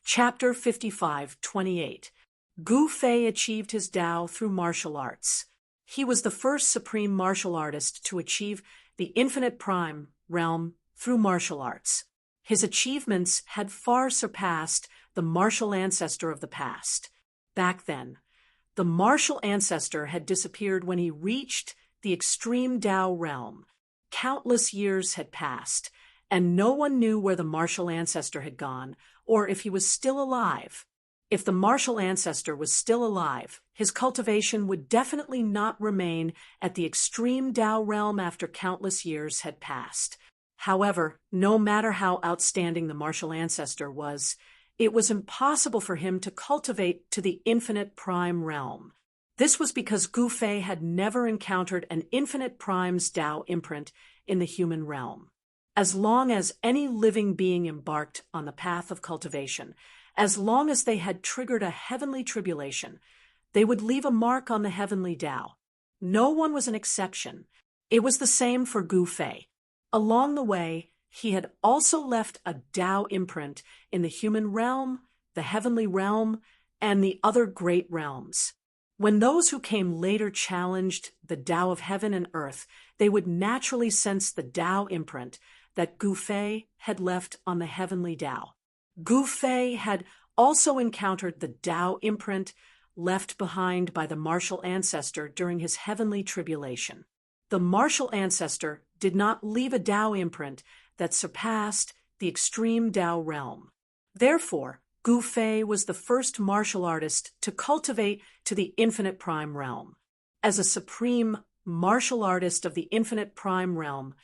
Chapter 55:28. Gu Fei achieved his Tao through martial arts. He was the first supreme martial artist to achieve the infinite prime realm through martial arts. His achievements had far surpassed the martial ancestor of the past. Back then, the martial ancestor had disappeared when he reached the extreme Tao realm. Countless years had passed, and no one knew where the martial ancestor had gone, or if he was still alive. If the martial ancestor was still alive, his cultivation would definitely not remain at the extreme Tao realm after countless years had passed. However, no matter how outstanding the martial ancestor was, it was impossible for him to cultivate to the infinite prime realm. This was because Gu Fei had never encountered an infinite prime's Tao imprint in the human realm. As long as any living being embarked on the path of cultivation, as long as they had triggered a heavenly tribulation, they would leave a mark on the heavenly Tao. No one was an exception. It was the same for Gu Fei. Along the way, he had also left a Tao imprint in the human realm, the heavenly realm, and the other great realms. When those who came later challenged the Tao of heaven and earth, they would naturally sense the Tao imprint that Gu Fei had left on the heavenly Tao. Gu Fei had also encountered the Tao imprint left behind by the martial ancestor during his heavenly tribulation. The martial ancestor did not leave a Tao imprint that surpassed the extreme Tao realm. Therefore, Gu Fei was the first martial artist to cultivate to the infinite prime realm. As a supreme martial artist of the infinite prime realm,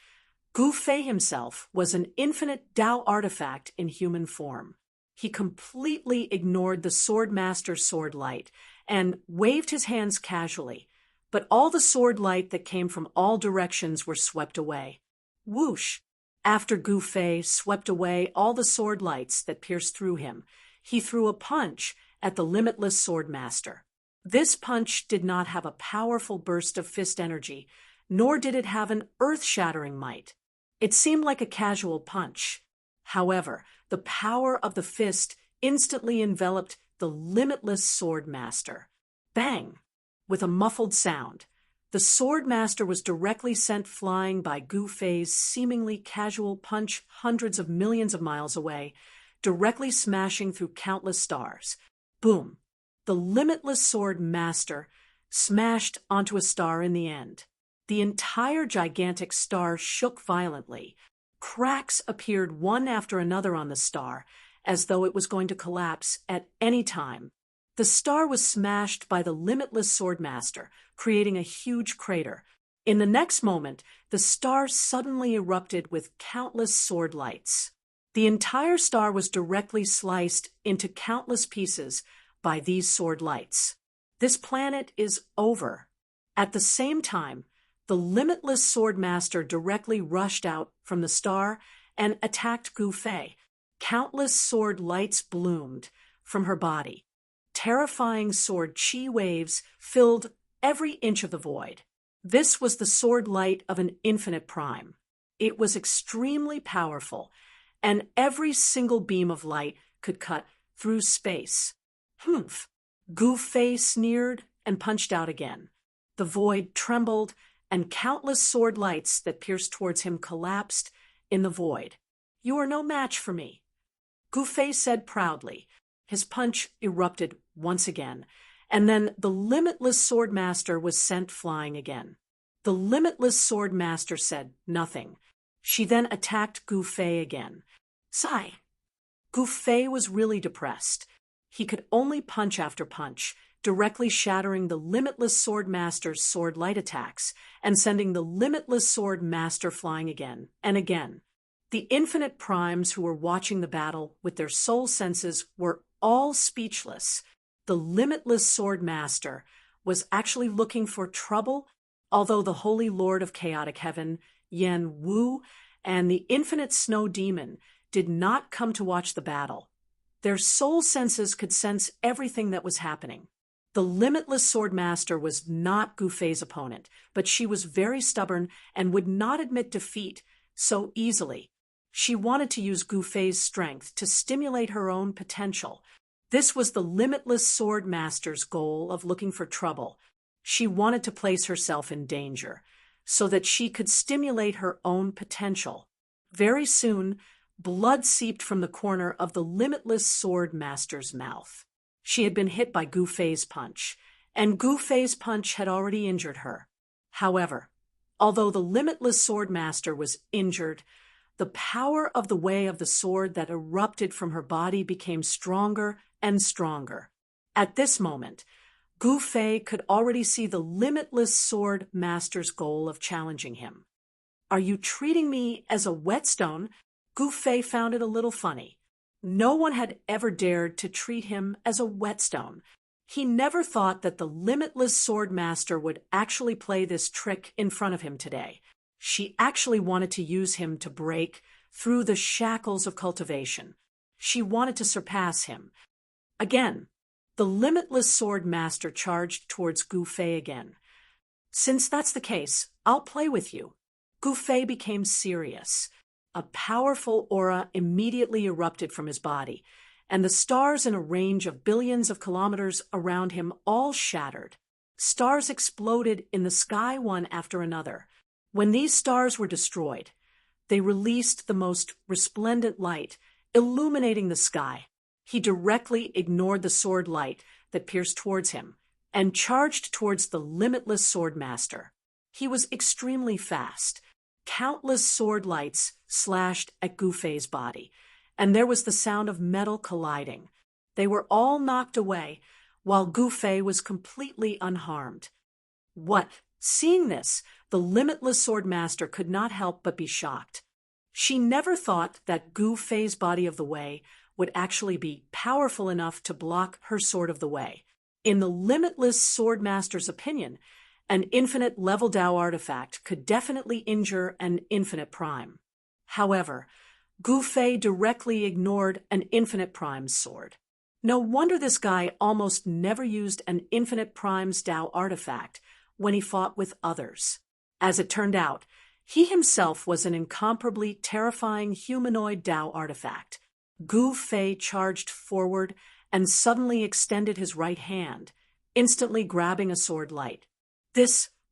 Gu Fei himself was an infinite Tao artifact in human form. He completely ignored the sword master's sword light and waved his hands casually, but all the sword light that came from all directions were swept away. Whoosh! After Gu Fei swept away all the sword lights that pierced through him, he threw a punch at the limitless sword master. This punch did not have a powerful burst of fist energy, nor did it have an earth-shattering might. It seemed like a casual punch. However, the power of the fist instantly enveloped the limitless sword master. Bang! With a muffled sound, the sword master was directly sent flying by Gu Fei's seemingly casual punch hundreds of millions of miles away, directly smashing through countless stars. Boom! The limitless sword master smashed onto a star in the end. The entire gigantic star shook violently. Cracks appeared one after another on the star, as though it was going to collapse at any time. The star was smashed by the limitless sword master, creating a huge crater. In the next moment, the star suddenly erupted with countless sword lights. The entire star was directly sliced into countless pieces by these sword lights. This planet is over. At the same time, the limitless sword master directly rushed out from the star and attacked Gu Fei. Countless sword lights bloomed from her body. Terrifying sword chi waves filled every inch of the void. This was the sword light of an infinite prime. It was extremely powerful, and every single beam of light could cut through space. Humph! Gu Fei sneered and punched out again. The void trembled, and countless sword lights that pierced towards him collapsed in the void. "You are no match for me," Gu Fei said proudly. His punch erupted once again, and then the limitless sword master was sent flying again. The limitless sword master said nothing. She then attacked Gu Fei again. Sigh. Gu Fei was really depressed. He could only punch after punch, directly shattering the limitless sword master's sword light attacks and sending the limitless sword master flying again and again. The infinite primes who were watching the battle with their soul senses were all speechless. The limitless sword master was actually looking for trouble, although the Holy Lord of Chaotic Heaven, Yan Wu, and the infinite snow demon did not come to watch the battle. Their soul senses could sense everything that was happening. The limitless sword master was not Gu Fei's opponent, but she was very stubborn and would not admit defeat so easily. She wanted to use Gu Fei's strength to stimulate her own potential. This was the limitless sword master's goal of looking for trouble. She wanted to place herself in danger so that she could stimulate her own potential. Very soon, blood seeped from the corner of the limitless sword master's mouth. She had been hit by Gu Fei's punch, and Gu Fei's punch had already injured her. However, although the limitless sword master was injured, the power of the way of the sword that erupted from her body became stronger and stronger. At this moment, Gu Fei could already see the limitless sword master's goal of challenging him. "Are you treating me as a whetstone?" Gu Fei found it a little funny. No one had ever dared to treat him as a whetstone. He never thought that the limitless sword master would actually play this trick in front of him today. She actually wanted to use him to break through the shackles of cultivation. She wanted to surpass him. Again, the limitless sword master charged towards Gu Fei again. "Since that's the case, I'll play with you." Gu Fei became serious. A powerful aura immediately erupted from his body, and the stars in a range of billions of kilometers around him all shattered. Stars exploded in the sky one after another. When these stars were destroyed, they released the most resplendent light, illuminating the sky. He directly ignored the sword light that pierced towards him and charged towards the limitless sword master. He was extremely fast. Countless sword lights slashed at Gu Fei's body, and there was the sound of metal colliding. They were all knocked away, while Gu Fei was completely unharmed. What? Seeing this, the limitless sword master could not help but be shocked. She never thought that Gu Fei's body of the way would actually be powerful enough to block her sword of the way. In the limitless sword master's opinion, an infinite level Dao artifact could definitely injure an infinite prime. However, Gu Fei directly ignored an infinite prime's sword. No wonder this guy almost never used an infinite prime's Dao artifact when he fought with others. As it turned out, he himself was an incomparably terrifying humanoid Dao artifact. Gu Fei charged forward and suddenly extended his right hand, instantly grabbing a sword light.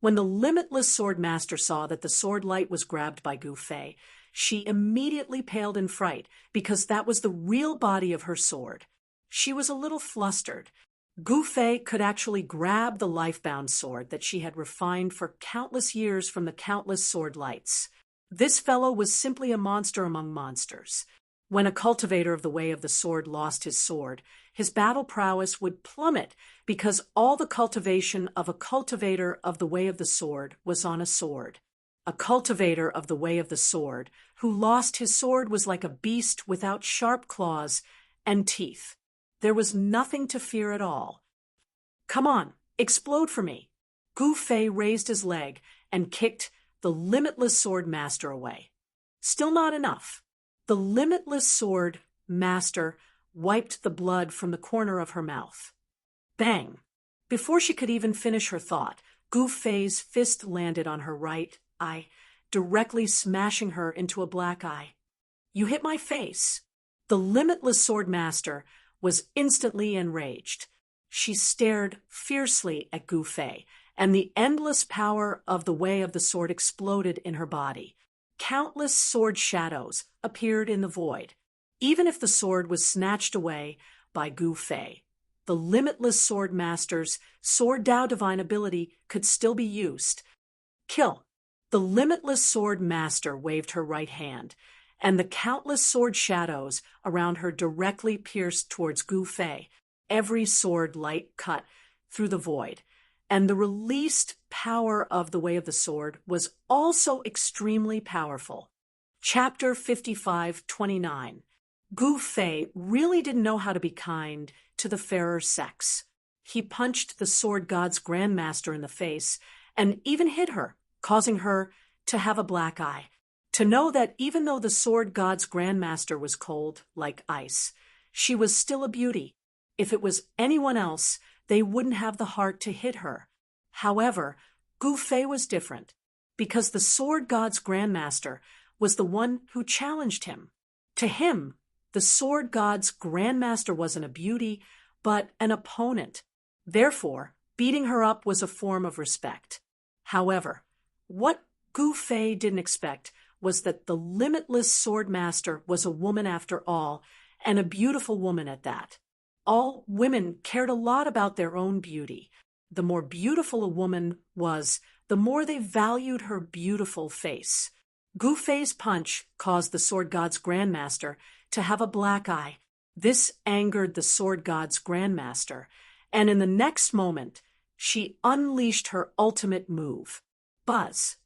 When the limitless sword master saw that the sword light was grabbed by Gu Fei, she immediately paled in fright because that was the real body of her sword. She was a little flustered. Gu Fei could actually grab the life-bound sword that she had refined for countless years from the countless sword lights. This fellow was simply a monster among monsters. When a cultivator of the way of the sword lost his sword, his battle prowess would plummet because all the cultivation of a cultivator of the way of the sword was on a sword. A cultivator of the way of the sword who lost his sword was like a beast without sharp claws and teeth. There was nothing to fear at all. "Come on, explode for me." Gu Fei raised his leg and kicked the limitless sword master away. Still not enough. The limitless sword master wiped the blood from the corner of her mouth. Bang! Before she could even finish her thought, Gu Fei's fist landed on her right eye, directly smashing her into a black eye. "You hit my face." The limitless sword master was instantly enraged. She stared fiercely at Gu Fei, and the endless power of the way of the sword exploded in her body. Countless sword shadows appeared in the void. Even if the sword was snatched away by Gu Fei, the limitless sword master's sword Dao divine ability could still be used. "Kill." The limitless sword master waved her right hand, and the countless sword shadows around her directly pierced towards Gu Fei. Every sword light cut through the void, and the released power of the way of the sword was also extremely powerful. Chapter 55-29. Gu Fei really didn't know how to be kind to the fairer sex. He punched the sword god's grandmaster in the face and even hit her, causing her to have a black eye. To know that even though the sword god's grandmaster was cold like ice, she was still a beauty. If it was anyone else, they wouldn't have the heart to hit her. However, Gu Fei was different, because the sword god's grandmaster was the one who challenged him. To him, the sword god's grandmaster wasn't a beauty, but an opponent. Therefore, beating her up was a form of respect. However, what Gu Fei didn't expect was that the limitless sword master was a woman after all, and a beautiful woman at that. All women cared a lot about their own beauty. The more beautiful a woman was, the more they valued her beautiful face. Gu Fei's punch caused the sword god's grandmaster to have a black eye. This angered the sword god's grandmaster, and in the next moment, she unleashed her ultimate move. Buzz.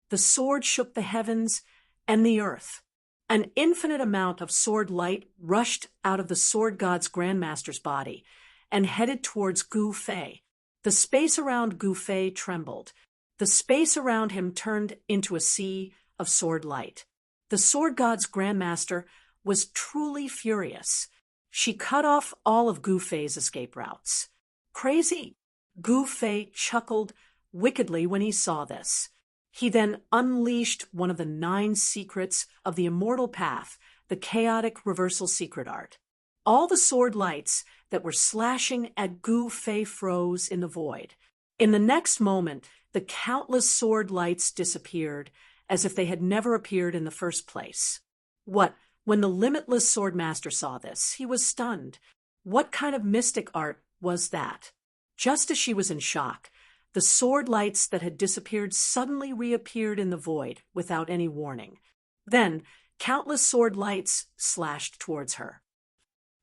The sword shook the heavens and the earth. An infinite amount of sword light rushed out of the sword god's grandmaster's body and headed towards Gu Fei. The space around Gu Fei trembled. The space around him turned into a sea of sword light. The sword god's grandmaster was truly furious. She cut off all of Gu Fei's escape routes. Crazy! Gu Fei chuckled wickedly when he saw this. He then unleashed one of the 9 secrets of the immortal path, the chaotic reversal secret art. All the sword lights that were slashing at Gu Fei froze in the void. In the next moment, the countless sword lights disappeared, as if they had never appeared in the first place. When the limitless sword master saw this, he was stunned. What kind of mystic art was that? Just as she was in shock, the sword lights that had disappeared suddenly reappeared in the void without any warning. Then, countless sword lights slashed towards her.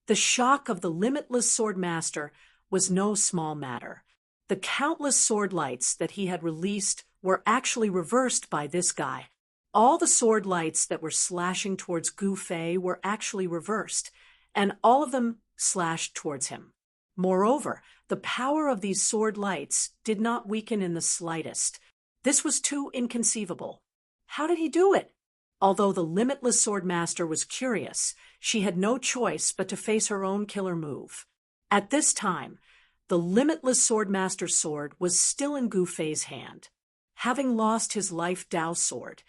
The shock of the limitless sword master was no small matter. The countless sword lights that he had released were actually reversed by this guy. All the sword lights that were slashing towards Gu Fei were actually reversed, and all of them slashed towards him. Moreover, the power of these sword lights did not weaken in the slightest. This was too inconceivable. How did he do it? Although the limitless sword master was curious, she had no choice but to face her own killer move. At this time, the limitless sword master's sword was still in Gu Fei's hand. Having lost his life Dao sword,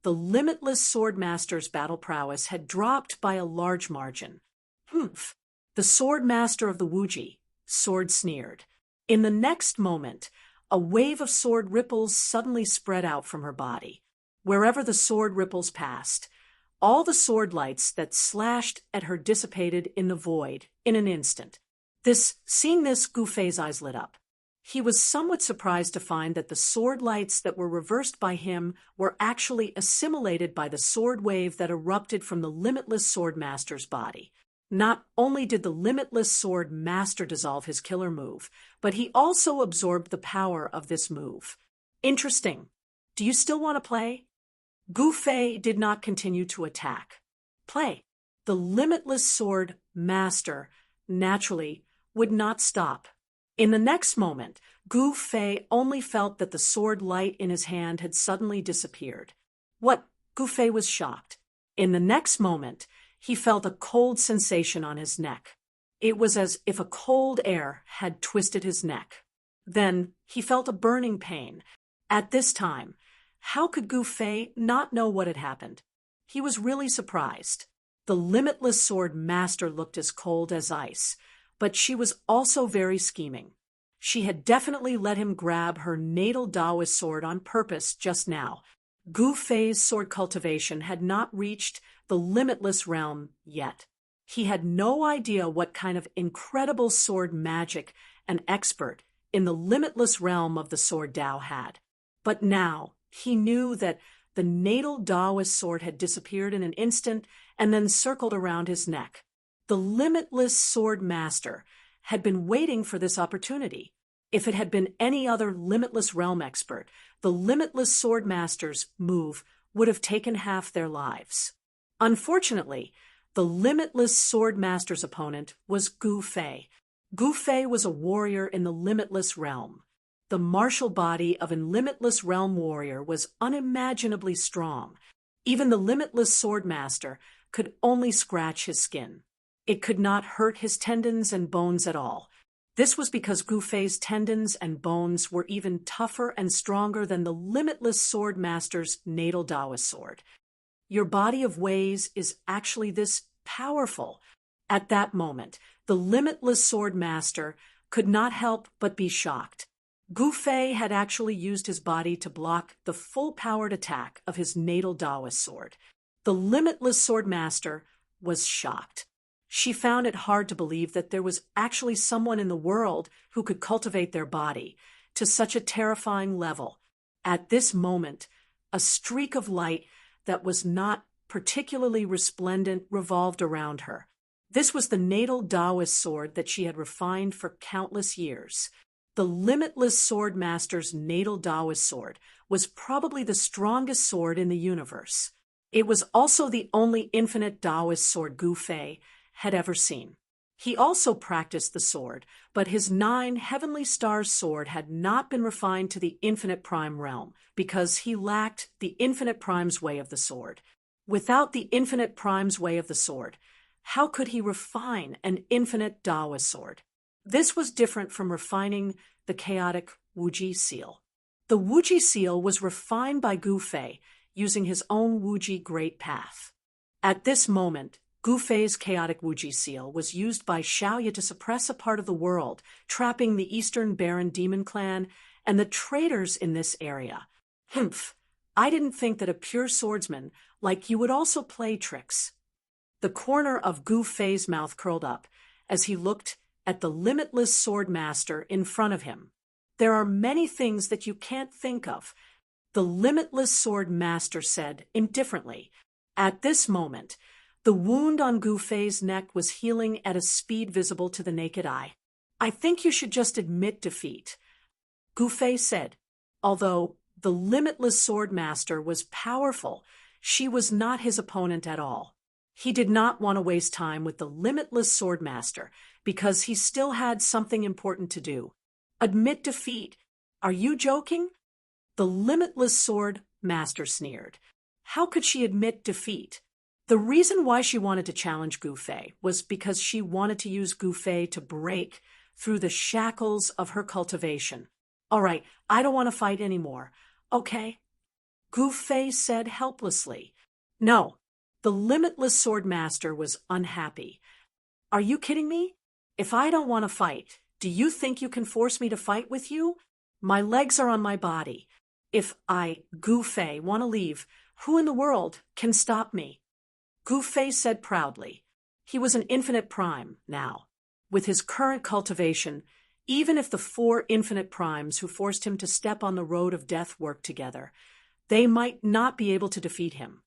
the limitless sword master's battle prowess had dropped by a large margin. Humph! The sword master of the Wuji, sword sneered. In the next moment, a wave of sword ripples suddenly spread out from her body. Wherever the sword ripples passed, all the sword lights that slashed at her dissipated in the void in an instant. Seeing this, Gu Fei's eyes lit up. He was somewhat surprised to find that the sword lights that were reversed by him were actually assimilated by the sword wave that erupted from the limitless sword master's body. Not only did the limitless sword master dissolve his killer move, but he also absorbed the power of this move. Interesting. Do you still want to play? Gu Fei did not continue to attack. Play. The limitless sword master, naturally, would not stop. In the next moment, Gu Fei only felt that the sword light in his hand had suddenly disappeared. What? Gu Fei was shocked. In the next moment, he felt a cold sensation on his neck. It was as if a cold air had twisted his neck. Then he felt a burning pain. At this time, how could Gu Fei not know what had happened? He was really surprised. The limitless sword master looked as cold as ice, but she was also very scheming. She had definitely let him grab her natal Taoist sword on purpose just now. Gu Fei's sword cultivation had not reached the limitless realm yet. He had no idea what kind of incredible sword magic an expert in the limitless realm of the sword Tao had. But now he knew that the natal Taoist sword had disappeared in an instant and then circled around his neck. The limitless sword master had been waiting for this opportunity. If it had been any other limitless realm expert, the limitless sword master's move would have taken half their lives. Unfortunately, the limitless sword master's opponent was Gu Fei. Gu Fei was a warrior in the limitless realm. The martial body of a limitless realm warrior was unimaginably strong. Even the limitless sword master could only scratch his skin. It could not hurt his tendons and bones at all. This was because Gu Fei's tendons and bones were even tougher and stronger than the limitless sword master's natal Taoist sword. Your body of ways is actually this powerful. At that moment, the limitless sword master could not help but be shocked. Gu Fei had actually used his body to block the full-powered attack of his natal Taoist sword. The limitless sword master was shocked. She found it hard to believe that there was actually someone in the world who could cultivate their body to such a terrifying level. At this moment, a streak of light that was not particularly resplendent revolved around her. This was the natal Taoist sword that she had refined for countless years. The limitless sword master's natal Taoist sword was probably the strongest sword in the universe. It was also the only infinite Taoist sword Gu Fei had ever seen. He also practiced the sword, but his 9 heavenly stars sword had not been refined to the infinite prime realm because he lacked the infinite prime's way of the sword. Without the infinite prime's way of the sword, how could he refine an infinite Taoist sword? This was different from refining the chaotic Wuji seal. The Wuji seal was refined by Gu Fei using his own Wuji Great Path. At this moment, Gu Fei's chaotic Wuji seal was used by Xiaoya to suppress a part of the world, trapping the Eastern Baron Demon Clan and the traitors in this area. Humph, I didn't think that a pure swordsman like you would also play tricks. The corner of Gu Fei's mouth curled up as he looked at the limitless sword master in front of him. There are many things that you can't think of, the limitless sword master said indifferently. At this moment, the wound on Gu Fei's neck was healing at a speed visible to the naked eye. I think you should just admit defeat, Gu Fei said. Although the limitless sword master was powerful, she was not his opponent at all. He did not want to waste time with the limitless sword master because he still had something important to do. Admit defeat. Are you joking? The limitless sword master sneered. How could she admit defeat? The reason why she wanted to challenge Gu Fei was because she wanted to use Gu Fei to break through the shackles of her cultivation. All right, I don't want to fight anymore. Okay? Gu Fei said helplessly. No. The limitless sword master was unhappy. Are you kidding me? If I don't want to fight, do you think you can force me to fight with you? My legs are on my body. If I, Gu Fei, want to leave, who in the world can stop me? Gu Fei said proudly. He was an infinite prime now. With his current cultivation, even if the 4 infinite primes who forced him to step on the road of death worked together, they might not be able to defeat him.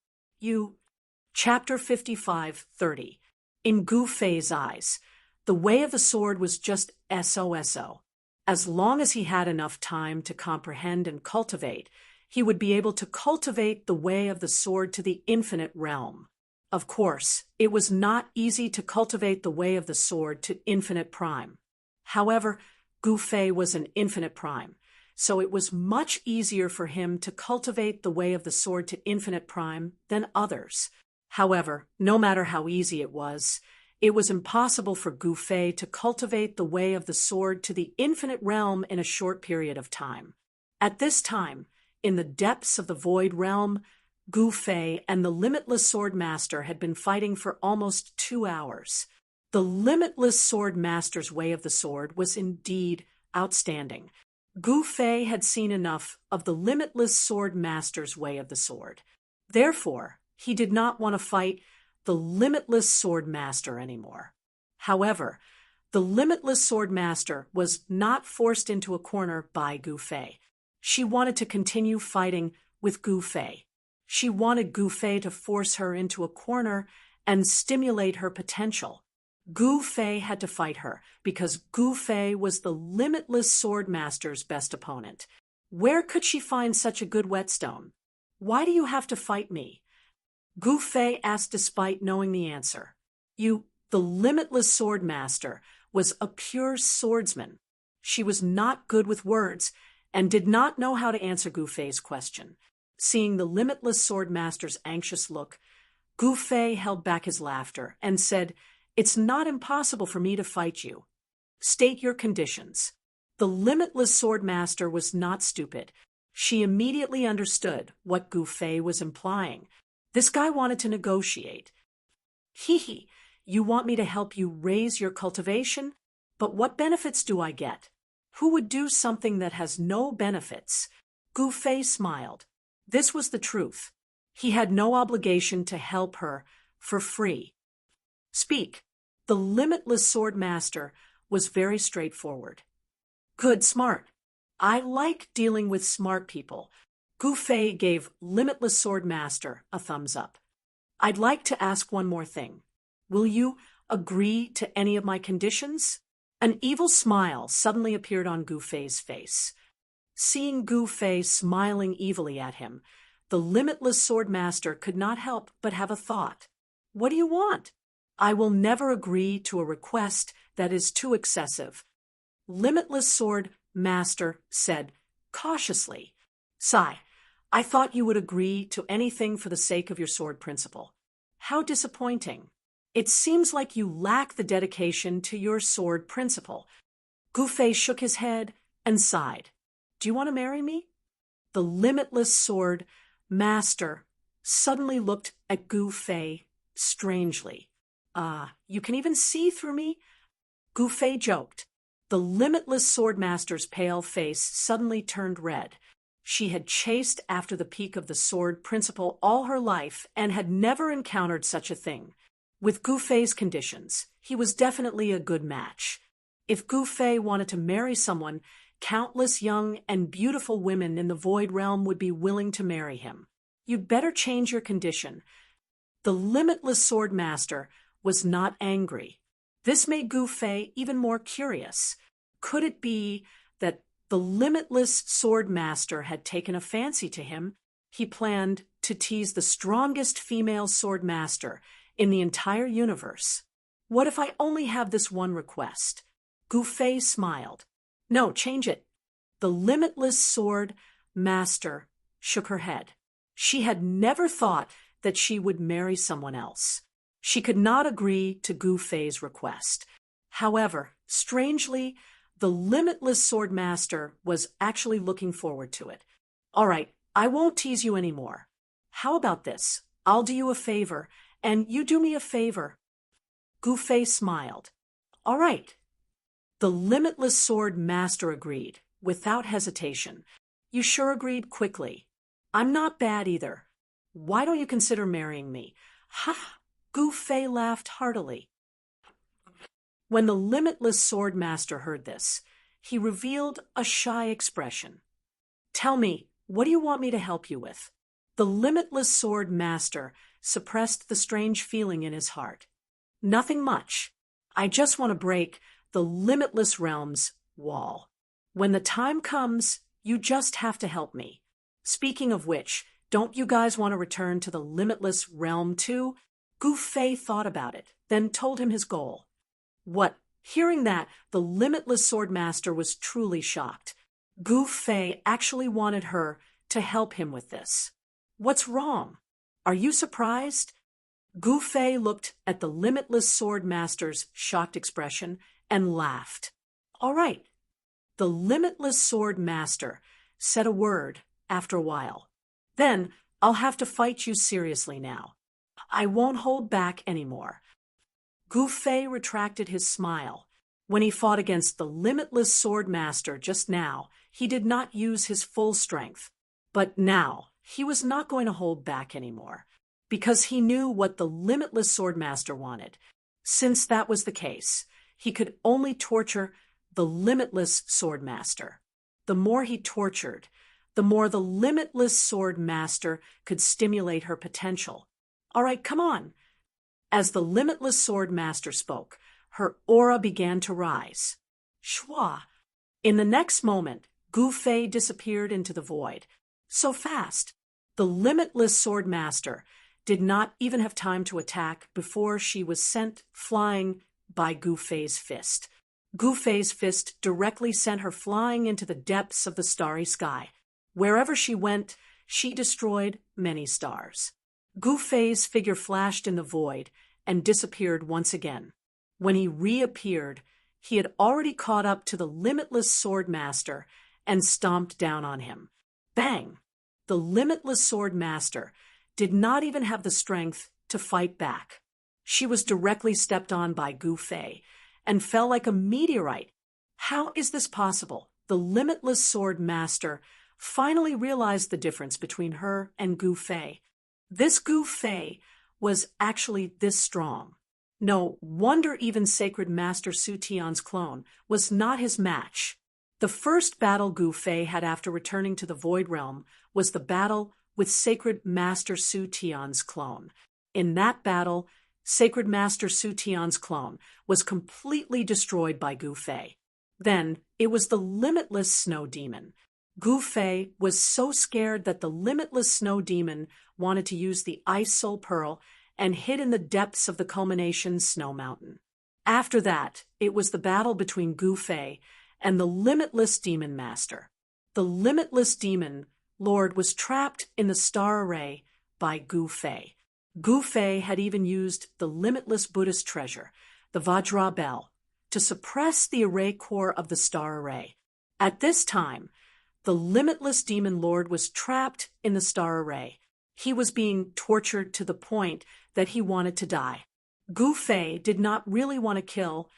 Chapter 55:30. In Gu Fei's eyes, the way of the sword was just SOSO. As long as he had enough time to comprehend and cultivate, he would be able to cultivate the way of the sword to the infinite realm. Of course, it was not easy to cultivate the way of the sword to infinite prime. However, Gu Fei was an infinite prime, so it was much easier for him to cultivate the way of the sword to infinite prime than others. However, no matter how easy it was impossible for Gu Fei to cultivate the way of the sword to the infinite realm in a short period of time. At this time, in the depths of the void realm, Gu Fei and the limitless sword master had been fighting for almost 2 hours. The limitless sword master's way of the sword was indeed outstanding. Gu Fei had seen enough of the limitless sword master's way of the sword. Therefore, he did not want to fight the limitless sword master anymore. However, the limitless sword master was not forced into a corner by Gu Fei. She wanted to continue fighting with Gu Fei. She wanted Gu Fei to force her into a corner and stimulate her potential. Gu Fei had to fight her because Gu Fei was the limitless sword master's best opponent. Where could she find such a good whetstone? Why do you have to fight me? Gu Fei asked despite knowing the answer. The limitless sword master, was a pure swordsman. She was not good with words and did not know how to answer Gu Fei's question. Seeing the limitless sword master's anxious look, Gu Fei held back his laughter and said, "It's not impossible for me to fight you. State your conditions." The limitless sword master was not stupid. She immediately understood what Gu Fei was implying. This guy wanted to negotiate. Hee hee, you want me to help you raise your cultivation? But what benefits do I get? Who would do something that has no benefits? Gu Fei smiled. This was the truth. He had no obligation to help her for free. Speak. The limitless sword master was very straightforward. Good, smart. I like dealing with smart people. Gu Fei gave limitless sword master a thumbs up. I'd like to ask one more thing. Will you agree to any of my conditions? An evil smile suddenly appeared on Gu Fei's face. Seeing Gu Fei smiling evilly at him, the limitless sword master could not help but have a thought. What do you want? I will never agree to a request that is too excessive. Limitless sword master said cautiously. Sigh, I thought you would agree to anything for the sake of your sword principle. How disappointing. It seems like you lack the dedication to your sword principle. Gu Fei shook his head and sighed. Do you want to marry me? The limitless sword master suddenly looked at Gu Fei strangely. You can even see through me? Gu Fei joked. The limitless sword master's pale face suddenly turned red. She had chased after the peak of the sword principle all her life and had never encountered such a thing. With Gu Fei's conditions, he was definitely a good match. If Gu Fei wanted to marry someone, countless young and beautiful women in the Void Realm would be willing to marry him. You'd better change your condition. The limitless sword master was not angry. This made Gu Fei even more curious. Could it be that the limitless sword master had taken a fancy to him? He planned to tease the strongest female sword master in the entire universe. What if I only have this one request? Gu Fei smiled. No, change it. The limitless sword master shook her head. She had never thought that she would marry someone else. She could not agree to Gu Fei's request. However, strangely, the limitless sword master was actually looking forward to it. All right, I won't tease you anymore. How about this? I'll do you a favor, and you do me a favor. Gu Fei smiled. All right. The limitless sword master agreed, without hesitation. You sure agreed quickly. I'm not bad either. Why don't you consider marrying me? Ha! Gu Fei laughed heartily. When the limitless sword master heard this, he revealed a shy expression. Tell me, what do you want me to help you with? The limitless sword master suppressed the strange feeling in his heart. Nothing much. I just want to break the limitless realm's wall. When the time comes, you just have to help me. Speaking of which, don't you guys want to return to the limitless realm too? Gu Fei thought about it, then told him his goal. What? Hearing that, the limitless sword master was truly shocked. Gu Fei actually wanted her to help him with this. What's wrong? Are you surprised? Gu Fei looked at the limitless sword master's shocked expression and laughed. All right. The limitless sword master said a word after a while. Then I'll have to fight you seriously now. I won't hold back anymore. Gu Fei retracted his smile. When he fought against the limitless sword master just now, he did not use his full strength. But now, he was not going to hold back anymore, because he knew what the limitless sword master wanted. Since that was the case, he could only torture the limitless sword master. The more he tortured, the more the limitless sword master could stimulate her potential. All right, come on. As the limitless sword master spoke, her aura began to rise. Shwa! In the next moment, Gu Fei disappeared into the void. So fast! The limitless sword master did not even have time to attack before she was sent flying by Gu Fei's fist. Gu Fei's fist directly sent her flying into the depths of the starry sky. Wherever she went, she destroyed many stars. Gu Fei's figure flashed in the void and disappeared once again. When he reappeared, he had already caught up to the limitless sword master and stomped down on him. Bang! The limitless sword master did not even have the strength to fight back. She was directly stepped on by Gu Fei and fell like a meteorite. How is this possible? The limitless sword master finally realized the difference between her and Gu Fei. This Gu Fei was actually this strong. No wonder even Sacred Master Su Tian's clone was not his match. The first battle Gu Fei had after returning to the Void Realm was the battle with Sacred Master Su Tian's clone. In that battle, Sacred Master Su Tian's clone was completely destroyed by Gu Fei. Then, it was the limitless snow demon. Gu Fei was so scared that the limitless snow demon wanted to use the Ice Soul Pearl and hid in the depths of the culmination snow mountain. After that, it was the battle between Gu Fei and the limitless demon master. The limitless demon lord was trapped in the star array by Gu Fei. Gu Fei had even used the limitless Buddhist treasure, the Vajra Bell, to suppress the array core of the star array. At this time, the limitless demon lord was trapped in the star array. He was being tortured to the point that he wanted to die. Gu Fei did not really want to kill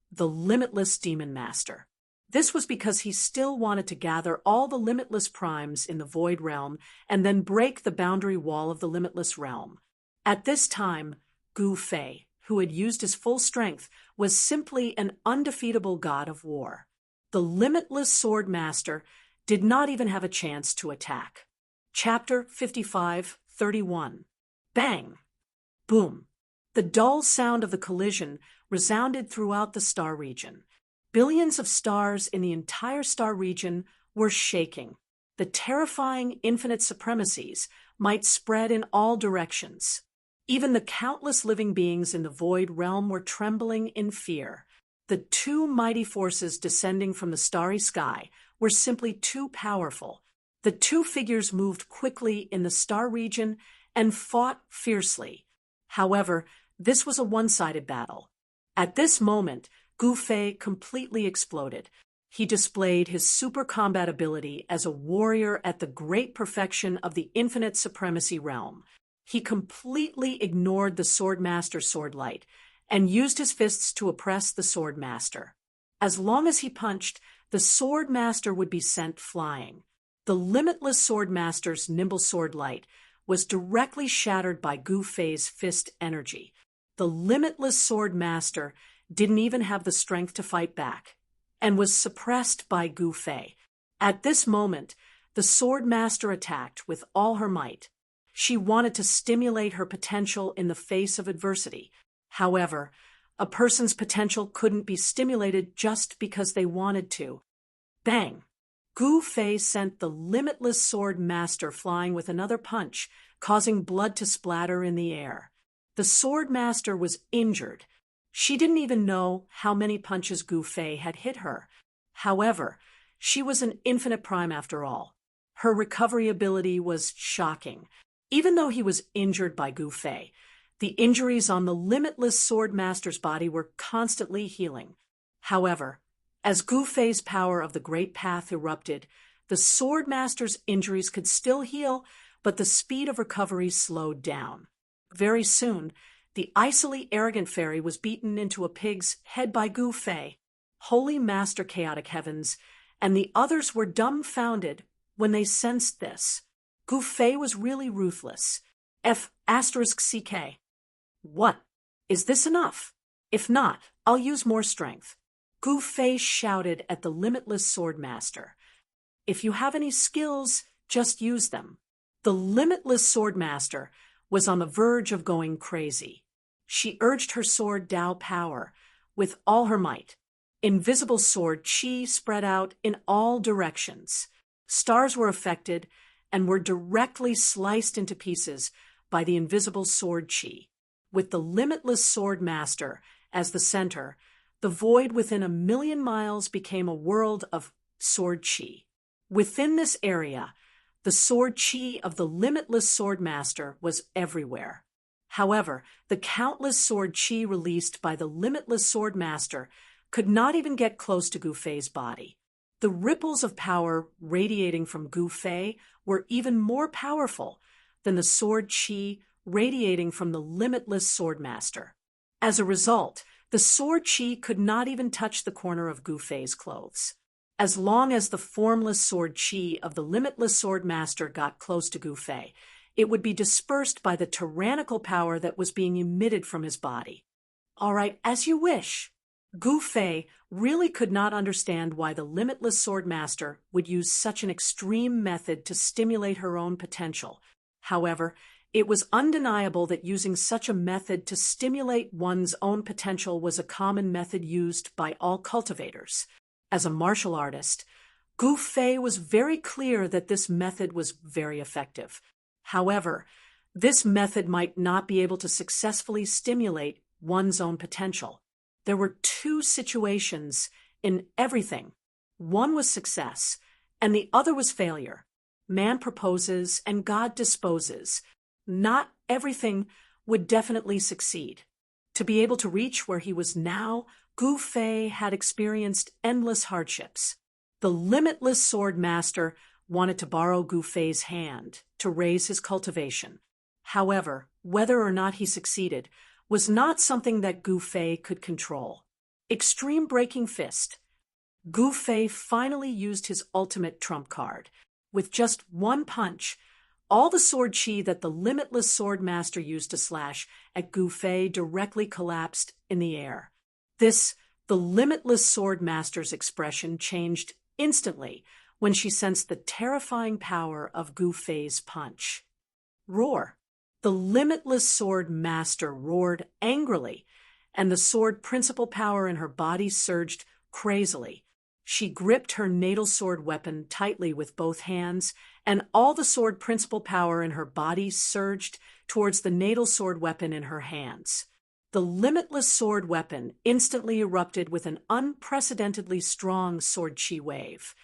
the limitless demon master. This was because he still wanted to gather all the limitless primes in the Void Realm and then break the boundary wall of the limitless realm. At this time, Gu Fei, who had used his full strength, was simply an undefeatable god of war. The limitless sword master did not even have a chance to attack. Chapter 55:31. Bang! Boom! The dull sound of the collision resounded throughout the star region. Billions of stars in the entire star region were shaking. The terrifying infinite supremacies might spread in all directions. Even the countless living beings in the Void Realm were trembling in fear. The two mighty forces descending from the starry sky were simply too powerful. The two figures moved quickly in the star region and fought fiercely. However, this was a one-sided battle. At this moment, Gu Fei completely exploded. He displayed his super combat ability as a warrior at the great perfection of the infinite supremacy realm. He completely ignored the Sword Master's sword light and used his fists to oppress the Sword Master. As long as he punched, the Sword Master would be sent flying. The limitless Sword Master's nimble sword light was directly shattered by Gu Fei's fist energy. The limitless Sword Master didn't even have the strength to fight back, and was suppressed by Gu Fei. At this moment, the Sword Master attacked with all her might. She wanted to stimulate her potential in the face of adversity. However, a person's potential couldn't be stimulated just because they wanted to. Bang! Gu Fei sent the limitless Sword Master flying with another punch, causing blood to splatter in the air. The Sword Master was injured. She didn't even know how many punches Gu Fei had hit her. However, she was an infinite prime after all. Her recovery ability was shocking. Even though he was injured by Gu Fei, the injuries on the limitless Sword Master's body were constantly healing. However, as Gu Fei's power of the Great Path erupted, the Sword Master's injuries could still heal, but the speed of recovery slowed down. Very soon, the icily arrogant fairy was beaten into a pig's head by Gu Fei. Holy Master Chaotic Heavens and the others were dumbfounded when they sensed this. Gu Fei was really ruthless. F***CK. What? Is this enough? If not, I'll use more strength. Gu Fei shouted at the limitless Sword Master. If you have any skills, just use them. The limitless Sword Master was on the verge of going crazy. She urged her sword Dao power with all her might. Invisible sword Qi spread out in all directions. Stars were affected and were directly sliced into pieces by the invisible sword Qi. With the limitless Sword Master as the center, the void within 1,000,000 miles became a world of sword Qi. Within this area, the sword Qi of the limitless Sword Master was everywhere. However, the countless sword Qi released by the limitless Sword Master could not even get close to Gu Fei's body. The ripples of power radiating from Gu Fei were even more powerful. than the sword chi radiating from the limitless swordmaster. As a result, the sword chi could not even touch the corner of Gu Fei's clothes. As long as the formless sword chi of the limitless swordmaster got close to Gu Fei, it would be dispersed by the tyrannical power that was being emitted from his body. All right, as you wish. Gu Fei really could not understand why the limitless swordmaster would use such an extreme method to stimulate her own potential. However, it was undeniable that using such a method to stimulate one's own potential was a common method used by all cultivators. As a martial artist, Gu Fei was very clear that this method was very effective. However, this method might not be able to successfully stimulate one's own potential. There were two situations in everything. One was success, and the other was failure. Man proposes and God disposes. Not everything would definitely succeed. To be able to reach where he was now, Gu Fei had experienced endless hardships. The limitless sword master wanted to borrow Gu Fei's hand to raise his cultivation. However, whether or not he succeeded was not something that Gu Fei could control. Extreme Breaking Fist. Gu Fei finally used his ultimate trump card. With just one punch, all the sword chi that the limitless sword master used to slash at Gu Fei directly collapsed in the air. The limitless sword master's expression changed instantly when she sensed the terrifying power of Gu Fei's punch. Roar. The limitless sword master roared angrily, and the sword principal power in her body surged crazily. She gripped her natal sword weapon tightly with both hands, and all the sword principal power in her body surged towards the natal sword weapon in her hands. The limitless sword weapon instantly erupted with an unprecedentedly strong sword chi wave.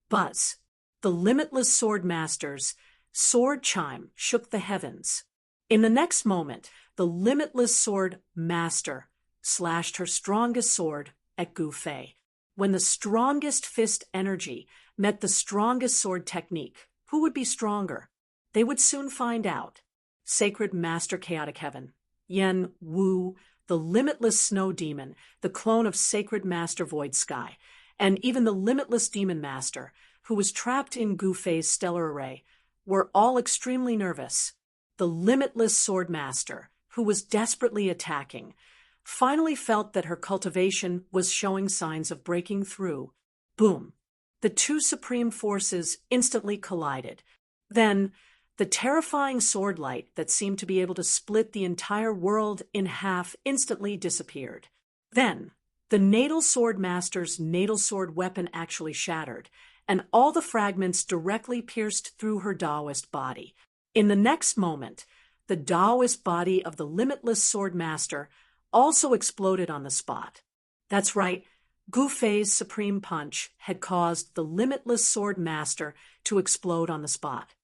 Buzz. The limitless sword master's sword chime shook the heavens. In the next moment, the limitless sword master slashed her strongest sword at Gu Fei. When the strongest fist energy met the strongest sword technique, who would be stronger? They would soon find out. Sacred Master Chaotic Heaven, Yen Wu, the limitless snow demon, the clone of Sacred Master Void Sky, and even the limitless demon master, who was trapped in Gu Fei's stellar array, were all extremely nervous. The limitless sword master, who was desperately attacking, finally felt that her cultivation was showing signs of breaking through. Boom! The two supreme forces instantly collided. Then, the terrifying sword light that seemed to be able to split the entire world in half instantly disappeared. Then, the natal sword master's natal sword weapon actually shattered, and all the fragments directly pierced through her Taoist body. In the next moment, the Taoist body of the limitless sword master also exploded on the spot. That's right, Gu Fei's supreme punch had caused the limitless sword master to explode on the spot.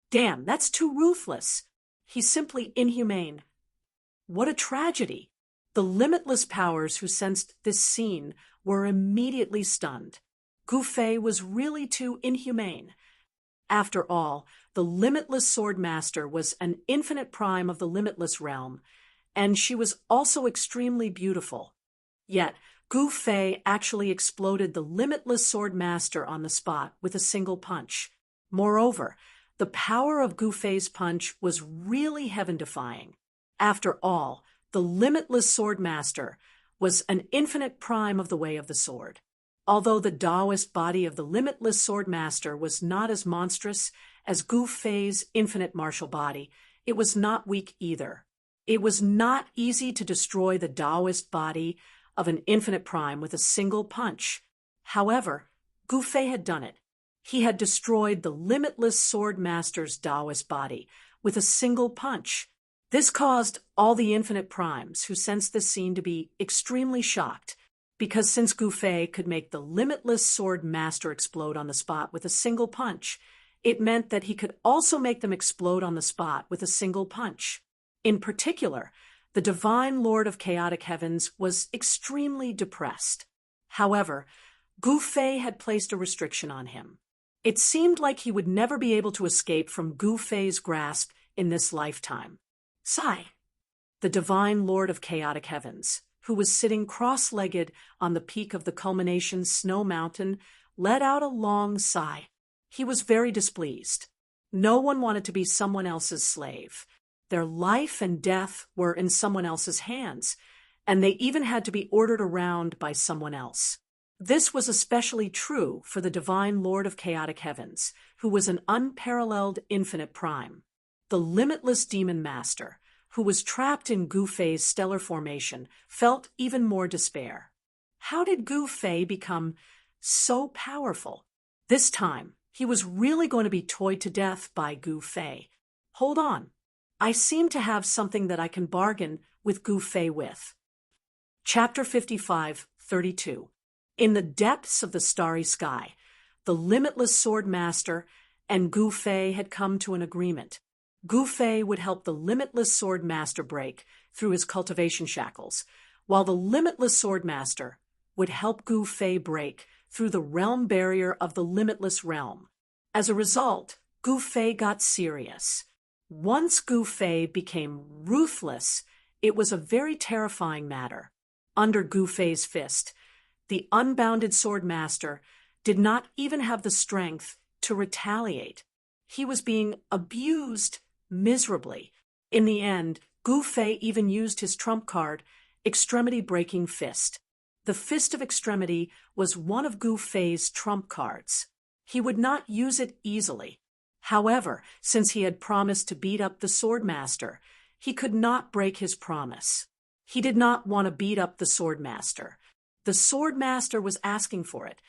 Damn, that's too ruthless. He's simply inhumane. What a tragedy. The limitless powers who sensed this scene were immediately stunned. Gu Fei was really too inhumane. After all, the limitless sword master was an infinite prime of the limitless realm, and she was also extremely beautiful. Yet, Gu Fei actually exploded the limitless sword master on the spot with a single punch. Moreover, the power of Gu Fei's punch was really heaven-defying. After all, the limitless sword master was an infinite prime of the way of the sword. Although the Taoist body of the limitless sword master was not as monstrous as Gu Fei's infinite martial body, it was not weak either. It was not easy to destroy the Taoist body of an infinite prime with a single punch. However, Gu Fei had done it. He had destroyed the limitless sword master's Taoist body with a single punch. This caused all the infinite primes who sensed this scene to be extremely shocked, because since Gu Fei could make the limitless sword master explode on the spot with a single punch, it meant that he could also make them explode on the spot with a single punch. In particular, the divine Lord of Chaotic Heavens was extremely depressed. However, Gu Fei had placed a restriction on him. It seemed like he would never be able to escape from Gu Fei's grasp in this lifetime. Sigh. The divine lord of chaotic heavens, who was sitting cross-legged on the peak of the culmination snow mountain, let out a long sigh. He was very displeased. No one wanted to be someone else's slave. Their life and death were in someone else's hands, and they even had to be ordered around by someone else. This was especially true for the divine lord of chaotic heavens, who was an unparalleled infinite prime. The limitless demon master, who was trapped in Gu Fei's stellar formation, felt even more despair. How did Gu Fei become so powerful? This time, he was really going to be toyed to death by Gu Fei. Hold on. I seem to have something that I can bargain with Gu Fei with. Chapter 55:32. In the depths of the starry sky, the limitless sword master and Gu Fei had come to an agreement. Gu Fei would help the limitless sword master break through his cultivation shackles, while the limitless sword master would help Gu Fei break through the realm barrier of the limitless realm. As a result, Gu Fei got serious. Once Gu Fei became ruthless, it was a very terrifying matter. Under Gu Fei's fist, the unbounded sword master did not even have the strength to retaliate. He was being abused miserably. In the end, Gu Fei even used his trump card, Extremity Breaking Fist. The Fist of Extremity was one of Gu Fei's trump cards. He would not use it easily. However, since he had promised to beat up the sword master, he could not break his promise. He did not want to beat up the sword master. The sword master was asking for it.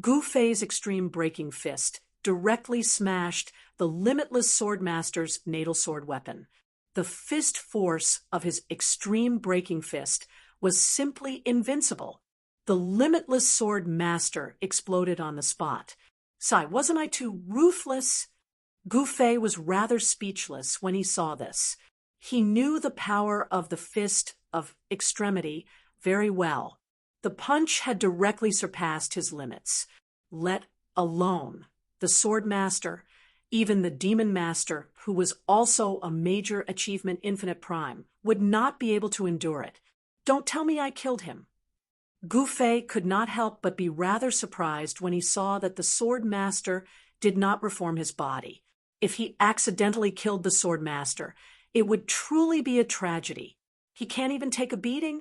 Gu Fei's Extreme Breaking Fist directly smashed the limitless sword master's natal sword weapon. The fist force of his Extreme Breaking Fist was simply invincible. The limitless sword master exploded on the spot. Sigh, wasn't I too ruthless? Gu Fei was rather speechless when he saw this. He knew the power of the Fist of Extremity very well. The punch had directly surpassed his limits. Let alone the sword master, even the demon master, who was also a major achievement infinite prime, would not be able to endure it. Don't tell me I killed him. Gu Fei could not help but be rather surprised when he saw that the sword master did not reform his body. If he accidentally killed the sword master, it would truly be a tragedy. He can't even take a beating?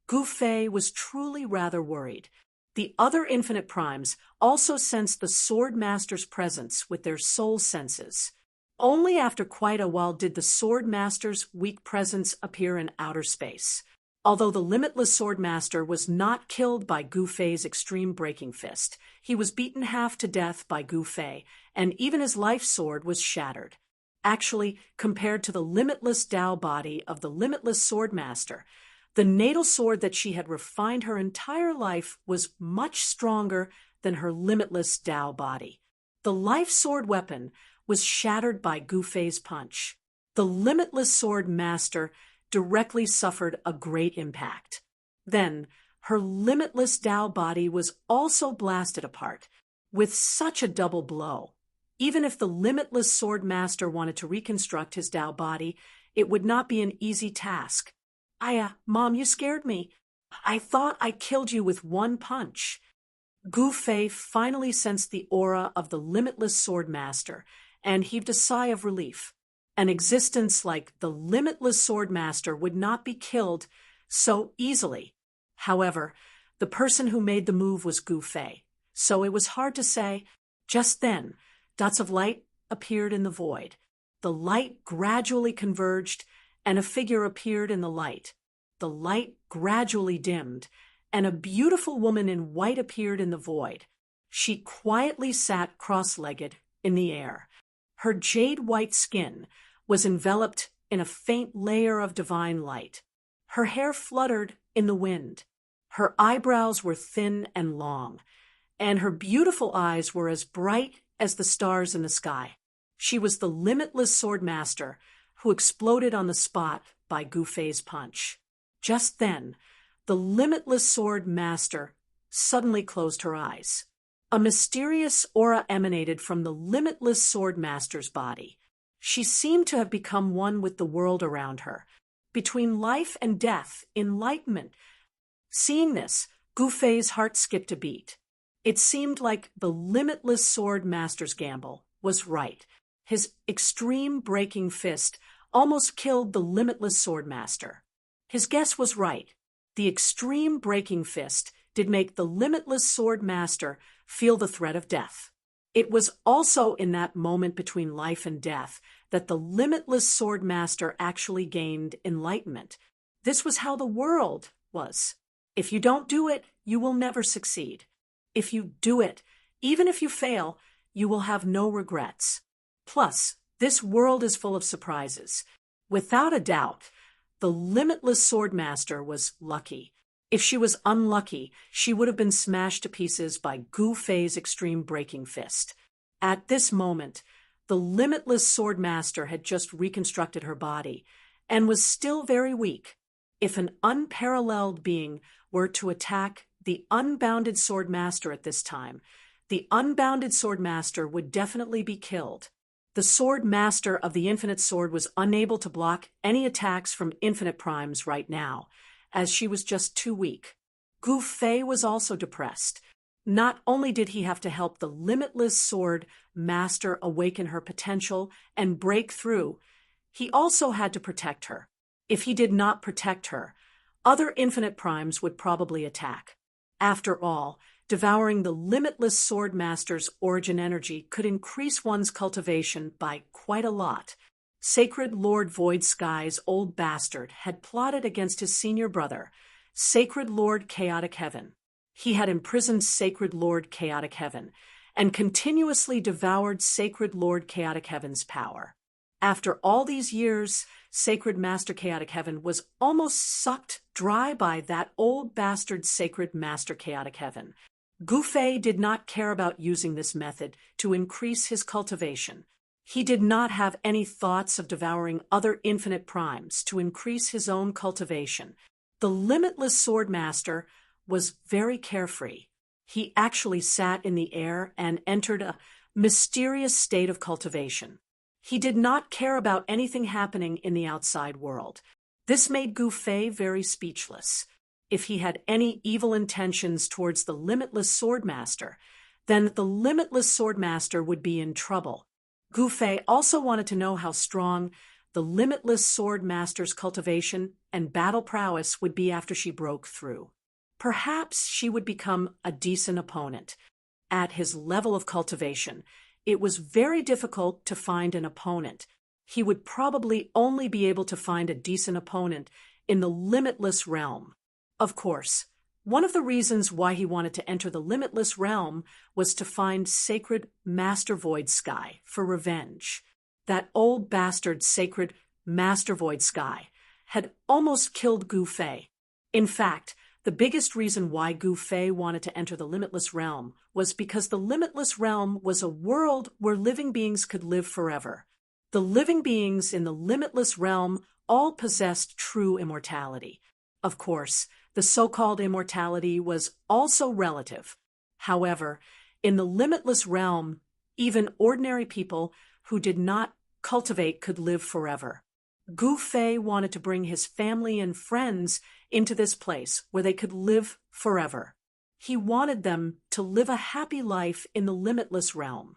Gu Fei was truly rather worried. The other infinite primes also sensed the sword master's presence with their soul senses. Only after quite a while did the sword master's weak presence appear in outer space. Although the limitless sword master was not killed by Gu Fei's Extreme Breaking Fist, he was beaten half to death by Gu Fei, and even his life sword was shattered. Actually, compared to the limitless Tao body of the limitless sword master, the natal sword that she had refined her entire life was much stronger than her limitless Tao body. The life sword weapon was shattered by Gu Fei's punch. The limitless sword master directly suffered a great impact. Then, her limitless Tao body was also blasted apart, with such a double blow. Even if the limitless sword master wanted to reconstruct his Tao body, it would not be an easy task. Mom, you scared me. I thought I killed you with one punch. Gu Fei finally sensed the aura of the limitless sword master and heaved a sigh of relief. An existence like the limitless sword master would not be killed so easily. However, the person who made the move was Gu Fei, so it was hard to say. Just then, dots of light appeared in the void. The light gradually converged, and a figure appeared in the light. The light gradually dimmed, and a beautiful woman in white appeared in the void. She quietly sat cross-legged in the air. Her jade-white skin was enveloped in a faint layer of divine light. Her hair fluttered in the wind. Her eyebrows were thin and long, and her beautiful eyes were as bright as the stars in the sky. She was the limitless sword master who exploded on the spot by Gu Fei's punch. Just then, the limitless sword master suddenly closed her eyes. A mysterious aura emanated from the limitless sword master's body. She seemed to have become one with the world around her. Between life and death, enlightenment. Seeing this, Gu Fei's heart skipped a beat. It seemed like the limitless sword master's gamble was right. His extreme breaking fist almost killed the limitless sword master. His guess was right. The extreme breaking fist did make the limitless sword master feel the threat of death. It was also in that moment between life and death that the limitless sword master actually gained enlightenment. This was how the world was. If you don't do it, you will never succeed. If you do it, even if you fail, you will have no regrets. Plus, this world is full of surprises. Without a doubt, the limitless sword master was lucky. If she was unlucky, she would have been smashed to pieces by Gu Fei's extreme breaking fist. At this moment, the limitless sword master had just reconstructed her body and was still very weak. If an unparalleled being were to attack the unbounded sword master at this time, the unbounded sword master would definitely be killed. The sword master of the infinite sword was unable to block any attacks from infinite primes right now, as she was just too weak. Gu Fei was also depressed. Not only did he have to help the limitless sword master awaken her potential and break through, he also had to protect her. If he did not protect her, other infinite primes would probably attack. After all, devouring the limitless sword master's origin energy could increase one's cultivation by quite a lot. Sacred Lord Void Sky's old bastard had plotted against his senior brother, Sacred Lord Chaotic Heaven. He had imprisoned Sacred Lord Chaotic Heaven and continuously devoured Sacred Lord Chaotic Heaven's power. After all these years, Sacred Master Chaotic Heaven was almost sucked dry by that old bastard Sacred Master Chaotic Heaven. Gu Fei did not care about using this method to increase his cultivation. He did not have any thoughts of devouring other infinite primes to increase his own cultivation. The limitless sword master was very carefree. He actually sat in the air and entered a mysterious state of cultivation. He did not care about anything happening in the outside world. This made Gu Fei very speechless. If he had any evil intentions towards the limitless sword master, then the limitless sword master would be in trouble. Gu Fei also wanted to know how strong the limitless sword master's cultivation and battle prowess would be after she broke through. Perhaps she would become a decent opponent. At his level of cultivation, it was very difficult to find an opponent. He would probably only be able to find a decent opponent in the limitless realm. Of course, one of the reasons why he wanted to enter the limitless realm was to find Sacred Master Void Sky for revenge. That old bastard Sacred Master Void Sky had almost killed Gu Fei. In fact, the biggest reason why Gu Fei wanted to enter the limitless realm was because the limitless realm was a world where living beings could live forever. The living beings in the limitless realm all possessed true immortality. Of course, the so-called immortality was also relative. However, in the limitless realm, even ordinary people who did not cultivate could live forever. Gu Fei wanted to bring his family and friends into this place where they could live forever. He wanted them to live a happy life in the limitless realm.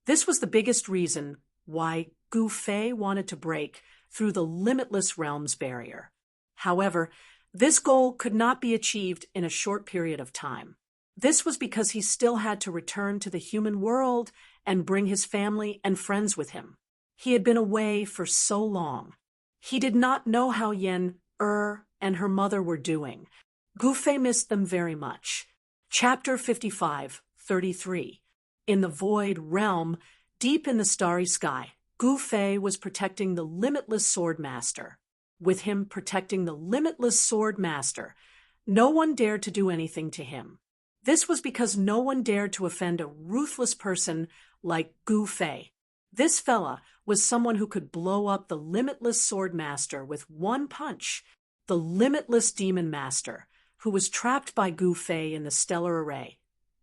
This was the biggest reason why Gu Fei wanted to break through the limitless realm's barrier. However, this goal could not be achieved in a short period of time. This was because he still had to return to the human world and bring his family and friends with him. He had been away for so long. He did not know how Yen and her mother were doing. Gu Fei missed them very much. Chapter 55:33. In the void realm, deep in the starry sky, Gu Fei was protecting the limitless sword master. With him protecting the limitless sword master, no one dared to do anything to him. This was because no one dared to offend a ruthless person like Gu Fei. This fella was someone who could blow up the limitless sword master with one punch. The limitless demon master, who was trapped by Gu Fei in the stellar array.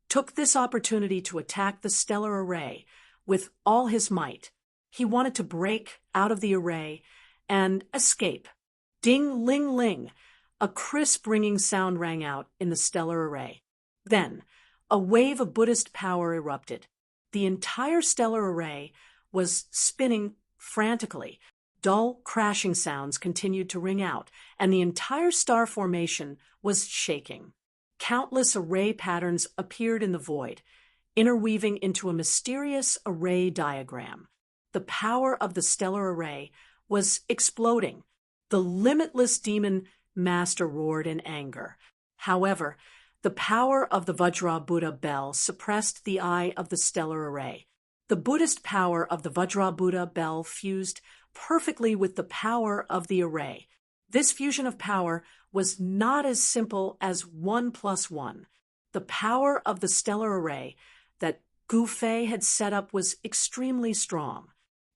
took this opportunity to attack the stellar array with all his might. He wanted to break out of the array and escape. Ding-ling-ling, a crisp ringing sound rang out in the stellar array. Then, a wave of Buddhist power erupted. The entire stellar array was spinning frantically. Dull, crashing sounds continued to ring out, and the entire star formation was shaking. Countless array patterns appeared in the void, interweaving into a mysterious array diagram. The power of the stellar array was exploding. The limitless demon master roared in anger. However, the power of the Vajra Buddha bell suppressed the eye of the stellar array. The Buddhist power of the Vajra Buddha bell fused perfectly with the power of the array. This fusion of power was not as simple as 1 + 1. The power of the stellar array that Gu Fei had set up was extremely strong.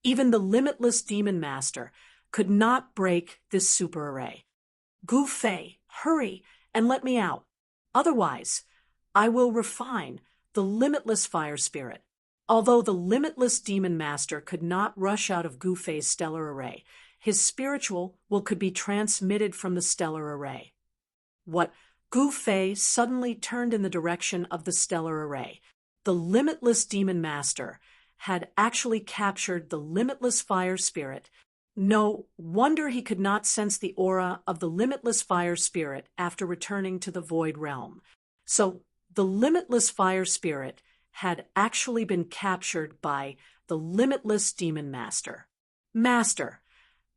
Even the limitless demon master could not break this super array. Gu Fei, hurry and let me out. Otherwise, I will refine the limitless fire spirit. Although the limitless demon master could not rush out of Gu Fei's stellar array, his spiritual will could be transmitted from the stellar array. What Gu Fei suddenly turned in the direction of the stellar array. The limitless demon master had actually captured the limitless fire spirit. No wonder he could not sense the aura of the limitless fire spirit after returning to the void realm. So the limitless fire spirit had actually been captured by the limitless demon master. Master,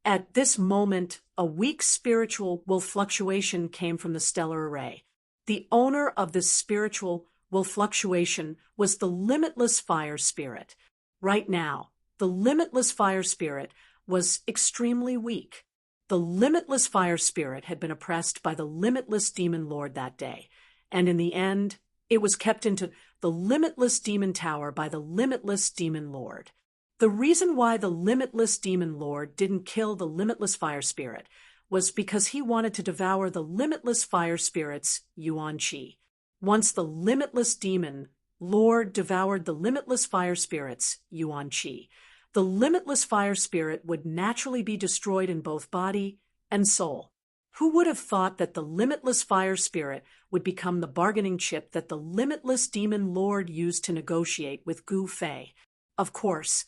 at this moment, a weak spiritual will fluctuation came from the stellar array. The owner of this spiritual will fluctuation was the limitless fire spirit. Right now, the limitless fire spirit was extremely weak. The limitless fire spirit had been oppressed by the limitless demon lord that day, and in the end, it was kept into the limitless demon tower by the limitless demon lord. The reason why the limitless demon lord didn't kill the limitless fire spirit was because he wanted to devour the limitless fire spirit's yuan qi. Once the limitless demon lord devoured the limitless fire spirit's yuan qi, the limitless fire spirit would naturally be destroyed in both body and soul. Who would have thought that the limitless fire spirit would become the bargaining chip that the limitless demon lord used to negotiate with Gu Fei? Of course,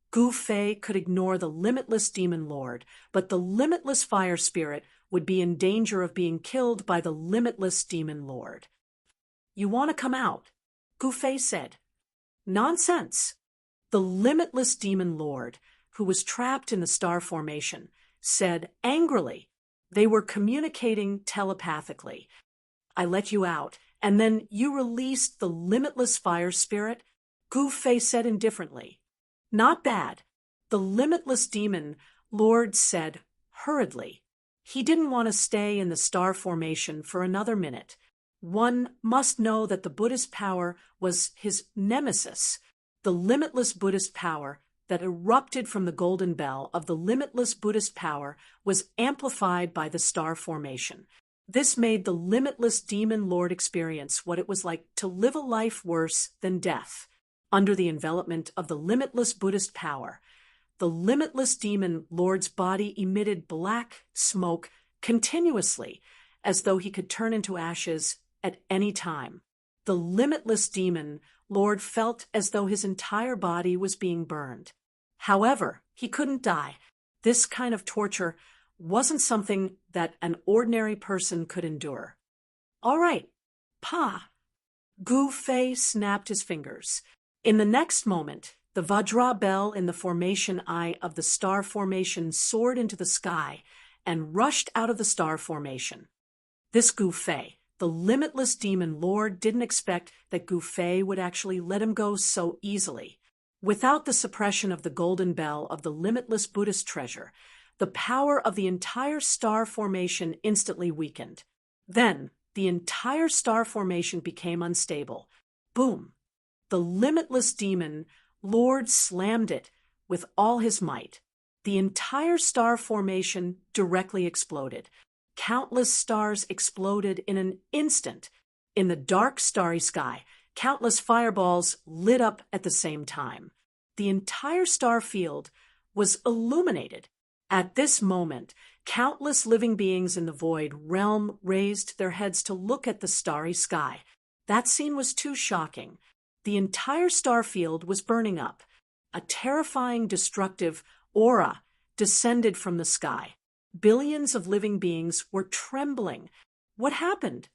Gu Fei could ignore the limitless demon lord, but the limitless fire spirit would be in danger of being killed by the limitless demon lord. You want to come out? Gu Fei said. Nonsense. The limitless demon lord, who was trapped in the star formation, said angrily. They were communicating telepathically. I let you out, and then you released the limitless fire spirit? Gu Fei said indifferently. Not bad. The limitless demon lord said hurriedly. He didn't want to stay in the star formation for another minute. One must know that the Buddhist power was his nemesis. The limitless Buddhist power that erupted from the golden bell of the limitless Buddhist power was amplified by the star formation. This made the limitless demon lord experience what it was like to live a life worse than death. Under the envelopment of the limitless Buddhist power, the limitless demon lord's body emitted black smoke continuously, as though he could turn into ashes at any time. The limitless demon lord felt as though his entire body was being burned. However, he couldn't die. This kind of torture wasn't something that an ordinary person could endure. All right, Pa. Gu Fei snapped his fingers. In the next moment, the Vajra bell in the formation eye of the star formation soared into the sky and rushed out of the star formation. This Gu Fei, the limitless demon lord, didn't expect that Gu Fei would actually let him go so easily. Without the suppression of the golden bell of the limitless Buddhist treasure, the power of the entire star formation instantly weakened. Then, the entire star formation became unstable. Boom! The limitless demon lord slammed it with all his might. The entire star formation directly exploded. Countless stars exploded in an instant. In the dark, starry sky, Countless fireballs lit up at the same time. The entire star field was illuminated. At this moment, countless living beings in the void realm raised their heads to look at the starry sky. That scene was too shocking. The entire star field was burning up. A terrifying, destructive aura descended from the sky. Billions of living beings were trembling. What happened?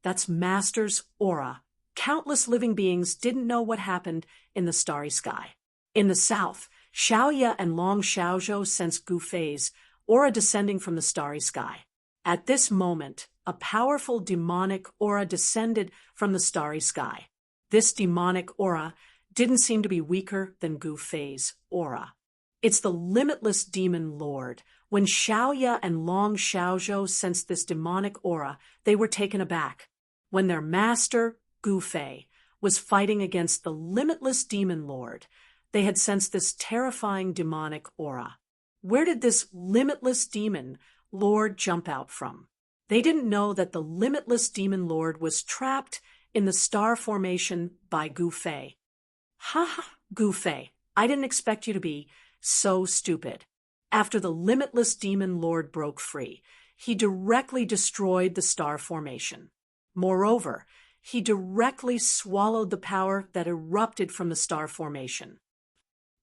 That's Master's aura. Countless living beings didn't know what happened in the starry sky. In the south, Xiaoya and Long Xiaozhou sensed Gu Fei's aura descending from the starry sky. At this moment, a powerful demonic aura descended from the starry sky. This demonic aura didn't seem to be weaker than Gu Fei's aura. It's the limitless demon lord. When Xiaoya and Long Xiaozhou sensed this demonic aura, they were taken aback. When their master, Gu Fei, was fighting against the limitless demon lord, they had sensed this terrifying demonic aura. Where did this limitless demon lord jump out from? They didn't know that the limitless demon lord was trapped in the star formation by Gu Fei. Ha ha, Gu Fei, I didn't expect you to be so stupid. After the limitless demon lord broke free, he directly destroyed the star formation. Moreover, he directly swallowed the power that erupted from the star formation.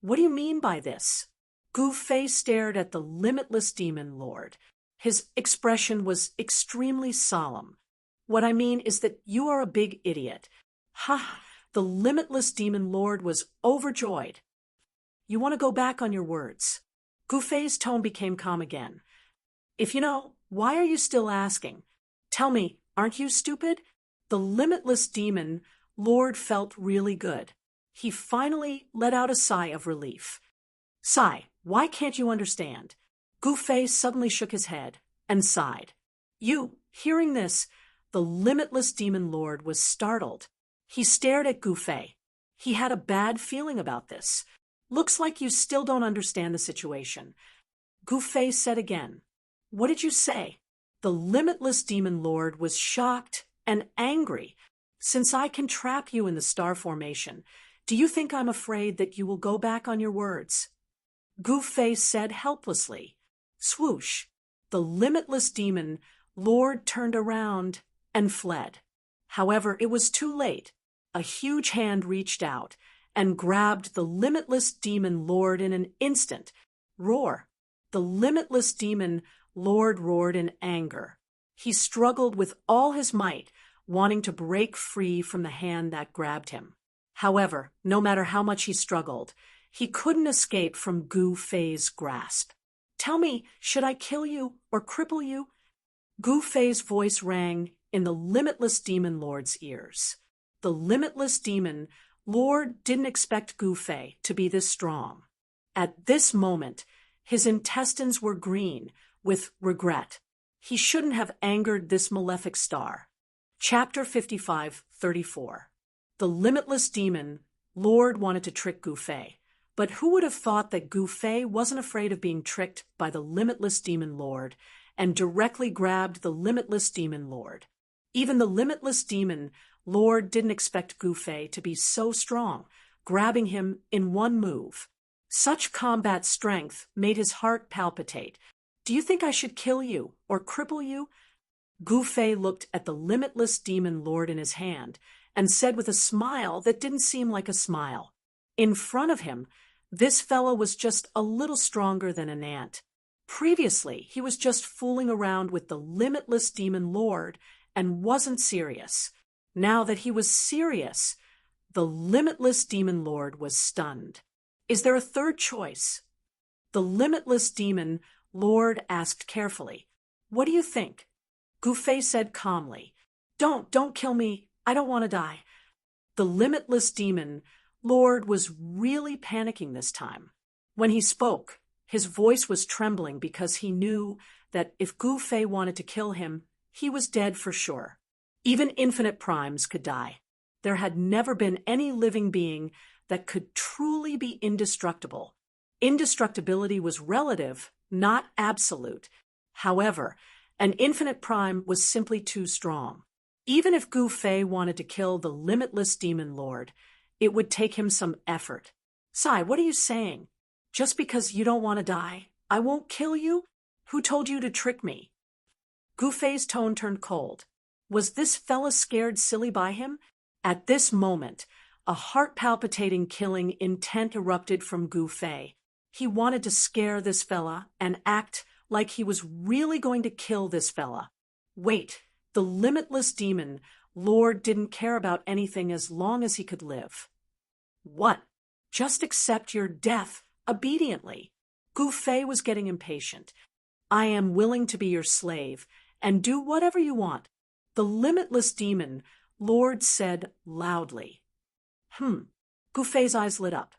What do you mean by this? Gu Fei stared at the limitless demon lord. His expression was extremely solemn. What I mean is that you are a big idiot. Ha! The limitless demon lord was overjoyed. You want to go back on your words. Gu Fei's tone became calm again. If you know, why are you still asking? Tell me, aren't you stupid? The limitless demon lord felt really good. He finally let out a sigh of relief. Sigh, why can't you understand? Gu Fei suddenly shook his head and sighed. Hearing this, the limitless demon lord was startled. He stared at Gu Fei. He had a bad feeling about this. Looks like you still don't understand the situation. Gu Fei said again, What did you say? The limitless demon lord was shocked and angry. Since I can trap you in the star formation, do you think I'm afraid that you will go back on your words? Gu Fei said helplessly. Swoosh! The limitless demon lord turned around and fled. However, it was too late. A huge hand reached out and grabbed the limitless demon lord in an instant. Roar! The limitless demon lord roared in anger. He struggled with all his might, wanting to break free from the hand that grabbed him. However, no matter how much he struggled, he couldn't escape from Gu Fei's grasp. Tell me, should I kill you or cripple you? Gu Fei's voice rang in the limitless demon lord's ears. The limitless demon lord didn't expect Gu Fei to be this strong. At this moment, his intestines were green with regret. He shouldn't have angered this malefic star. Chapter 55:34. The limitless demon lord wanted to trick Gu Fei, but who would have thought that Gu Fei wasn't afraid of being tricked by the limitless demon lord and directly grabbed the limitless demon lord. Even the limitless demon lord didn't expect Gu Fei to be so strong, grabbing him in one move. Such combat strength made his heart palpitate. Do you think I should kill you or cripple you? Gu Fei looked at the limitless demon lord in his hand and said with a smile that didn't seem like a smile. In front of him, this fellow was just a little stronger than an ant. Previously, he was just fooling around with the limitless demon lord and wasn't serious. Now that he was serious, the limitless demon lord was stunned. Is there a third choice? The limitless demon lord asked carefully. What do you think? Gu Fei said calmly. Don't kill me. I don't want to die. The limitless demon lord was really panicking this time. When he spoke, his voice was trembling because he knew that if Gu Fei wanted to kill him, he was dead for sure. Even infinite primes could die. There had never been any living being that could truly be indestructible. Indestructibility was relative, not absolute. However, an infinite prime was simply too strong. Even if Gu Fei wanted to kill the limitless demon lord, it would take him some effort. Sai, what are you saying? Just because you don't want to die, I won't kill you? Who told you to trick me? Gu Fei's tone turned cold. Was this fella scared silly by him? At this moment, a heart-palpitating killing intent erupted from Gu Fei. He wanted to scare this fella and act like he was really going to kill this fella. Wait, the limitless demon lord didn't care about anything as long as he could live. What? Just accept your death obediently. Gu Fei was getting impatient. I am willing to be your slave and do whatever you want, the limitless demon lord said loudly. Gu Fei's eyes lit up.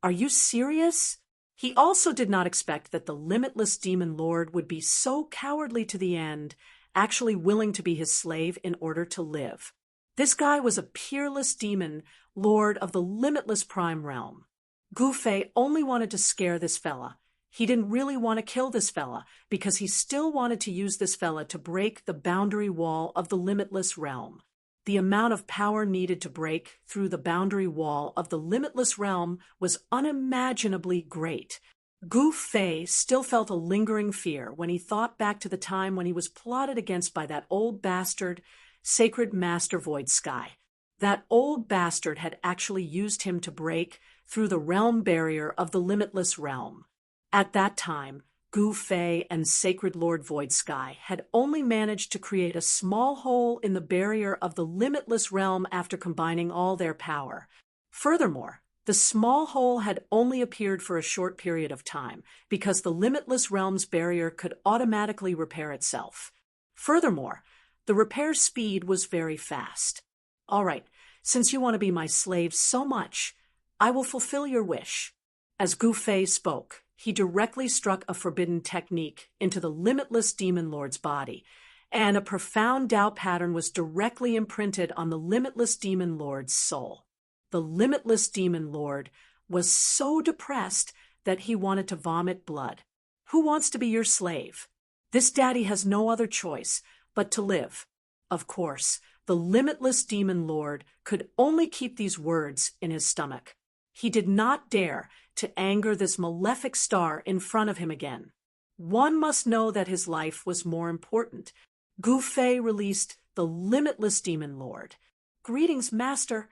Are you serious? He also did not expect that the limitless demon lord would be so cowardly to the end, actually willing to be his slave in order to live. This guy was a peerless demon lord of the limitless prime realm. Gu Fei only wanted to scare this fella. He didn't really want to kill this fella because he still wanted to use this fella to break the boundary wall of the limitless realm. The amount of power needed to break through the boundary wall of the limitless realm was unimaginably great. Gu Fei still felt a lingering fear when he thought back to the time when he was plotted against by that old bastard, Sacred Master Void Sky. That old bastard had actually used him to break through the realm barrier of the limitless realm. At that time, Gu Fei and Sacred Lord Void Sky had only managed to create a small hole in the barrier of the limitless realm after combining all their power. Furthermore, the small hole had only appeared for a short period of time because the limitless realm's barrier could automatically repair itself. Furthermore, the repair speed was very fast. All right, since you want to be my slave so much, I will fulfill your wish. As Gu Fei spoke, he directly struck a forbidden technique into the limitless demon lord's body, and a profound Tao pattern was directly imprinted on the limitless demon lord's soul. The limitless demon lord was so depressed that he wanted to vomit blood. Who wants to be your slave? This daddy has no other choice but to live. Of course, the limitless demon lord could only keep these words in his stomach. He did not dare to anger this malefic star in front of him again. One must know that his life was more important. Gu Fei released the limitless demon lord. Greetings, master.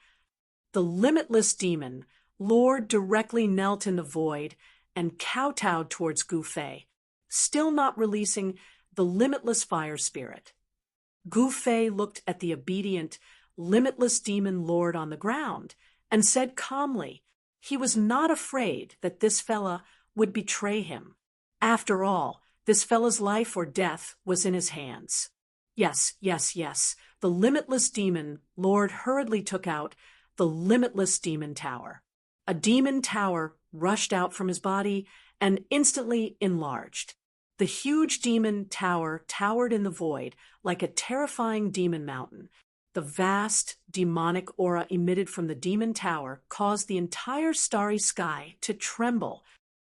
The limitless demon lord directly knelt in the void and kowtowed towards Gu Fei, still not releasing the limitless fire spirit. Gu Fei looked at the obedient, limitless demon lord on the ground and said calmly, he was not afraid that this fella would betray him. After all, this fella's life or death was in his hands. Yes. The limitless demon lord hurriedly took out the limitless demon tower. A demon tower rushed out from his body and instantly enlarged. The huge demon tower towered in the void like a terrifying demon mountain. The vast, demonic aura emitted from the demon tower caused the entire starry sky to tremble.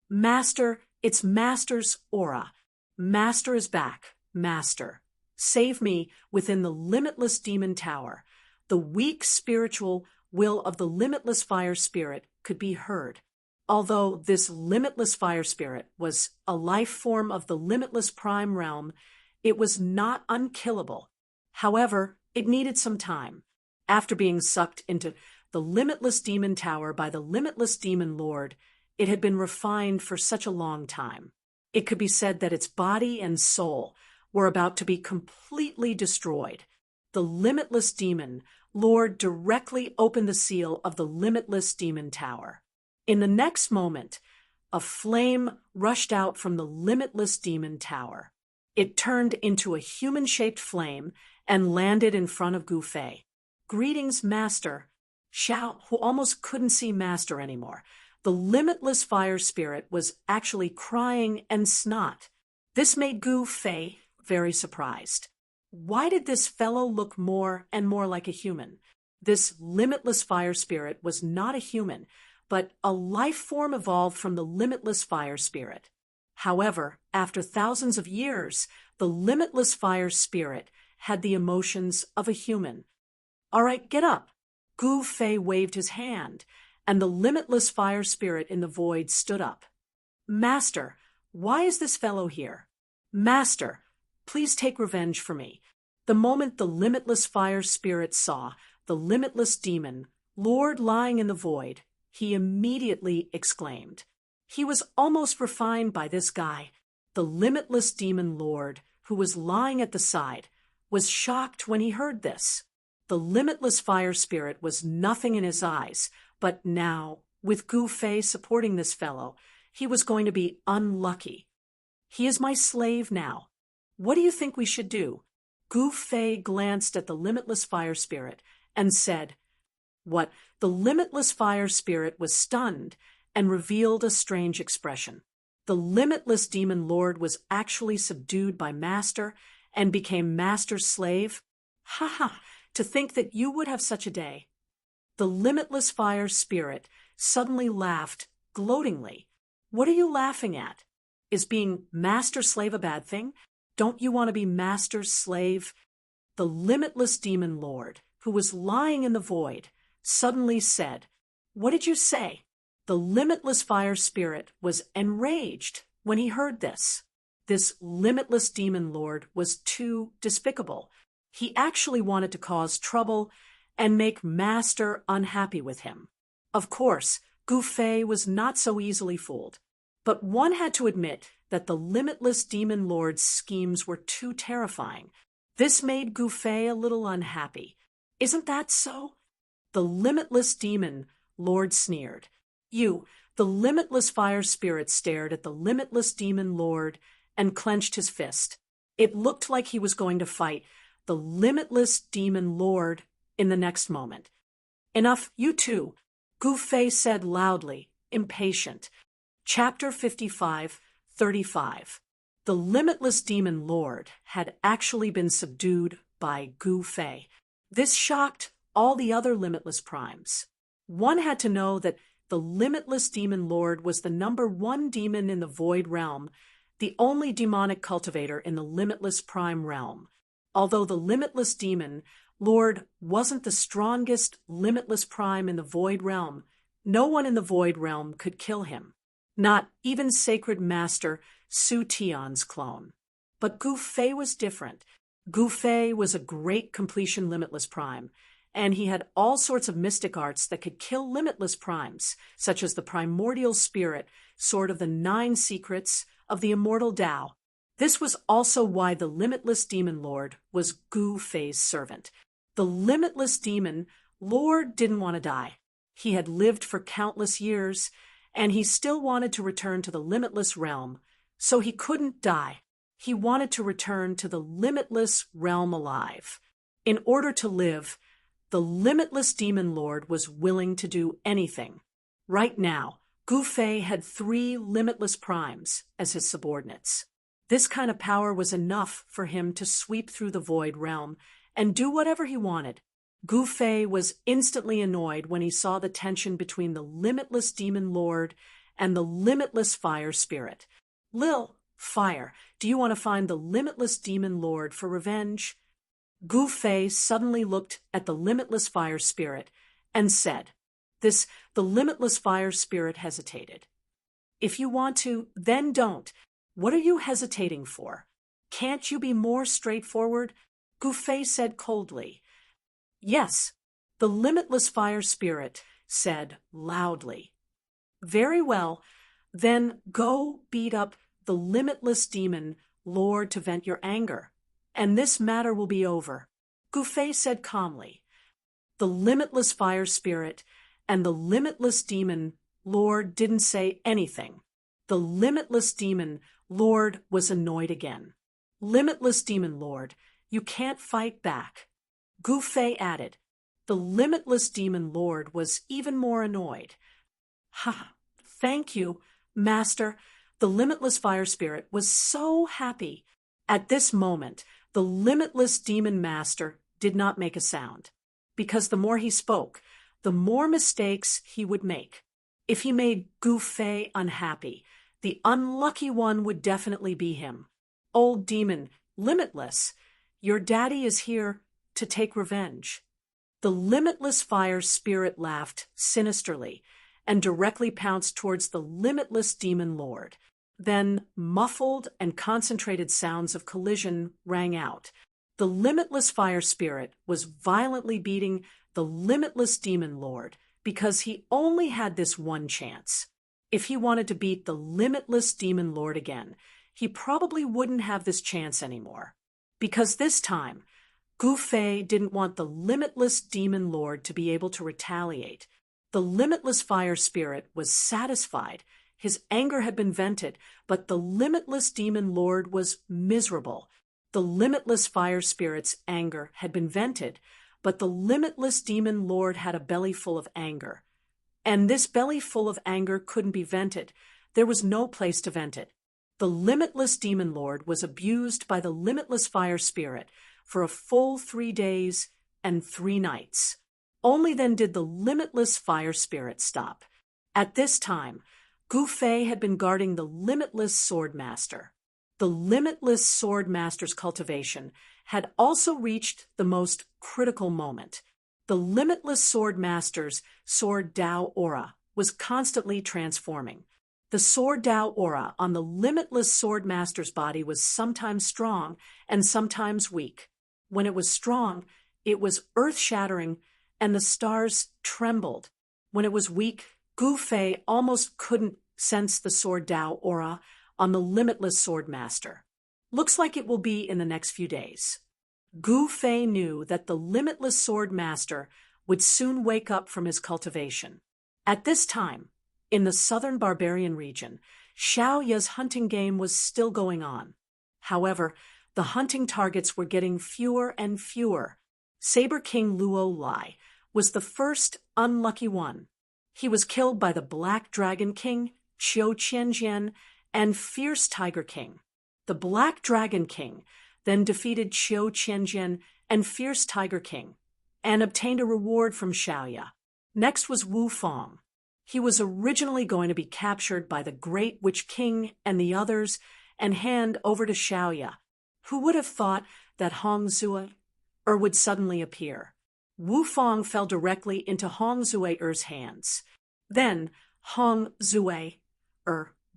Master, it's Master's aura. Master is back. Master, save me within the limitless demon tower. The weak spiritual will of the limitless fire spirit could be heard. Although this limitless fire spirit was a life form of the limitless prime realm, it was not unkillable. However, it needed some time. After being sucked into the limitless demon tower by the limitless demon lord, it had been refined for such a long time. It could be said that its body and soul were about to be completely destroyed. The limitless demon lord directly opened the seal of the limitless demon tower. In the next moment, a flame rushed out from the limitless demon tower. It turned into a human-shaped flame and landed in front of Gu Fei. Greetings, Master. Xiao, who almost couldn't see Master anymore. The limitless fire spirit was actually crying and snot. This made Gu Fei very surprised. Why did this fellow look more and more like a human? This limitless fire spirit was not a human, but a life form evolved from the limitless fire spirit. However, after thousands of years, the limitless fire spirit had the emotions of a human. "All right, get up." Gu Fei waved his hand, and the limitless fire spirit in the void stood up. "Master, why is this fellow here? Master, please take revenge for me." The moment the limitless fire spirit saw the limitless demon, Lord, lying in the void, he immediately exclaimed. He was almost refined by this guy. The limitless demon Lord, who was lying at the side, was shocked when he heard this. The limitless fire spirit was nothing in his eyes, but now, with Gu Fei supporting this fellow, he was going to be unlucky. "He is my slave now. What do you think we should do?" Gu Fei glanced at the limitless fire spirit and said, "What?" The limitless fire spirit was stunned and revealed a strange expression. The limitless demon lord was actually subdued by Master and became Master's slave. "Ha ha, to think that you would have such a day." The limitless fire spirit suddenly laughed gloatingly. "What are you laughing at? Is being Master's slave a bad thing? Don't you want to be Master's slave?" The limitless demon lord, who was lying in the void, suddenly said, "What did you say?" The limitless fire spirit was enraged when he heard this. This limitless demon lord was too despicable. He actually wanted to cause trouble and make Master unhappy with him. Of course, Gu Fei was not so easily fooled. But one had to admit that the limitless demon lord's schemes were too terrifying. This made Gu Fei a little unhappy. "Isn't that so?" The limitless demon lord sneered. The limitless fire spirit stared at the limitless demon lord and clenched his fist. It looked like he was going to fight the limitless demon lord in the next moment. "Enough, you two," Gu Fei said loudly, impatient. Chapter 55:35. The limitless demon lord had actually been subdued by Gu Fei. This shocked all the other limitless primes. One had to know that the limitless demon lord was the #1 demon in the void realm, the only demonic cultivator in the limitless prime realm. Although the limitless demon lord wasn't the strongest limitless prime in the void realm, no one in the void realm could kill him. Not even Sacred Master Su Tian's clone. But Gu Fei was different. Gu Fei was a great completion limitless prime, and he had all sorts of mystic arts that could kill limitless primes, such as the primordial spirit, sword of the 9 secrets of the immortal Tao. This was also why the limitless demon lord was Gu Fei's servant. The limitless demon lord didn't want to die. He had lived for countless years, and he still wanted to return to the limitless realm, so he couldn't die. He wanted to return to the limitless realm alive. In order to live, the limitless demon lord was willing to do anything. Right now, Gu Fei had 3 limitless primes as his subordinates. This kind of power was enough for him to sweep through the void realm and do whatever he wanted. Gu Fei was instantly annoyed when he saw the tension between the limitless demon lord and the limitless fire spirit. "Lil, fire, do you want to find the limitless demon lord for revenge?" Gu Fei suddenly looked at the limitless fire spirit and said, The limitless fire spirit hesitated. "If you want to, then don't. What are you hesitating for? Can't you be more straightforward?" Gu Fei said coldly. "Yes," the limitless fire spirit said loudly. "Very well, then go beat up the limitless demon lord to vent your anger, and this matter will be over," Gu Fei said calmly. The limitless fire spirit and the limitless demon lord didn't say anything. The limitless demon lord was annoyed again. "Limitless demon lord, you can't fight back," Gu Fei added. The limitless demon lord was even more annoyed. "Ha, thank you, Master." The limitless fire spirit was so happy. At this moment, the limitless demon master did not make a sound, because the more he spoke, the more mistakes he would make. If he made Gu Fei unhappy, the unlucky one would definitely be him. Old demon, limitless, Your daddy is here to take revenge." The limitless fire spirit laughed sinisterly and directly pounced towards the limitless demon lord. Then muffled and concentrated sounds of collision rang out. The limitless fire spirit was violently beating the limitless demon lord because he only had this one chance. If he wanted to beat the limitless demon lord again, he probably wouldn't have this chance anymore. Because this time, Gu Fei didn't want the limitless demon lord to be able to retaliate. The limitless fire spirit was satisfied. His anger had been vented, but the limitless demon lord was miserable. The limitless fire spirit's anger had been vented, but the limitless demon lord had a belly full of anger. And this belly full of anger couldn't be vented. There was no place to vent it. The limitless demon lord was abused by the limitless fire spirit for a full 3 days and 3 nights. Only then did the limitless fire spirit stop. At this time, Gu Fei had been guarding the limitless sword master. The limitless sword master's cultivation had also reached the most critical moment. The limitless sword master's sword Dao aura was constantly transforming. The sword Dao aura on the limitless sword master's body was sometimes strong and sometimes weak. When it was strong, it was earth-shattering, and the stars trembled. When it was weak, Gu Fei almost couldn't sense the sword Dao aura on the limitless sword master. Looks like it will be in the next few days. Gu Fei knew that the limitless sword master would soon wake up from his cultivation. At this time, in the southern barbarian region, Xiaoya's hunting game was still going on. However, the hunting targets were getting fewer and fewer. Saber King Luo Lai was the first unlucky one. He was killed by the Black Dragon King, Qiu Qianjian, and Fierce Tiger King. The Black Dragon King then defeated Qiu Qianjian and Fierce Tiger King and obtained a reward from Xiaoya. Next was Wu Fong. He was originally going to be captured by the Great Witch King and the others and hand over to Xiaoya. Who would have thought that Hong Zue would suddenly appear? Wu Fong fell directly into Hong Zue-er's hands. Then Hong Zue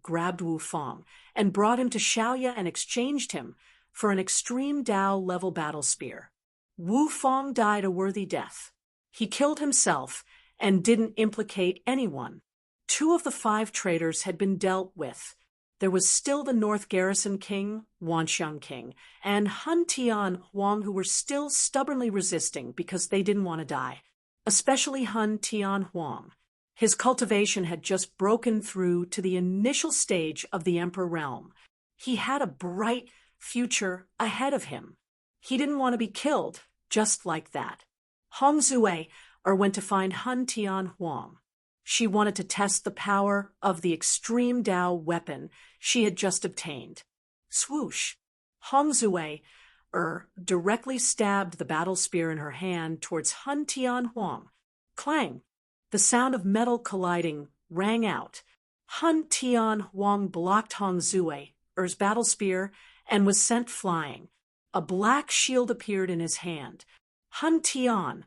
grabbed Wu Fong and brought him to Xiaoya and exchanged him for an extreme Dao level battle spear. Wu Fong died a worthy death. He killed himself and didn't implicate anyone. 2 of the 5 traitors had been dealt with. There was still the North Garrison King, Wanxiang King, and Han Tian Huang, who were still stubbornly resisting because they didn't want to die, especially Han Tian Huang. His cultivation had just broken through to the initial stage of the Emperor realm. He had a bright future ahead of him. He didn't want to be killed just like that. Hong Zue went to find Han Tian Huang. She wanted to test the power of the extreme Dao weapon she had just obtained. Swoosh! Hong Zue directly stabbed the battle spear in her hand towards Han Tian Huang. Clang! The sound of metal colliding rang out. Han Tian Huang blocked Hong Zue's battle spear and was sent flying. A black shield appeared in his hand. Han Tian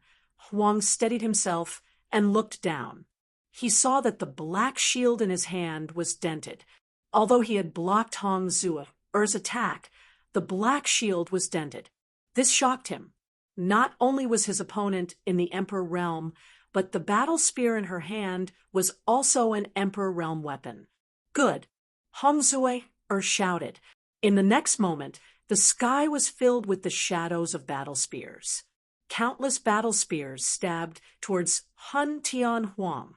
Huang steadied himself and looked down. He saw that the black shield in his hand was dented. Although he had blocked Hong Zue's attack, the black shield was dented. This shocked him. Not only was his opponent in the Emperor realm, but the battle spear in her hand was also an Emperor realm weapon. Good, Hong Zue shouted. In the next moment, the sky was filled with the shadows of battle spears. Countless battle spears stabbed towards Han Tian Huang.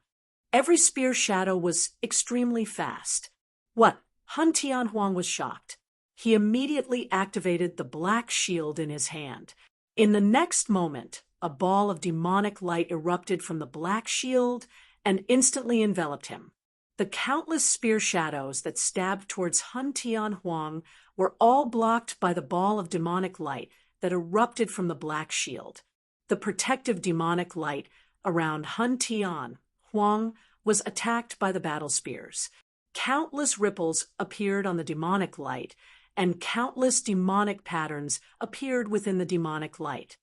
Every spear shadow was extremely fast. What? Han Tian Huang was shocked. He immediately activated the black shield in his hand. In the next moment, a ball of demonic light erupted from the black shield and instantly enveloped him. The countless spear shadows that stabbed towards Han Tian Huang were all blocked by the ball of demonic light that erupted from the black shield. The protective demonic light around Han Tian Huang was attacked by the battle spears. Countless ripples appeared on the demonic light, and countless demonic patterns appeared within the demonic light.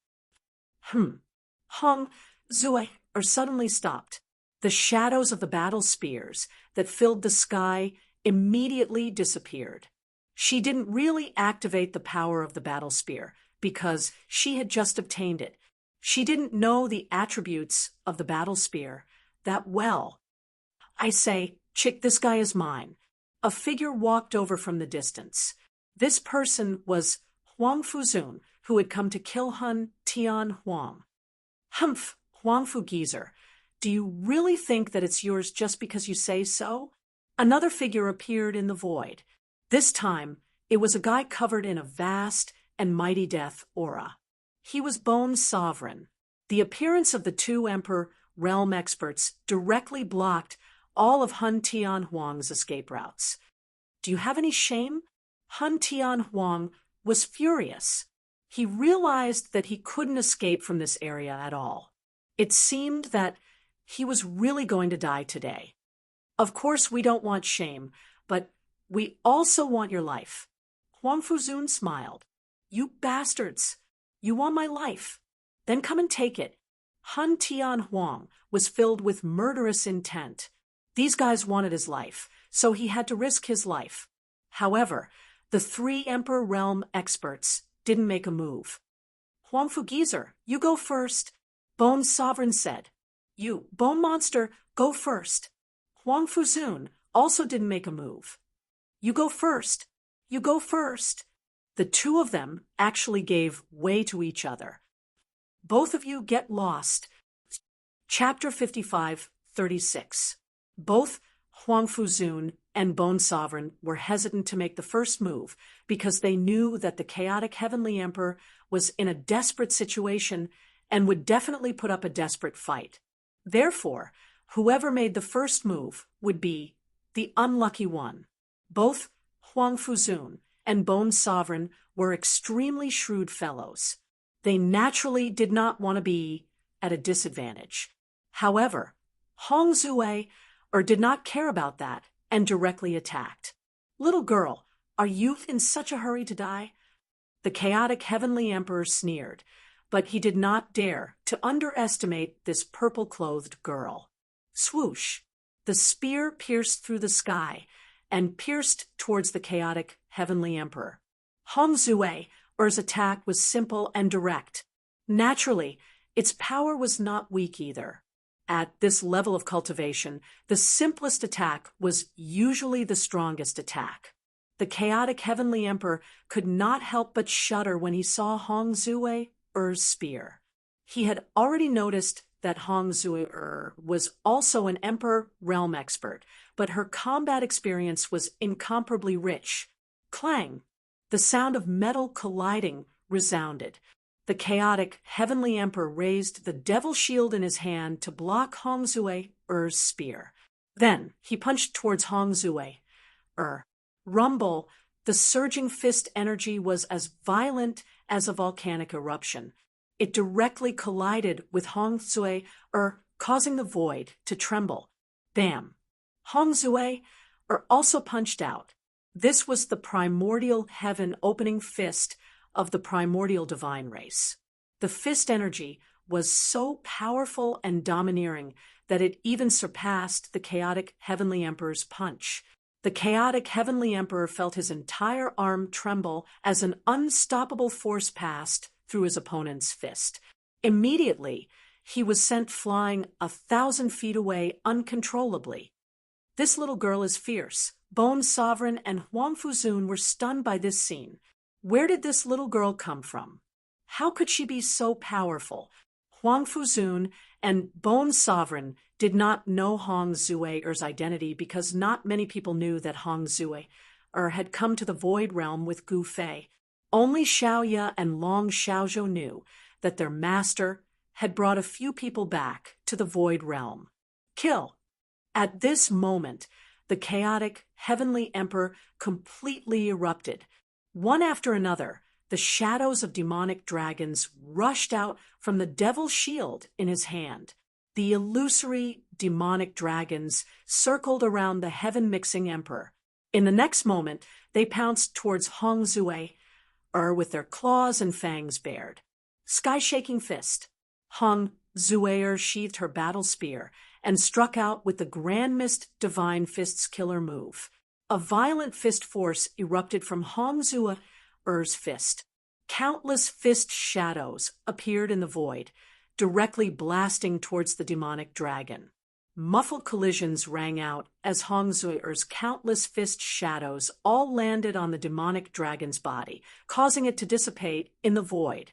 Hong Zue suddenly stopped. The shadows of the battle spears that filled the sky immediately disappeared. She didn't really activate the power of the battle spear because she had just obtained it. She didn't know the attributes of the battle spear that well. I say, chick, this guy is mine. A figure walked over from the distance. This person was Huang Fuzun, who had come to kill Hun Tian Huang. Humph, Huang Fu Geezer, do you really think that it's yours just because you say so? Another figure appeared in the void. This time, it was a guy covered in a vast and mighty death aura. He was Bone Sovereign. The appearance of the two Emperor realm experts directly blocked all of Hun Tian Huang's escape routes. Do you have any shame? Hun Tian Huang was furious. He realized that he couldn't escape from this area at all. It seemed that he was really going to die today. Of course, we don't want shame, but we also want your life. Huang Fuzun smiled. You bastards! You want my life? Then come and take it. Hun Tian Huang was filled with murderous intent. These guys wanted his life, so he had to risk his life. However, the three Emperor Realm experts didn't make a move. Huang Fu Geezer, you go first. Bone Sovereign said. You, Bone Monster, go first. Huang Fuzun also didn't make a move. You go first. You go first. The two of them actually gave way to each other. Both of you get lost. Chapter 55:36. Both Huang Fuzun and Bone Sovereign were hesitant to make the first move because they knew that the chaotic Heavenly Emperor was in a desperate situation and would definitely put up a desperate fight. Therefore, whoever made the first move would be the unlucky one. Both Huang Fuzun and Bone Sovereign were extremely shrewd fellows. They naturally did not want to be at a disadvantage. However, Hong Zue did not care about that and directly attacked. Little girl, are you in such a hurry to die? The chaotic Heavenly Emperor sneered, but he did not dare to underestimate this purple-clothed girl. Swoosh! The spear pierced through the sky and pierced towards the chaotic Heavenly Emperor. Hong Zue's attack was simple and direct. Naturally, its power was not weak either. At this level of cultivation, the simplest attack was usually the strongest attack. The chaotic Heavenly Emperor could not help but shudder when he saw Hong Zue's spear. He had already noticed that Hong Zue was also an Emperor realm expert, but her combat experience was incomparably rich. Clang! The sound of metal colliding resounded. The chaotic Heavenly Emperor raised the devil shield in his hand to block Hong Zue's spear. Then he punched towards Hong Zue. Rumble, the surging fist energy was as violent as a volcanic eruption. It directly collided with Hong Zue, causing the void to tremble. Bam! Hong Zue also punched out. This was the primordial heaven opening fist of the primordial divine race. The fist energy was so powerful and domineering that it even surpassed the chaotic Heavenly Emperor's punch. The chaotic Heavenly Emperor felt his entire arm tremble as an unstoppable force passed through his opponent's fist. Immediately, he was sent flying 1,000 feet away uncontrollably. This little girl is fierce. Bone Sovereign and Huang Fuzun were stunned by this scene. Where did this little girl come from? How could she be so powerful? Huang Fuzun and Bone Sovereign did not know Hong Zue's identity because not many people knew that Hong Zue had come to the Void Realm with Gu Fei. Only Xiaoya and Long Xiaozhou knew that their master had brought a few people back to the Void Realm. Kill! At this moment, the chaotic Heavenly Emperor completely erupted. One after another, the shadows of demonic dragons rushed out from the devil's shield in his hand. The illusory demonic dragons circled around the heaven-mixing emperor. In the next moment, they pounced towards Hong Zue, with their claws and fangs bared. Sky-shaking fist. Hong Zue sheathed her battle spear and struck out with the Grandmist Divine Fist's killer move. A violent fist force erupted from Hong Zue's fist. Countless fist shadows appeared in the void, directly blasting towards the demonic dragon. Muffled collisions rang out as Hong Zue's countless fist shadows all landed on the demonic dragon's body, causing it to dissipate in the void.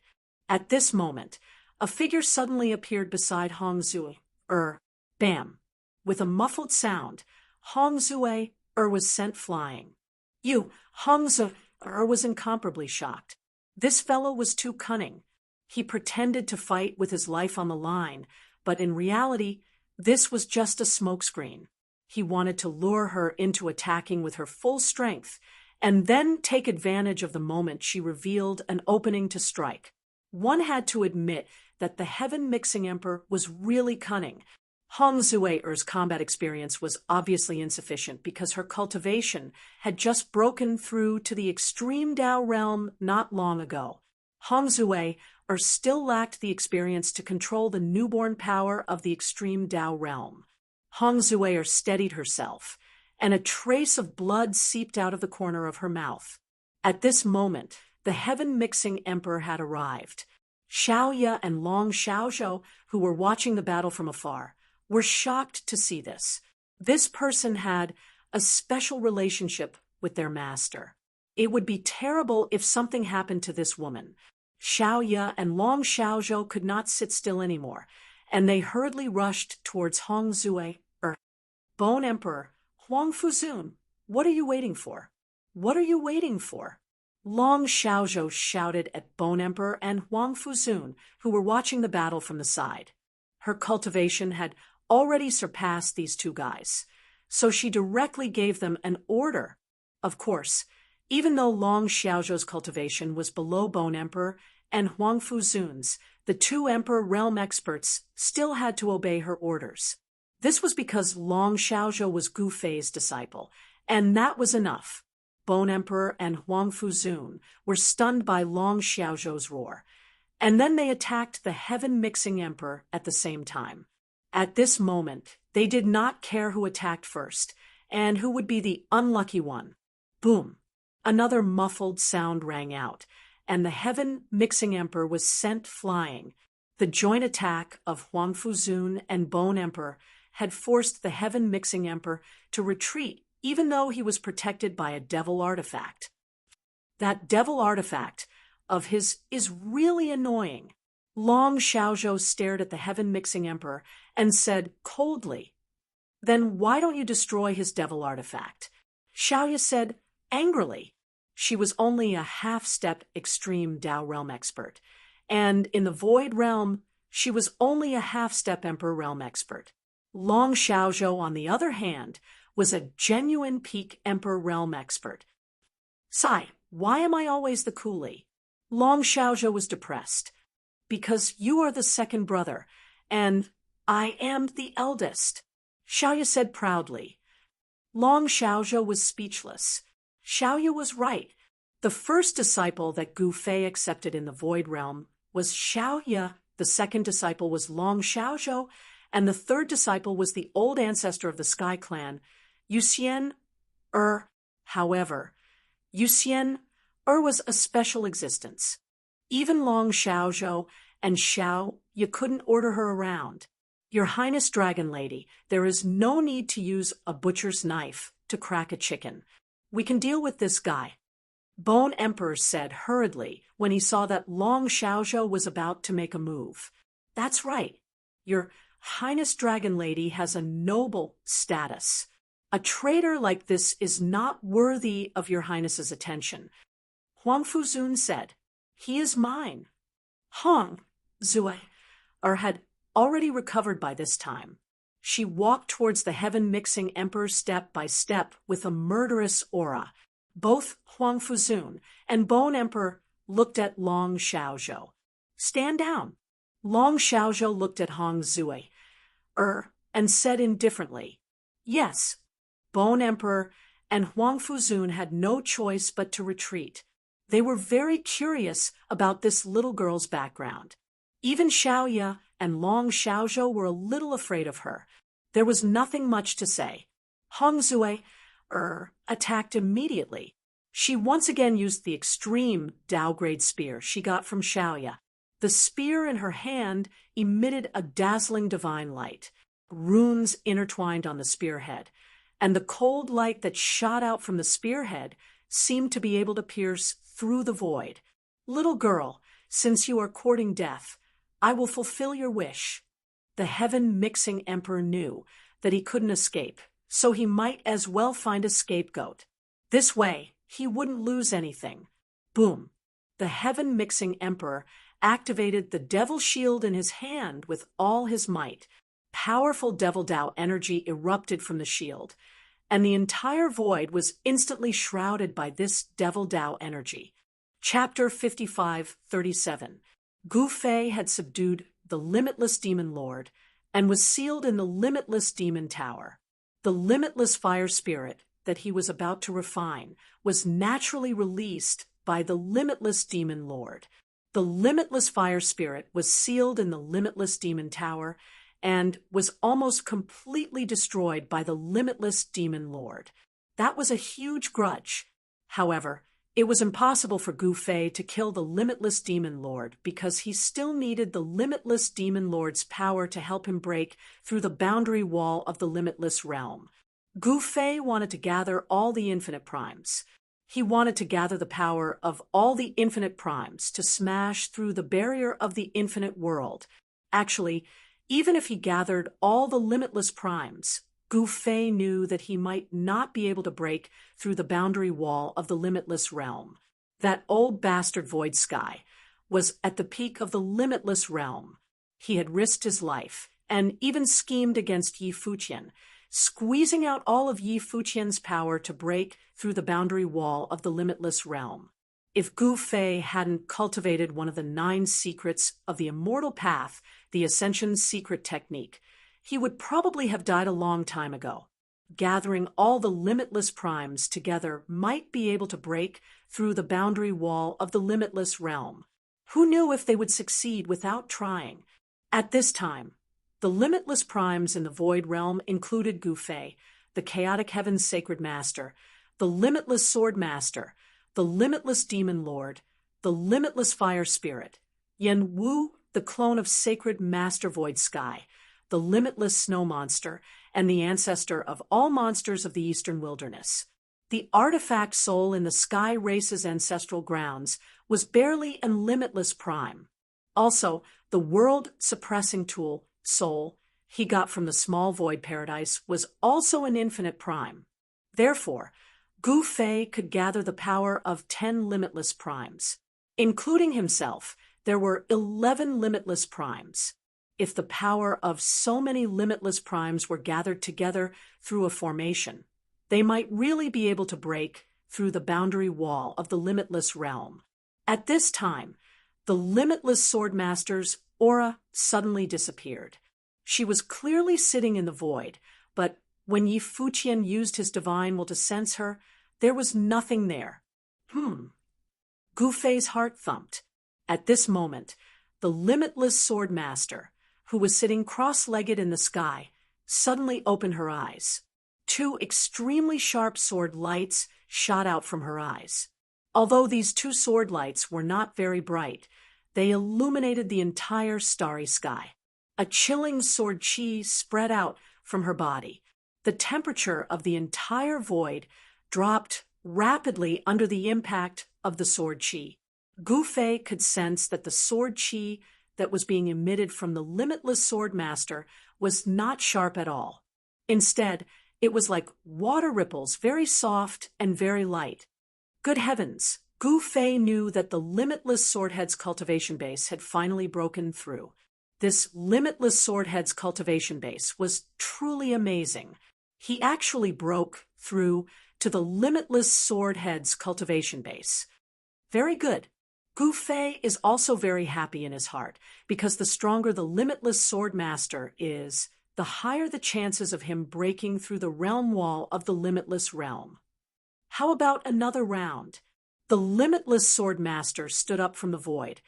At this moment, a figure suddenly appeared beside Hong Zue. Bam! With a muffled sound, Hong Zue was sent flying. Hong Zue was incomparably shocked. This fellow was too cunning. He pretended to fight with his life on the line, but in reality, this was just a smokescreen. He wanted to lure her into attacking with her full strength, and then take advantage of the moment she revealed an opening to strike. One had to admit that the Heaven-Mixing Emperor was really cunning. Hong Zue's combat experience was obviously insufficient because her cultivation had just broken through to the extreme Dao realm not long ago. Hong Zue still lacked the experience to control the newborn power of the extreme Dao realm. Hong Zue steadied herself, and a trace of blood seeped out of the corner of her mouth. At this moment, the Heaven-Mixing Emperor had arrived. Xiaoya and Long Xiaozhou, who were watching the battle from afar, were shocked to see this. This person had a special relationship with their master. It would be terrible if something happened to this woman. Xiaoya and Long Xiaozhou could not sit still anymore, and they hurriedly rushed towards Hong Zue. Bone Emperor, Huang Fuzun, what are you waiting for? What are you waiting for? Long Xiaozhou shouted at Bone Emperor and Huang Fuzun, who were watching the battle from the side. Her cultivation had already surpassed these two guys, so she directly gave them an order. Of course, even though Long Xiaozhou's cultivation was below Bone Emperor and Huang Fuzun's, the two Emperor realm experts still had to obey her orders. This was because Long Xiaozhou was Gu Fei's disciple, and that was enough. Bone Emperor and Huang Fuzun were stunned by Long Xiaozhou's roar, and then they attacked the Heaven-Mixing Emperor at the same time. At this moment, they did not care who attacked first, and who would be the unlucky one. Boom! Another muffled sound rang out, and the Heaven-Mixing Emperor was sent flying. The joint attack of Huang Fuzun and Bone Emperor had forced the Heaven-Mixing Emperor to retreat, even though he was protected by a devil artifact. That devil artifact of his is really annoying. Long Xiaozhou stared at the Heaven-Mixing Emperor and said coldly, "Then why don't you destroy his devil artifact?" Xiaoya said angrily. She was only a half-step extreme Dao realm expert, and in the Void realm, she was only a half-step Emperor realm expert. Long Xiaozhou, on the other hand, was a genuine peak Emperor realm expert. "Sai, why am I always the coolie?" Long Xiaozhou was depressed. "Because you are the second brother, and I am the eldest," Xiaoya said proudly. Long Xiaozhou was speechless. Xiaoya was right. The first disciple that Gu Fei accepted in the Void realm was Xiaoya, the second disciple was Long Xiaozhou, and the third disciple was the old ancestor of the Sky Clan, Yuxian. However, Yuxian was a special existence. Even Long Xiaozhou and Xiaoya couldn't order her around. "Your Highness Dragon Lady, there is no need to use a butcher's knife to crack a chicken. We can deal with this guy," Bone Emperor said hurriedly when he saw that Long Xiaozhou was about to make a move. "That's right. Your Highness Dragon Lady has a noble status. A traitor like this is not worthy of your Highness's attention," Huang Fuzun said. "He is mine." Hong Zue had already recovered by this time. She walked towards the Heaven-Mixing Emperor step by step with a murderous aura. Both Huang Fuzun and Bone Emperor looked at Long Xiaozhou. "Stand down." Long Xiaozhou looked at Hong Zue, and said indifferently, "Yes." Bone Emperor and Huang Fuzun had no choice but to retreat. They were very curious about this little girl's background. Even Xiaoya and Long Xiaozhou were a little afraid of her. There was nothing much to say. Hong Zui attacked immediately. She once again used the extreme Dao-grade spear she got from Xiaoya. The spear in her hand emitted a dazzling divine light. Runes intertwined on the spearhead, and the cold light that shot out from the spearhead seemed to be able to pierce through the void. Little girl, since you are courting death, I will fulfill your wish. The heaven-mixing emperor knew that he couldn't escape, so he might as well find a scapegoat. This way, he wouldn't lose anything. Boom! The heaven-mixing emperor activated the devil shield in his hand with all his might. Powerful devil Dao energy erupted from the shield, and the entire void was instantly shrouded by this devil Dao energy. Chapter 55:37. Gu Fei had subdued the limitless demon lord and was sealed in the limitless demon tower. The limitless fire spirit that he was about to refine was naturally released by the limitless demon lord. The limitless fire spirit was sealed in the limitless demon tower and was almost completely destroyed by the limitless demon lord. That was a huge grudge. However, it was impossible for Gu Fei to kill the limitless demon lord because he still needed the limitless demon lord's power to help him break through the boundary wall of the limitless realm. Gu Fei wanted to gather all the infinite primes. He wanted to gather the power of all the infinite primes to smash through the barrier of the infinite world. Actually, even if he gathered all the limitless primes, Gu Fei knew that he might not be able to break through the boundary wall of the limitless realm. That old bastard Void Sky was at the peak of the limitless realm. He had risked his life and even schemed against Yi Fuqian, squeezing out all of Yi Fuqian's power to break through the boundary wall of the limitless realm. If Gu Fei hadn't cultivated one of the 9 secrets of the immortal path, the Ascension secret technique, he would probably have died a long time ago. Gathering all the limitless primes together might be able to break through the boundary wall of the limitless realm. Who knew if they would succeed without trying? At this time, the limitless primes in the void realm included Gu Fei, the chaotic heaven's sacred master, the limitless sword master, the limitless demon lord, the limitless fire spirit, Yen Wu, the clone of sacred master Void Sky, the limitless snow monster, and the ancestor of all monsters of the eastern wilderness. The artifact soul in the sky race's ancestral grounds was barely a limitless prime. Also, the world-suppressing tool, soul, he got from the small void paradise was also an infinite prime. Therefore, Gu Fei could gather the power of 10 limitless primes. Including himself, there were 11 limitless primes. If the power of so many limitless primes were gathered together through a formation, they might really be able to break through the boundary wall of the limitless realm. At this time, the limitless sword master's aura suddenly disappeared. She was clearly sitting in the void, but when Yi Fuqian used his divine will to sense her, there was nothing there. Gu Fei's heart thumped. At this moment, the limitless sword master, who was sitting cross-legged in the sky, suddenly opened her eyes. 2 extremely sharp sword lights shot out from her eyes. Although these 2 sword lights were not very bright, they illuminated the entire starry sky. A chilling sword chi spread out from her body. The temperature of the entire void dropped rapidly under the impact of the sword chi. Gu Fei could sense that the sword chi that was being emitted from the limitless sword master was not sharp at all. Instead, it was like water ripples, very soft and very light. Good heavens! Gu Fei knew that the limitless swordhead's cultivation base had finally broken through. This limitless swordhead's cultivation base was truly amazing. He actually broke through to the limitless swordhead's cultivation base. Very good. Gu Fei is also very happy in his heart, because the stronger the limitless sword master is, the higher the chances of him breaking through the realm wall of the limitless realm. How about another round? The limitless sword master stood up from the void,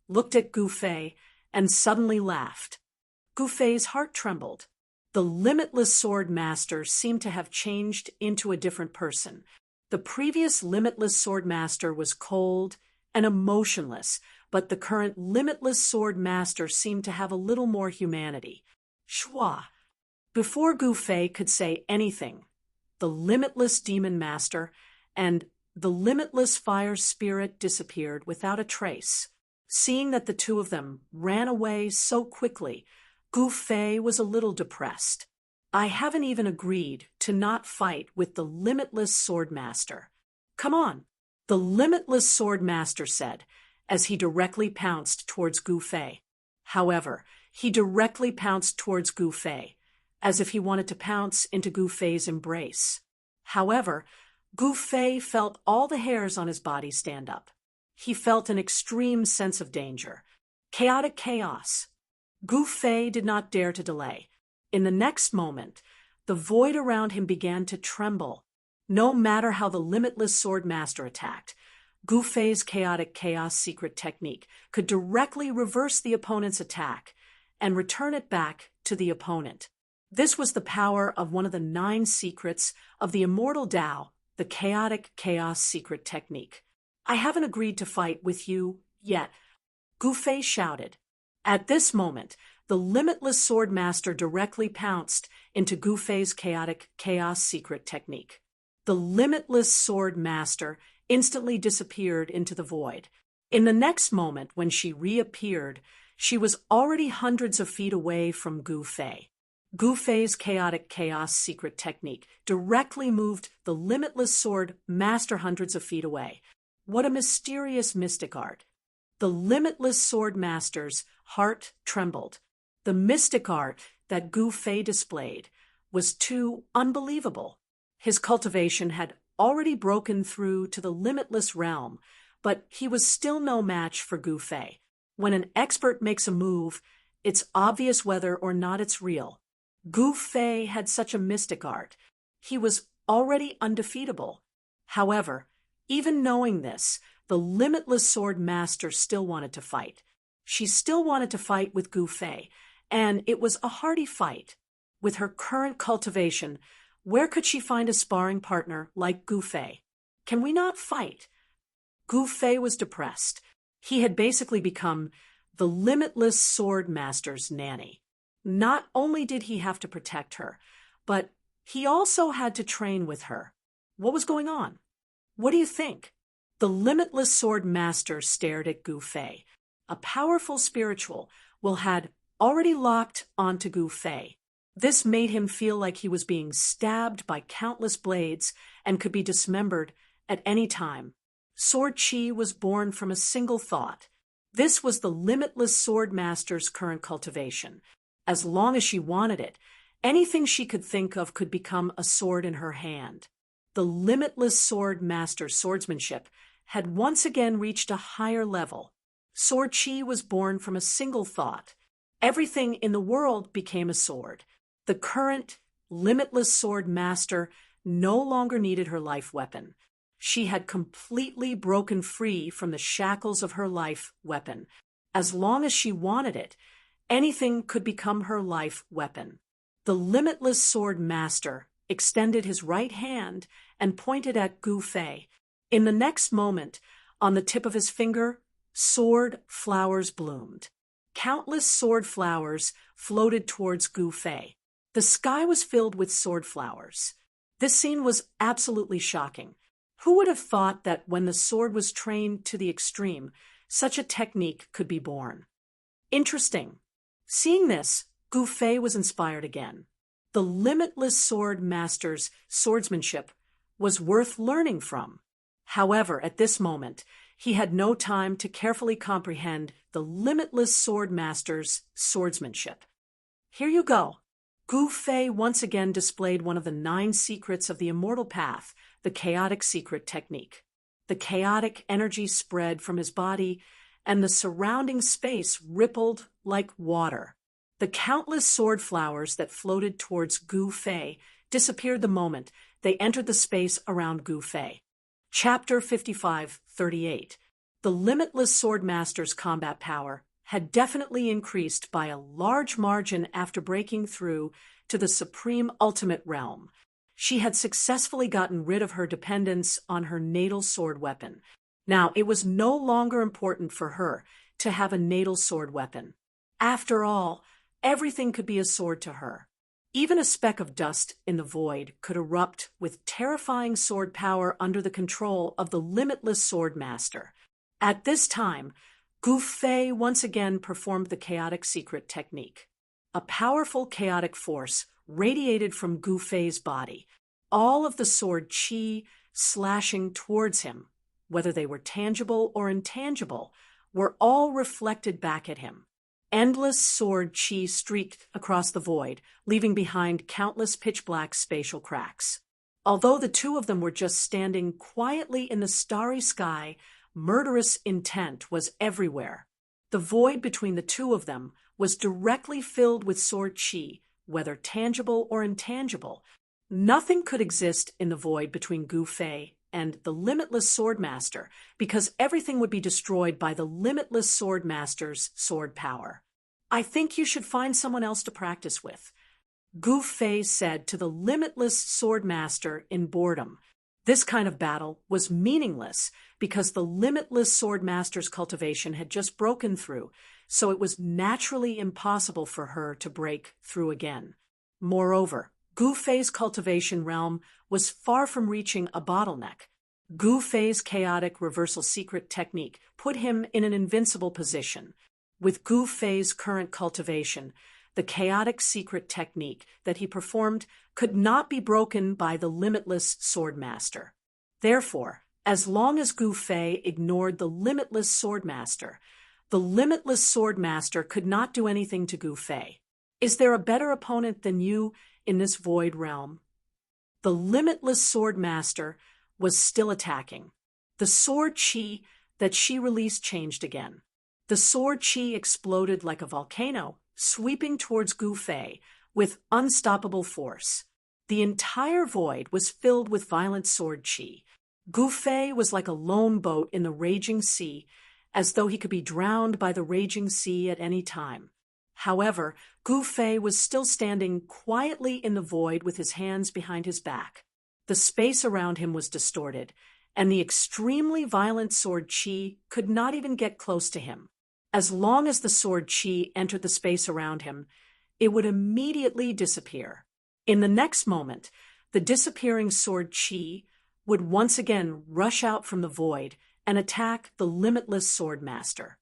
looked at Gu Fei, and suddenly laughed. Gu Fei's heart trembled. The limitless sword master seemed to have changed into a different person. The previous limitless sword master was cold and emotionless, but the current limitless sword master seemed to have a little more humanity. Shua! Before Gu Fei could say anything, the limitless demon master and the limitless fire spirit disappeared without a trace. Seeing that the two of them ran away so quickly, Gu Fei was a little depressed. I haven't even agreed to not fight with the limitless sword master. Come on, the limitless sword master said, as he directly pounced towards Gu Fei. However, he directly pounced towards Gu Fei, as if he wanted to pounce into Gu Fei's embrace. However, Gu Fei felt all the hairs on his body stand up. He felt an extreme sense of danger. Chaotic chaos. Gu Fei did not dare to delay. In the next moment, the void around him began to tremble. No matter how the limitless sword master attacked, Gu Fei's chaotic chaos secret technique could directly reverse the opponent's attack and return it back to the opponent. This was the power of one of the 9 secrets of the immortal Tao, the chaotic chaos secret technique. I haven't agreed to fight with you yet, Gu Fei shouted. At this moment, the limitless sword master directly pounced into Gu Fei's chaotic chaos secret technique. The limitless sword master instantly disappeared into the void. In the next moment, when she reappeared, she was already hundreds of feet away from Gu Fei. Gu Fei's chaotic chaos secret technique directly moved the limitless sword master hundreds of feet away. What a mysterious mystic art. The limitless sword master's heart trembled. The mystic art that Gu Fei displayed was too unbelievable. His cultivation had already broken through to the limitless realm, but he was still no match for Gu Fei. When an expert makes a move, it's obvious whether or not it's real. Gu Fei had such a mystic art. He was already undefeatable. However, even knowing this, the limitless sword master still wanted to fight. She still wanted to fight with Gu Fei, and it was a hearty fight. With her current cultivation, where could she find a sparring partner like Gu Fei? Can we not fight? Gu Fei was depressed. He had basically become the limitless sword master's nanny. Not only did he have to protect her, but he also had to train with her. What was going on? What do you think? The limitless sword master stared at Gu Fei. A powerful spiritual had already locked onto Gu Fei. This made him feel like he was being stabbed by countless blades and could be dismembered at any time. Sword Chi was born from a single thought. This was the limitless sword master's current cultivation. As long as she wanted it, anything she could think of could become a sword in her hand. The limitless sword master's swordsmanship had once again reached a higher level. Sword Chi was born from a single thought. Everything in the world became a sword. The current limitless sword master no longer needed her life weapon. She had completely broken free from the shackles of her life weapon. As long as she wanted it, anything could become her life weapon. The limitless sword master extended his right hand and pointed at Gu Fei. In the next moment, on the tip of his finger, sword flowers bloomed. Countless sword flowers floated towards Gu Fei. The sky was filled with sword flowers. This scene was absolutely shocking. Who would have thought that when the sword was trained to the extreme, such a technique could be born? Interesting. Seeing this, Gu Fei was inspired again. The limitless sword master's swordsmanship was worth learning from. However, at this moment, he had no time to carefully comprehend the limitless sword master's swordsmanship. Here you go. Gu Fei once again displayed one of the 9 secrets of the immortal path, the chaotic secret technique. The chaotic energy spread from his body, and the surrounding space rippled like water. The countless sword flowers that floated towards Gu Fei disappeared the moment they entered the space around Gu Fei. Chapter 55:38. The Limitless Swordmaster's combat power had definitely increased by a large margin after breaking through to the Supreme Ultimate Realm. She had successfully gotten rid of her dependence on her natal sword weapon. Now, it was no longer important for her to have a natal sword weapon. After all, everything could be a sword to her. Even a speck of dust in the void could erupt with terrifying sword power under the control of the Limitless Swordmaster. At this time, Gu Fei once again performed the chaotic secret technique. A powerful chaotic force radiated from Gu Fei's body, all of the sword qi slashing towards him, whether they were tangible or intangible, were all reflected back at him. Endless sword qi streaked across the void, leaving behind countless pitch-black spatial cracks. Although the two of them were just standing quietly in the starry sky, murderous intent was everywhere. The void between the two of them was directly filled with sword qi, whether tangible or intangible. Nothing could exist in the void between Gu Fei and the Limitless Swordmaster, because everything would be destroyed by the Limitless Swordmaster's sword power. I think you should find someone else to practice with, Gu Fei said to the Limitless Swordmaster in boredom. This kind of battle was meaningless because the Limitless Swordmaster's cultivation had just broken through, so it was naturally impossible for her to break through again. Moreover, Gu Fei's cultivation realm was far from reaching a bottleneck. Gu Fei's chaotic reversal secret technique put him in an invincible position. With Gu Fei's current cultivation, the chaotic secret technique that he performed could not be broken by the Limitless Swordmaster. Therefore, as long as Gu Fei ignored the Limitless Swordmaster, the Limitless Swordmaster could not do anything to Gu Fei. Is there a better opponent than you in this void realm? The Limitless Swordmaster was still attacking. The sword qi that she released changed again. The sword qi exploded like a volcano, sweeping towards Gu Fei with unstoppable force. The entire void was filled with violent sword qi. Gu Fei was like a lone boat in the raging sea, as though he could be drowned by the raging sea at any time. However, Gu Fei was still standing quietly in the void with his hands behind his back. The space around him was distorted, and the extremely violent sword qi could not even get close to him. As long as the sword qi entered the space around him, it would immediately disappear. In the next moment, the disappearing sword qi would once again rush out from the void and attack the Limitless Swordmaster.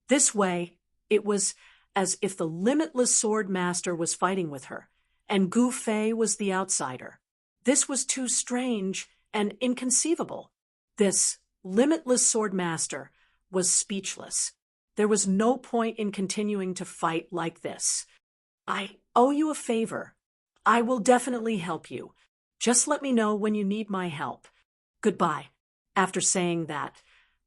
This way, it was as if the Limitless Swordmaster was fighting with her, and Gu Fei was the outsider. This was too strange and inconceivable. This Limitless Swordmaster was speechless. There was no point in continuing to fight like this. I owe you a favor. I will definitely help you. Just let me know when you need my help. Goodbye. After saying that,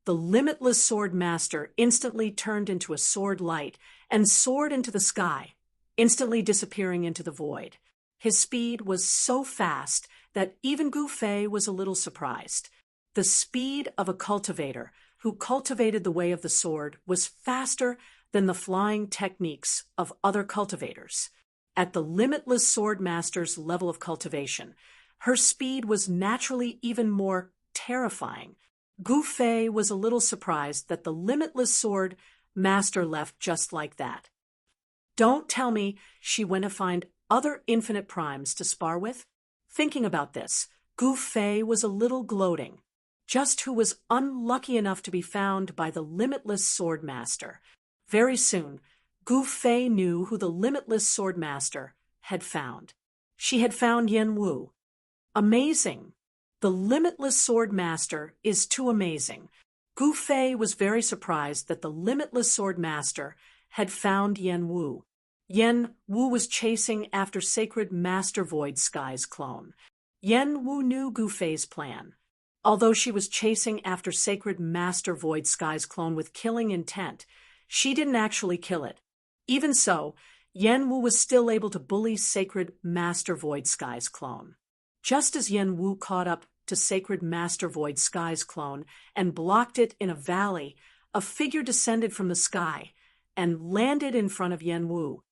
the Limitless Swordmaster instantly turned into a sword light and soared into the sky, instantly disappearing into the void. His speed was so fast that even Gu Fei was a little surprised. The speed of a cultivator who cultivated the way of the sword was faster than the flying techniques of other cultivators. At the Limitless Swordmaster's level of cultivation, her speed was naturally even more terrifying. Gu Fei was a little surprised that the Limitless Sword Master left just like that. Don't tell me she went to find other infinite primes to spar with? Thinking about this, Gu Fei was a little gloating. Just who was unlucky enough to be found by the Limitless Sword Master. Very soon, Gu Fei knew who the Limitless Sword Master had found. She had found Yen Wu. Amazing! The Limitless Sword Master is too amazing. Gu Fei was very surprised that the Limitless Sword Master had found Yen Wu. Yen Wu was chasing after Sacred Master Void Sky's clone. Yen Wu knew Gu Fei's plan. Although she was chasing after Sacred Master Void Sky's clone with killing intent, she didn't actually kill it. Even so, Yen Wu was still able to bully Sacred Master Void Sky's clone. Just as Yen Wu caught up to Sacred Master Void Sky's clone and blocked it in a valley, a figure descended from the sky and landed in front of Yen Wu.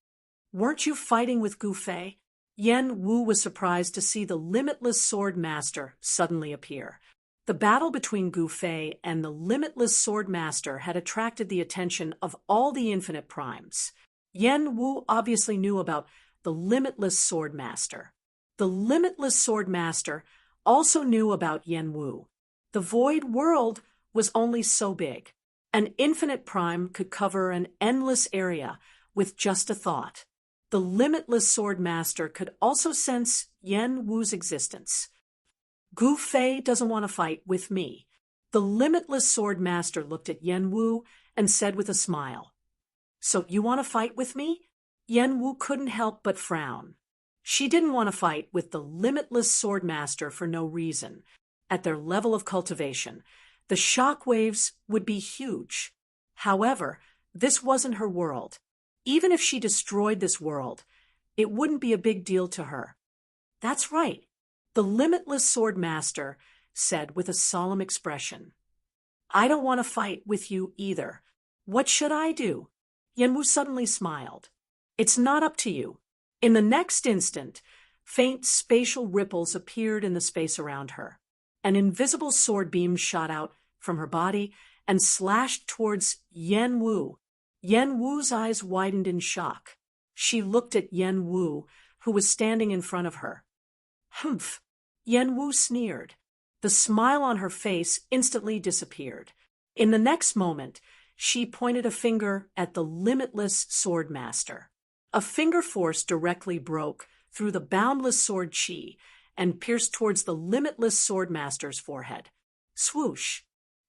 "Weren't you fighting with Gu Fei?" Yen Wu was surprised to see the Limitless Sword Master suddenly appear. The battle between Gu Fei and the Limitless Sword Master had attracted the attention of all the Infinite Primes. Yen Wu obviously knew about the Limitless Sword Master. The Limitless Sword Master also knew about Yen Wu. The void world was only so big. An Infinite Prime could cover an endless area with just a thought. The Limitless Sword Master could also sense Yen Wu's existence. "Gu Fei doesn't want to fight with me." The Limitless Sword Master looked at Yen Wu and said with a smile, "So you want to fight with me?" Yen Wu couldn't help but frown. She didn't want to fight with the Limitless Sword Master for no reason. At their level of cultivation, the shock waves would be huge. However, this wasn't her world. Even if she destroyed this world, it wouldn't be a big deal to her. "That's right," the Limitless Sword Master said with a solemn expression. "I don't want to fight with you either. What should I do?" Yen Wu suddenly smiled. "It's not up to you." In the next instant, faint spatial ripples appeared in the space around her. An invisible sword beam shot out from her body and slashed towards Yen Wu. Yen Wu's eyes widened in shock. She looked at Yen Wu, who was standing in front of her. "Humph!" Yen Wu sneered. The smile on her face instantly disappeared. In the next moment, she pointed a finger at the Limitless Sword Master. A finger force directly broke through the boundless sword chi and pierced towards the Limitless Sword Master's forehead. Swoosh!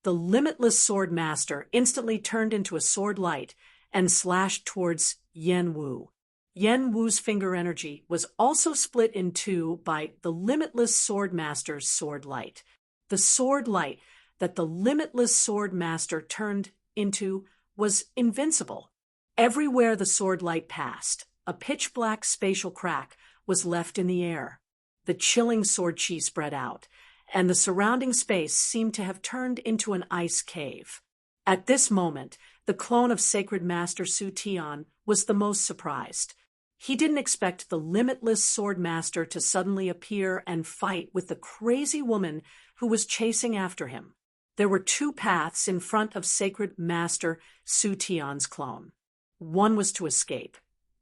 The Limitless Sword Master instantly turned into a sword light and slashed towards Yen Wu. Yen Wu's finger energy was also split in two by the Limitless Sword Master's sword light. The sword light that the Limitless Sword Master turned into was invincible. Everywhere the sword light passed, a pitch-black spatial crack was left in the air. The chilling sword chi spread out, and the surrounding space seemed to have turned into an ice cave. At this moment, the clone of Sacred Master Su Tian was the most surprised. He didn't expect the Limitless Sword Master to suddenly appear and fight with the crazy woman who was chasing after him. There were two paths in front of Sacred Master Su Tian's clone. One was to escape,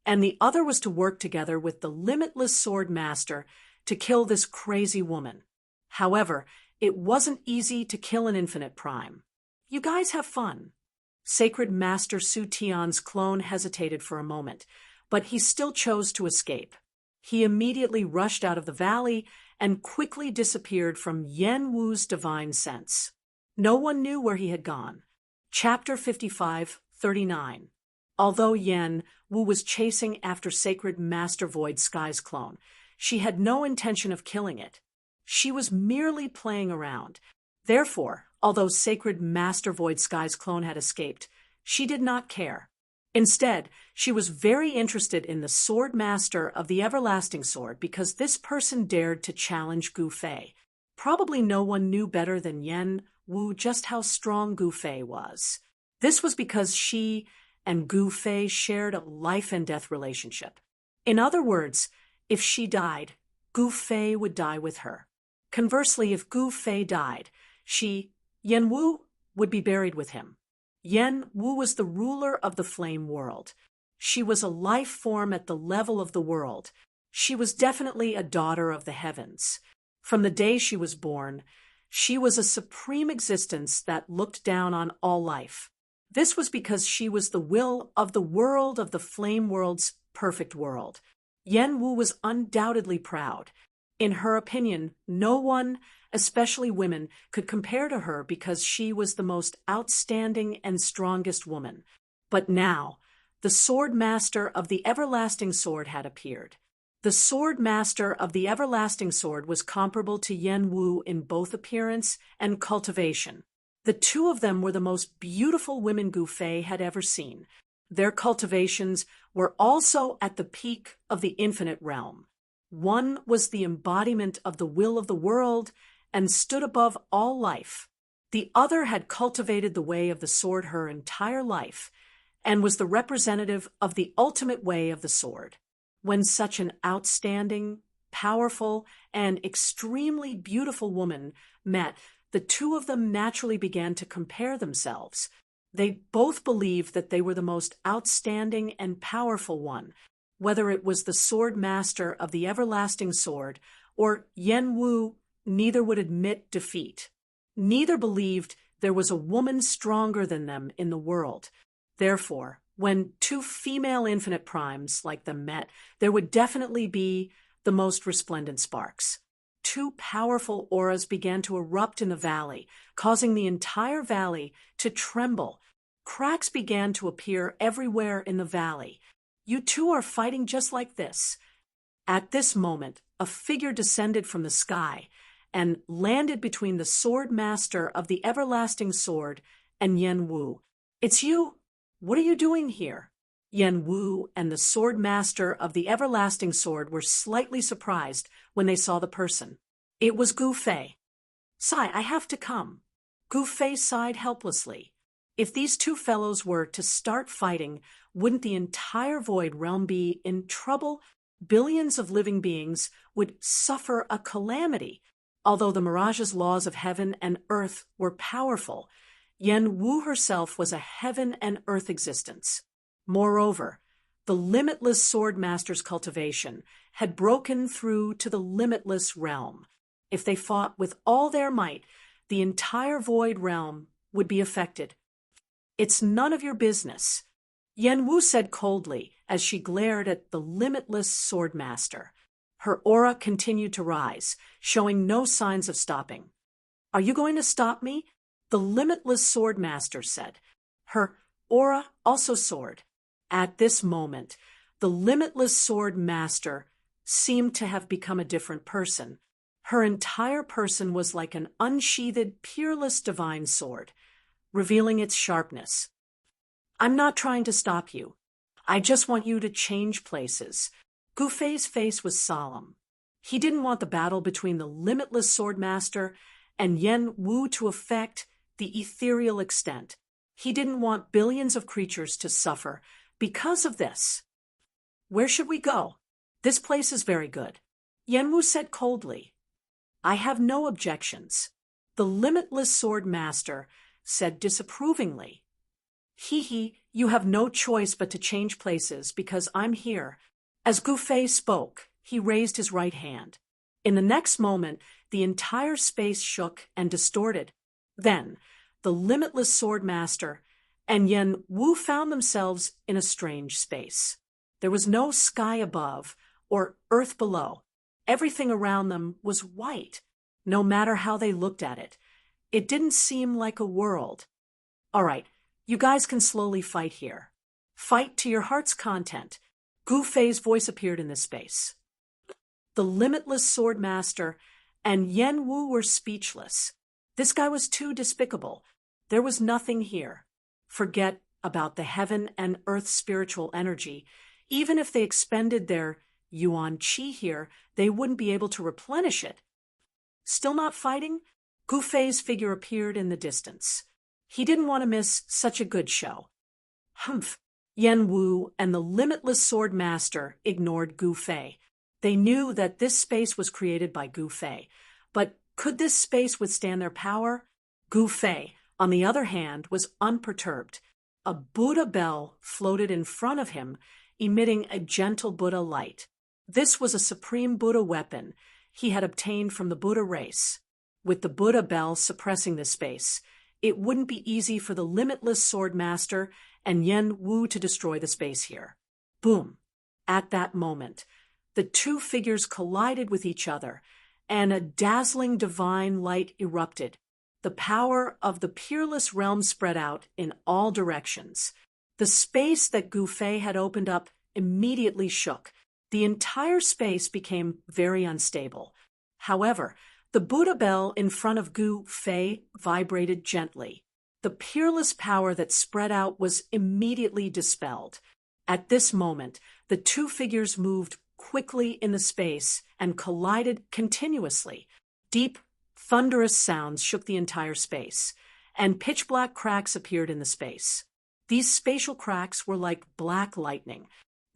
and the other was to work together with the Limitless Sword Master to kill this crazy woman. However, it wasn't easy to kill an Infinite Prime. "You guys have fun." Sacred Master Su Tian's clone hesitated for a moment, but he still chose to escape. He immediately rushed out of the valley and quickly disappeared from Yen Wu's divine sense. No one knew where he had gone. Chapter 55:39. Although Yen Wu was chasing after Sacred Master Void Sky's clone, she had no intention of killing it. She was merely playing around. Therefore, although Sacred Master Void Sky's clone had escaped, she did not care. Instead, she was very interested in the Sword Master of the Everlasting Sword because this person dared to challenge Gu Fei. Probably no one knew better than Yen Wu just how strong Gu Fei was. This was because she and Gu Fei shared a life-and-death relationship. In other words, if she died, Gu Fei would die with her. Conversely, if Gu Fei died, Yen Wu, would be buried with him. Yen Wu was the ruler of the flame world. She was a life form at the level of the world. She was definitely a daughter of the heavens. From the day she was born, she was a supreme existence that looked down on all life. This was because she was the will of the world of the flame world's perfect world. Yen Wu was undoubtedly proud. In her opinion, no one, especially women, could compare to her because she was the most outstanding and strongest woman. But now, the Sword Master of the Everlasting Sword had appeared. The Sword Master of the Everlasting Sword was comparable to Yen Wu in both appearance and cultivation. The two of them were the most beautiful women Gu Fei had ever seen. Their cultivations were also at the peak of the infinite realm. One was the embodiment of the will of the world and stood above all life. The other had cultivated the way of the sword her entire life and was the representative of the ultimate way of the sword. When such an outstanding, powerful, and extremely beautiful woman met, the two of them naturally began to compare themselves. They both believed that they were the most outstanding and powerful one, whether it was the sword master of the everlasting sword or Yen Wu. Neither would admit defeat. Neither believed there was a woman stronger than them in the world. Therefore, when two female infinite primes like them met, there would definitely be the most resplendent sparks. Two powerful auras began to erupt in the valley, causing the entire valley to tremble. Cracks began to appear everywhere in the valley. You two are fighting just like this. At this moment, a figure descended from the sky and landed between the sword master of the everlasting sword and Yen Wu. It's you. What are you doing here? Yen Wu and the sword master of the everlasting sword were slightly surprised when they saw the person. It was Gu Fei. Sai, I have to come. Gu Fei sighed helplessly. If these two fellows were to start fighting, wouldn't the entire void realm be in trouble? Billions of living beings would suffer a calamity. Although the Mirage's laws of heaven and earth were powerful, Yen Wu herself was a heaven and earth existence. Moreover, the limitless sword master's cultivation had broken through to the limitless realm. If they fought with all their might, the entire void realm would be affected. It's none of your business, Yen Wu said coldly as she glared at the limitless sword master. Her aura continued to rise, showing no signs of stopping. Are you going to stop me? The limitless sword master said. Her aura also soared. At this moment, the limitless sword master seemed to have become a different person. Her entire person was like an unsheathed, peerless divine sword, revealing its sharpness. I'm not trying to stop you. I just want you to change places. Gu Fei's face was solemn. He didn't want the battle between the limitless sword master and Yen Wu to affect the ethereal extent. He didn't want billions of creatures to suffer because of this. Where should we go? This place is very good, Yen Wu said coldly. I have no objections. The limitless sword master said disapprovingly. You have no choice but to change places because I'm here. As Gu Fei spoke, he raised his right hand. In the next moment, the entire space shook and distorted. Then, the limitless sword master and Yen Wu found themselves in a strange space. There was no sky above or earth below. Everything around them was white, no matter how they looked at it. It didn't seem like a world. All right, you guys can slowly fight here. Fight to your heart's content. Gu Fei's voice appeared in this space. The limitless sword master and Yen Wu were speechless. This guy was too despicable. There was nothing here. Forget about the heaven and earth spiritual energy. Even if they expended their Yuan Qi here, they wouldn't be able to replenish it. Still not fighting? Gu Fei's figure appeared in the distance. He didn't want to miss such a good show. Humph! Yen Wu and the limitless sword master ignored Gu Fei. They knew that this space was created by Gu Fei, but could this space withstand their power? Gu Fei, on the other hand, was unperturbed. A Buddha bell floated in front of him, emitting a gentle Buddha light. This was a supreme Buddha weapon he had obtained from the Buddha race. With the Buddha bell suppressing the space, it wouldn't be easy for the limitless sword master and Yen Wu to destroy the space here. Boom! At that moment, the two figures collided with each other, and a dazzling divine light erupted. The power of the peerless realm spread out in all directions. The space that Gu Fei had opened up immediately shook. The entire space became very unstable. However, the Buddha bell in front of Gu Fei vibrated gently. The peerless power that spread out was immediately dispelled. At this moment, the two figures moved quickly in the space and collided continuously. Deep, thunderous sounds shook the entire space, and pitch-black cracks appeared in the space. These spatial cracks were like black lightning.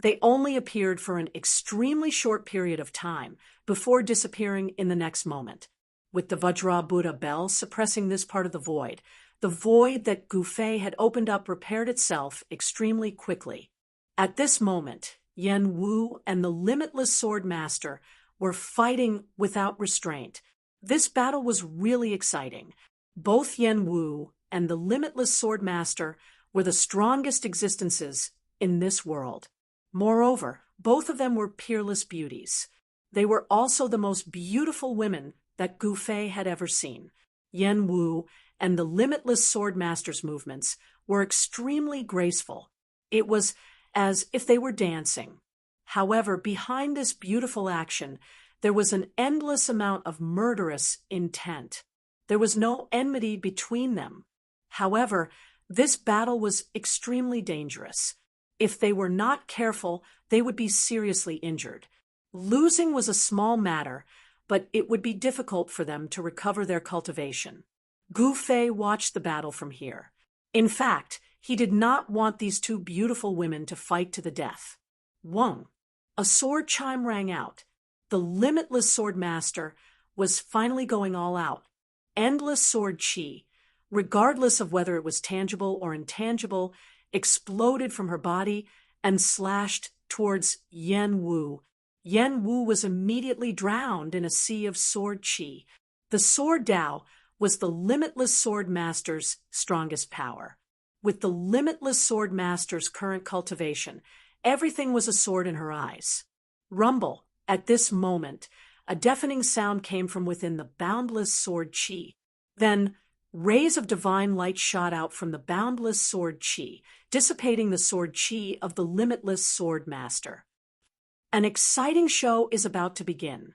They only appeared for an extremely short period of time before disappearing in the next moment, with the Vajra Buddha bell suppressing this part of the void. The void that Gu Fei had opened up repaired itself extremely quickly. At this moment, Yan Wu and the Limitless Sword Master were fighting without restraint. This battle was really exciting. Both Yan Wu and the Limitless Sword Master were the strongest existences in this world. Moreover, both of them were peerless beauties. They were also the most beautiful women that Gu Fei had ever seen. Yan Wu and the Limitless Sword Master's movements were extremely graceful. It was as if they were dancing. However, behind this beautiful action, there was an endless amount of murderous intent. There was no enmity between them. However, this battle was extremely dangerous. If they were not careful, they would be seriously injured. Losing was a small matter, but it would be difficult for them to recover their cultivation. Gu Fei watched the battle from here. In fact, he did not want these two beautiful women to fight to the death. Wong. A sword chime rang out. The Limitless Sword Master was finally going all out. Endless sword chi, regardless of whether it was tangible or intangible, exploded from her body and slashed towards Yan Wu. Yan Wu was immediately drowned in a sea of sword chi. The sword Dao was the Limitless Sword Master's strongest power. With the Limitless Sword Master's current cultivation, everything was a sword in her eyes. Rumble. At this moment, a deafening sound came from within the boundless sword chi. Then, rays of divine light shot out from the boundless sword chi, dissipating the sword chi of the Limitless Sword Master. An exciting show is about to begin.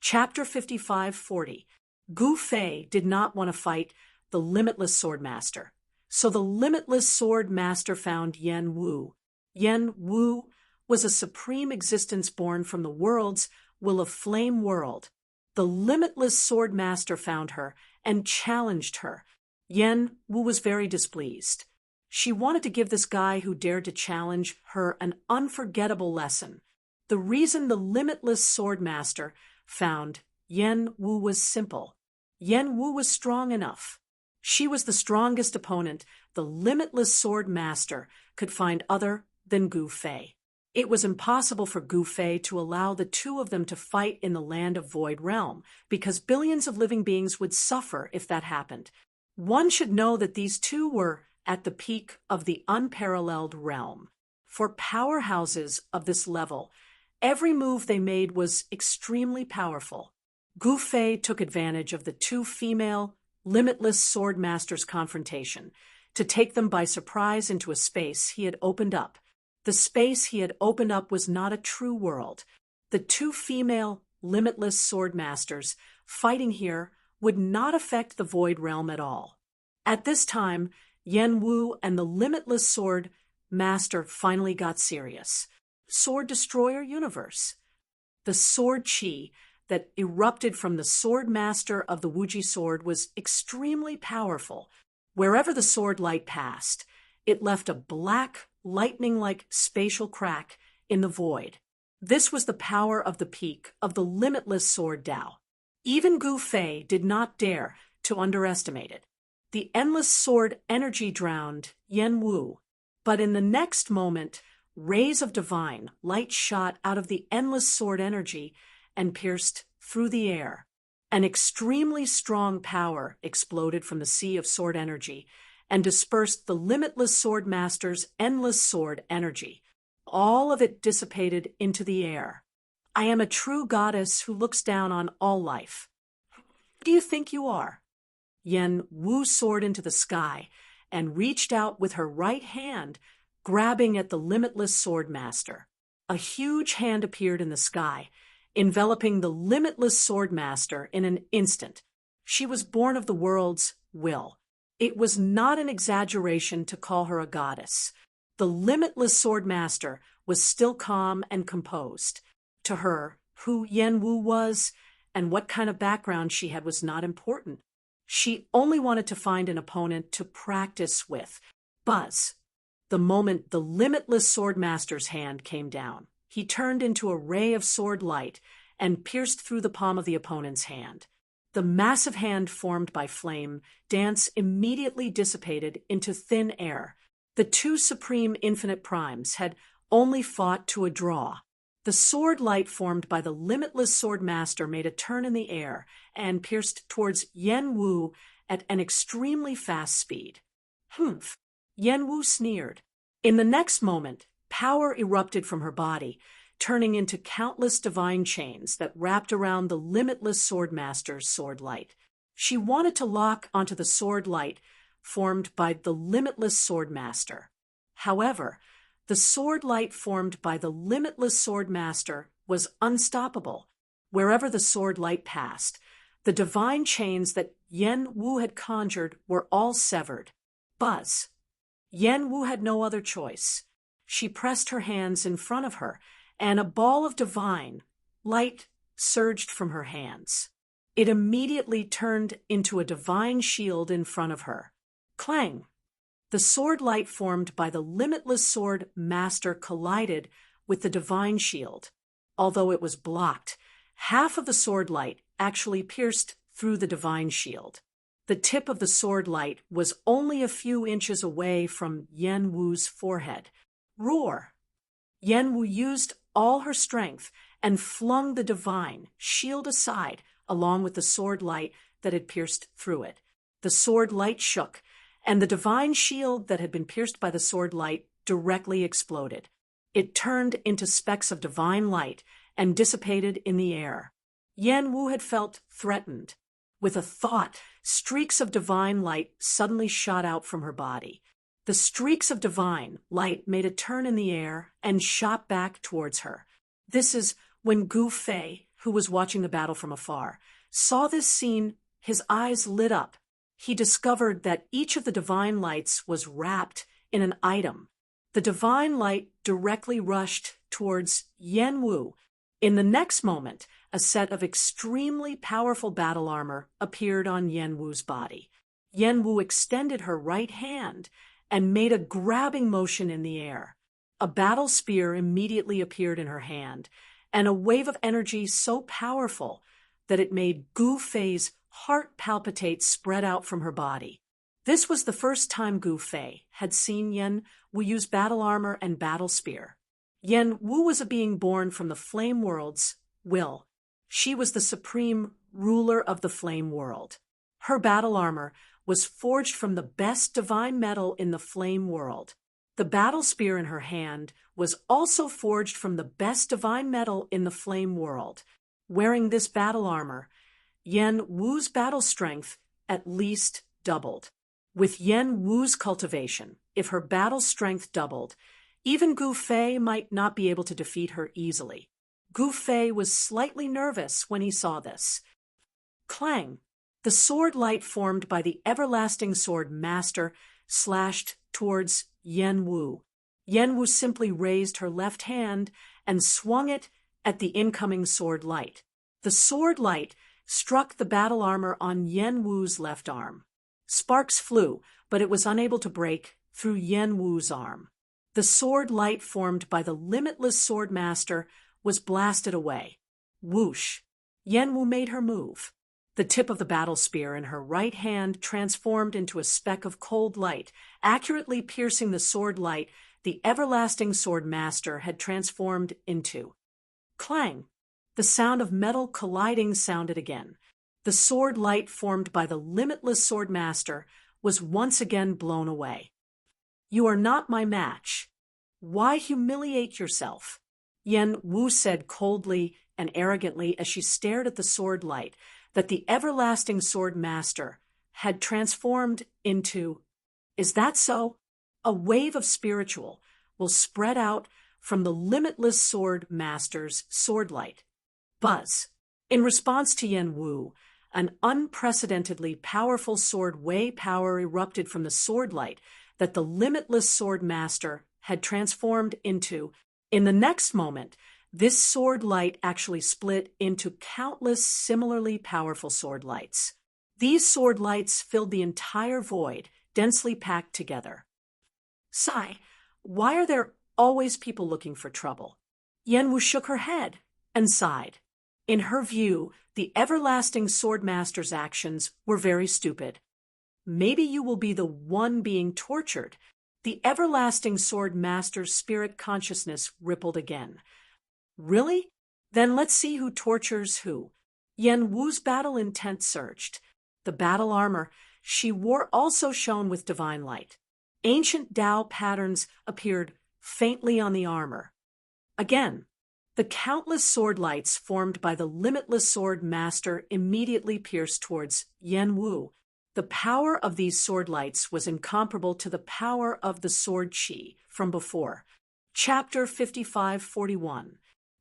Chapter 55-40. Gu Fei did not want to fight the Limitless Sword Master. So the Limitless Sword Master found Yan Wu. Yan Wu was a supreme existence born from the world's will of flame world. The Limitless Sword Master found her and challenged her. Yan Wu was very displeased. She wanted to give this guy who dared to challenge her an unforgettable lesson. The reason the Limitless Sword Master found Yan Wu was simple. Yan Wu was strong enough. She was the strongest opponent the Limitless Sword Master could find other than Gu Fei. It was impossible for Gu Fei to allow the two of them to fight in the land of Void Realm, because billions of living beings would suffer if that happened. One should know that these two were at the peak of the unparalleled realm. For powerhouses of this level, every move they made was extremely powerful. Gu Fei took advantage of the two female Limitless Sword Masters' confrontation to take them by surprise into a space he had opened up. The space he had opened up was not a true world. The two female Limitless Sword Masters fighting here would not affect the Void Realm at all. At this time, Yan Wu and the Limitless Sword Master finally got serious. Sword Destroyer Universe. The sword chi that erupted from the Sword Master of the Wuji Sword was extremely powerful. Wherever the sword light passed, it left a black, lightning-like spatial crack in the void. This was the power of the peak of the Limitless Sword Dao. Even Gu Fei did not dare to underestimate it. The endless sword energy drowned Yan Wu, but in the next moment, rays of divine light shot out of the endless sword energy and pierced through the air. An extremely strong power exploded from the sea of sword energy and dispersed the Limitless Sword Master's endless sword energy. All of it dissipated into the air. I am a true goddess who looks down on all life. Who do you think you are? Yan Wu soared into the sky and reached out with her right hand, grabbing at the Limitless Sword Master. A huge hand appeared in the sky, enveloping the Limitless Sword Master in an instant. She was born of the world's will. It was not an exaggeration to call her a goddess. The Limitless Sword Master was still calm and composed. To her, who Yan Wu was and what kind of background she had was not important. She only wanted to find an opponent to practice with. Buzz. The moment the limitless swordmaster's hand came down, he turned into a ray of sword light and pierced through the palm of the opponent's hand. The massive hand formed by flame dance immediately dissipated into thin air. The two supreme infinite primes had only fought to a draw. The sword light formed by the limitless sword master made a turn in the air and pierced towards Yan Wu at an extremely fast speed. Humph! Yan Wu sneered. In the next moment, power erupted from her body, turning into countless divine chains that wrapped around the limitless sword master's sword light. She wanted to lock onto the sword light formed by the limitless sword master. However, the sword light formed by the limitless sword master was unstoppable. Wherever the sword light passed, the divine chains that Yan Wu had conjured were all severed. Buzz. Yan Wu had no other choice. She pressed her hands in front of her, and a ball of divine light surged from her hands. It immediately turned into a divine shield in front of her. Clang! The sword light formed by the limitless sword master collided with the divine shield. Although it was blocked, half of the sword light actually pierced through the divine shield. The tip of the sword light was only a few inches away from Yan Wu's forehead. Roar! Yan Wu used all her strength and flung the divine shield aside along with the sword light that had pierced through it. The sword light shook, and the divine shield that had been pierced by the sword light directly exploded. It turned into specks of divine light and dissipated in the air. Yan Wu had felt threatened. With a thought, streaks of divine light suddenly shot out from her body. The streaks of divine light made a turn in the air and shot back towards her. This is when Gu Fei, who was watching the battle from afar, saw this scene. His eyes lit up. He discovered that each of the divine lights was wrapped in an item. The divine light directly rushed towards Yan Wu. In the next moment, a set of extremely powerful battle armor appeared on Yan Wu's body. Yan Wu extended her right hand and made a grabbing motion in the air. A battle spear immediately appeared in her hand, and a wave of energy so powerful that it made Gu Fei's heart palpitate spread out from her body. This was the first time Gu Fei had seen Yan Wu use battle armor and battle spear. Yan Wu was a being born from the flame world's will. She was the supreme ruler of the flame world. Her battle armor was forged from the best divine metal in the flame world. The battle spear in her hand was also forged from the best divine metal in the flame world. Wearing this battle armor, Yan Wu's battle strength at least doubled. With Yan Wu's cultivation, if her battle strength doubled, even Gu Fei might not be able to defeat her easily. Gu Fei was slightly nervous when he saw this. Clang! The sword light formed by the everlasting sword master slashed towards Yan Wu. Yan Wu simply raised her left hand and swung it at the incoming sword light. The sword light struck the battle armor on Yan Wu's left arm. Sparks flew, but it was unable to break through Yan Wu's arm. The sword light formed by the limitless sword master was blasted away. Whoosh! Yan Wu made her move. The tip of the battle spear in her right hand transformed into a speck of cold light, accurately piercing the sword light the everlasting sword master had transformed into. Clang! The sound of metal colliding sounded again. The sword light formed by the limitless sword master was once again blown away. You are not my match. Why humiliate yourself? Yan Wu said coldly and arrogantly as she stared at the sword light that the everlasting sword master had transformed into. Is that so? A wave of spiritual will spread out from the limitless sword master's sword light. Buzz. In response to Yan Wu, an unprecedentedly powerful sword wave power erupted from the sword light that the limitless sword master had transformed into. In the next moment, This sword light actually split into countless similarly powerful sword lights. These sword lights filled the entire void, densely packed together. Sigh, why are there always people looking for trouble? Yenwu shook her head and sighed. In her view, the everlasting sword master's actions were very stupid. Maybe you will be the one being tortured. The everlasting sword master's spirit consciousness rippled again. Really? Then let's see who tortures who. Yen Wu's battle intent surged. The battle armor she wore also shone with divine light. Ancient Tao patterns appeared faintly on the armor. Again, the countless sword lights formed by the limitless sword master immediately pierced towards Yen Wu. The power of these sword lights was incomparable to the power of the sword chi from before. Chapter 55-41.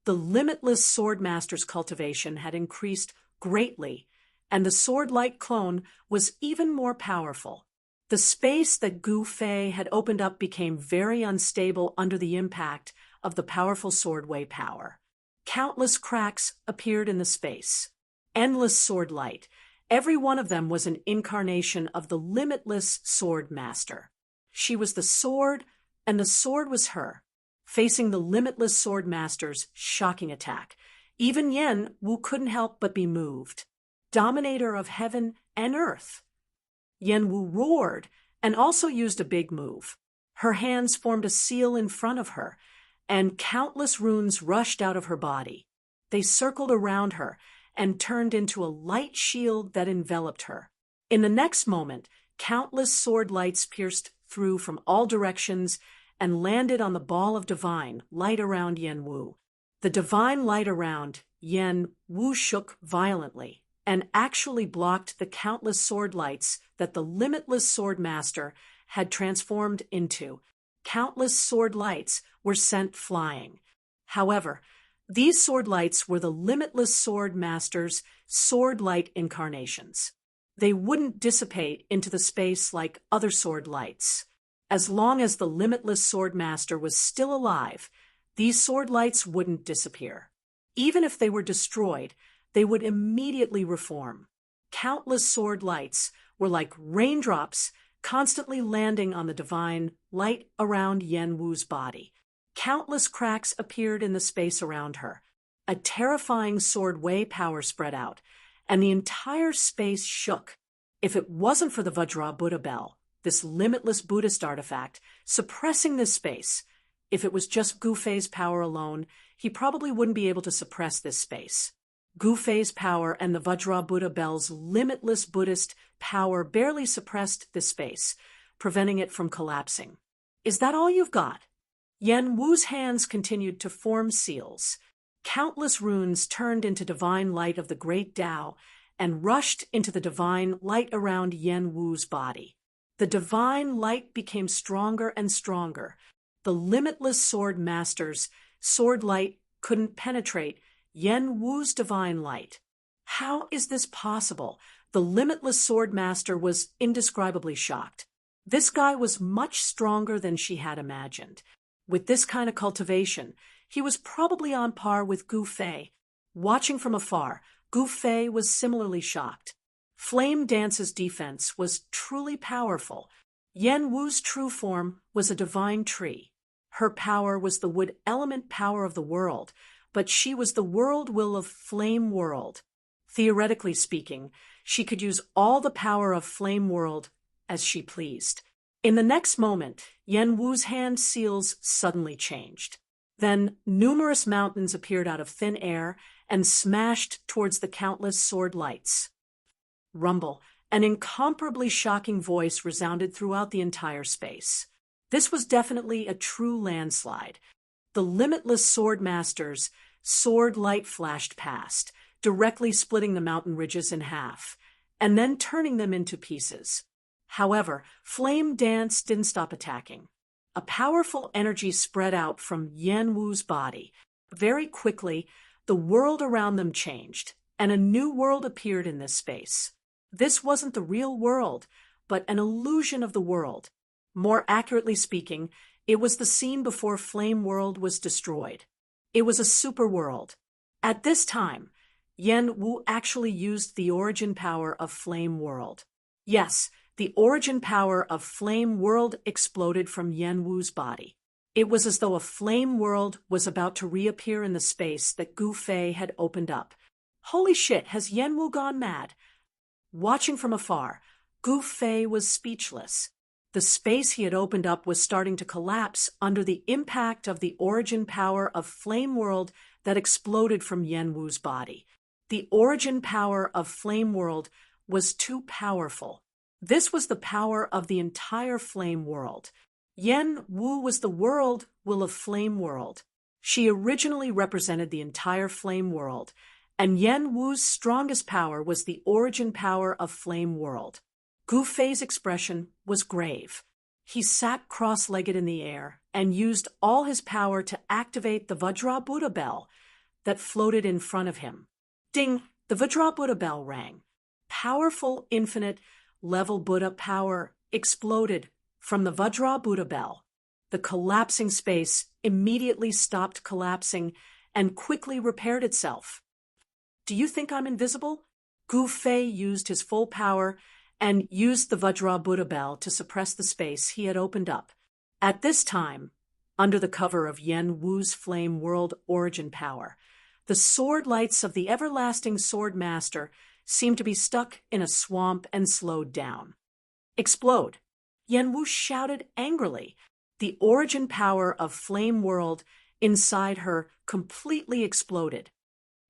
The limitless sword master's cultivation had increased greatly, and the sword light clone was even more powerful. The space that Gu Fei had opened up became very unstable under the impact of the powerful sword wei power. Countless cracks appeared in the space. Endless sword light. Every one of them was an incarnation of the limitless sword master. She was the sword, and the sword was her, facing the limitless sword master's shocking attack. Even Yen Wu couldn't help but be moved. Dominator of heaven and earth. Yen Wu roared and also used a big move. Her hands formed a seal in front of her, and countless runes rushed out of her body. They circled around her and turned into a light shield that enveloped her. In the next moment, countless sword lights pierced through from all directions and landed on the ball of divine light around Yen Wu. The divine light around Yen Wu shook violently and actually blocked the countless sword lights that the limitless sword master had transformed into. Countless sword lights were sent flying. However, these sword lights were the limitless sword master's sword light incarnations. They wouldn't dissipate into the space like other sword lights. As long as the limitless sword master was still alive, these sword lights wouldn't disappear. Even if they were destroyed, they would immediately reform. Countless sword lights were like raindrops constantly landing on the divine light around Yen Wu's body. Countless cracks appeared in the space around her. A terrifying sword wei power spread out, and the entire space shook. If it wasn't for the Vajra Buddha bell, this limitless Buddhist artifact, suppressing this space, if it was just Gu Fei's power alone, he probably wouldn't be able to suppress this space. Gu Fei's power and the Vajra Buddha bell's limitless Buddhist power barely suppressed this space, preventing it from collapsing. Is that all you've got? Yen Wu's hands continued to form seals. Countless runes turned into divine light of the great Tao and rushed into the divine light around Yen Wu's body. The divine light became stronger and stronger. The limitless sword master's sword light couldn't penetrate Yen Wu's divine light. How is this possible? The limitless sword master was indescribably shocked. This guy was much stronger than she had imagined. With this kind of cultivation, he was probably on par with Gu Fei. Watching from afar, Gu Fei was similarly shocked. Flame Dance's defense was truly powerful. Yen Wu's true form was a divine tree. Her power was the wood element power of the world, but she was the world will of Flame World. Theoretically speaking, she could use all the power of Flame World as she pleased. In the next moment, Yen Wu's hand seals suddenly changed. Then numerous mountains appeared out of thin air and smashed towards the countless sword lights. Rumble, an incomparably shocking voice resounded throughout the entire space. This was definitely a true landslide. The limitless sword master's sword light flashed past, directly splitting the mountain ridges in half, and then turning them into pieces. However, Flame Dance didn't stop attacking. A powerful energy spread out from Yen Wu's body. Very quickly, the world around them changed, and a new world appeared in this space. This wasn't the real world, but an illusion of the world. More accurately speaking, it was the scene before Flame World was destroyed. It was a super world. At this time, Yen Wu actually used the origin power of Flame World. Yes, the origin power of Flame World exploded from Yen Wu's body. It was as though a flame world was about to reappear in the space that Gu Fei had opened up. Holy shit, has Yen Wu gone mad? Watching from afar, Gu Fei was speechless. The space he had opened up was starting to collapse under the impact of the origin power of Flame World that exploded from Yen Wu's body. The origin power of Flame World was too powerful. This was the power of the entire Flame World. Yen Wu was the will of Flame World. She originally represented the entire Flame World, and Yen Wu's strongest power was the origin power of Flame World. Gu Fei's expression was grave. He sat cross-legged in the air and used all his power to activate the Vajra Buddha bell that floated in front of him. Ding! The Vajra Buddha bell rang. Powerful, infinite-level Buddha power exploded from the Vajra Buddha bell. The collapsing space immediately stopped collapsing and quickly repaired itself. Do you think I'm invisible? Gu Fei used his full power and used the Vajra Buddha bell to suppress the space he had opened up. At this time, under the cover of Yen Wu's Flame World origin power, the sword lights of the everlasting sword master seemed to be stuck in a swamp and slowed down. Explode! Yen Wu shouted angrily. The origin power of Flame World inside her completely exploded.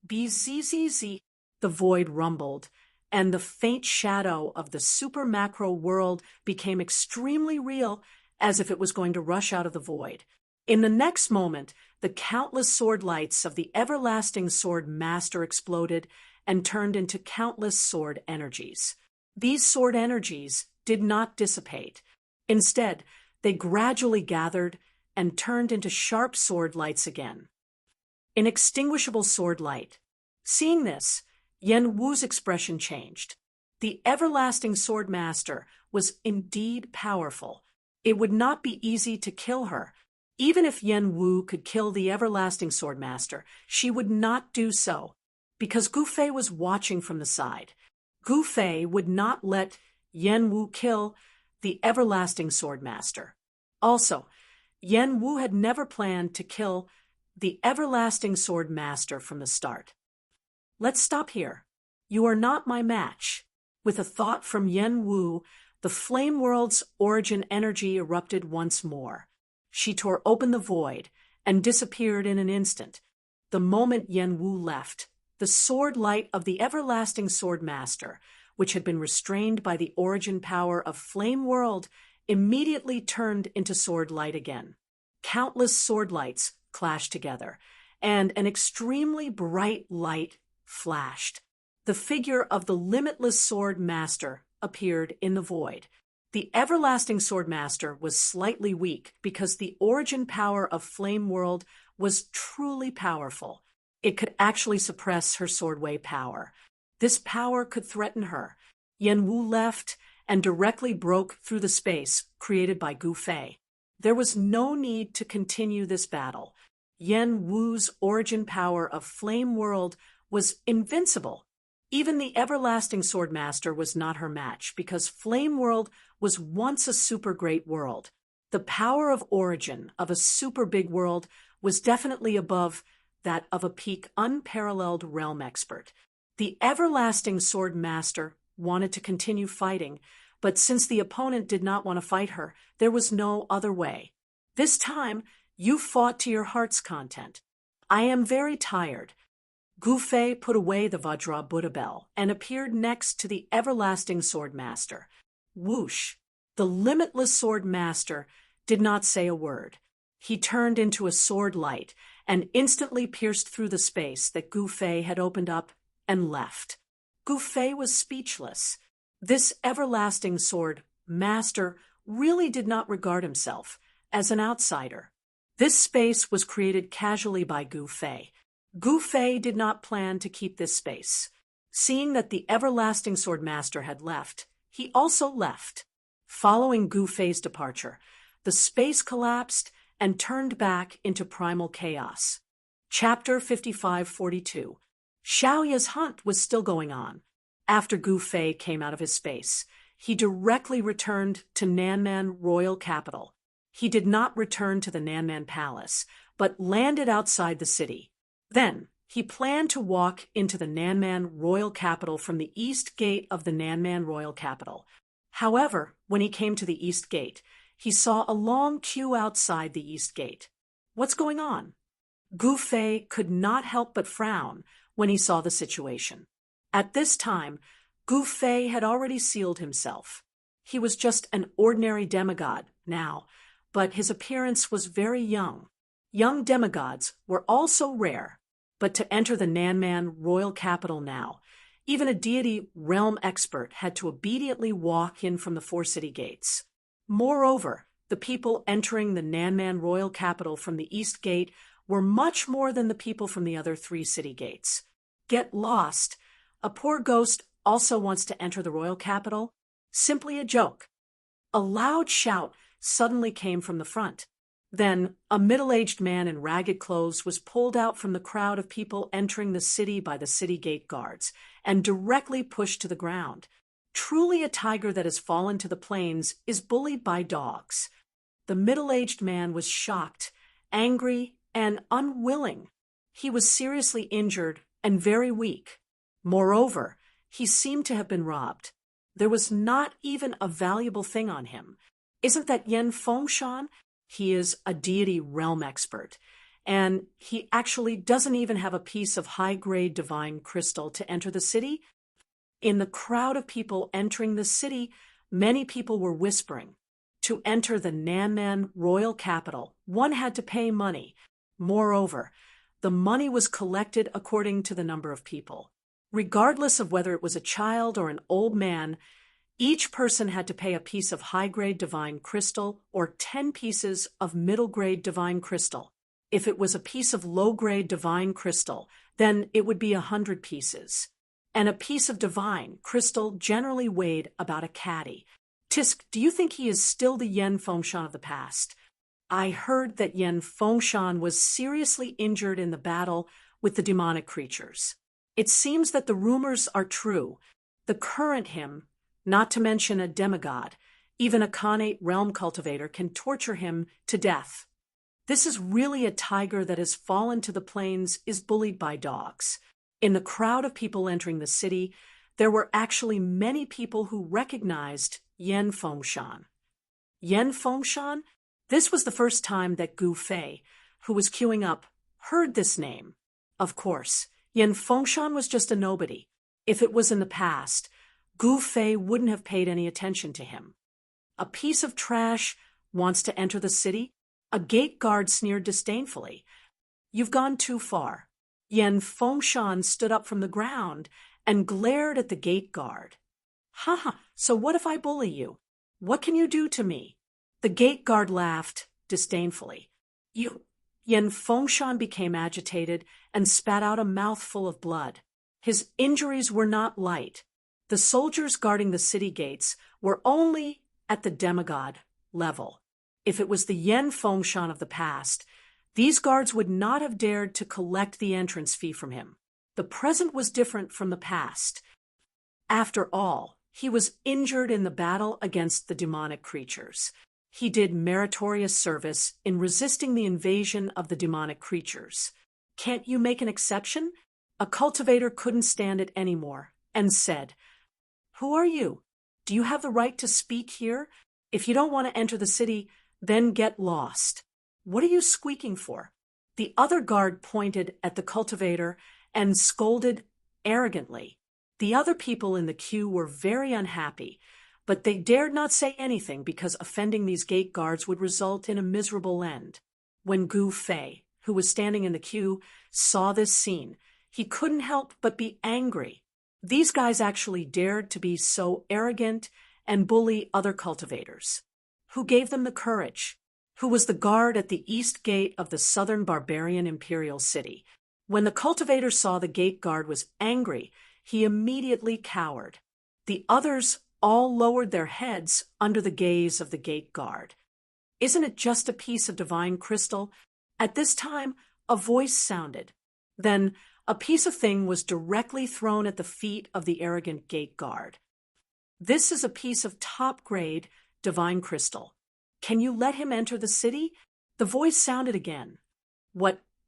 Bzzz, the void rumbled, and the faint shadow of the super macro world became extremely real, as if it was going to rush out of the void. In the next moment, the countless sword lights of the everlasting sword master exploded and turned into countless sword energies. These sword energies did not dissipate. Instead, they gradually gathered and turned into sharp sword lights again. Inextinguishable sword light. Seeing this, Yen Wu's expression changed. The everlasting sword master was indeed powerful. It would not be easy to kill her. Even if Yen Wu could kill the everlasting sword master, she would not do so, because Gu Fei was watching from the side. Gu Fei would not let Yen Wu kill the everlasting sword master. Also, Yen Wu had never planned to kill the everlasting sword master from the start. Let's stop here. You are not my match. With a thought from Yen Wu, the Flame World's origin energy erupted once more. She tore open the void and disappeared in an instant. The moment Yen Wu left, the sword light of the everlasting sword master, which had been restrained by the origin power of Flame World, immediately turned into sword light again. Countless sword lights clashed together, and an extremely bright light flashed. The figure of the limitless sword master appeared in the void. The everlasting sword master was slightly weak because the origin power of Flame World was truly powerful. It could actually suppress her swordway power. This power could threaten her. Yen Wu left and directly broke through the space created by Gu Fei. There was no need to continue this battle. Yen Wu's origin power of Flame World was invincible. Even the everlasting sword master was not her match because Flame World was once a super great world. The power of origin of a super big world was definitely above that of a peak unparalleled realm expert. The everlasting sword master wanted to continue fighting, but since the opponent did not want to fight her, there was no other way. This time, you fought to your heart's content. I am very tired. Gu Fei put away the Vajra Buddha bell and appeared next to the everlasting sword master. Whoosh! The limitless sword master did not say a word. He turned into a sword light and instantly pierced through the space that Gu Fei had opened up and left. Gu Fei was speechless. This everlasting sword master really did not regard himself as an outsider. This space was created casually by Gu Fei. Gu Fei did not plan to keep this space. Seeing that the everlasting sword master had left, he also left. Following Gu Fei's departure, the space collapsed and turned back into primal chaos. Chapter 5542. Xiaoya's hunt was still going on. After Gu Fei came out of his space, he directly returned to Nanman royal capital. He did not return to the Nanman palace, but landed outside the city. Then, he planned to walk into the Nanman royal capital from the east gate of the Nanman royal capital. However, when he came to the east gate, he saw a long queue outside the east gate. What's going on? Gu Fei could not help but frown when he saw the situation. At this time, Gu Fei had already sealed himself. He was just an ordinary demigod now, but his appearance was very young. Young demigods were also rare, but to enter the Nanman royal capital now, even a deity realm expert had to obediently walk in from the four city gates. Moreover, the people entering the Nanman royal capital from the east gate were much more than the people from the other three city gates. Get lost. A poor ghost also wants to enter the royal capital? Simply a joke. A loud shout suddenly came from the front. Then, a middle-aged man in ragged clothes was pulled out from the crowd of people entering the city by the city gate guards and directly pushed to the ground. Truly a tiger that has fallen to the plains is bullied by dogs. The middle-aged man was shocked, angry, and unwilling. He was seriously injured and very weak. Moreover, he seemed to have been robbed. There was not even a valuable thing on him. Isn't that Yen Fengshan? He is a deity realm expert, and he actually doesn't even have a piece of high-grade divine crystal to enter the city. In the crowd of people entering the city, many people were whispering. To enter the Nanman royal capital, one had to pay money. Moreover, the money was collected according to the number of people. Regardless of whether it was a child or an old man, each person had to pay a piece of high-grade divine crystal or 10 pieces of middle-grade divine crystal. If it was a piece of low-grade divine crystal, then it would be 100 pieces. And a piece of divine crystal generally weighed about a caddy. Tisk, do you think he is still the Yen Fengshan of the past? I heard that Yen Fengshan was seriously injured in the battle with the demonic creatures. It seems that the rumors are true. The current him, not to mention a demigod, even a Khanate realm cultivator, can torture him to death. This is really a tiger that has fallen to the plains, is bullied by dogs. In the crowd of people entering the city, there were actually many people who recognized Yen Fengshan. Yen Fengshan? This was the first time that Gu Fei, who was queuing up, heard this name. Of course, Yen Fengshan was just a nobody. If it was in the past, Gu Fei wouldn't have paid any attention to him. A piece of trash wants to enter the city? A gate guard sneered disdainfully. You've gone too far. Yen Fengshan stood up from the ground and glared at the gate guard. Ha, so what if I bully you? What can you do to me? The gate guard laughed disdainfully. Yen Fengshan became agitated and spat out a mouthful of blood. His injuries were not light. The soldiers guarding the city gates were only at the demigod level. If it was the Yen Fengshan of the past, these guards would not have dared to collect the entrance fee from him. The present was different from the past. After all, he was injured in the battle against the demonic creatures. He did meritorious service in resisting the invasion of the demonic creatures. Can't you make an exception? A cultivator couldn't stand it anymore and said, Who are you? Do you have the right to speak here? If you don't want to enter the city, then get lost. What are you squeaking for? The other guard pointed at the cultivator and scolded arrogantly. The other people in the queue were very unhappy, but they dared not say anything because offending these gate guards would result in a miserable end. When Gu Fei, who was standing in the queue, saw this scene, he couldn't help but be angry. These guys actually dared to be so arrogant and bully other cultivators. Who gave them the courage? Who was the guard at the east gate of the southern barbarian imperial city? When the cultivator saw the gate guard was angry, he immediately cowered. The others all lowered their heads under the gaze of the gate guard. Isn't it just a piece of divine crystal? At this time, A voice sounded. Then a piece of thing was directly thrown at the feet of the arrogant gate guard. "This is a piece of top-grade divine crystal. Can you let him enter the city?" The voice sounded again.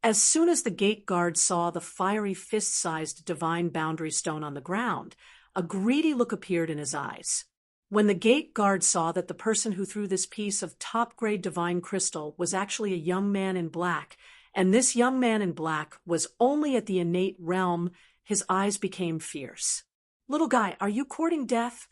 As soon as the gate guard saw the fiery fist-sized divine boundary stone on the ground, a greedy look appeared in his eyes. When the gate guard saw that the person who threw this piece of top-grade divine crystal was actually a young man in black, and this young man in black was only at the innate realm, his eyes became fierce. "Little guy, are you courting death?"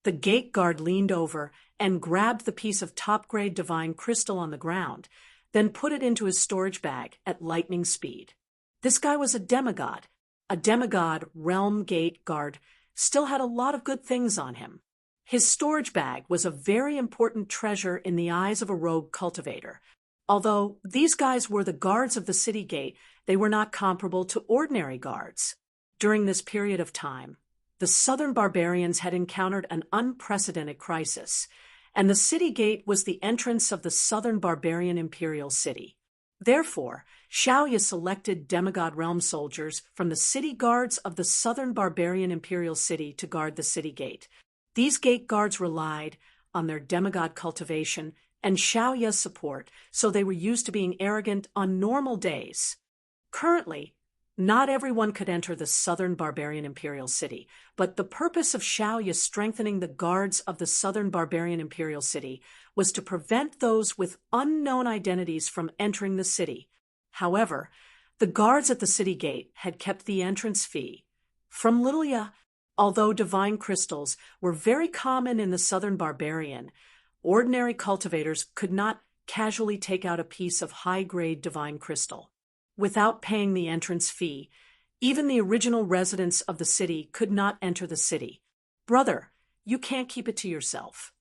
The gate guard leaned over and grabbed the piece of top-grade divine crystal on the ground, then put it into his storage bag at lightning speed. This guy was a demigod. A demigod realm gate guard still had a lot of good things on him. His storage bag was a very important treasure in the eyes of a rogue cultivator. Although these guys were the guards of the city gate, they were not comparable to ordinary guards. During this period of time, the southern barbarians had encountered an unprecedented crisis, and the city gate was the entrance of the southern barbarian imperial city. Therefore, Xiaoya selected demigod realm soldiers from the city guards of the southern barbarian imperial city to guard the city gate. These gate guards relied on their demigod cultivation and Xiaoya's support, so they were used to being arrogant on normal days. Currently, not everyone could enter the southern barbarian imperial city, but the purpose of Xiaoya strengthening the guards of the southern barbarian imperial city was to prevent those with unknown identities from entering the city. However, the guards at the city gate had kept the entrance fee. From Lilia, although divine crystals were very common in the southern barbarian, ordinary cultivators could not casually take out a piece of high-grade divine crystal. Without paying the entrance fee, even the original residents of the city could not enter the city. "Brother, you can't keep it to yourself."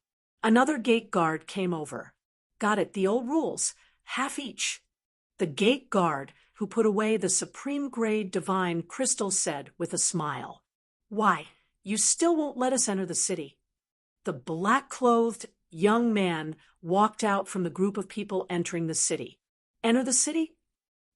Another gate guard came over. "Got it, the old rules, half each." The gate guard, who put away the supreme-grade divine crystal, said with a smile, "Why, you still won't let us enter the city." The black-clothed young man walked out from the group of people entering the city. "Enter the city?"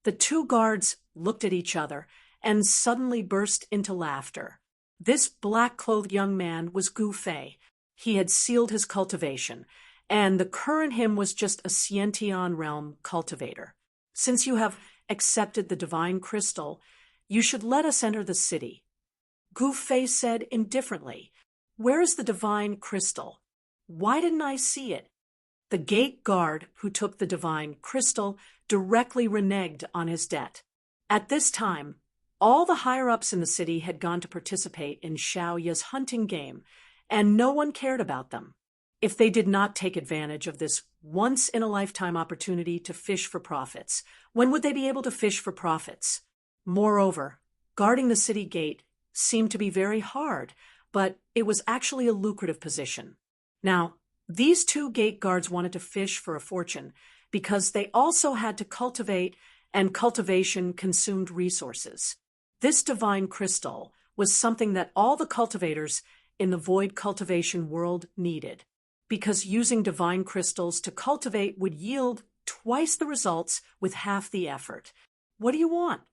The two guards looked at each other and suddenly burst into laughter. This black-clothed young man was Gu Fei. He had sealed his cultivation, and the current him was just a Xiantian realm cultivator. "Since you have accepted the divine crystal, you should let us enter the city." Gu Fei said indifferently, "Where is the divine crystal? Why didn't I see it?" The gate guard who took the divine crystal directly reneged on his debt. At this time, all the higher-ups in the city had gone to participate in Xiaoya's hunting game, and no one cared about them. If they did not take advantage of this once-in-a-lifetime opportunity to fish for profits, when would they be able to fish for profits? Moreover, guarding the city gate seemed to be very hard, but it was actually a lucrative position. Now, these two gate guards wanted to fish for a fortune because they also had to cultivate, and cultivation consumed resources. This divine crystal was something that all the cultivators in the void cultivation world needed, because using divine crystals to cultivate would yield twice the results with half the effort. "What do you want?"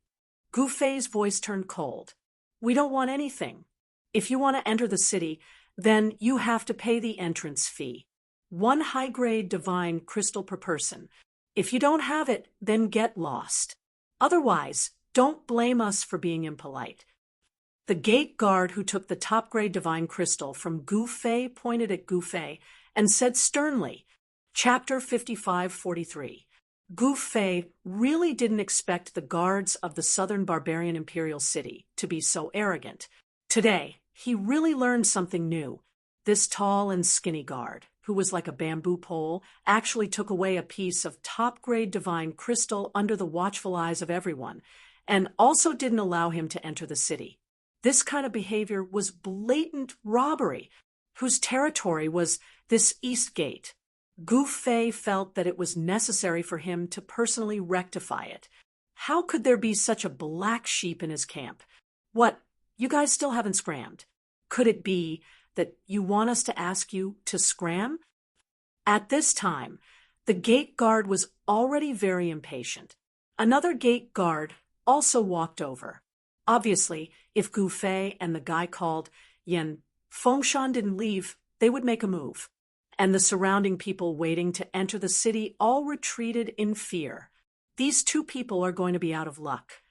Gu Fei's voice turned cold. "We don't want anything. If you want to enter the city, then you have to pay the entrance fee. 1 high-grade divine crystal per person. If you don't have it, then get lost. Otherwise, don't blame us for being impolite." The gate guard who took the top-grade divine crystal from Gu Fei pointed at Gu Fei and said sternly, Chapter 5543. Gu Fei really didn't expect the guards of the southern barbarian imperial city to be so arrogant. Today, he really learned something new. This tall and skinny guard, who was like a bamboo pole, actually took away a piece of top-grade divine crystal under the watchful eyes of everyone, and also didn't allow him to enter the city. This kind of behavior was blatant robbery, whose territory was this East Gate. Gu Fei felt that it was necessary for him to personally rectify it. How could there be such a black sheep in his camp? What, you guys still haven't scrammed? Could it be that you want us to ask you to scram? At this time, the gate guard was already very impatient. Another gate guard also walked over. Obviously, if Gu Fei and the guy called Yan Fengshan didn't leave, they would make a move. And the surrounding people waiting to enter the city all retreated in fear. These two people are going to be out of luck.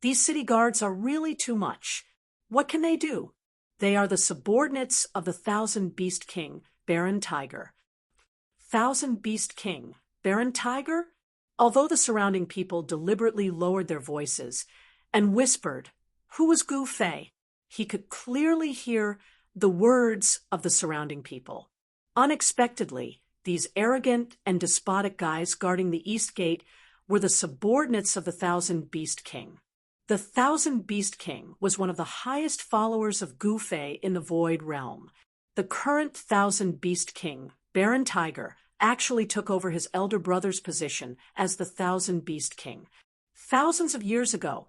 These city guards are really too much. What can they do? They are the subordinates of the Thousand Beast King, Baron Tiger. Thousand Beast King, Baron Tiger? Although the surrounding people deliberately lowered their voices and whispered, "Who was Gu Fei?" he could clearly hear the words of the surrounding people. Unexpectedly, these arrogant and despotic guys guarding the East Gate were the subordinates of the Thousand Beast King. The Thousand Beast King was one of the highest followers of Gu Fei in the Void Realm. The current Thousand Beast King, Baron Tiger, actually took over his elder brother's position as the Thousand Beast King. Thousands of years ago,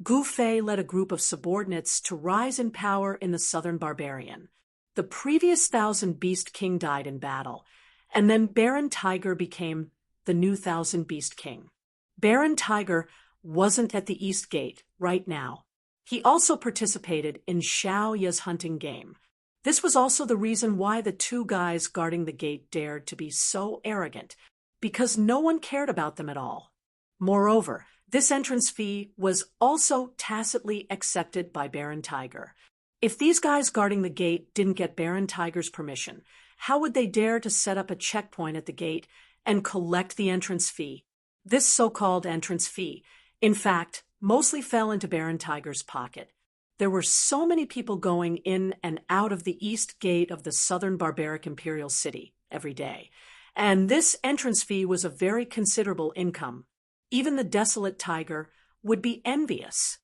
Gu Fei led a group of subordinates to rise in power in the Southern Barbarian. The previous Thousand Beast King died in battle, and then Baron Tiger became the new Thousand Beast King. Baron Tiger wasn't at the East Gate right now. He also participated in Xiao Ya's hunting game. This was also the reason why the two guys guarding the gate dared to be so arrogant, because no one cared about them at all. Moreover, this entrance fee was also tacitly accepted by Baron Tiger. If these guys guarding the gate didn't get Baron Tiger's permission, how would they dare to set up a checkpoint at the gate and collect the entrance fee? This so-called entrance fee, in fact, mostly fell into Baron Tiger's pocket. There were so many people going in and out of the East Gate of the Southern Barbaric Imperial City every day, and this entrance fee was a very considerable income. Even the desolate Tiger would be envious.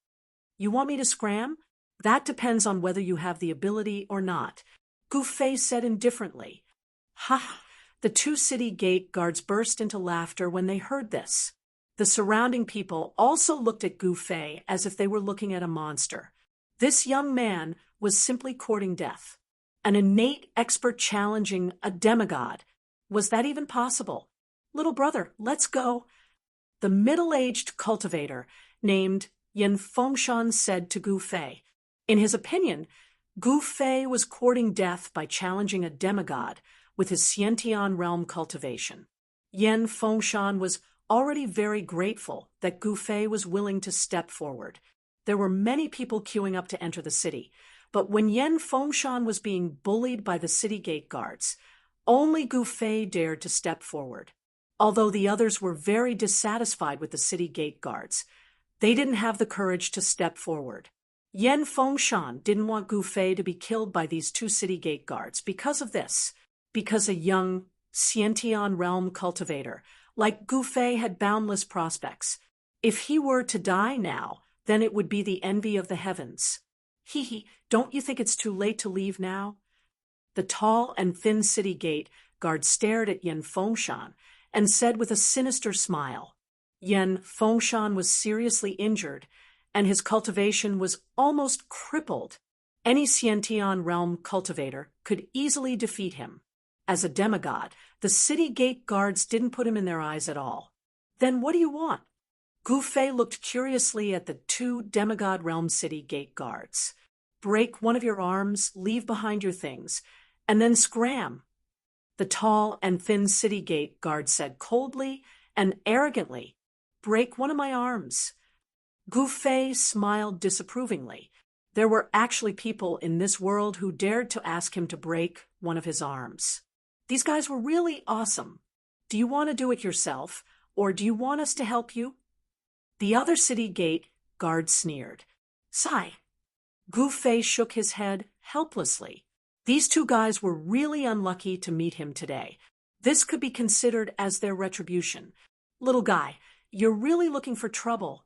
"You want me to scram? That depends on whether you have the ability or not," Gu Fei said indifferently. Ha! The two city gate guards burst into laughter when they heard this. The surrounding people also looked at Gu Fei as if they were looking at a monster. This young man was simply courting death. An innate expert challenging a demigod. Was that even possible? "Little brother, let's go." The middle-aged cultivator named Yan Fengshan said to Gu Fei. In his opinion, Gu Fei was courting death by challenging a demigod with his Xiantian realm cultivation. Yan Fengshan was already very grateful that Gu Fei was willing to step forward. There were many people queuing up to enter the city, but when Yan Fengshan was being bullied by the city gate guards, only Gu Fei dared to step forward. Although the others were very dissatisfied with the city gate guards, they didn't have the courage to step forward. Yan Fengshan didn't want Gu Fei to be killed by these two city gate guards because of this, because a young Xiantian realm cultivator like Gu Fei had boundless prospects. If he were to die now, then it would be the envy of the heavens. Hee, don't you think it's too late to leave now? The tall and thin city gate guard stared at Yan Fengshan and said with a sinister smile. Yan Fengshan was seriously injured, and his cultivation was almost crippled. Any Xiantian realm cultivator could easily defeat him. As a demigod, the city gate guards didn't put him in their eyes at all. Then what do you want? Gu Fei looked curiously at the two demigod realm city gate guards. Break one of your arms, leave behind your things, and then scram. The tall and thin city gate guard said coldly and arrogantly, "Break one of my arms." Gu Fei smiled disapprovingly. There were actually people in this world who dared to ask him to break one of his arms. These guys were really awesome. Do you want to do it yourself, or do you want us to help you? The other city gate guard sneered. Sigh. Gu Fei shook his head helplessly. These two guys were really unlucky to meet him today. This could be considered as their retribution. "Little guy, you're really looking for trouble,"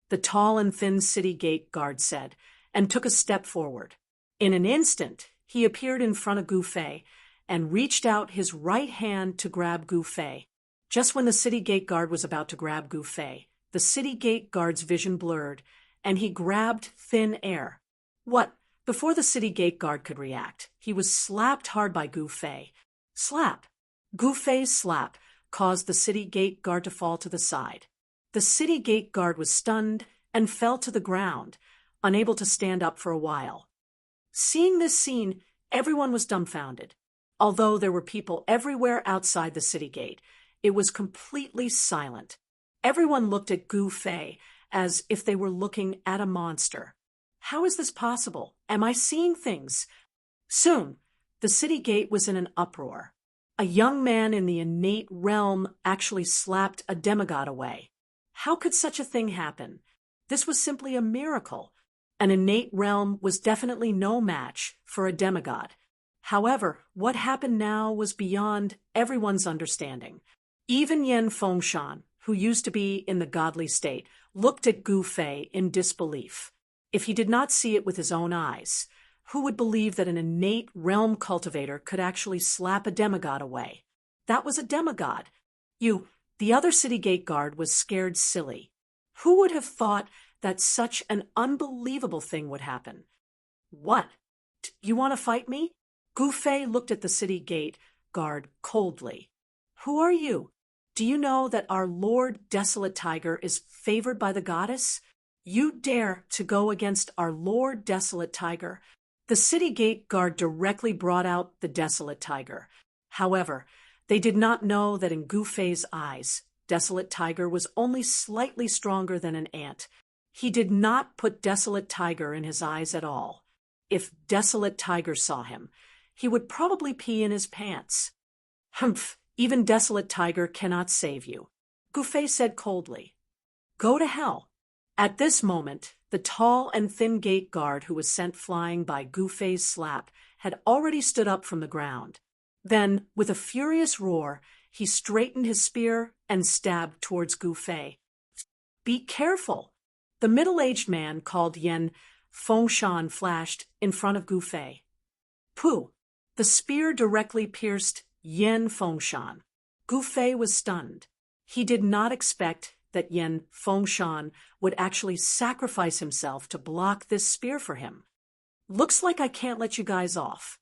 the tall and thin city gate guard said, and took a step forward. In an instant, he appeared in front of Gu Fei and reached out his right hand to grab Gu Fei. Just when the city gate guard was about to grab Gu Fei, the city gate guard's vision blurred, and he grabbed thin air. What? Before the city gate guard could react, he was slapped hard by Gu Fei. Slap! Gu Fei's slap caused the city gate guard to fall to the side. The city gate guard was stunned and fell to the ground, unable to stand up for a while. Seeing this scene, everyone was dumbfounded. Although there were people everywhere outside the city gate, it was completely silent. Everyone looked at Gu Fei as if they were looking at a monster. How is this possible? Am I seeing things? Soon, the city gate was in an uproar. A young man in the innate realm actually slapped a demigod away. How could such a thing happen? This was simply a miracle. An innate realm was definitely no match for a demigod. However, what happened now was beyond everyone's understanding. Even Yan Fengshan, who used to be in the godly state, looked at Gu Fei in disbelief. If he did not see it with his own eyes, who would believe that an innate realm cultivator could actually slap a demigod away? That was a demigod. The other city gate guard was scared silly. Who would have thought that such an unbelievable thing would happen? What? You want to fight me? Gu Fei looked at the city gate guard coldly. Who are you? Do you know that our Lord Desolate Tiger is favored by the goddess? You dare to go against our Lord Desolate Tiger? The city gate guard directly brought out the Desolate Tiger. However, they did not know that in Gu Fei's eyes, Desolate Tiger was only slightly stronger than an ant. He did not put Desolate Tiger in his eyes at all. If Desolate Tiger saw him, he would probably pee in his pants. Humph, even Desolate Tiger cannot save you, Gu Fei said coldly. Go to hell. At this moment, the tall and thin gate guard who was sent flying by Gu Fei's slap had already stood up from the ground. Then, with a furious roar, he straightened his spear and stabbed towards Gu Fei. Be careful! The middle-aged man called Yan Fengshan flashed in front of Gu Fei. Pooh! The spear directly pierced Yan Fengshan. Gu Fei was stunned. He did not expect that Yan Fengshan would actually sacrifice himself to block this spear for him. Looks like I can't let you guys off.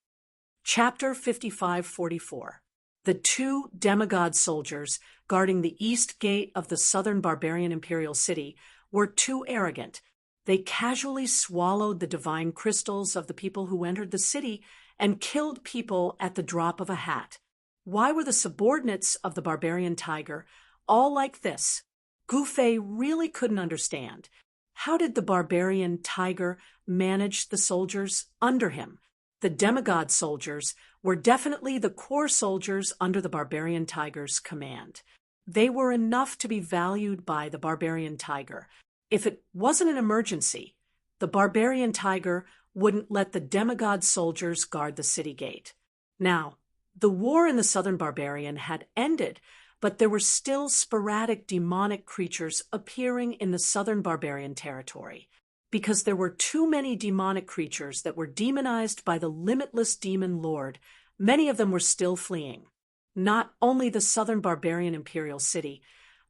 Chapter 5544. The two demigod soldiers guarding the east gate of the southern barbarian imperial city were too arrogant. They casually swallowed the divine crystals of the people who entered the city and killed people at the drop of a hat. Why were the subordinates of the barbarian tiger all like this? Gu Fei really couldn't understand. How did the barbarian tiger manage the soldiers under him? The demigod soldiers were definitely the core soldiers under the barbarian tiger's command. They were enough to be valued by the barbarian tiger. If it wasn't an emergency, the barbarian tiger wouldn't let the demigod soldiers guard the city gate. Now, the war in the southern barbarian had ended, but there were still sporadic demonic creatures appearing in the southern barbarian territory. Because there were too many demonic creatures that were demonized by the limitless demon lord, many of them were still fleeing. Not only the southern barbarian imperial city,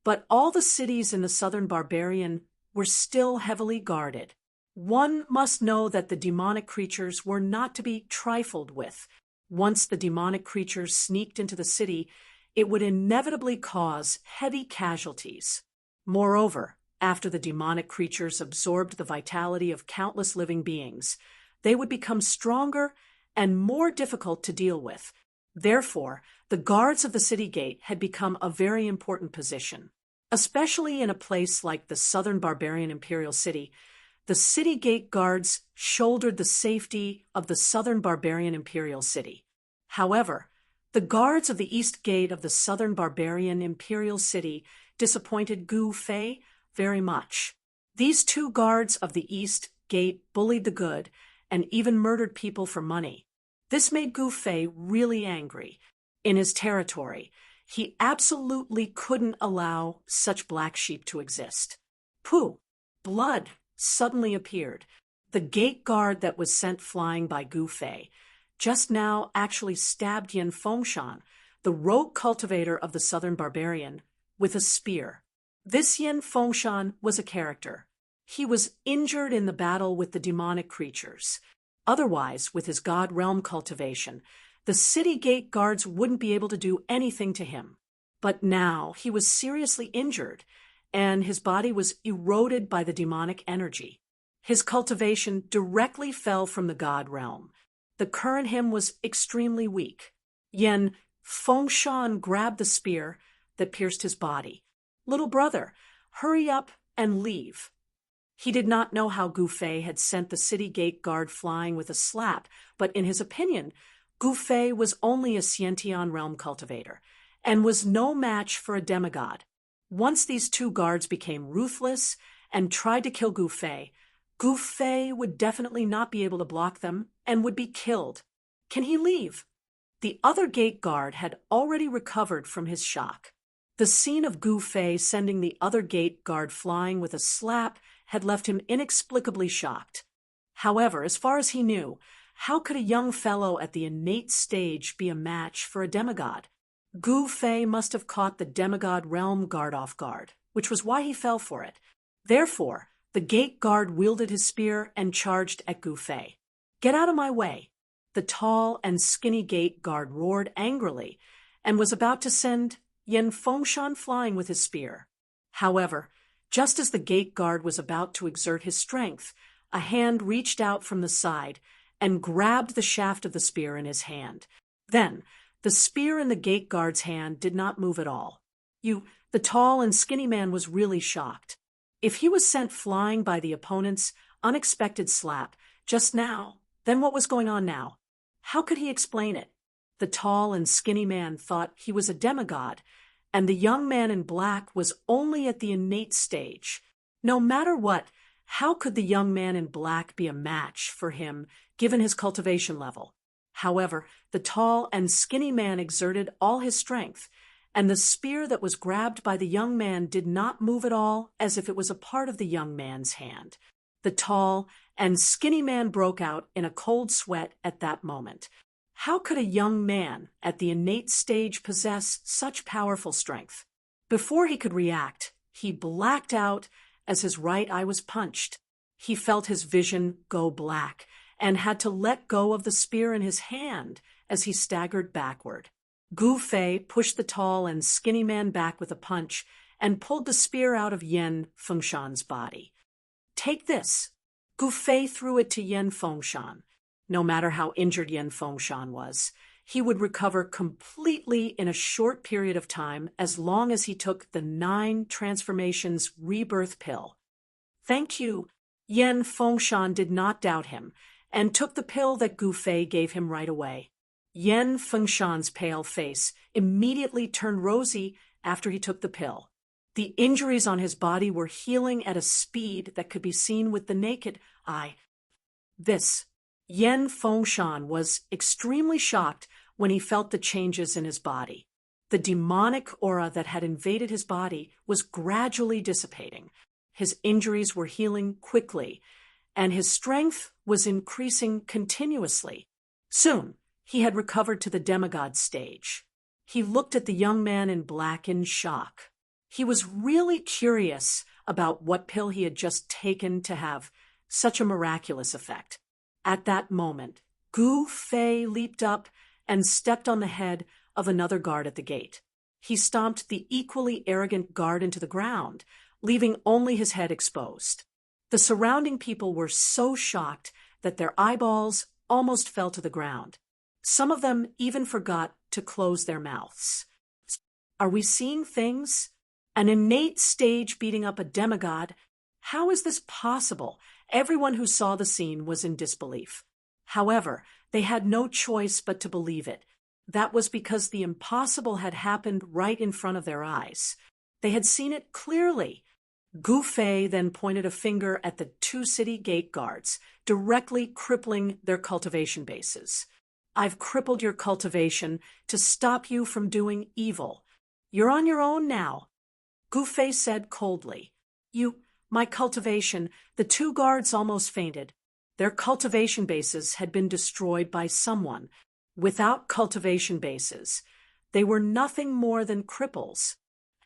but all the cities in the southern barbarian were still heavily guarded. One must know that the demonic creatures were not to be trifled with. Once the demonic creatures sneaked into the city, it would inevitably cause heavy casualties. Moreover, after the demonic creatures absorbed the vitality of countless living beings, they would become stronger and more difficult to deal with. Therefore, the guards of the city gate had become a very important position. Especially in a place like the southern barbarian imperial city, the city gate guards shouldered the safety of the southern barbarian imperial city. However, the guards of the east gate of the southern barbarian imperial city disappointed Gu Fei very much. These two guards of the east gate bullied the good and even murdered people for money. This made Gu Fei really angry. In his territory, he absolutely couldn't allow such black sheep to exist. Pooh! Blood suddenly appeared. The gate guard that was sent flying by Gu Fei just now actually stabbed Yan Fengshan, the rogue cultivator of the southern barbarian, with a spear. This Yan Fengshan was a character. He was injured in the battle with the demonic creatures. Otherwise, with his god realm cultivation, the city gate guards wouldn't be able to do anything to him. But now he was seriously injured, and his body was eroded by the demonic energy. His cultivation directly fell from the god realm. The current him was extremely weak. Yen Fengshan grabbed the spear that pierced his body. "Little brother, hurry up and leave." He did not know how Gu Fei had sent the city gate guard flying with a slap, but in his opinion, Gu Fei was only a Xiantian realm cultivator, and was no match for a demigod. Once these two guards became ruthless and tried to kill Gu Fei would definitely not be able to block them and would be killed. Can he leave? The other gate guard had already recovered from his shock. The scene of Gu Fei sending the other gate guard flying with a slap had left him inexplicably shocked. However, as far as he knew, how could a young fellow at the innate stage be a match for a demigod? Gu Fei must have caught the demigod realm guard off guard, which was why he fell for it. Therefore, the gate guard wielded his spear and charged at Gu Fei. "Get out of my way!" The tall and skinny gate guard roared angrily and was about to send Yen Fengshan flying with his spear. However, just as the gate guard was about to exert his strength, a hand reached out from the side and grabbed the shaft of the spear in his hand. Then, the spear in the gate guard's hand did not move at all. The tall and skinny man was really shocked. If he was sent flying by the opponent's unexpected slap just now, then what was going on now? How could he explain it? The tall and skinny man thought he was a demigod, and the young man in black was only at the innate stage. No matter what, how could the young man in black be a match for him, given his cultivation level? However, the tall and skinny man exerted all his strength, and the spear that was grabbed by the young man did not move at all, as if it was a part of the young man's hand. The tall and skinny man broke out in a cold sweat at that moment. How could a young man at the innate stage possess such powerful strength? Before he could react, he blacked out as his right eye was punched. He felt his vision go black and had to let go of the spear in his hand as he staggered backward. Gu Fei pushed the tall and skinny man back with a punch and pulled the spear out of Yen Fengshan's body. "Take this." Gu Fei threw it to Yen Fengshan. No matter how injured Yen Fengshan was, he would recover completely in a short period of time as long as he took the 9 transformations rebirth pill. "Thank you." Yen Fengshan did not doubt him and took the pill that Gu Fei gave him right away. Yen Fengshan's pale face immediately turned rosy after he took the pill. The injuries on his body were healing at a speed that could be seen with the naked eye. Yen Fengshan was extremely shocked when he felt the changes in his body. The demonic aura that had invaded his body was gradually dissipating. His injuries were healing quickly, and his strength was increasing continuously. Soon, he had recovered to the demigod stage. He looked at the young man in black in shock. He was really curious about what pill he had just taken to have such a miraculous effect. At that moment, Gu Fei leaped up and stepped on the head of another guard at the gate. He stomped the equally arrogant guard into the ground, leaving only his head exposed. The surrounding people were so shocked that their eyeballs almost fell to the ground. Some of them even forgot to close their mouths. Are we seeing things? An innate stage beating up a demigod? How is this possible? Everyone who saw the scene was in disbelief. However, they had no choice but to believe it. That was because the impossible had happened right in front of their eyes. They had seen it clearly. Gu Fei then pointed a finger at the 2 city gate guards, directly crippling their cultivation bases. "I've crippled your cultivation to stop you from doing evil. You're on your own now." Gu Fei said coldly. My cultivation." The 2 guards almost fainted. Their cultivation bases had been destroyed by someone. Without cultivation bases, they were nothing more than cripples,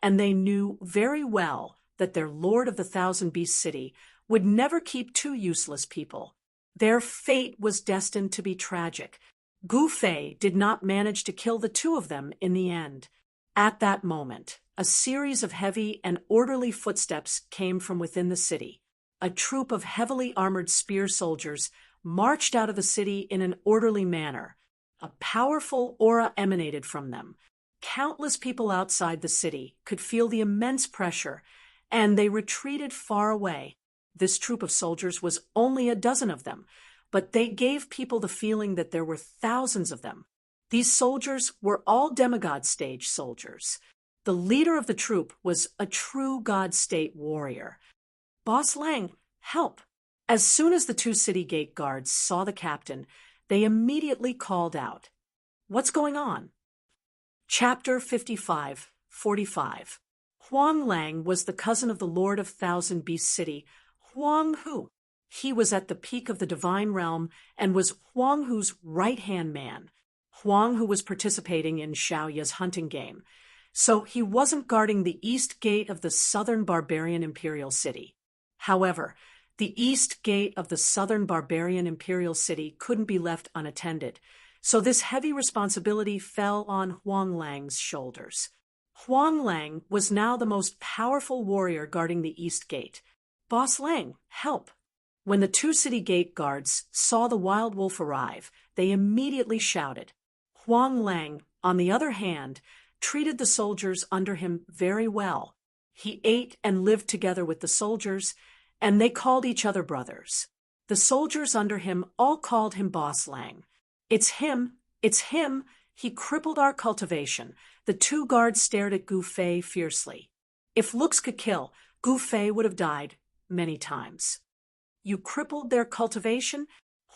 and they knew very well that their Lord of the Thousand Beast City would never keep 2 useless people. Their fate was destined to be tragic. Gu Fei did not manage to kill the 2 of them in the end. At that moment, a series of heavy and orderly footsteps came from within the city. A troop of heavily armored spear soldiers marched out of the city in an orderly manner. A powerful aura emanated from them. Countless people outside the city could feel the immense pressure, and they retreated far away. This troop of soldiers was only a dozen of them, but they gave people the feeling that there were thousands of them. These soldiers were all demigod stage soldiers. The leader of the troop was a true God State warrior. "Boss Lang, help!" As soon as the two city gate guards saw the captain, they immediately called out. "What's going on?" Chapter 55:45. Huang Lang was the cousin of the Lord of Thousand Beast City, Huang Hu. He was at the peak of the divine realm and was Huang Hu's right-hand man. Huang Hu was participating in Xiaoya's hunting game, so he wasn't guarding the east gate of the southern barbarian imperial city. However, the east gate of the southern barbarian imperial city couldn't be left unattended, so this heavy responsibility fell on Huang Lang's shoulders. Huang Lang was now the most powerful warrior guarding the east gate. "Boss Lang, help!" When the two city gate guards saw the wild wolf arrive, they immediately shouted. Huang Lang, on the other hand, treated the soldiers under him very well. He ate and lived together with the soldiers, and they called each other brothers. The soldiers under him all called him Boss Lang. It's him! He crippled our cultivation." The two guards stared at Gu Fei fiercely. If looks could kill, Gu Fei would have died many times. "You crippled their cultivation?"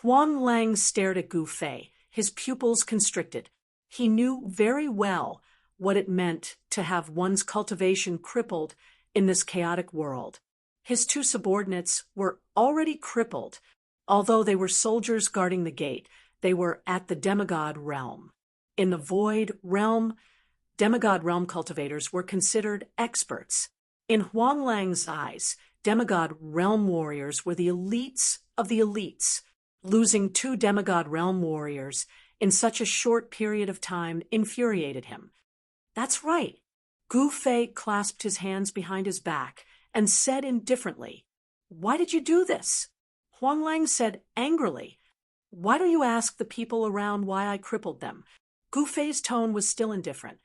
Huang Lang stared at Gu Fei, his pupils constricted. He knew very well what it meant to have one's cultivation crippled in this chaotic world. His two subordinates were already crippled. Although they were soldiers guarding the gate, they were at the demigod realm. In the void realm, demigod realm cultivators were considered experts. In Huang Lang's eyes, demigod realm warriors were the elites of the elites. Losing two demigod realm warriors in such a short period of time infuriated him. "That's right." Gu Fei clasped his hands behind his back and said indifferently, "Why did you do this?" Huang Lang said angrily, "Why don't you ask the people around why I crippled them?" Gu Fei's tone was still indifferent.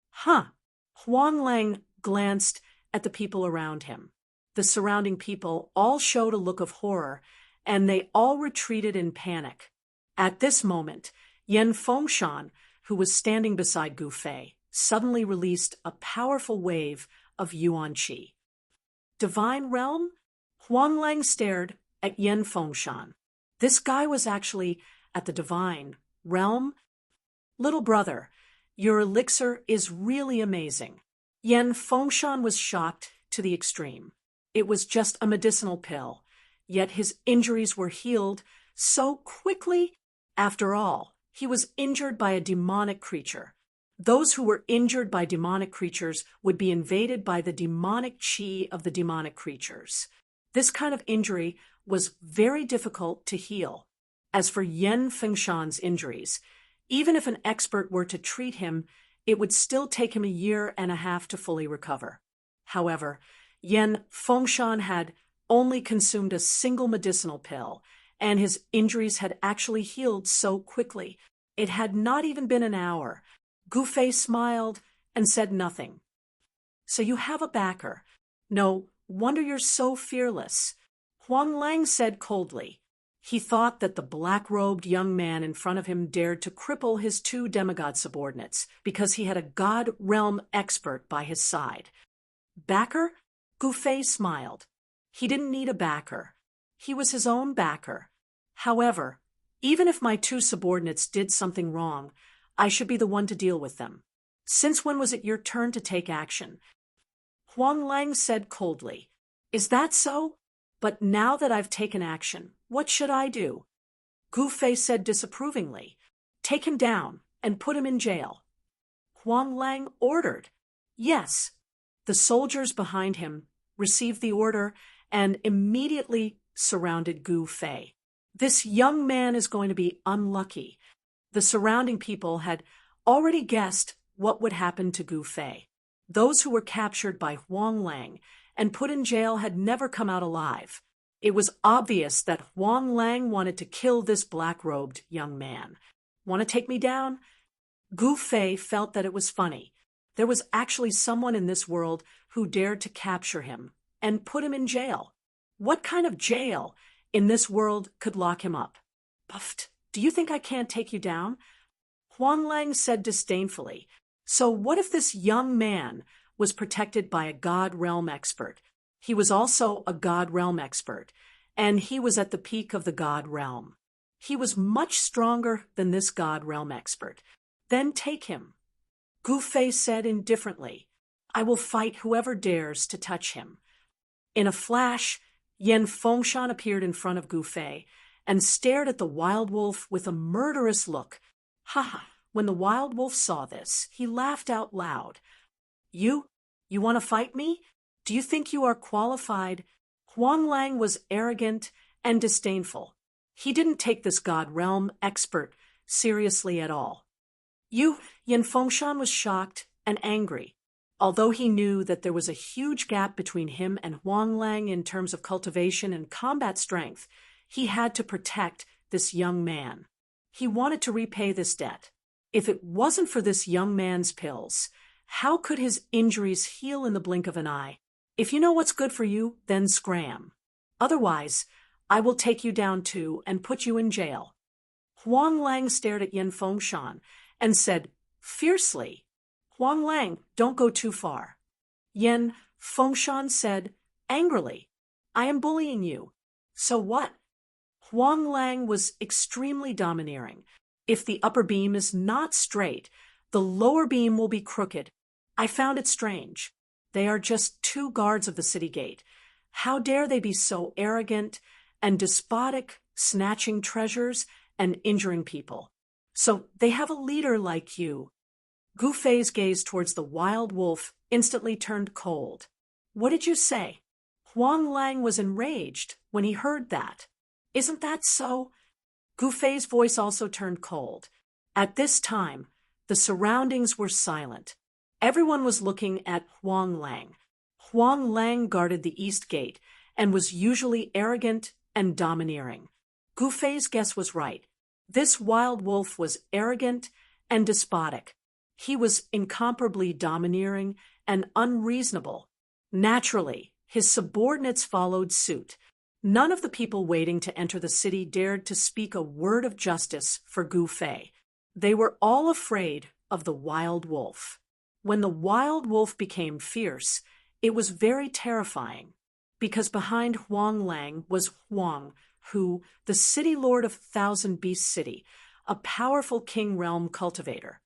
"Huh." Huang Lang glanced at the people around him. The surrounding people all showed a look of horror, and they all retreated in panic. At this moment, Yan Fengshan, who was standing beside Gu Fei, suddenly released a powerful wave of yuan qi. "Divine realm?" Huang Lang stared at Yan Fengshan. This guy was actually at the divine realm. "Little brother, your elixir is really amazing." Yan Fengshan was shocked to the extreme. It was just a medicinal pill, yet his injuries were healed so quickly. After all, he was injured by a demonic creature. Those who were injured by demonic creatures would be invaded by the demonic qi of the demonic creatures. This kind of injury was very difficult to heal. As for Yan Fengshan's injuries, even if an expert were to treat him, it would still take him a year and a half to fully recover. However, Yan Fengshan had only consumed a single medicinal pill, and his injuries had actually healed so quickly. It had not even been an hour. Gu Fei smiled and said nothing. "So you have a backer. No wonder you're so fearless." Huang Lang said coldly. He thought that the black-robed young man in front of him dared to cripple his two demigod subordinates because he had a god realm expert by his side. "Backer?" Gu Fei smiled. He didn't need a backer. He was his own backer. "However, even if my two subordinates did something wrong, I should be the one to deal with them. Since when was it your turn to take action?" Huang Lang said coldly. "Is that so? But now that I've taken action, what should I do?" Gu Fei said disapprovingly. "Take him down and put him in jail." Huang Lang ordered. Yes. The soldiers behind him received the order and immediately surrounded Gu Fei. This young man is going to be unlucky. The surrounding people had already guessed what would happen to Gu Fei. Those who were captured by Huang Lang and put in jail had never come out alive. It was obvious that Huang Lang wanted to kill this black-robed young man. Want to take me down? Gu Fei felt that it was funny. There was actually someone in this world who dared to capture him and put him in jail. What kind of jail in this world could lock him up? Puffed. Do you think I can't take you down? Huang Lang said disdainfully. So what if this young man was protected by a God realm expert? He was also a God realm expert, and he was at the peak of the God realm. He was much stronger than this God realm expert. Then take him. Gu Fei said indifferently, I will fight whoever dares to touch him. In a flash, Yan Fengshan appeared in front of Gu Fei and stared at the wild wolf with a murderous look. Ha ha! When the wild wolf saw this, he laughed out loud. You want to fight me? Do you think you are qualified? Huang Lang was arrogant and disdainful. He didn't take this God realm expert seriously at all. Yan Fengshan was shocked and angry. Although he knew that there was a huge gap between him and Huang Lang in terms of cultivation and combat strength, he had to protect this young man. He wanted to repay this debt. If it wasn't for this young man's pills, how could his injuries heal in the blink of an eye? If you know what's good for you, then scram. Otherwise, I will take you down too and put you in jail. Huang Lang stared at Yan Fengshan and said fiercely, Huang Lang, don't go too far. Yan Fengshan said angrily, I am bullying you. So what? Huang Lang was extremely domineering. If the upper beam is not straight, the lower beam will be crooked. I found it strange. They are just two guards of the city gate. How dare they be so arrogant and despotic, snatching treasures and injuring people? So they have a leader like you. Gu Fei's gaze towards the wild wolf instantly turned cold. What did you say? Huang Lang was enraged when he heard that. Isn't that so? Gu Fei's voice also turned cold. At this time, the surroundings were silent. Everyone was looking at Huang Lang. Huang Lang guarded the east gate and was usually arrogant and domineering. Gu Fei's guess was right. This wild wolf was arrogant and despotic. He was incomparably domineering and unreasonable. Naturally, his subordinates followed suit. None of the people waiting to enter the city dared to speak a word of justice for Gu Fei. They were all afraid of the wild wolf. When the wild wolf became fierce, it was very terrifying, because behind Huang Lang was Huang, who, the city lord of Thousand Beast City, a powerful king realm cultivator.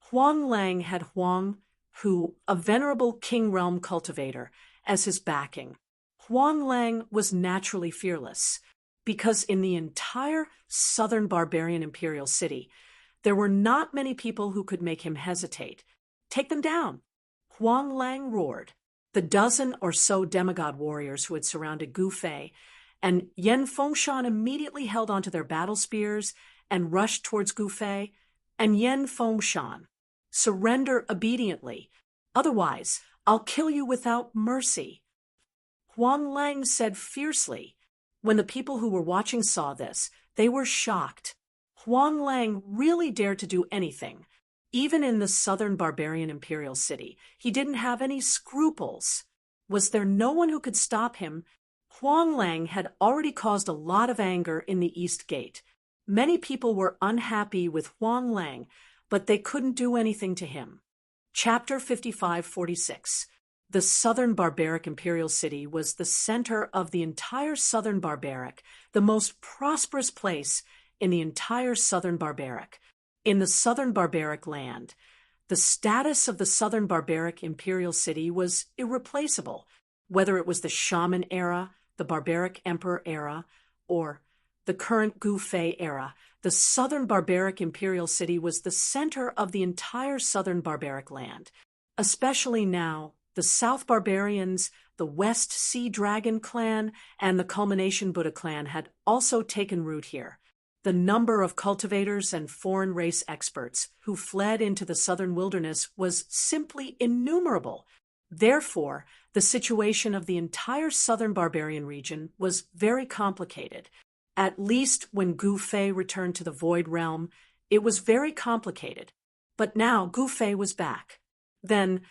Huang Lang had Huang, who, a venerable king realm cultivator, as his backing. Huang Lang was naturally fearless, because in the entire southern barbarian imperial city, there were not many people who could make him hesitate. Take them down! Huang Lang roared. The dozen or so demigod warriors who had surrounded Gu Fei and Yan Fengshan immediately held onto their battle spears and rushed towards Gu Fei and Yan Fengshan. Surrender obediently. Otherwise, I'll kill you without mercy. Huang Lang said fiercely. When the people who were watching saw this, they were shocked. Huang Lang really dared to do anything. Even in the southern barbarian imperial city, he didn't have any scruples. Was there no one who could stop him? Huang Lang had already caused a lot of anger in the East Gate. Many people were unhappy with Huang Lang, but they couldn't do anything to him. Chapter 55-46. The southern barbaric imperial city was the center of the entire southern barbaric, the most prosperous place in the entire southern barbaric. In the southern barbaric land, the status of the southern barbaric imperial city was irreplaceable, whether it was the Shaman era, the barbaric emperor era, or the current Gu Fei era. The southern barbaric imperial city was the center of the entire southern barbaric land. Especially now, the South Barbarians, the West Sea Dragon clan, and the Culmination Buddha clan had also taken root here. The number of cultivators and foreign race experts who fled into the southern wilderness was simply innumerable. Therefore, the situation of the entire southern barbarian region was very complicated. At least when Gu Fei returned to the Void Realm, it was very complicated. But now Gu Fei was back. Then,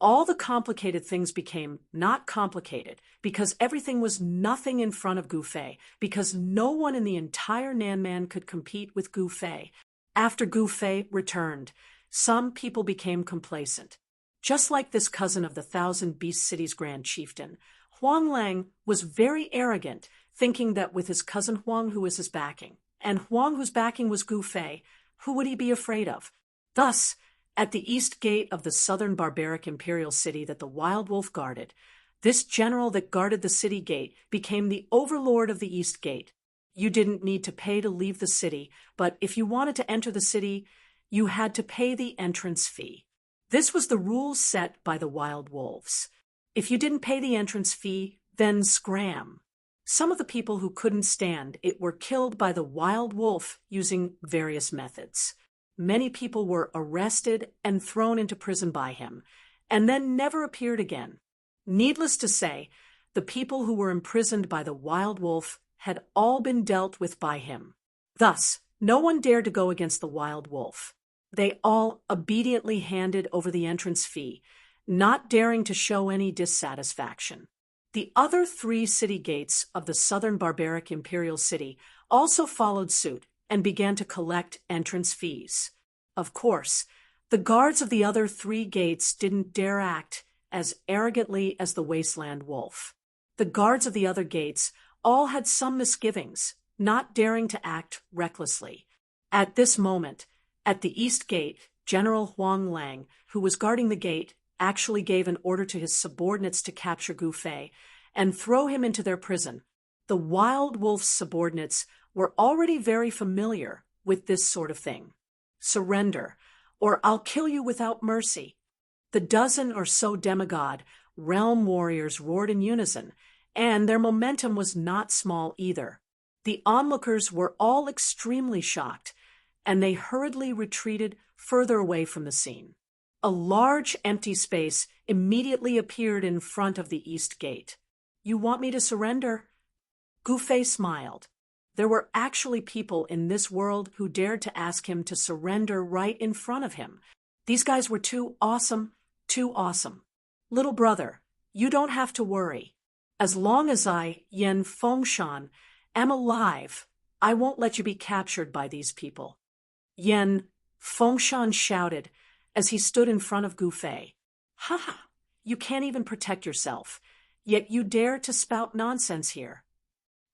all the complicated things became not complicated because everything was nothing in front of Gu Fei, because no one in the entire Nanman could compete with Gu Fei. After Gu Fei returned, some people became complacent. Just like this cousin of the Thousand Beast City's Grand Chieftain, Huang Lang was very arrogant, thinking that with his cousin Huang who was his backing, and Huang whose backing was Gu Fei, who would he be afraid of? Thus, at the east gate of the southern barbaric imperial city that the wild wolf guarded, this general that guarded the city gate became the overlord of the east gate. You didn't need to pay to leave the city, but if you wanted to enter the city, you had to pay the entrance fee. This was the rule set by the wild wolves. If you didn't pay the entrance fee, then scram. Some of the people who couldn't stand it were killed by the wild wolf using various methods. Many people were arrested and thrown into prison by him, and then never appeared again. Needless to say, the people who were imprisoned by the wild wolf had all been dealt with by him. Thus, no one dared to go against the wild wolf. They all obediently handed over the entrance fee, not daring to show any dissatisfaction. The other 3 city gates of the southern barbaric imperial city also followed suit and began to collect entrance fees. Of course, the guards of the other 3 gates didn't dare act as arrogantly as the wasteland wolf. The guards of the other gates all had some misgivings, not daring to act recklessly. At this moment, at the east gate, General Huang Lang, who was guarding the gate, actually gave an order to his subordinates to capture Gu Fei and throw him into their prison. The wild wolf's subordinates were already very familiar with this sort of thing. Surrender, or I'll kill you without mercy. The dozen or so demigod realm warriors roared in unison, and their momentum was not small either. The onlookers were all extremely shocked, and they hurriedly retreated further away from the scene. A large empty space immediately appeared in front of the east gate. You want me to surrender? Gu Fei smiled. There were actually people in this world who dared to ask him to surrender right in front of him. These guys were too awesome, too awesome. Little brother, you don't have to worry. As long as I, Yen Fengshan, am alive, I won't let you be captured by these people. Yen Fengshan shouted as he stood in front of Gu Fei. Ha ha! You can't even protect yourself, yet you dare to spout nonsense here.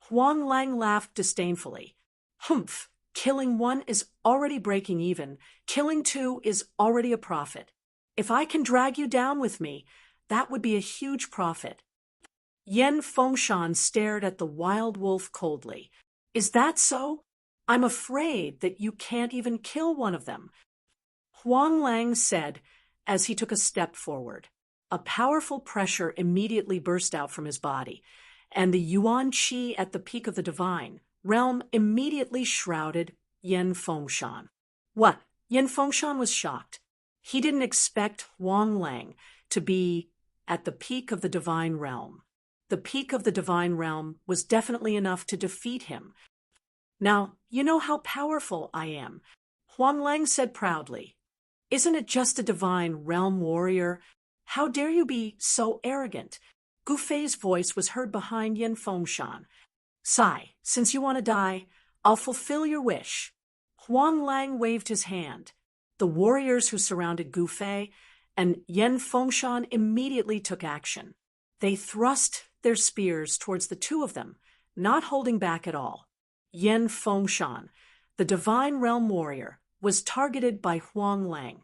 Huang Lang laughed disdainfully. Humph! Killing 1 is already breaking even. Killing 2 is already a profit. If I can drag you down with me, that would be a huge profit. Yen Fengshan stared at the wild wolf coldly. Is that so? I'm afraid that you can't even kill one of them. Huang Lang said as he took a step forward. A powerful pressure immediately burst out from his body, and the Yuan Qi at the peak of the divine realm immediately shrouded Yen Fengshan. What? Yen Fengshan was shocked. He didn't expect Huang Lang to be at the peak of the divine realm. The peak of the divine realm was definitely enough to defeat him. Now, you know how powerful I am, Huang Lang said proudly. Isn't it just a divine realm warrior? How dare you be so arrogant? Gu Fei's voice was heard behind Yen Fengshan. Sigh, since you want to die, I'll fulfill your wish. Huang Lang waved his hand. The warriors who surrounded Gu Fei and Yen Fengshan immediately took action. They thrust their spears towards the 2 of them, not holding back at all. Yen Fengshan, the divine realm warrior, was targeted by Huang Lang.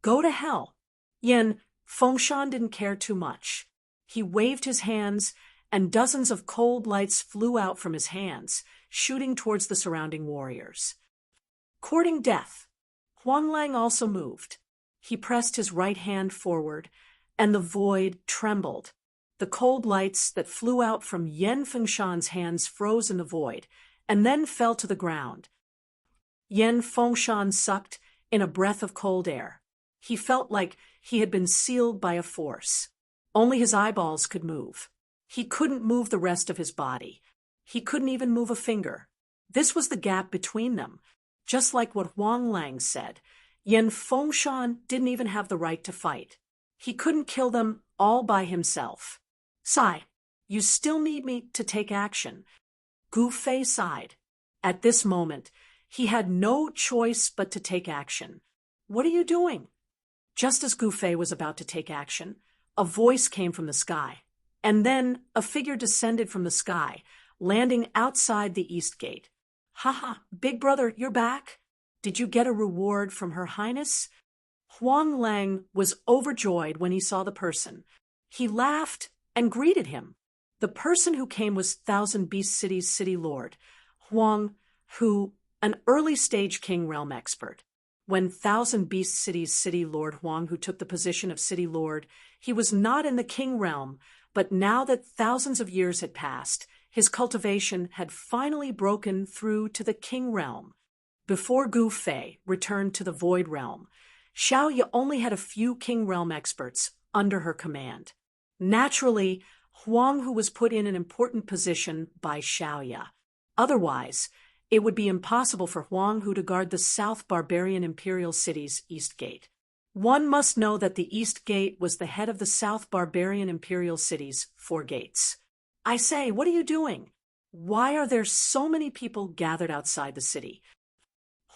Go to hell. Yen Fengshan didn't care too much. He waved his hands, and dozens of cold lights flew out from his hands, shooting towards the surrounding warriors. Courting death. Huang Lang also moved. He pressed his right hand forward, and the void trembled. The cold lights that flew out from Yen Fengshan's hands froze in the void, and then fell to the ground. Yen Fengshan sucked in a breath of cold air. He felt like he had been sealed by a force. Only his eyeballs could move. He couldn't move the rest of his body. He couldn't even move a finger. This was the gap between them. Just like what Huang Lang said, Yen Fengshan didn't even have the right to fight. He couldn't kill them all by himself. Sigh, you still need me to take action. Gu Fei sighed. At this moment, he had no choice but to take action. What are you doing? Just as Gu Fei was about to take action, a voice came from the sky, and then a figure descended from the sky, landing outside the east gate. Haha, big brother, you're back? Did you get a reward from Her Highness? Huang Lang was overjoyed when he saw the person. He laughed and greeted him. The person who came was Thousand Beast City's city lord, Huang, who, an early-stage king realm expert. When Thousand Beast City's city lord Huang, who took the position of city lord, he was not in the king realm, but now that thousands of years had passed, his cultivation had finally broken through to the king realm. Before Gu Fei returned to the void realm, Xiaoya only had a few king realm experts under her command. Naturally, Huang, who was put in an important position by Xiaoya. Otherwise, it would be impossible for Huang Hu to guard the South Barbarian Imperial City's East Gate. One must know that the East Gate was the head of the South Barbarian Imperial City's 4 gates. I say, what are you doing? Why are there so many people gathered outside the city?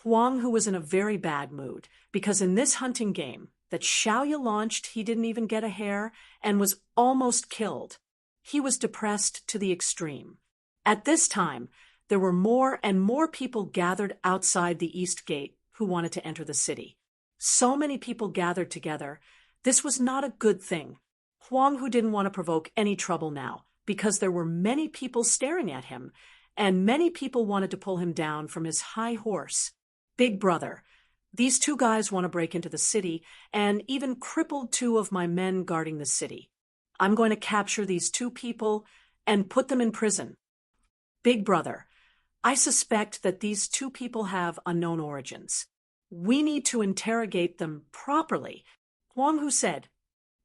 Huang Hu was in a very bad mood, because in this hunting game that Xiaoya launched, he didn't even get a hair and was almost killed. He was depressed to the extreme. At this time, there were more and more people gathered outside the East Gate who wanted to enter the city. So many people gathered together. This was not a good thing. Huang Hu didn't want to provoke any trouble now, because there were many people staring at him, and many people wanted to pull him down from his high horse. Big brother, these 2 guys want to break into the city and even crippled 2 of my men guarding the city. I'm going to capture these 2 people and put them in prison. Big brother, I suspect that these 2 people have unknown origins. We need to interrogate them properly. Huang Hu said,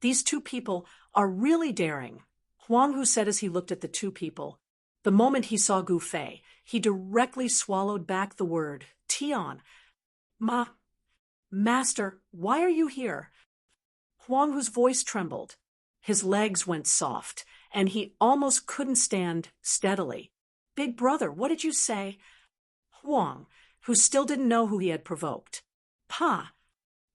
these 2 people are really daring. Huang Hu said as he looked at the 2 people. The moment he saw Gu Fei, he directly swallowed back the word, Tian. Master, why are you here? Huang Hu's voice trembled. His legs went soft, and he almost couldn't stand steadily. Big brother, what did you say? Huang, who still didn't know who he had provoked. Pa!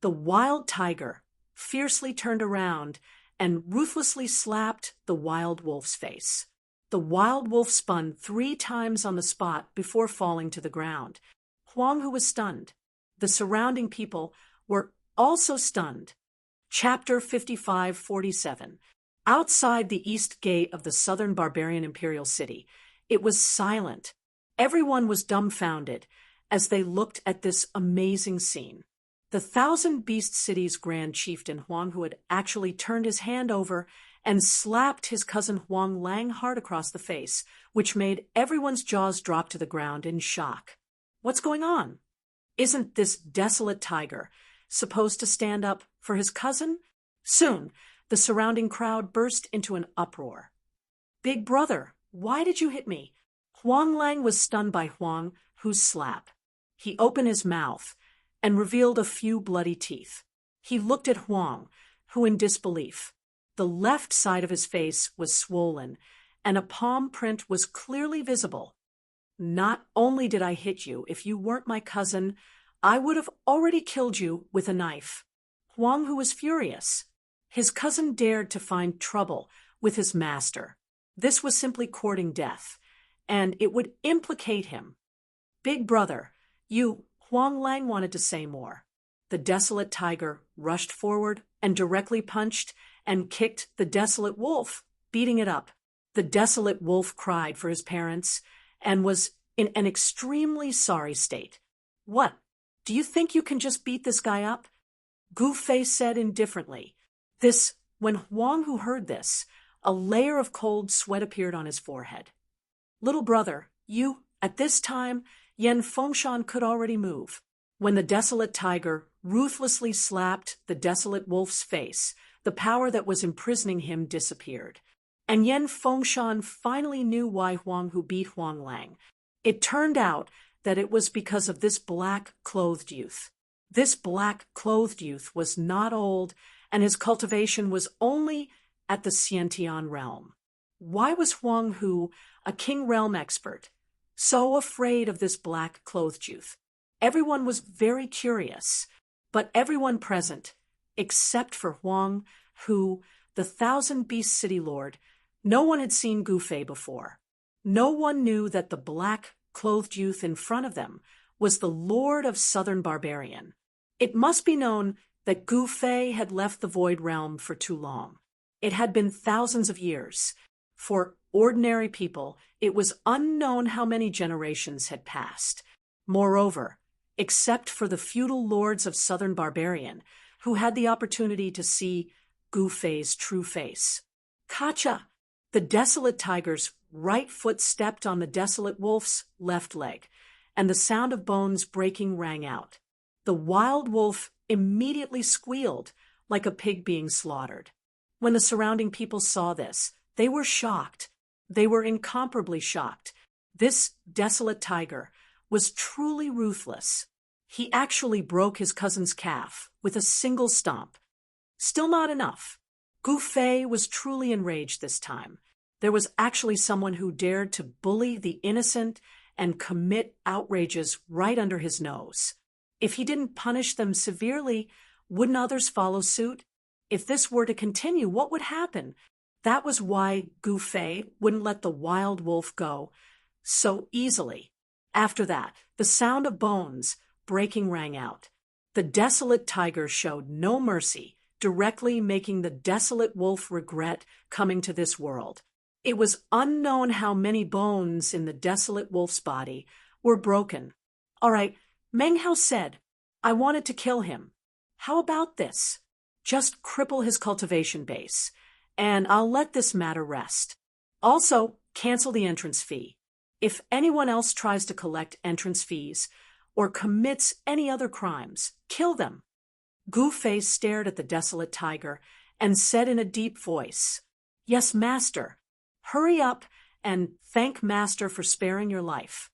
The wild tiger fiercely turned around and ruthlessly slapped the wild wolf's face. The wild wolf spun 3 times on the spot before falling to the ground. Huang Hu was stunned. The surrounding people were also stunned. Chapter 55-47. Outside the east gate of the southern barbarian imperial city, it was silent. Everyone was dumbfounded as they looked at this amazing scene. The Thousand Beast City's Grand Chieftain Huang Hu had actually turned his hand over and slapped his cousin Huang Lang hard across the face, which made everyone's jaws drop to the ground in shock. What's going on? Isn't this desolate tiger supposed to stand up for his cousin? Soon, the surrounding crowd burst into an uproar. Big brother, why did you hit me? Huang Lang was stunned by Huang Hu's slap. He opened his mouth and revealed a few bloody teeth. He looked at Huang, who in disbelief. The left side of his face was swollen, and a palm print was clearly visible. Not only did I hit you, if you weren't my cousin, I would have already killed you with a knife. Huang Hu was furious. His cousin dared to find trouble with his master. This was simply courting death, and it would implicate him. Big brother, Huang Lang wanted to say more. The desolate tiger rushed forward and directly punched and kicked the desolate wolf, beating it up. The desolate wolf cried for his parents and was in an extremely sorry state. What? Do you think you can just beat this guy up? Gu Fei said indifferently. When Huang Hu heard this, a layer of cold sweat appeared on his forehead. Little brother, At this time, Yen Fengshan could already move. When the desolate tiger ruthlessly slapped the desolate wolf's face, the power that was imprisoning him disappeared. And Yen Fengshan finally knew why Huang Hu beat Huang Lang. It turned out that it was because of this black-clothed youth. This black-clothed youth was not old, and his cultivation was only at the Xiantian realm. Why was Huang Hu, a king realm expert, so afraid of this black-clothed youth? Everyone was very curious, but everyone present, except for Huang Hu, the thousand-beast city lord, no one had seen Gu Fei before. No one knew that the black-clothed youth in front of them was the lord of southern barbarian. It must be known that Gu Fei had left the Void Realm for too long. It had been thousands of years. For ordinary people, it was unknown how many generations had passed. Moreover, except for the feudal lords of southern barbarian, who had the opportunity to see Gu Fei's true face. Kacha! The desolate tiger's right foot stepped on the desolate wolf's left leg, and the sound of bones breaking rang out. The wild wolf immediately squealed like a pig being slaughtered. When the surrounding people saw this, they were shocked. They were incomparably shocked. This desolate tiger was truly ruthless. He actually broke his cousin's calf with a single stomp. Still not enough. Gu Fei was truly enraged this time. There was actually someone who dared to bully the innocent and commit outrages right under his nose. If he didn't punish them severely, wouldn't others follow suit? If this were to continue, what would happen? That was why Gu Fei wouldn't let the wild wolf go so easily. After that, the sound of bones breaking rang out. The desolate tiger showed no mercy, directly making the desolate wolf regret coming to this world. It was unknown how many bones in the desolate wolf's body were broken. All right, Meng Hao said, I wanted to kill him. How about this? Just cripple his cultivation base, and I'll let this matter rest. Also, cancel the entrance fee. If anyone else tries to collect entrance fees or commits any other crimes, kill them. Gu Fei stared at the desolate tiger and said in a deep voice, Yes, master. Hurry up and thank master for sparing your life.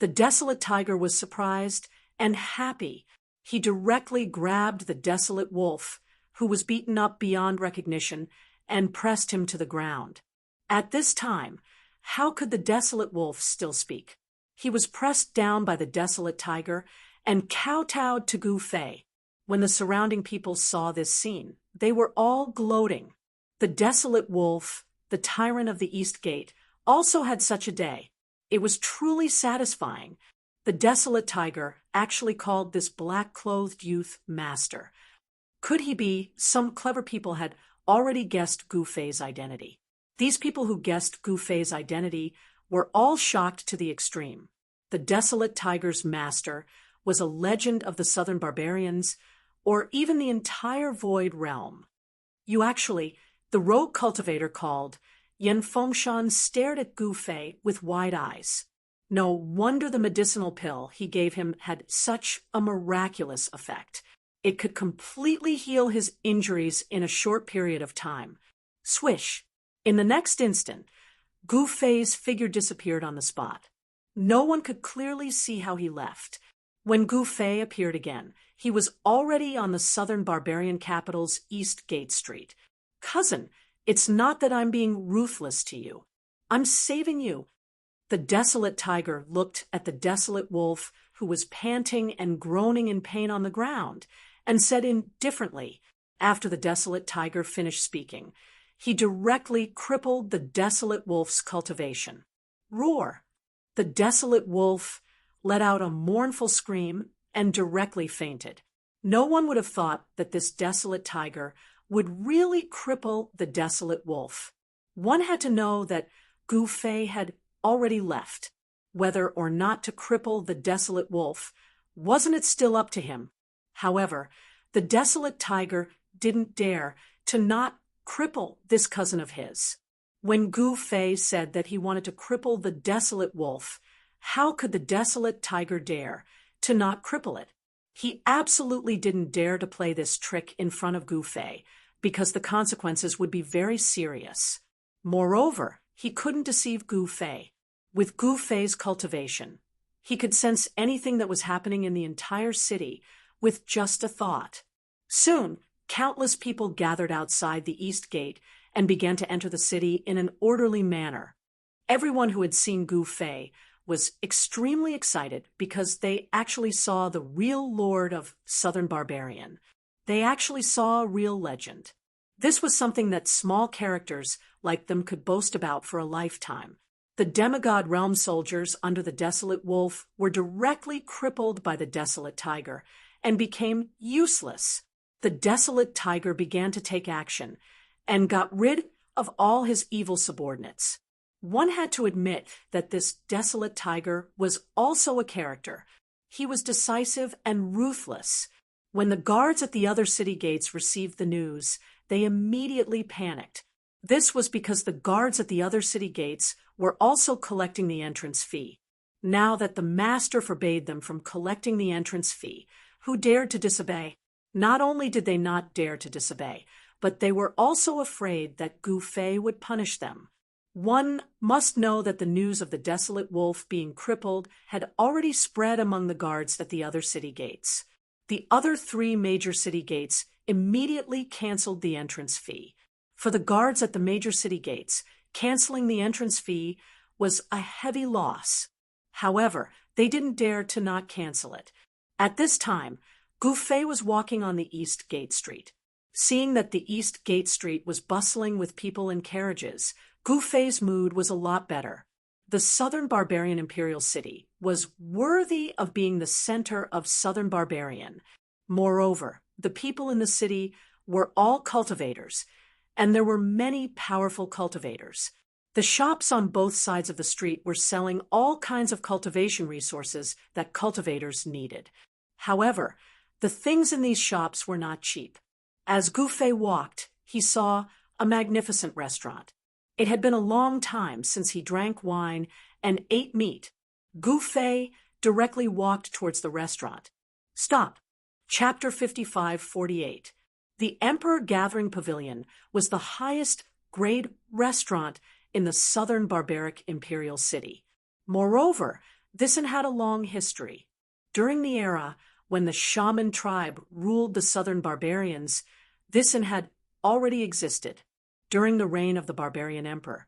The desolate tiger was surprised and happy. He directly grabbed the desolate wolf, who was beaten up beyond recognition, and pressed him to the ground. At this time, how could the desolate wolf still speak? He was pressed down by the desolate tiger and kowtowed to Gu Fei. When the surrounding people saw this scene, they were all gloating. The desolate wolf, the tyrant of the East Gate, also had such a day. It was truly satisfying. The desolate tiger actually called this black-clothed youth master. Could he be? Some clever people had already guessed Gu Fei's identity. These people who guessed Gu Fei's identity were all shocked to the extreme. The desolate tiger's master was a legend of the southern barbarians, or even the entire Void Realm. The rogue cultivator called Yen Fengshan stared at Gu Fei with wide eyes. No wonder the medicinal pill he gave him had such a miraculous effect. It could completely heal his injuries in a short period of time. Swish! In the next instant, Gu Fei's figure disappeared on the spot. No one could clearly see how he left. When Gu Fei appeared again, he was already on the southern barbarian capital's East Gate Street. Cousin, it's not that I'm being ruthless to you. I'm saving you. The desolate tiger looked at the desolate wolf, who was panting and groaning in pain on the ground, and said indifferently, after the desolate tiger finished speaking, he directly crippled the desolate wolf's cultivation. Roar! The desolate wolf let out a mournful scream and directly fainted. No one would have thought that this desolate tiger would really cripple the desolate wolf. One had to know that Gu Fei had already left. Whether or not to cripple the desolate wolf, wasn't it still up to him? However, the desolate tiger didn't dare to not cripple this cousin of his. When Gu Fei said that he wanted to cripple the desolate wolf, How could the desolate tiger dare to not cripple it? He absolutely didn't dare to play this trick in front of Gu Fei, because the consequences would be very serious. Moreover, he couldn't deceive Gu Fei. With Gu Fei's cultivation, he could sense anything that was happening in the entire city with just a thought. Soon, countless people gathered outside the east gate and began to enter the city in an orderly manner. Everyone who had seen Gu Fei was extremely excited because they actually saw the real lord of Southern Barbarian. They actually saw a real legend. This was something that small characters like them could boast about for a lifetime. The demigod realm soldiers under the desolate wolf were directly crippled by the desolate tiger and became useless. The desolate tiger began to take action and got rid of all his evil subordinates. One had to admit that this desolate tiger was also a character. He was decisive and ruthless. When the guards at the other city gates received the news, they immediately panicked. This was because the guards at the other city gates were also collecting the entrance fee. Now that the master forbade them from collecting the entrance fee, who dared to disobey? Not only did they not dare to disobey, but they were also afraid that Gu Fei would punish them. One must know that the news of the desolate wolf being crippled had already spread among the guards at the other city gates. The other 3 major city gates immediately canceled the entrance fee. For the guards at the major city gates, canceling the entrance fee was a heavy loss. However, they didn't dare to not cancel it. At this time, Gu Fei was walking on the East Gate Street. Seeing that the East Gate Street was bustling with people and carriages, Gu Fei's mood was a lot better. The Southern Barbarian Imperial City was worthy of being the center of Southern Barbarian. Moreover, the people in the city were all cultivators, and there were many powerful cultivators. The shops on both sides of the street were selling all kinds of cultivation resources that cultivators needed. However, the things in these shops were not cheap. As Gu Fei walked, he saw a magnificent restaurant. It had been a long time since he drank wine and ate meat. Gu Fei directly walked towards the restaurant. Stop. Chapter 55-48. The Emperor Gathering Pavilion was the highest grade restaurant in the Southern Barbaric Imperial City. Moreover, this had a long history. During the era when the Shaman tribe ruled the Southern Barbarians, this had already existed. During the reign of the Barbarian Emperor,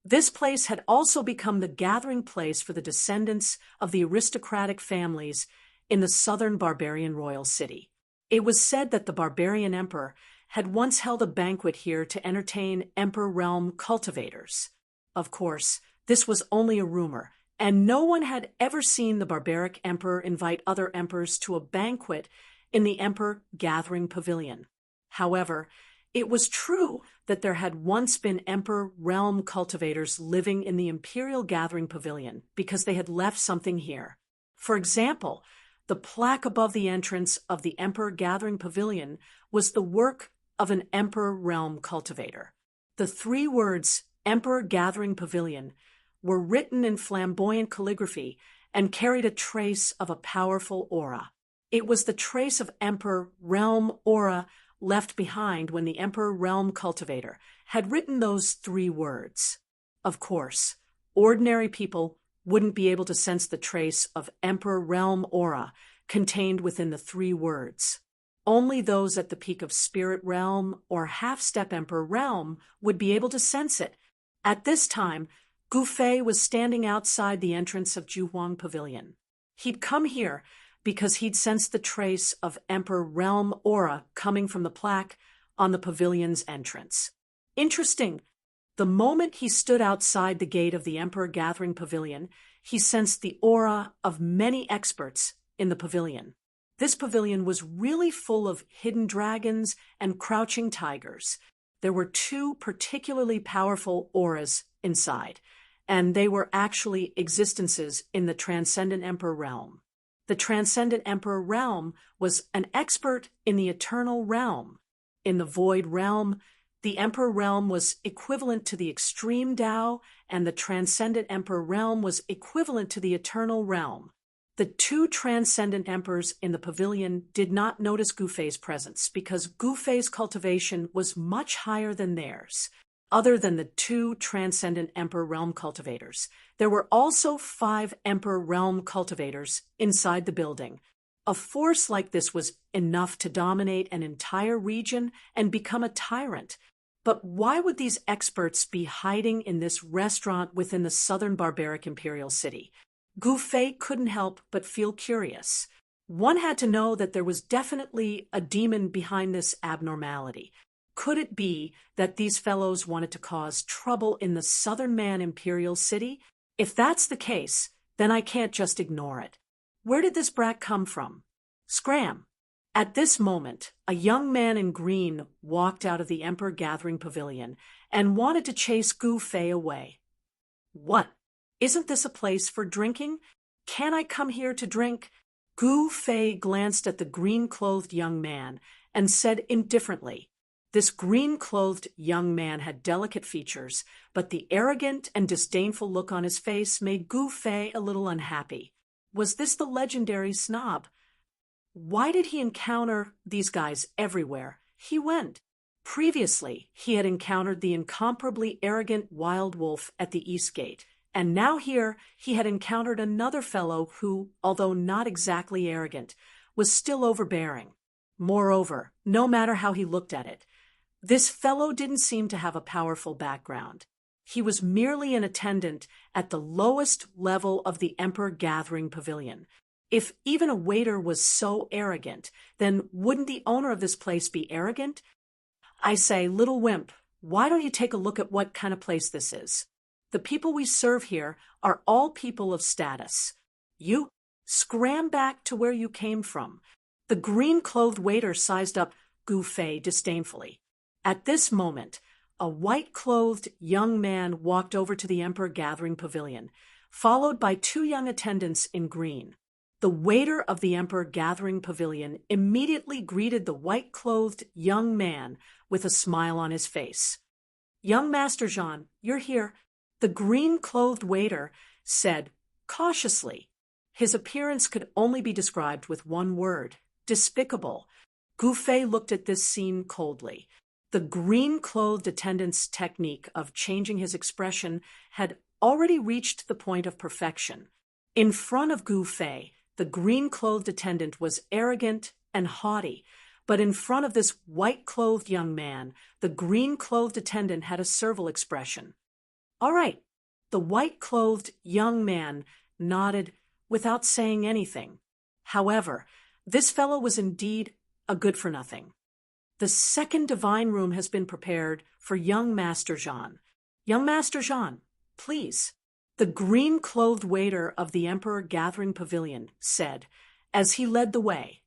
this place had also become the gathering place for the descendants of the aristocratic families in the Southern Barbarian Royal City. It was said that the Barbarian Emperor had once held a banquet here to entertain Emperor realm cultivators. Of course, this was only a rumor, and no one had ever seen the barbaric emperor invite other emperors to a banquet in the Emperor Gathering Pavilion. However, it was true that there had once been Emperor realm cultivators living in the Imperial Gathering Pavilion because they had left something here. For example, the plaque above the entrance of the Emperor Gathering Pavilion was the work of an Emperor realm cultivator. The 3 words, Emperor Gathering Pavilion, were written in flamboyant calligraphy and carried a trace of a powerful aura. It was the trace of Emperor realm aura left behind when the Emperor realm cultivator had written those 3 words. Of course, ordinary people wouldn't be able to sense the trace of Emperor realm aura contained within the 3 words. Only those at the peak of Spirit Realm or Half-Step Emperor Realm would be able to sense it. At this time, Gu Fei was standing outside the entrance of Juhuang Pavilion. He'd come here because he'd sensed the trace of Emperor Realm aura coming from the plaque on the pavilion's entrance. Interesting. The moment he stood outside the gate of the Emperor Gathering Pavilion, he sensed the aura of many experts in the pavilion. This pavilion was really full of hidden dragons and crouching tigers. There were 2 particularly powerful auras inside, and they were actually existences in the Transcendent Emperor realm. The Transcendent Emperor realm was an expert in the Eternal Realm. In the Void Realm, The Emperor realm was equivalent to the extreme Tao, and the transcendent Emperor realm was equivalent to the eternal realm. The two transcendent emperors in the pavilion did not notice Gu Fei's presence because Gu Fei's cultivation was much higher than theirs. Other than the two transcendent Emperor realm cultivators, there were also 5 Emperor realm cultivators inside the building. A force like this was enough to dominate an entire region and become a tyrant. But why would these experts be hiding in this restaurant within the southern barbaric imperial city? Gu Fei couldn't help but feel curious. One had to know that there was definitely a demon behind this abnormality. Could it be that these fellows wanted to cause trouble in the southern Man imperial city? If that's the case, then I can't just ignore it. Where did this brat come from? Scram! At this moment, a young man in green walked out of the Emperor Gathering Pavilion and wanted to chase Gu Fei away. What? Isn't this a place for drinking? Can I come here to drink? Gu Fei glanced at the green-clothed young man and said indifferently. This green-clothed young man had delicate features, but the arrogant and disdainful look on his face made Gu Fei a little unhappy. Was this the legendary snob? Why did he encounter these guys everywhere he went? Previously, he had encountered the incomparably arrogant wild wolf at the East Gate, and now here he had encountered another fellow who, although not exactly arrogant, was still overbearing. Moreover, no matter how he looked at it, this fellow didn't seem to have a powerful background. He was merely an attendant at the lowest level of the Emperor Gathering Pavilion. If even a waiter was so arrogant, then wouldn't the owner of this place be arrogant? I say, little wimp, why don't you take a look at what kind of place this is? The people we serve here are all people of status. You scram back to where you came from. The green-clothed waiter sized up Gu Fei disdainfully. At this moment, a white-clothed young man walked over to the Emperor Gathering Pavilion, followed by 2 young attendants in green. The waiter of the Emperor Gathering Pavilion immediately greeted the white-clothed young man with a smile on his face. "Young Master Jean, you're here," the green-clothed waiter said cautiously. His appearance could only be described with one word: despicable. Gu Fei looked at this scene coldly. The green-clothed attendant's technique of changing his expression had already reached the point of perfection. In front of Gu Fei, the green-clothed attendant was arrogant and haughty, but in front of this white-clothed young man, the green-clothed attendant had a servile expression. "All right," the white-clothed young man nodded without saying anything. However, this fellow was indeed a good-for-nothing. "The second divine room has been prepared for young Master Jean. Young Master Jean, please," the green-clothed waiter of the Emperor Gathering Pavilion said, as he led the way.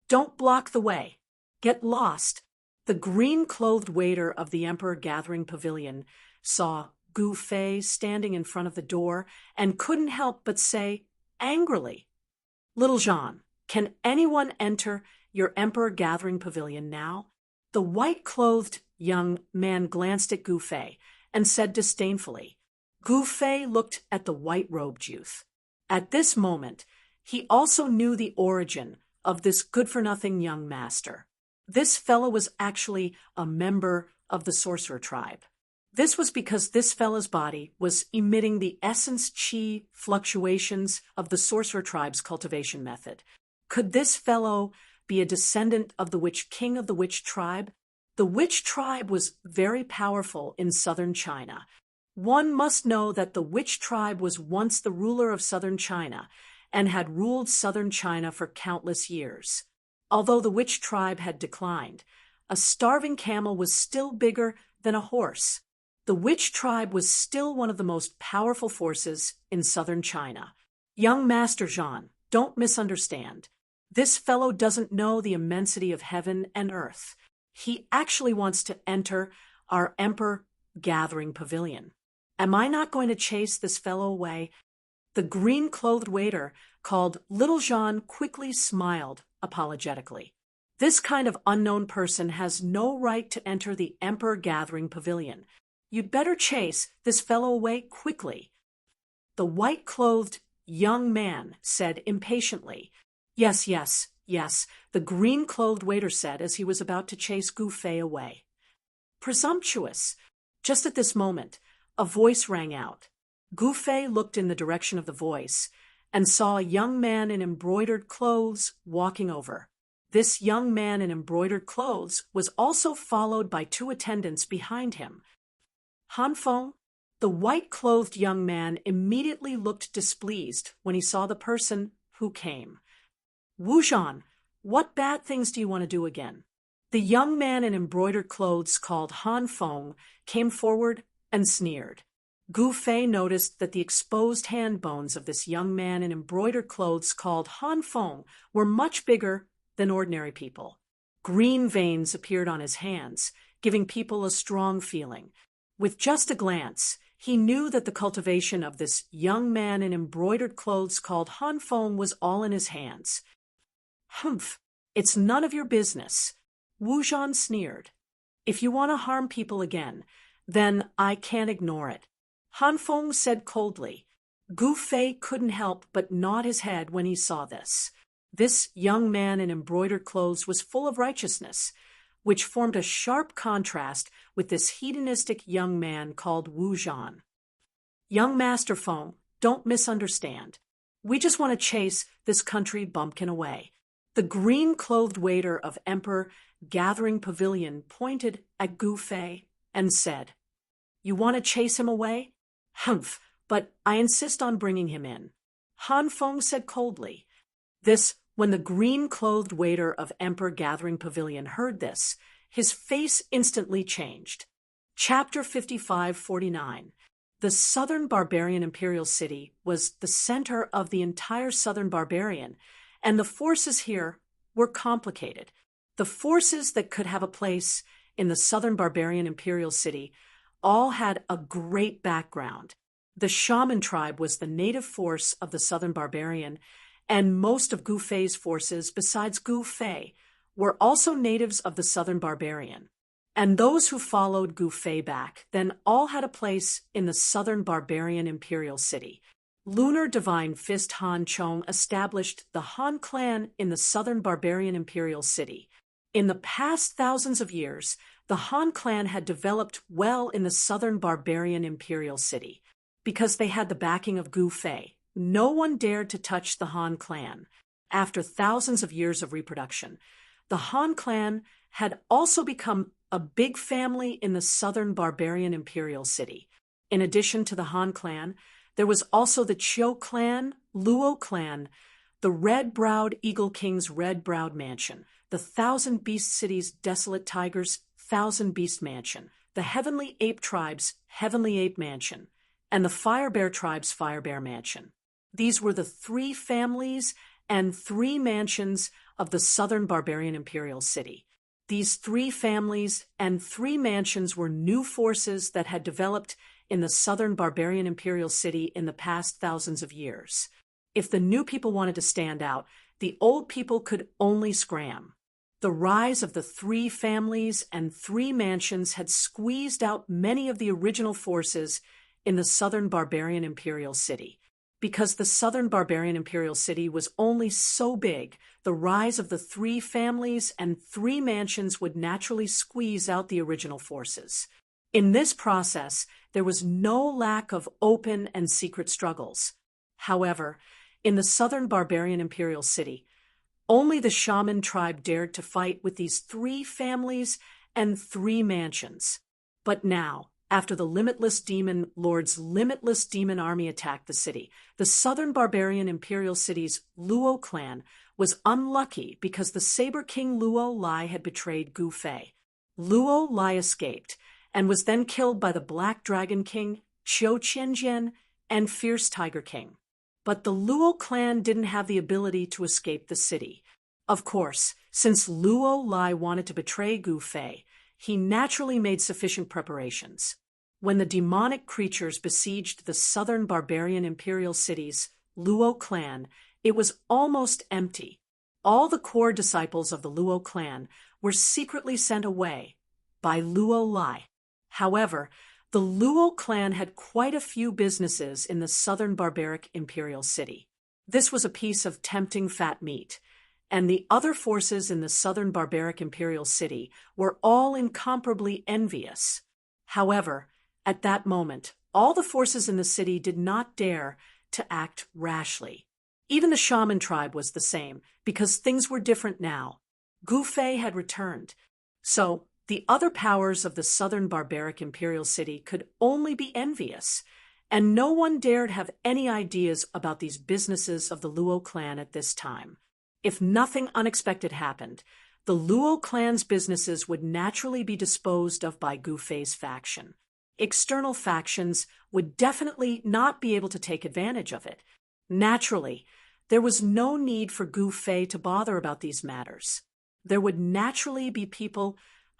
"Don't block the way. Get lost." The green-clothed waiter of the Emperor Gathering Pavilion saw Gu Fei standing in front of the door and couldn't help but say angrily, "Little Jean, can anyone enter your Emperor Gathering Pavilion now?" The white-clothed young man glanced at Gu Fei and said disdainfully. Gu Fei looked at the white-robed youth. At this moment, he also knew the origin of this good-for-nothing young master. This fellow was actually a member of the sorcerer tribe. This was because this fellow's body was emitting the essence chi fluctuations of the sorcerer tribe's cultivation method. Could this fellow be a descendant of the witch king of the witch tribe? The witch tribe was very powerful in southern China. One must know that the witch tribe was once the ruler of southern China and had ruled southern China for countless years. Although the witch tribe had declined, a starving camel was still bigger than a horse. The witch tribe was still one of the most powerful forces in southern China. Young Master Jean, don't misunderstand. This fellow doesn't know the immensity of heaven and earth. He actually wants to enter our Emperor Gathering Pavilion. Am I not going to chase this fellow away? The green-clothed waiter called Little Jean quickly smiled apologetically. This kind of unknown person has no right to enter the Emperor Gathering Pavilion. You'd better chase this fellow away quickly." The white-clothed young man said impatiently. "Yes, yes, yes," the green-clothed waiter said as he was about to chase Gu Fei away. "Presumptuous!" Just at this moment, a voice rang out. Gu Fei looked in the direction of the voice and saw a young man in embroidered clothes walking over. This young man in embroidered clothes was also followed by 2 attendants behind him. Han Feng, the white-clothed young man, immediately looked displeased when he saw the person who came. "Wu Zhan, what bad things do you want to do again?" The young man in embroidered clothes called Han Feng came forward and sneered. Gu Fei noticed that the exposed hand bones of this young man in embroidered clothes called Han Feng were much bigger than ordinary people. Green veins appeared on his hands, giving people a strong feeling. With just a glance, he knew that the cultivation of this young man in embroidered clothes called Han Feng was all in his hands. "Humph, it's none of your business," Wu Zhan sneered. "If you want to harm people again, then I can't ignore it," Han Feng said coldly. Gu Fei couldn't help but nod his head when he saw this. This young man in embroidered clothes was full of righteousness, which formed a sharp contrast with this hedonistic young man called Wu Zhan. "Young Master Feng, don't misunderstand. We just want to chase this country bumpkin away." The green-clothed waiter of Emperor Gathering Pavilion pointed at Gu Fei and said, "You want to chase him away? Humph, but I insist on bringing him in," Han Feng said coldly. When the green-clothed waiter of Emperor Gathering Pavilion heard this, his face instantly changed. Chapter 55-49. The southern barbarian imperial city was the center of the entire southern barbarian, and the forces here were complicated. The forces that could have a place in the southern barbarian imperial city all had a great background. The shaman tribe was the native force of the southern barbarian, and most of Gu Fei's forces, besides Gu Fei, were also natives of the southern barbarian. And those who followed Gu Fei back then all had a place in the southern barbarian imperial city. Lunar Divine Fist Han Chong established the Han clan in the southern barbarian imperial city. In the past thousands of years, the Han clan had developed well in the southern barbarian imperial city. Because they had the backing of Gu Fei, no one dared to touch the Han clan. After thousands of years of reproduction, the Han clan had also become a big family in the southern barbarian imperial city. In addition to the Han clan, there was also the Qiu clan, Luo clan, the Red-Browed Eagle King's Red-Browed Mansion, the Thousand Beast City's Desolate Tiger's Thousand Beast Mansion, the Heavenly Ape Tribe's Heavenly Ape Mansion, and the Firebear Tribe's Firebear Mansion. These were the 3 families and 3 mansions of the southern barbarian imperial city. These 3 families and 3 mansions were new forces that had developed in the southern barbarian imperial city in the past thousands of years. If the new people wanted to stand out, the old people could only scram. The rise of the 3 families and 3 mansions had squeezed out many of the original forces in the southern barbarian imperial city. Because the southern barbarian imperial city was only so big, the rise of the 3 families and 3 mansions would naturally squeeze out the original forces. In this process, there was no lack of open and secret struggles. However, in the southern barbarian imperial city, only the shaman tribe dared to fight with these 3 families and 3 mansions. But now, after the Limitless Demon Lord's Limitless Demon Army attacked the city, the southern barbarian imperial city's Luo clan was unlucky because the Saber King Luo Lai had betrayed Gu Fei. Luo Lai escaped and was then killed by the Black Dragon King, Qiu Qianjian, and Fierce Tiger King. But the Luo clan didn't have the ability to escape the city. Of course, since Luo Lai wanted to betray Gu Fei, he naturally made sufficient preparations. When the demonic creatures besieged the southern barbarian imperial city's Luo clan, it was almost empty. All the core disciples of the Luo clan were secretly sent away by Luo Lai. However, the Luo clan had quite a few businesses in the southern barbaric imperial city. This was a piece of tempting fat meat, and the other forces in the southern barbaric imperial city were all incomparably envious. However, at that moment, all the forces in the city did not dare to act rashly. Even the shaman tribe was the same, because things were different now. Gu Fei had returned. So, the other powers of the southern barbaric imperial city could only be envious, and no one dared have any ideas about these businesses of the Luo clan at this time. If nothing unexpected happened, the Luo clan's businesses would naturally be disposed of by Gu Fei's faction. External factions would definitely not be able to take advantage of it. Naturally, there was no need for Gu Fei to bother about these matters. There would naturally be people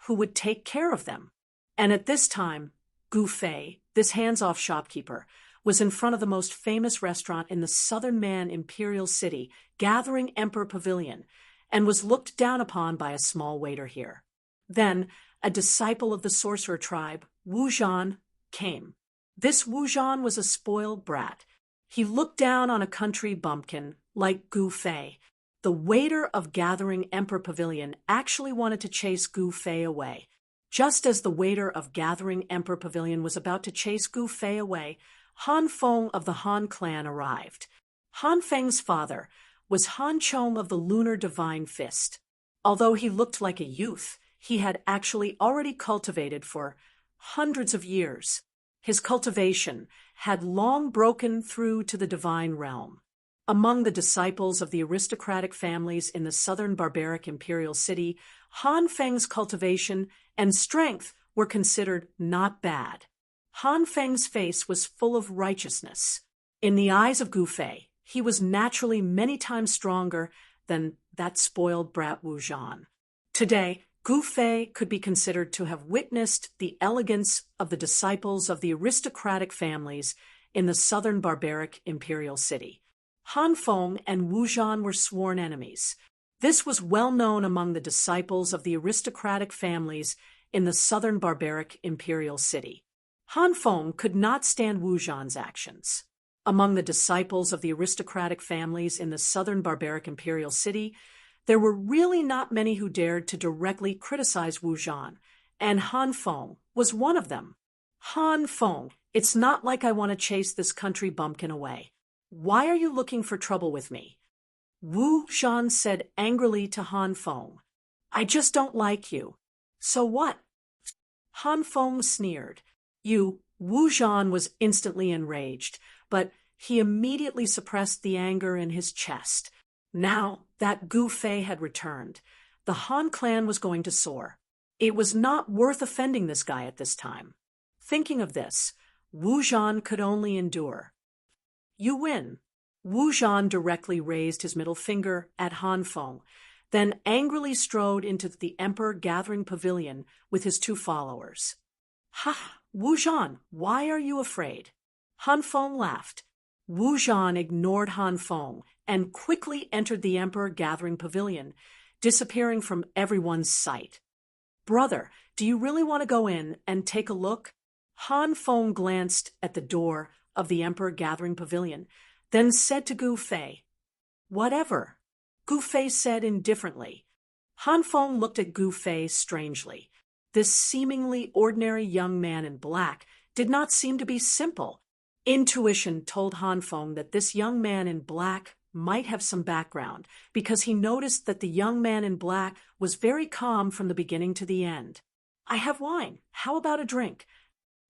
who would take care of them. And at this time, Gu Fei, this hands-off shopkeeper, was in front of the most famous restaurant in the southern Man imperial city, Gathering Emperor Pavilion, and was looked down upon by a small waiter here. Then, a disciple of the sorcerer tribe, Wu Zhan, came. This Wu Zhan was a spoiled brat. He looked down on a country bumpkin like Gu Fei. The waiter of Gathering Emperor Pavilion actually wanted to chase Gu Fei away. Just as the waiter of Gathering Emperor Pavilion was about to chase Gu Fei away, Han Feng of the Han clan arrived. Han Feng's father was Han Chong of the Lunar Divine Fist. Although he looked like a youth, he had actually already cultivated for hundreds of years. His cultivation had long broken through to the divine realm. Among the disciples of the aristocratic families in the southern barbaric imperial city, Han Feng's cultivation and strength were considered not bad. Han Feng's face was full of righteousness. In the eyes of Gu Fei, he was naturally many times stronger than that spoiled brat Wu Zhan. Today, Gu Fei could be considered to have witnessed the elegance of the disciples of the aristocratic families in the southern barbaric imperial city. Han Feng and Wu Zhan were sworn enemies. This was well known among the disciples of the aristocratic families in the southern barbaric imperial city. Han Feng could not stand Wu Zhan's actions. Among the disciples of the aristocratic families in the southern barbaric imperial city, there were really not many who dared to directly criticize Wu Zhan, and Han Feng was one of them. Han Feng, it's not like I want to chase this country bumpkin away. Why are you looking for trouble with me? Wu Zhan said angrily to Han Feng. I just don't like you. So what? Han Feng sneered. Wu Zhan was instantly enraged, but he immediately suppressed the anger in his chest. Now that Gu Fei had returned, the Han clan was going to soar. It was not worth offending this guy at this time. Thinking of this, Wu Zhan could only endure. You win. Wu Zhan directly raised his middle finger at Han Feng, then angrily strode into the Emperor Gathering Pavilion with his two followers. Ha! Wu Zhan, why are you afraid? Han Feng laughed. Wu Zhan ignored Han Feng and quickly entered the Emperor Gathering Pavilion, disappearing from everyone's sight. Brother, do you really want to go in and take a look? Han Feng glanced at the door of the Emperor Gathering Pavilion, then said to Gu Fei, Whatever. Gu Fei said indifferently. Han Feng looked at Gu Fei strangely. This seemingly ordinary young man in black did not seem to be simple. Intuition told Han Feng that this young man in black might have some background, because he noticed that the young man in black was very calm from the beginning to the end. I have wine. How about a drink?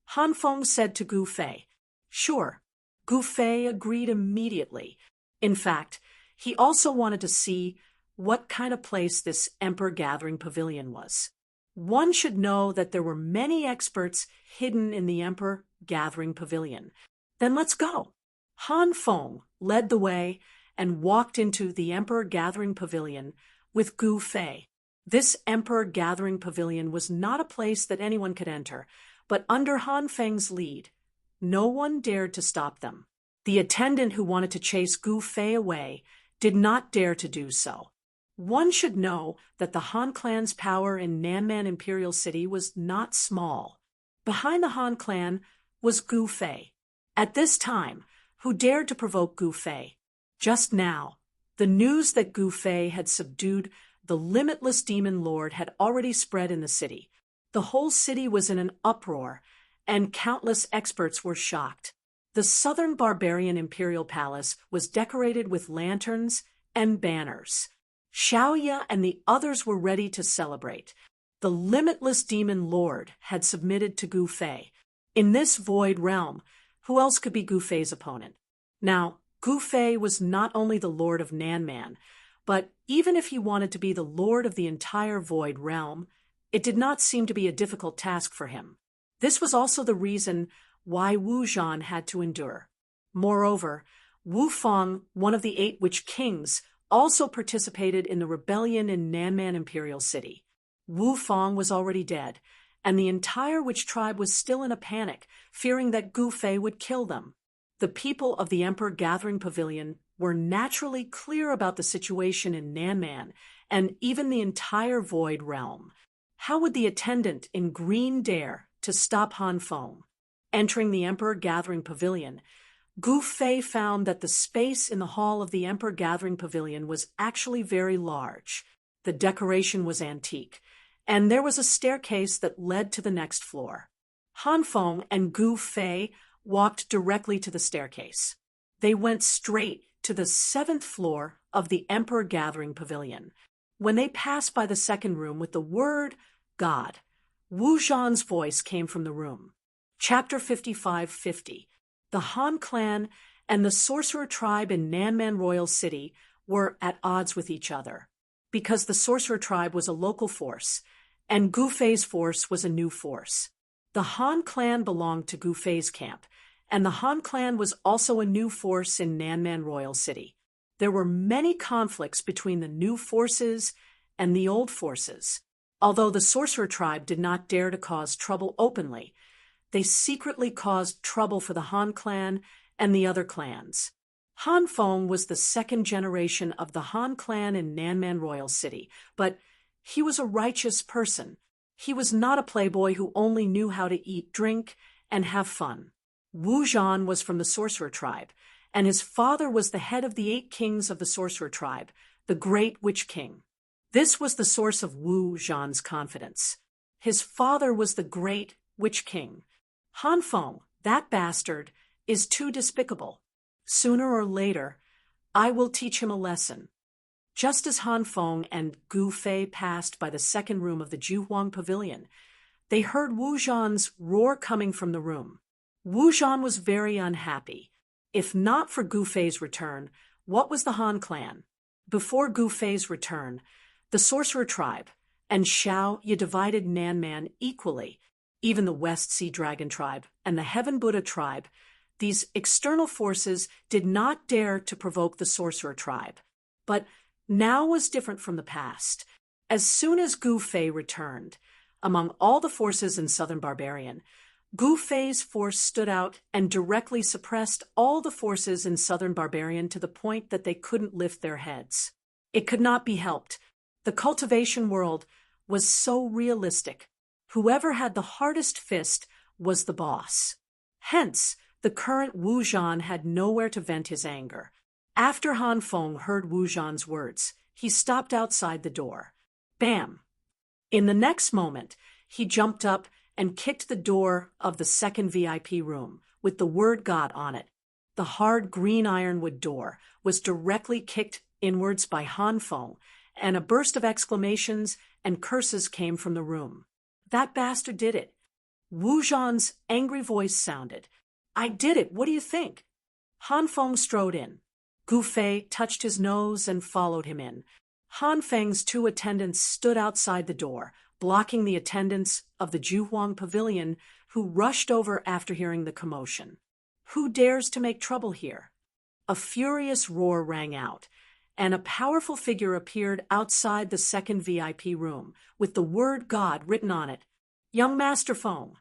Han Feng said to Gu Fei. Sure. Gu Fei agreed immediately. In fact, he also wanted to see what kind of place this Emperor Gathering Pavilion was. One should know that there were many experts hidden in the Emperor Gathering Pavilion. Then let's go. Han Feng led the way and walked into the Emperor Gathering Pavilion with Gu Fei. This Emperor Gathering Pavilion was not a place that anyone could enter, but under Han Feng's lead, no one dared to stop them. The attendant who wanted to chase Gu Fei away did not dare to do so. One should know that the Han clan's power in Nanman Imperial City was not small. Behind the Han clan was Gu Fei. At this time, who dared to provoke Gu Fei? Just now, the news that Gu Fei had subdued the limitless demon lord had already spread in the city. The whole city was in an uproar, and countless experts were shocked. The southern barbarian imperial palace was decorated with lanterns and banners. Xiaoya and the others were ready to celebrate. The limitless demon lord had submitted to Gu Fei. In this void realm, who else could be Gu Fei's opponent? Now, Gu Fei was not only the lord of Nanman, but even if he wanted to be the lord of the entire void realm, it did not seem to be a difficult task for him. This was also the reason why Wu Zhan had to endure. Moreover, Wu Feng, one of the 8 witch kings, also participated in the rebellion in Nanman Imperial City. Wu Feng was already dead, and the entire witch tribe was still in a panic, fearing that Gu Fei would kill them. The people of the Emperor Gathering Pavilion were naturally clear about the situation in Nanman and even the entire Void Realm. How would the attendant in green dare to stop Han Feng? Entering the Emperor Gathering Pavilion, Gu Fei found that the space in the hall of the Emperor Gathering Pavilion was actually very large. The decoration was antique, and there was a staircase that led to the next floor. Han Feng and Gu Fei walked directly to the staircase. They went straight to the 7th floor of the Emperor Gathering Pavilion. When they passed by the second room with the word God, Wu Zhan's voice came from the room. Chapter 5550. The Han clan and the sorcerer tribe in Nanman Royal City were at odds with each other, because the sorcerer tribe was a local force, and Gu Fei's force was a new force. The Han clan belonged to Gu Fei's camp, and the Han clan was also a new force in Nanman Royal City. There were many conflicts between the new forces and the old forces. Although the sorcerer tribe did not dare to cause trouble openly, they secretly caused trouble for the Han clan and the other clans. Han Feng was the 2nd generation of the Han clan in Nanman Royal City, but he was a righteous person. He was not a playboy who only knew how to eat, drink, and have fun. Wu Zhan was from the sorcerer tribe, and his father was the head of the 8 kings of the sorcerer tribe, the Great Witch King. This was the source of Wu Zhan's confidence. His father was the Great Witch King. Han Feng, that bastard, is too despicable. Sooner or later, I will teach him a lesson. Just as Han Feng and Gu Fei passed by the second room of the Juhuang Pavilion, they heard Wu Zhan's roar coming from the room. Wu Zhan was very unhappy. If not for Gu Fei's return, what was the Han clan? Before Gu Fei's return, the sorcerer tribe and Xiaoya divided Nanman equally. Even the West Sea Dragon tribe and the Heaven Buddha tribe, these external forces did not dare to provoke the sorcerer tribe. But now was different from the past. As soon as Gu Fei returned, among all the forces in Southern Barbarian, Gu Fei's force stood out and directly suppressed all the forces in Southern Barbarian to the point that they couldn't lift their heads. It could not be helped. The cultivation world was so realistic. Whoever had the hardest fist was the boss. Hence, the current Wu Zhan had nowhere to vent his anger. After Han Feng heard Wu Zhan's words, he stopped outside the door. Bam! In the next moment, he jumped up and kicked the door of the 2nd VIP room with the word God on it. The hard green ironwood door was directly kicked inwards by Han Feng, and a burst of exclamations and curses came from the room. That bastard did it. Wu Zhan's angry voice sounded. I did it, what do you think? Han Feng strode in. Gu Fei touched his nose and followed him in. Han Feng's 2 attendants stood outside the door, blocking the attendants of the Juhuang Pavilion, who rushed over after hearing the commotion. Who dares to make trouble here? A furious roar rang out, and a powerful figure appeared outside the 2nd VIP room, with the word God written on it. Young Master Feng.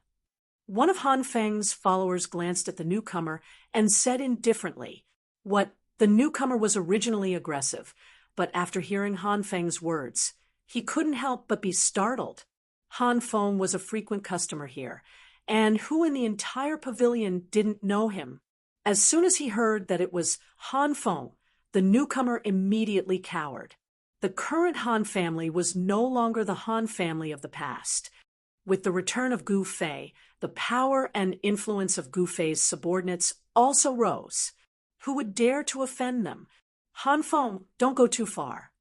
One of Han Feng's followers glanced at the newcomer and said indifferently. The newcomer was originally aggressive, but after hearing Han Feng's words, he couldn't help but be startled. Han Feng was a frequent customer here, and who in the entire pavilion didn't know him? As soon as he heard that it was Han Feng, the newcomer immediately cowered. The current Han family was no longer the Han family of the past. With the return of Gu Fei, the power and influence of Gu Fei's subordinates also rose. Who would dare to offend them? Han Feng, don't go too far.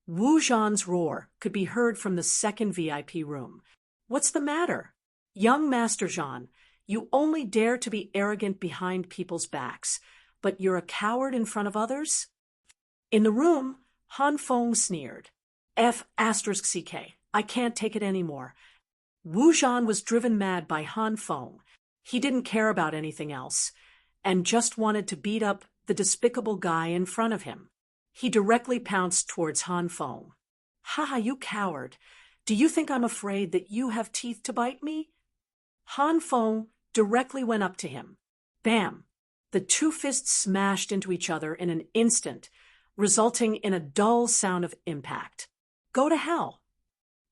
Wu Zhan's roar could be heard from the second VIP room. What's the matter? Young Master Zhan, you only dare to be arrogant behind people's backs, but you're a coward in front of others? In the room, Han Feng sneered. F***CK, I can't take it anymore. Wu Zhan was driven mad by Han Feng. He didn't care about anything else, and just wanted to beat up the despicable guy in front of him. He directly pounced towards Han Feng. "Haha, you coward. Do you think I'm afraid that you have teeth to bite me?" Han Feng directly went up to him. Bam! The two fists smashed into each other in an instant, resulting in a dull sound of impact. "Go to hell!"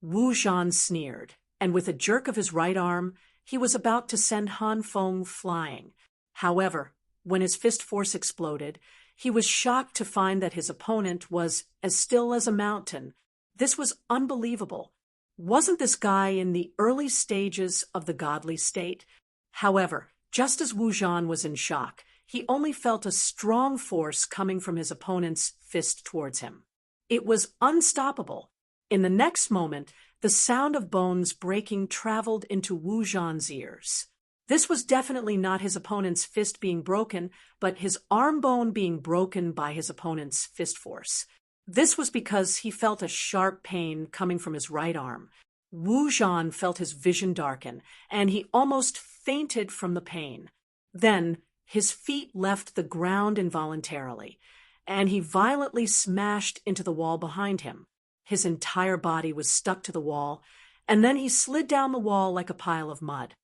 Wu Zhan sneered, and with a jerk of his right arm, he was about to send Han Feng flying. However, when his fist force exploded, he was shocked to find that his opponent was as still as a mountain. This was unbelievable. Wasn't this guy in the early stages of the godly state? However, just as Wu Zhan was in shock, he only felt a strong force coming from his opponent's fist towards him. It was unstoppable. In the next moment, the sound of bones breaking traveled into Wu Zhan's ears. This was definitely not his opponent's fist being broken, but his arm bone being broken by his opponent's fist force. This was because he felt a sharp pain coming from his right arm. Wu Zhan felt his vision darken, and he almost fainted from the pain. Then, his feet left the ground involuntarily, and he violently smashed into the wall behind him. His entire body was stuck to the wall, and then he slid down the wall like a pile of mud.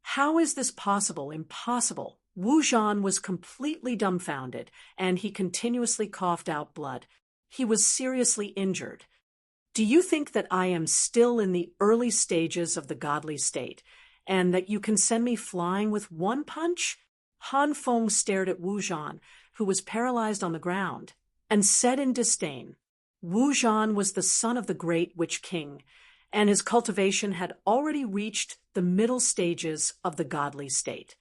How is this possible? Impossible. Wu Zhan was completely dumbfounded, and he continuously coughed out blood. He was seriously injured. Do you think that I am still in the early stages of the godly state, and that you can send me flying with one punch? Han Feng stared at Wu Zhan, who was paralyzed on the ground, and said in disdain, Wu Zhan was the son of the great Witch King, and his cultivation had already reached the middle stages of the godly state.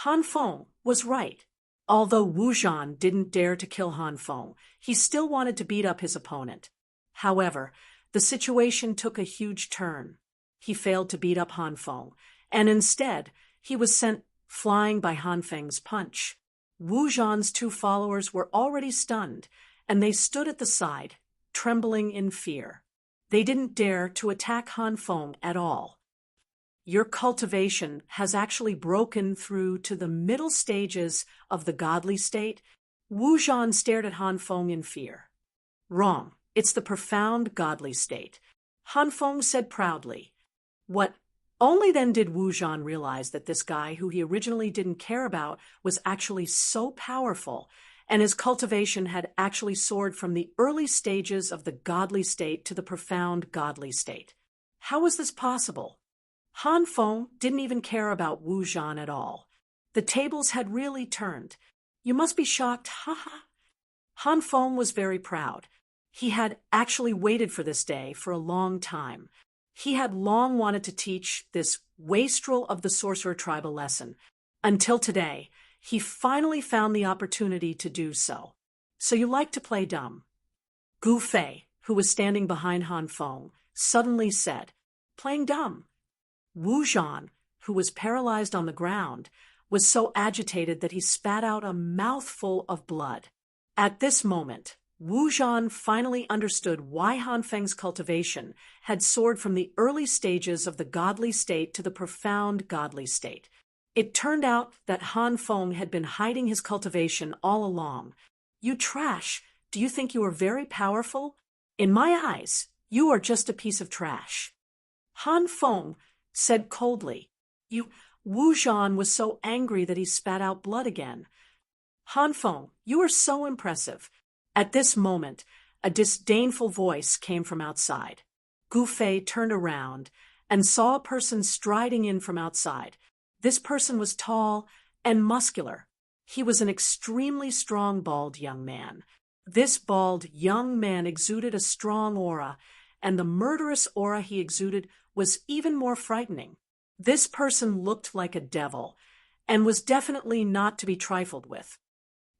Han Feng was right. Although Wu Zhan didn't dare to kill Han Feng, he still wanted to beat up his opponent. However, the situation took a huge turn. He failed to beat up Han Feng, and instead, he was sent flying by Han Feng's punch. Wu Zhan's two followers were already stunned, and they stood at the side, trembling in fear. They didn't dare to attack Han Feng at all. Your cultivation has actually broken through to the middle stages of the godly state. Wu Zhan stared at Han Feng in fear. Wrong. It's the profound godly state. Han Feng said proudly. What? Only then did Wu Zhan realize that this guy, who he originally didn't care about, was actually so powerful, and his cultivation had actually soared from the early stages of the godly state to the profound godly state. How was this possible? Han Feng didn't even care about Wu Zhan at all. The tables had really turned. You must be shocked, haha. Han Feng was very proud. He had actually waited for this day for a long time. He had long wanted to teach this wastrel of the sorcerer tribe a lesson. Until today, he finally found the opportunity to do so. So you like to play dumb? Gu Fei, who was standing behind Han Feng, suddenly said, "Playing dumb." Wu Zhan, who was paralyzed on the ground, was so agitated that he spat out a mouthful of blood. At this moment, Wu Zhan finally understood why Han Feng's cultivation had soared from the early stages of the godly state to the profound godly state. It turned out that Han Feng had been hiding his cultivation all along. You trash! Do you think you are very powerful? In my eyes, you are just a piece of trash. Han Feng said coldly. Wu Zhan was so angry that he spat out blood again. Han Feng, you are so impressive. At this moment, A disdainful voice came from outside. Gu Fei turned around and saw a person striding in from outside. This person was tall and muscular. He was an extremely strong, bald young man. This bald young man exuded a strong aura, and the murderous aura he exuded was even more frightening. This person looked like a devil, and was definitely not to be trifled with.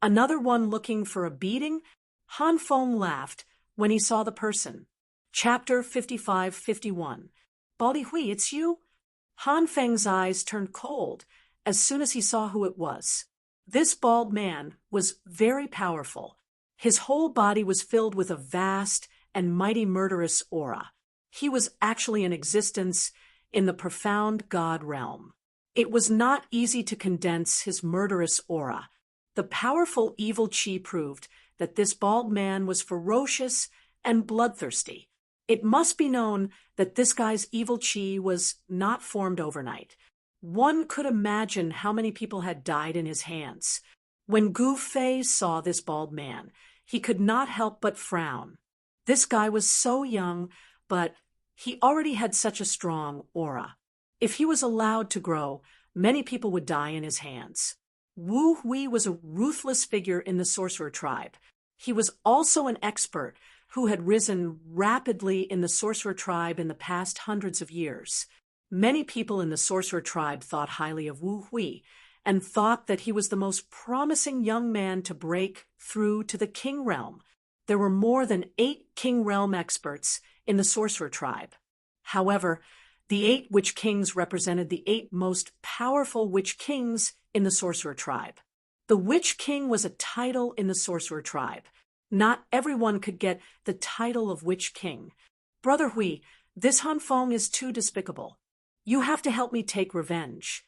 Another one looking for a beating? Han Feng laughed when he saw the person. Chapter 55-51. Baldy Hui, it's you? Han Feng's eyes turned cold as soon as he saw who it was. This bald man was very powerful. His whole body was filled with a vast and mighty murderous aura. He was actually in existence in the profound God realm. It was not easy to condense his murderous aura. The powerful evil chi proved that this bald man was ferocious and bloodthirsty. It must be known that this guy's evil chi was not formed overnight. One could imagine how many people had died in his hands. When Gu Fei saw this bald man, he could not help but frown. This guy was so young, but he already had such a strong aura. If he was allowed to grow, many people would die in his hands. Wu Hui was a ruthless figure in the sorcerer tribe. He was also an expert who had risen rapidly in the sorcerer tribe in the past hundreds of years. Many people in the sorcerer tribe thought highly of Wu Hui and thought that he was the most promising young man to break through to the king realm. There were more than 8 king realm experts in the sorcerer tribe. However, the 8 witch kings represented the 8 most powerful witch kings in the sorcerer tribe. The witch king was a title in the sorcerer tribe. Not everyone could get the title of witch king. Brother Hui, this Han Feng is too despicable. You have to help me take revenge.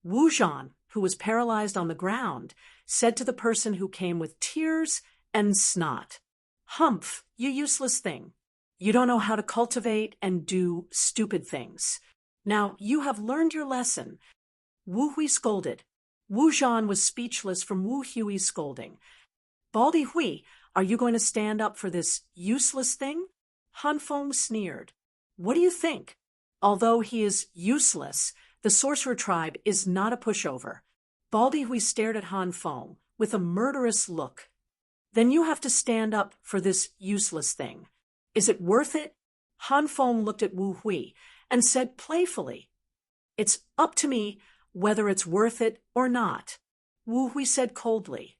Wu Zhan, who was paralyzed on the ground, said to the person who came with tears and snot, "Humph, you useless thing. You don't know how to cultivate and do stupid things. Now you have learned your lesson." Wu Hui scolded. Wu Zhan was speechless from Wu Hui's scolding. "Baldy Hui, are you going to stand up for this useless thing?" Han Feng sneered. "What do you think? Although he is useless, the sorcerer tribe is not a pushover." Baldy Hui stared at Han Feng with a murderous look. "Then you have to stand up for this useless thing. Is it worth it?" Han Feng looked at Wu Hui and said playfully, "It's up to me whether it's worth it or not." Wu Hui said coldly,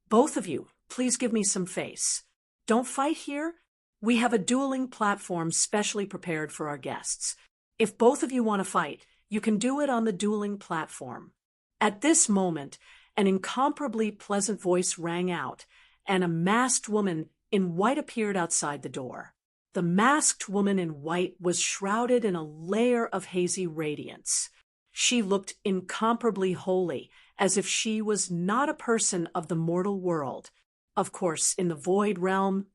"Both of you, please give me some face. Don't fight here. We have a dueling platform specially prepared for our guests. If both of you want to fight, you can do it on the dueling platform." At this moment, an incomparably pleasant voice rang out, and a masked woman in white appeared outside the door. The masked woman in white was shrouded in a layer of hazy radiance. She looked incomparably holy, as if she was not a person of the mortal world. Of course, in the void realm,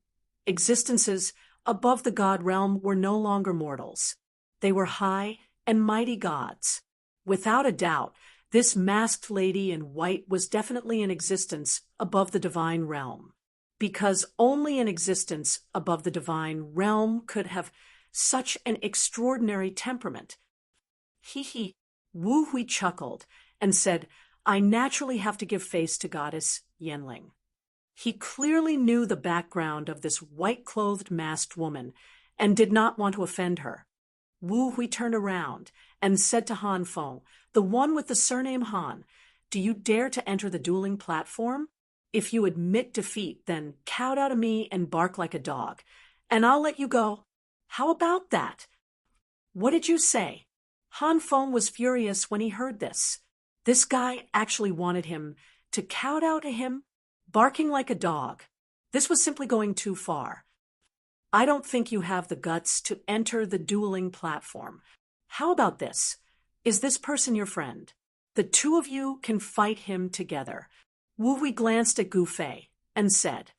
existences above the god realm were no longer mortals. They were high and mighty gods. Without a doubt, this masked lady in white was definitely in existence above the divine realm, because only an existence above the divine realm could have such an extraordinary temperament. He. Wu Hui chuckled and said, "I naturally have to give face to Goddess Yanling." He clearly knew the background of this white-clothed masked woman and did not want to offend her. Wu Hui turned around and said to Han Feng, the one with the surname Han, "Do you dare to enter the dueling platform? If you admit defeat, then kowtow to me and bark like a dog, and I'll let you go. How about that? What did you say?" Han Feng was furious when he heard this. This guy actually wanted him to kowtow to him, barking like a dog. This was simply going too far. "I don't think you have the guts to enter the dueling platform. How about this? Is this person your friend? The two of you can fight him together." Wu Hui glanced at Gu Fei and said.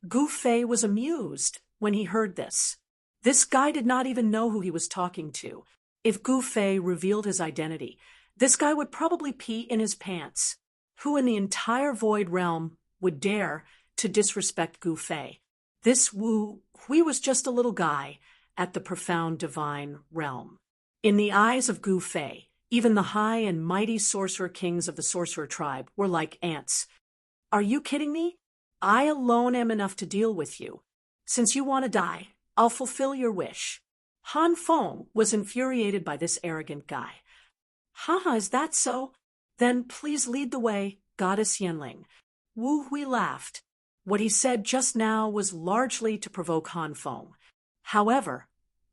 Gu Fei was amused when he heard this. This guy did not even know who he was talking to. If Gu Fei revealed his identity, this guy would probably pee in his pants. Who in the entire void realm would dare to disrespect Gu Fei? This Wu Hui was just a little guy at the profound divine realm. In the eyes of Gu Fei, even the high and mighty sorcerer kings of the sorcerer tribe were like ants. Are you kidding me? I alone am enough to deal with you. Since you want to die, I'll fulfill your wish. Han Feng was infuriated by this arrogant guy. Haha, is that so? Then please lead the way, Goddess Yanling. Wu Hui laughed. What he said just now was largely to provoke Han Feng. However,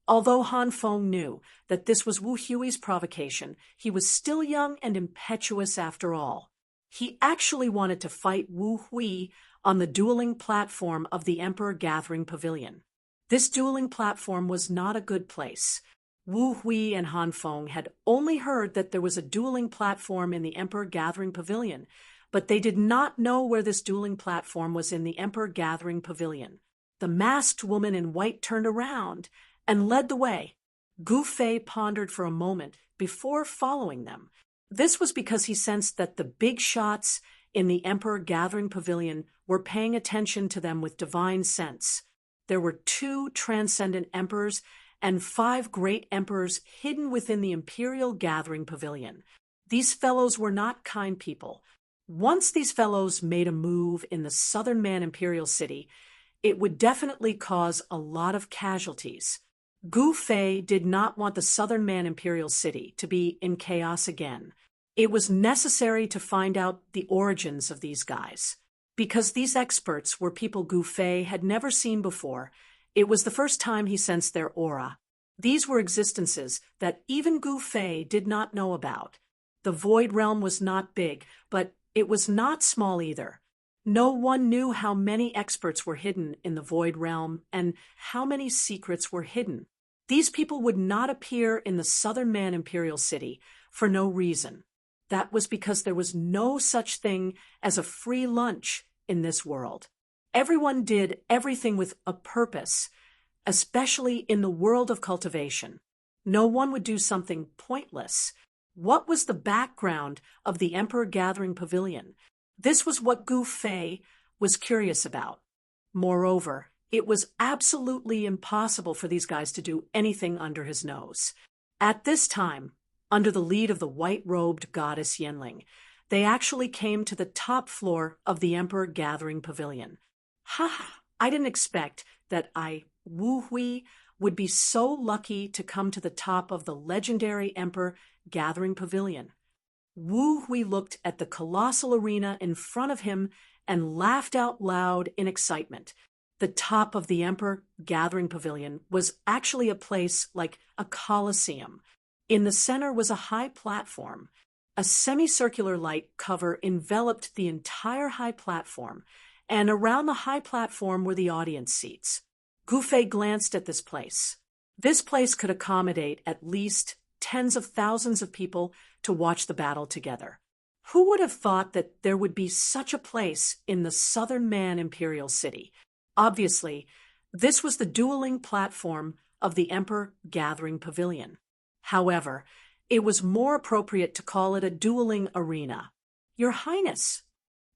although Han Feng knew that this was Wu Hui's provocation, he was still young and impetuous after all. He actually wanted to fight Wu Hui on the dueling platform of the Emperor Gathering Pavilion. This dueling platform was not a good place. Wu Hui and Han Feng had only heard that there was a dueling platform in the Emperor Gathering Pavilion, but they did not know where this dueling platform was in the Emperor Gathering Pavilion. The masked woman in white turned around and led the way. Gu Fei pondered for a moment before following them. This was because he sensed that the big shots in the Emperor Gathering Pavilion were paying attention to them with divine sense. There were 2 transcendent emperors and 5 great emperors hidden within the Imperial Gathering Pavilion. These fellows were not kind people. Once these fellows made a move in the Southern Man Imperial City, it would definitely cause a lot of casualties. Gu Fei did not want the Southern Man Imperial City to be in chaos again. It was necessary to find out the origins of these guys. Because these experts were people Gu Fei had never seen before, it was the first time he sensed their aura. These were existences that even Gu Fei did not know about. The Void Realm was not big, but it was not small either. No one knew how many experts were hidden in the Void Realm and how many secrets were hidden. These people would not appear in the Southern Man Imperial City for no reason. That was because there was no such thing as a free lunch in this world. Everyone did everything with a purpose, especially in the world of cultivation. No one would do something pointless. What was the background of the Emperor Gathering Pavilion? This was what Gu Fei was curious about. Moreover, it was absolutely impossible for these guys to do anything under his nose. At this time, under the lead of the white-robed goddess Yanling, they actually came to the top floor of the Emperor Gathering Pavilion. I didn't expect that Wu Hui, would be so lucky to come to the top of the legendary Emperor Gathering Pavilion. Wu Hui looked at the colossal arena in front of him and laughed out loud in excitement. The top of the Emperor Gathering Pavilion was actually a place like a coliseum. In the center was a high platform. A semicircular light cover enveloped the entire high platform, and around the high platform were the audience seats. Gu Fei glanced at this place. This place could accommodate at least tens of thousands of people to watch the battle together. Who would have thought that there would be such a place in the Southern Man Imperial City? Obviously, this was the dueling platform of the Emperor Gathering Pavilion. However, it was more appropriate to call it a dueling arena. Your Highness!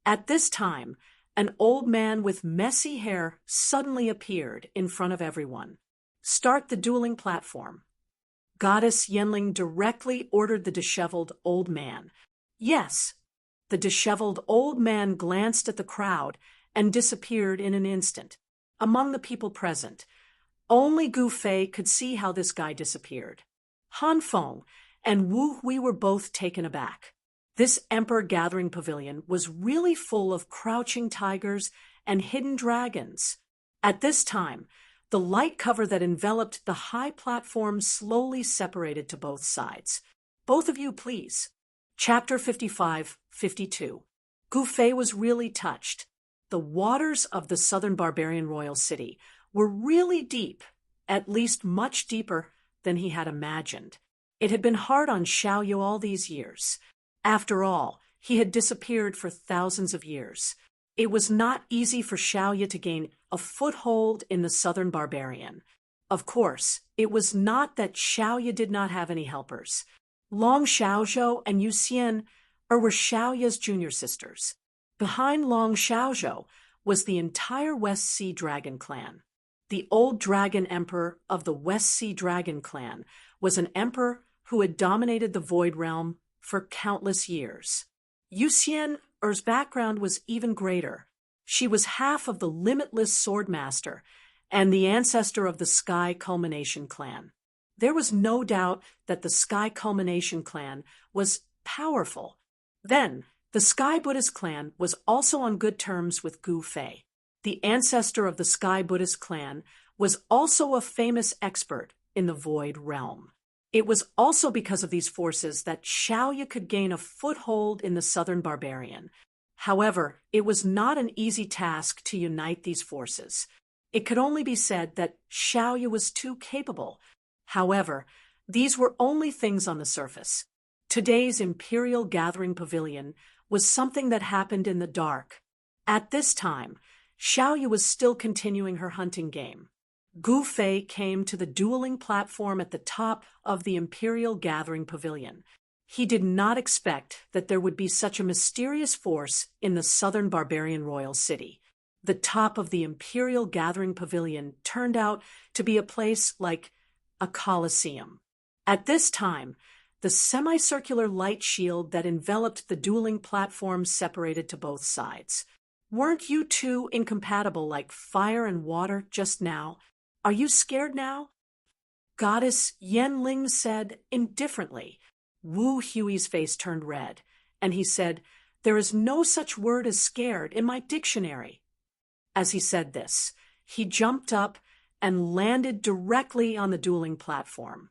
At this time, an old man with messy hair suddenly appeared in front of everyone. Start the dueling platform. Goddess Yanling directly ordered the disheveled old man. Yes, the disheveled old man glanced at the crowd and disappeared in an instant. Among the people present, only Gu Fei could see how this guy disappeared. Han Feng and Wu Hui were both taken aback. This Emperor Gathering Pavilion was really full of crouching tigers and hidden dragons. At this time, the light cover that enveloped the high platform slowly separated to both sides. Both of you, please. Chapter 55-52. Gu Fei was really touched. The waters of the Southern Barbarian Royal City were really deep, at least much deeper than he had imagined. It had been hard on Xiaoyu all these years. After all, he had disappeared for thousands of years. It was not easy for Xiaoyu to gain a foothold in the Southern Barbarian. Of course, it was not that Xiaoyu did not have any helpers. Long Xiaozhou and Yu Xian were Xiaoyu's junior sisters. Behind Long Xiaozhou was the entire West Sea Dragon clan. The old dragon emperor of the West Sea Dragon clan was an emperor who had dominated the Void Realm for countless years. Yu Xian's background was even greater. She was half of the Limitless Swordmaster and the ancestor of the Sky Culmination clan. There was no doubt that the Sky Culmination clan was powerful. Then, the Sky Buddhist clan was also on good terms with Gu Fei. The ancestor of the Sky Buddhist clan was also a famous expert in the Void Realm. It was also because of these forces that Xiaoya could gain a foothold in the Southern Barbarian. However, it was not an easy task to unite these forces. It could only be said that Xiaoya was too capable. However, these were only things on the surface. Today's Imperial Gathering Pavilion was something that happened in the dark. At this time, Xiaoya was still continuing her hunting game. Gu Fei came to the dueling platform at the top of the Imperial Gathering Pavilion. He did not expect that there would be such a mysterious force in the southern barbarian royal city. The top of the Imperial Gathering Pavilion turned out to be a place like a coliseum. At this time, the semicircular light shield that enveloped the dueling platform separated to both sides. Weren't you two incompatible like fire and water just now? Are you scared now? Goddess Yanling said indifferently. Wu Hui's face turned red, and he said, "There is no such word as scared in my dictionary." As he said this, he jumped up and landed directly on the dueling platform.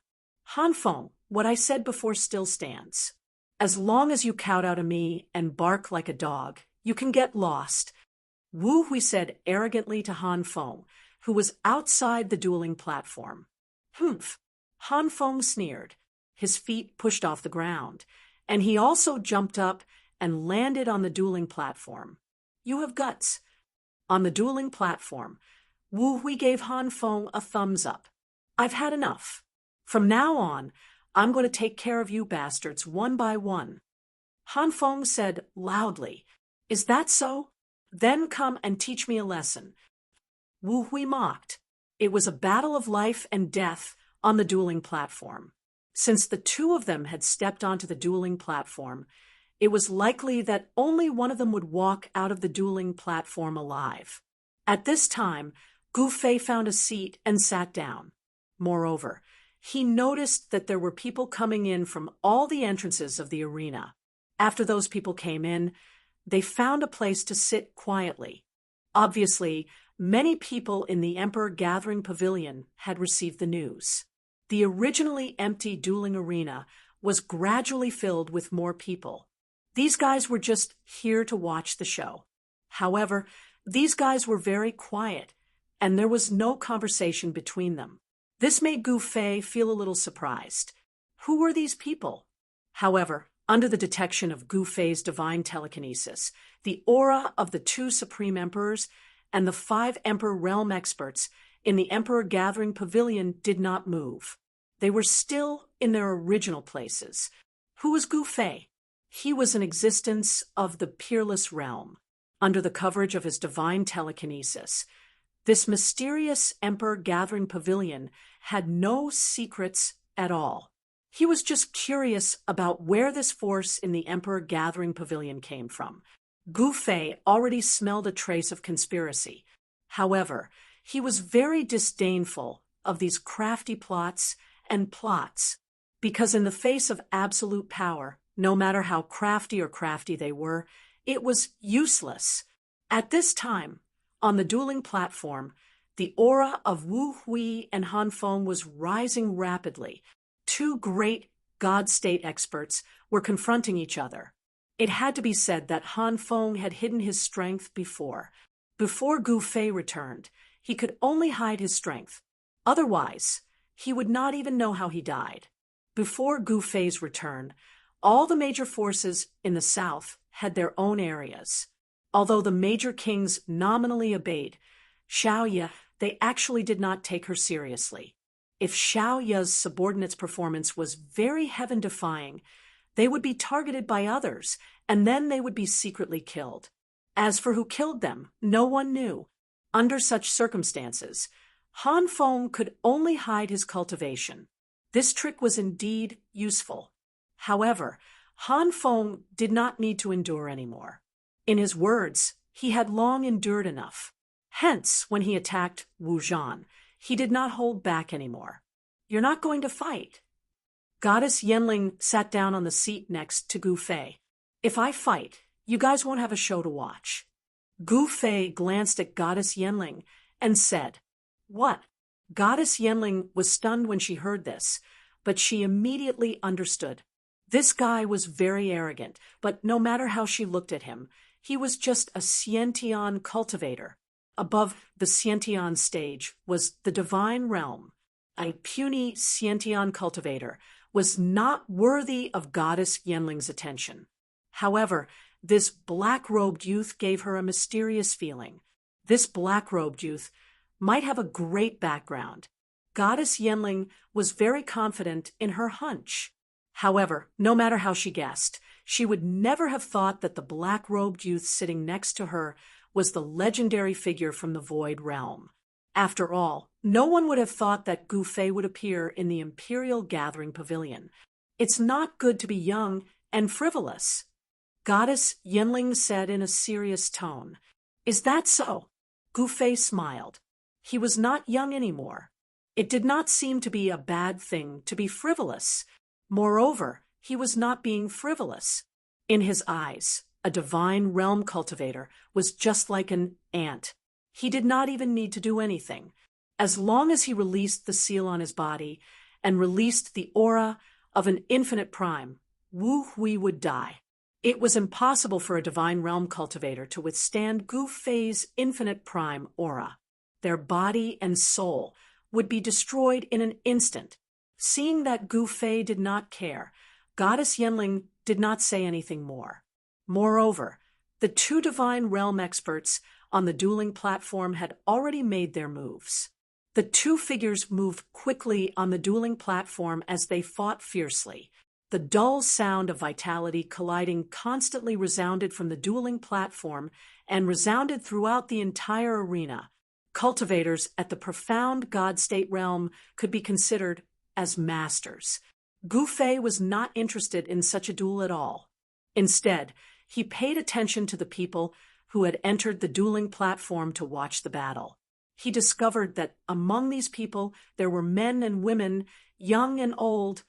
Hanfeng, what I said before still stands. As long as you kowtow to me and bark like a dog, you can get lost. Wu Hui said arrogantly to Hanfeng, who was outside the dueling platform. Humph! Hanfeng sneered. His feet pushed off the ground, and he also jumped up and landed on the dueling platform. You have guts. On the dueling platform, Wu Hui gave Hanfeng a thumbs up. I've had enough. From now on, I'm going to take care of you bastards one by one. Hanfeng said loudly, Is that so? Then come and teach me a lesson. Wu Hui mocked. It was a battle of life and death on the dueling platform. Since the two of them had stepped onto the dueling platform, it was likely that only one of them would walk out of the dueling platform alive. At this time, Gu Fei found a seat and sat down. Moreover, he noticed that there were people coming in from all the entrances of the arena. After those people came in, they found a place to sit quietly. Obviously, many people in the Emperor Gathering Pavilion had received the news. The originally empty dueling arena was gradually filled with more people. These guys were just here to watch the show. However, these guys were very quiet, and there was no conversation between them. This made Gu Fei feel a little surprised. Who were these people? However, under the detection of Gu Fei's divine telekinesis, the aura of the two supreme emperors and the 5 emperor realm experts in the Emperor Gathering Pavilion did not move. They were still in their original places. Who was Gu Fei? He was an existence of the peerless realm. Under the coverage of his divine telekinesis, this mysterious Emperor Gathering Pavilion had no secrets at all. He was just curious about where this force in the Emperor Gathering Pavilion came from. Gu Fei already smelled a trace of conspiracy. However, he was very disdainful of these crafty plots and plots, because in the face of absolute power, no matter how crafty or crafty they were, it was useless. At this time, on the dueling platform, the aura of Wu Hui and Hanfeng was rising rapidly. Two great God-state experts were confronting each other. It had to be said that Hanfeng had hidden his strength before. Before Gu Fei returned, he could only hide his strength. Otherwise, he would not even know how he died. Before Gu Fei's return, all the major forces in the south had their own areas. Although the major kings nominally obeyed Xiaoya, they actually did not take her seriously. If Xiaoya's subordinates' performance was very heaven-defying, they would be targeted by others, and then they would be secretly killed. As for who killed them, no one knew. Under such circumstances, Han Feng could only hide his cultivation. This trick was indeed useful. However, Han Feng did not need to endure anymore. In his words, he had long endured enough. Hence, when he attacked Wu Zhan, he did not hold back anymore. "You're not going to fight." Goddess Yanling sat down on the seat next to Gu Fei. "If I fight, you guys won't have a show to watch." Gu Fei glanced at Goddess Yanling and said, "What?" Goddess Yanling was stunned when she heard this, but she immediately understood. This guy was very arrogant, but no matter how she looked at him, he was just a Xiantian cultivator. Above the Xiantian stage was the divine realm. A puny Xiantian cultivator was not worthy of Goddess Yanling's attention. However, this black-robed youth gave her a mysterious feeling. This black-robed youth might have a great background. Goddess Yanling was very confident in her hunch. However, no matter how she guessed, she would never have thought that the black-robed youth sitting next to her was the legendary figure from the Void Realm. After all, no one would have thought that Gu Fei would appear in the Imperial Gathering Pavilion. It's not good to be young and frivolous. Goddess Yanling said in a serious tone. "Is that so?" Gu Fei smiled. He was not young anymore. It did not seem to be a bad thing to be frivolous. Moreover, he was not being frivolous. In his eyes, a divine realm cultivator was just like an ant. He did not even need to do anything. As long as he released the seal on his body and released the aura of an infinite prime, Wu Hui would die. It was impossible for a divine realm cultivator to withstand Gu Fei's infinite prime aura. Their body and soul would be destroyed in an instant. Seeing that Gu Fei did not care, Goddess Yanling did not say anything more. Moreover, the two divine realm experts on the dueling platform had already made their moves. The two figures moved quickly on the dueling platform as they fought fiercely. The dull sound of vitality colliding constantly resounded from the dueling platform and resounded throughout the entire arena. Cultivators at the profound God State realm could be considered as masters. Gu Fei was not interested in such a duel at all. Instead, he paid attention to the people who had entered the dueling platform to watch the battle. He discovered that among these people there were men and women, young and old.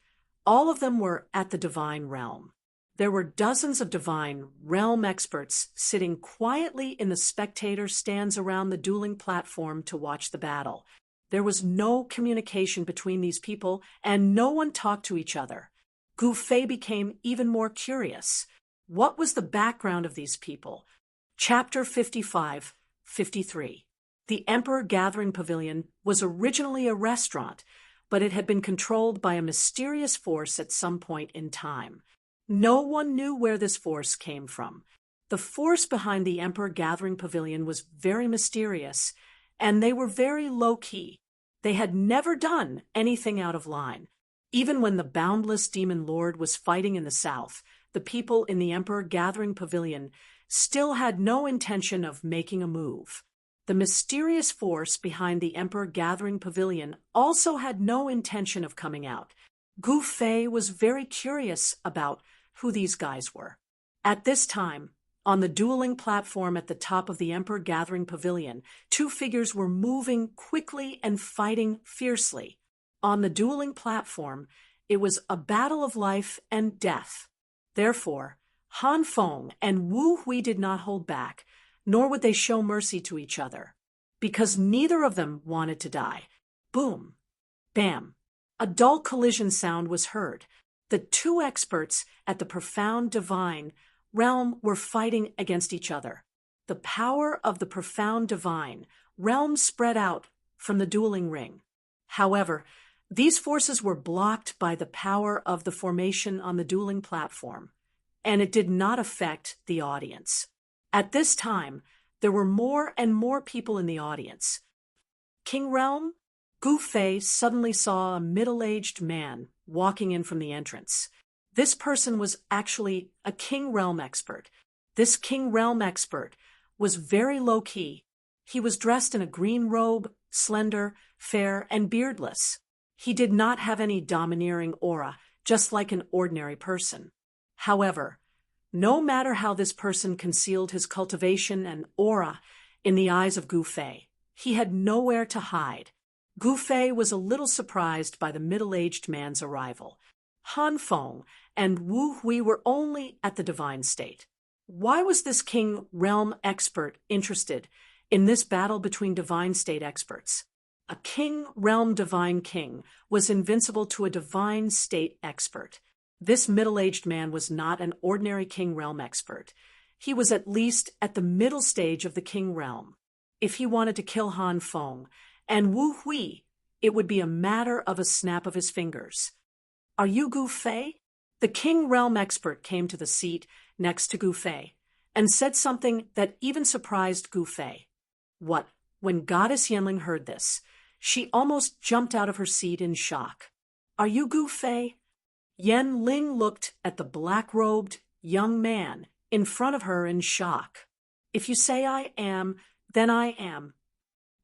All of them were at the divine realm. There were dozens of divine realm experts sitting quietly in the spectator stands around the dueling platform to watch the battle. There was no communication between these people, and no one talked to each other. Gu Fei became even more curious. What was the background of these people? Chapter 55-53. The Emperor Gathering Pavilion was originally a restaurant, but it had been controlled by a mysterious force at some point in time. No one knew where this force came from. The force behind the Emperor Gathering Pavilion was very mysterious, and they were very low-key. They had never done anything out of line. Even when the boundless demon lord was fighting in the south, the people in the Emperor Gathering Pavilion still had no intention of making a move. The mysterious force behind the Emperor Gathering Pavilion also had no intention of coming out. Gu Fei was very curious about who these guys were. At this time, on the dueling platform at the top of the Emperor Gathering Pavilion, two figures were moving quickly and fighting fiercely. On the dueling platform, it was a battle of life and death. Therefore, Han Feng and Wu Hui did not hold back, nor would they show mercy to each other, because neither of them wanted to die. Boom! Bam! A dull collision sound was heard. The two experts at the profound divine realm were fighting against each other. The power of the profound divine realm spread out from the dueling ring. However, these forces were blocked by the power of the formation on the dueling platform, and it did not affect the audience. At this time, there were more and more people in the audience. King Realm? Gu Fei suddenly saw a middle-aged man walking in from the entrance. This person was actually a King Realm expert. This King Realm expert was very low-key. He was dressed in a green robe, slender, fair, and beardless. He did not have any domineering aura, just like an ordinary person. However, no matter how this person concealed his cultivation and aura in the eyes of Gu Fei, he had nowhere to hide. Gu Fei was a little surprised by the middle-aged man's arrival. Han Feng and Wu Hui were only at the divine state. Why was this king realm expert interested in this battle between divine state experts? A king realm divine king was invincible to a divine state expert. This middle-aged man was not an ordinary king realm expert. He was at least at the middle stage of the king realm. If he wanted to kill Han Feng and Wu Hui, it would be a matter of a snap of his fingers. Are you Gu Fei? The king realm expert came to the seat next to Gu Fei and said something that even surprised Gu Fei. What? When Goddess Yanling heard this, she almost jumped out of her seat in shock. Are you Gu Fei? Yanling looked at the black-robed young man in front of her in shock. If you say I am, then I am,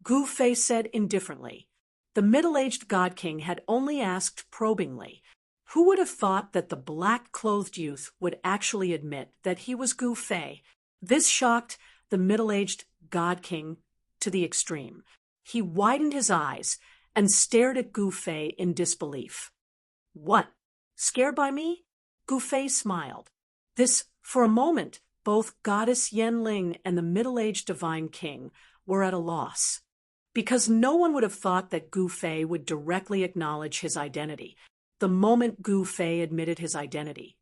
Gu Fei said indifferently. The middle-aged God King had only asked probingly. Who would have thought that the black-clothed youth would actually admit that he was Gu Fei? This shocked the middle-aged God King to the extreme. He widened his eyes and stared at Gu Fei in disbelief. What? Scared by me? Gu Fei smiled. For a moment, both Goddess Yanling and the middle-aged Divine King were at a loss, because no one would have thought that Gu Fei would directly acknowledge his identity. The moment Gu Fei admitted his identity,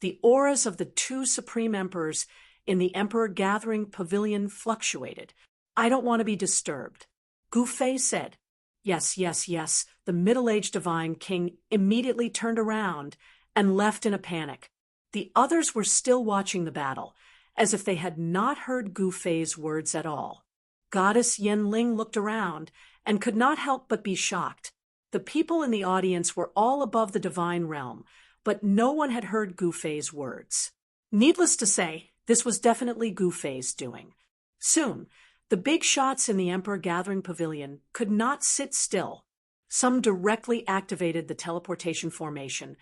the auras of the two supreme emperors in the Emperor Gathering Pavilion fluctuated. I don't want to be disturbed, Gu Fei said. Yes, yes, yes. The middle-aged Divine King immediately turned around and left in a panic. The others were still watching the battle, as if they had not heard Gu Fei's words at all. Goddess Yanling looked around and could not help but be shocked. The people in the audience were all above the divine realm, but no one had heard Gu Fei's words. Needless to say, this was definitely Gu Fei's doing. Soon, the big shots in the Emperor Gathering Pavilion could not sit still. Some directly activated the teleportation formation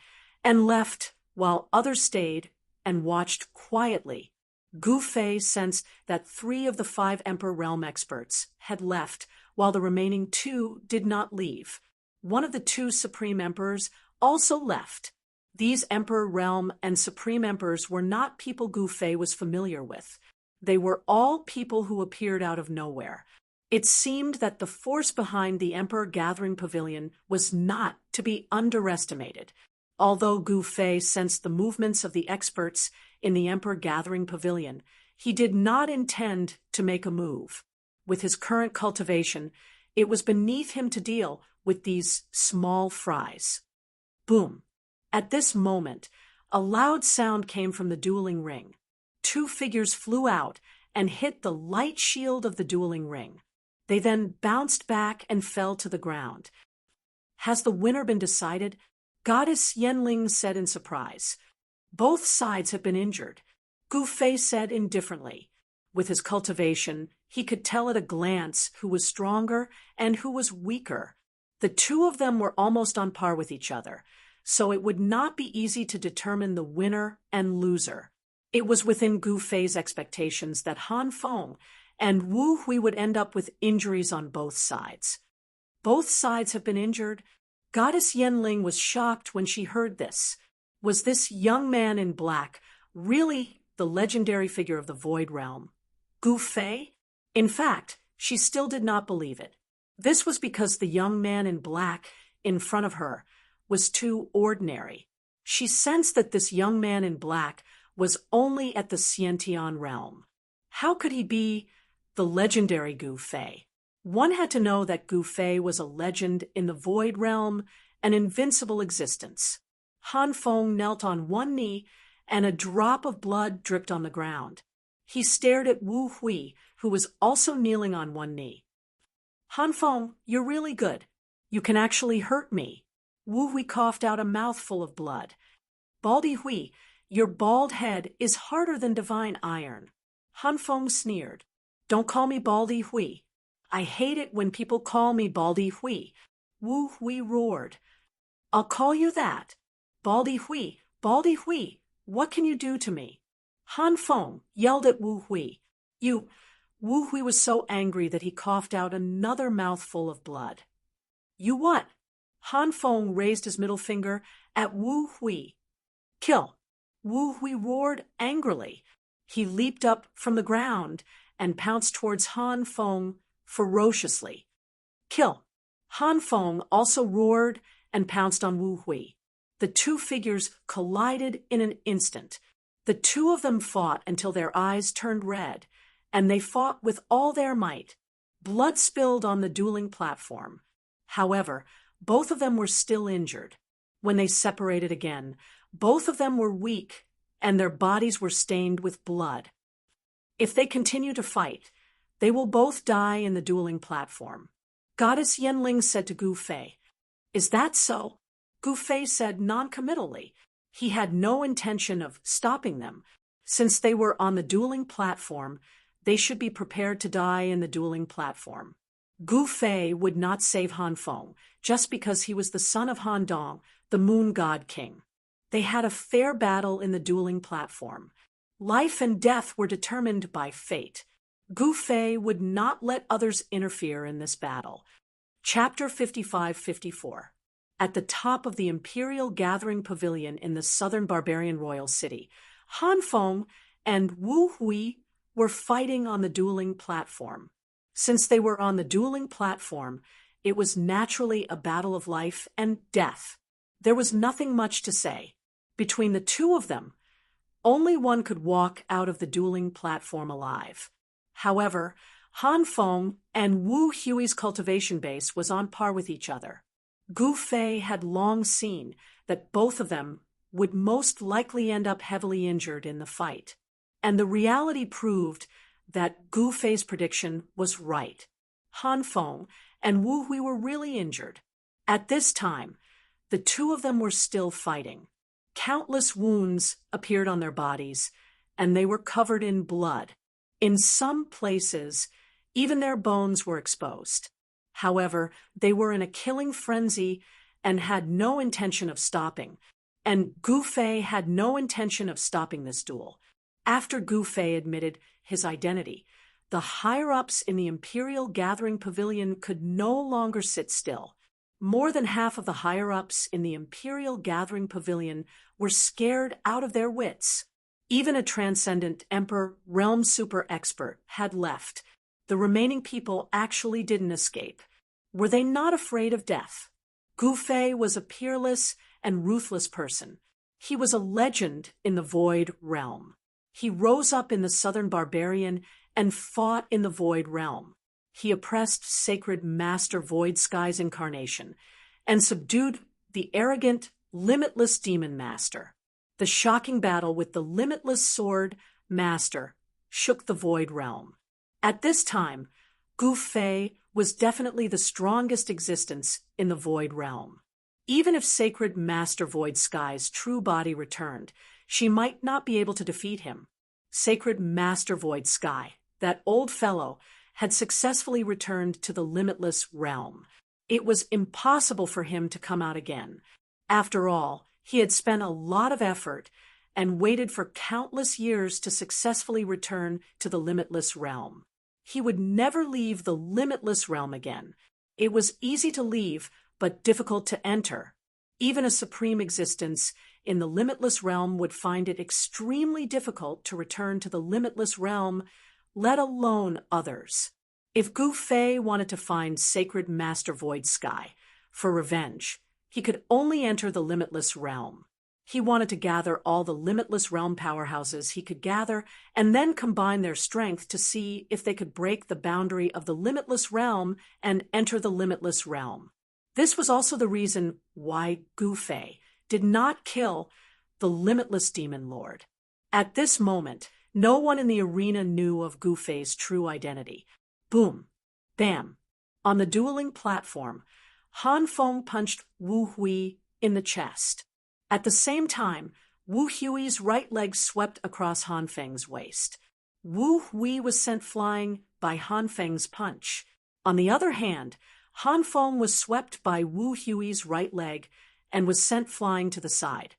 and left, while others stayed and watched quietly. Gu Fei sensed that 3 of the 5 Emperor Realm experts had left, while the remaining 2 did not leave. One of the 2 Supreme Emperors also left. These Emperor Realm and Supreme Emperors were not people Gu Fei was familiar with. They were all people who appeared out of nowhere. It seemed that the force behind the Emperor Gathering Pavilion was not to be underestimated. Although Gu Fei sensed the movements of the experts in the Emperor Gathering Pavilion, he did not intend to make a move. With his current cultivation, it was beneath him to deal with these small fries. Boom! At this moment, a loud sound came from the dueling ring. 2 figures flew out and hit the light shield of the dueling ring. They then bounced back and fell to the ground. Has the winner been decided? Goddess Yanling said in surprise. Both sides have been injured, Gu Fei said indifferently. With his cultivation, he could tell at a glance who was stronger and who was weaker. The 2 of them were almost on par with each other, so it would not be easy to determine the winner and loser. It was within Gu Fei's expectations that Han Feng and Wu Hui would end up with injuries on both sides. Both sides have been injured. Goddess Yanling was shocked when she heard this. Was this young man in black really the legendary figure of the Void Realm, Gu Fei? In fact, she still did not believe it. This was because the young man in black in front of her was too ordinary. She sensed that this young man in black was only at the Xiantian realm. How could he be the legendary Gu Fei? One had to know that Gu Fei was a legend in the Void Realm, an invincible existence. Han Feng knelt on one knee, and a drop of blood dripped on the ground. He stared at Wu Hui, who was also kneeling on one knee. Han Feng, you're really good. You can actually hurt me. Wu Hui coughed out a mouthful of blood. Baldy Hui, your bald head is harder than divine iron. Han Feng sneered. Don't call me Baldy Hui. I hate it when people call me Baldy Hui. Wu Hui roared. I'll call you that. Baldy Hui, Baldy Hui, what can you do to me? Han Feng yelled at Wu Hui. You. Wu Hui was so angry that he coughed out another mouthful of blood. You what? Han Feng raised his middle finger at Wu Hui. Kill. Wu Hui roared angrily. He leaped up from the ground and pounced towards Han Feng ferociously. Kill. Han Feng also roared and pounced on Wu Hui. The two figures collided in an instant. The two of them fought until their eyes turned red, and they fought with all their might. Blood spilled on the dueling platform. However, both of them were still injured. When they separated again, both of them were weak, and their bodies were stained with blood. If they continue to fight, they will both die in the dueling platform. Goddess Yanling said to Gu Fei, Is that so? Gu Fei said noncommittally. He had no intention of stopping them. Since they were on the dueling platform, they should be prepared to die in the dueling platform. Gu Fei would not save Han Feng just because he was the son of Han Dong, the Moon God King. They had a fair battle in the dueling platform. Life and death were determined by fate. Gu Fei would not let others interfere in this battle. Chapter 55-54. At the top of the Imperial Gathering Pavilion in the southern barbarian royal city, Han Feng and Wu Hui were fighting on the dueling platform. Since they were on the dueling platform, it was naturally a battle of life and death. There was nothing much to say. Between the two of them, only one could walk out of the dueling platform alive. However, Han Feng and Wu Hui's cultivation base was on par with each other. Gu Fei had long seen that both of them would most likely end up heavily injured in the fight, and the reality proved that Gu Fei's prediction was right. Han Feng and Wu Hui were really injured. At this time, the two of them were still fighting. Countless wounds appeared on their bodies, and they were covered in blood. In some places, even their bones were exposed. However, they were in a killing frenzy and had no intention of stopping, and Gu Fei had no intention of stopping this duel. After Gu Fei admitted his identity, the higher-ups in the Imperial Gathering Pavilion could no longer sit still. More than half of the higher-ups in the Imperial Gathering Pavilion were scared out of their wits. Even a transcendent Emperor Realm Super Expert had left. The remaining people actually didn't escape. Were they not afraid of death? Gu Fei was a peerless and ruthless person. He was a legend in the Void Realm. He rose up in the Southern Barbarian and fought in the Void Realm. He oppressed Sacred Master Void Sky's incarnation and subdued the arrogant, limitless Demon Master. The shocking battle with the limitless Sword Master shook the Void Realm. At this time, Gu Fei was definitely the strongest existence in the Void Realm. Even if Sacred Master Void Sky's true body returned, she might not be able to defeat him. Sacred Master Void Sky, that old fellow, had successfully returned to the limitless realm. It was impossible for him to come out again. After all, he had spent a lot of effort and waited for countless years to successfully return to the limitless realm. He would never leave the limitless realm again. It was easy to leave, but difficult to enter. Even a supreme existence in the limitless realm would find it extremely difficult to return to the limitless realm, let alone others. If Gu Fei wanted to find Sacred Master Void Sky for revenge, he could only enter the limitless realm. He wanted to gather all the limitless realm powerhouses he could gather and then combine their strength to see if they could break the boundary of the limitless realm and enter the limitless realm. This was also the reason why Gu Fei did not kill the limitless Demon Lord. At this moment, no one in the arena knew of Gu Fei's true identity. Boom. Bam. On the dueling platform, Han Feng punched Wu Hui in the chest. At the same time, Wu Hui's right leg swept across Han Feng's waist. Wu Hui was sent flying by Han Feng's punch. On the other hand, Han Feng was swept by Wu Hui's right leg and was sent flying to the side.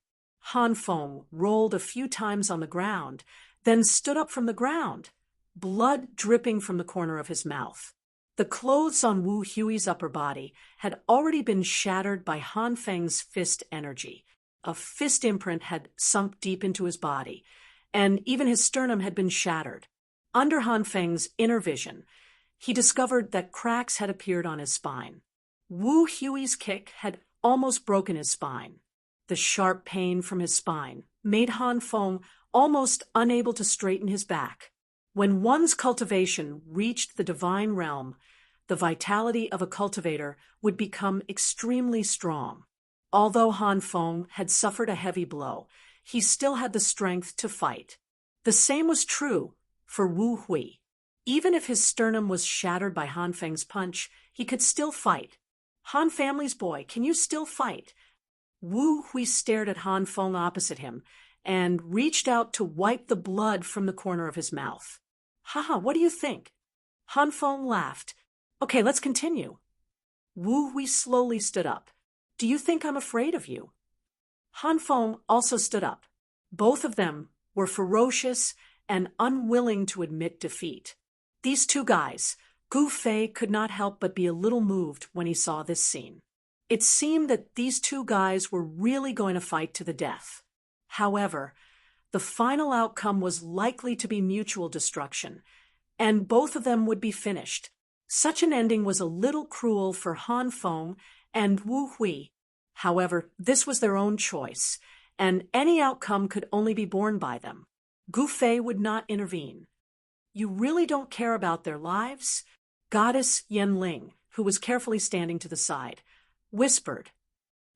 Han Feng rolled a few times on the ground, then stood up from the ground, blood dripping from the corner of his mouth. The clothes on Wu Hui's upper body had already been shattered by Han Feng's fist energy. A fist imprint had sunk deep into his body, and even his sternum had been shattered. Under Han Feng's inner vision, he discovered that cracks had appeared on his spine. Wu Hui's kick had almost broken his spine. The sharp pain from his spine made Han Feng almost unable to straighten his back. When one's cultivation reached the divine realm, the vitality of a cultivator would become extremely strong. Although Han Feng had suffered a heavy blow, he still had the strength to fight. The same was true for Wu Hui. Even if his sternum was shattered by Han Feng's punch, he could still fight. Han family's boy, can you still fight? Wu Hui stared at Han Feng opposite him and reached out to wipe the blood from the corner of his mouth. Haha, what do you think? Han Feng laughed. Okay, let's continue. Wu Hui slowly stood up. Do you think I'm afraid of you? Han Feng also stood up. Both of them were ferocious and unwilling to admit defeat. These two guys, Gu Fei could not help but be a little moved when he saw this scene. It seemed that these two guys were really going to fight to the death. However, the final outcome was likely to be mutual destruction, and both of them would be finished. Such an ending was a little cruel for Han Feng and Wu Hui. However, this was their own choice, and any outcome could only be borne by them. Gu Fei would not intervene. You really don't care about their lives? Goddess Yanling, who was carefully standing to the side, whispered.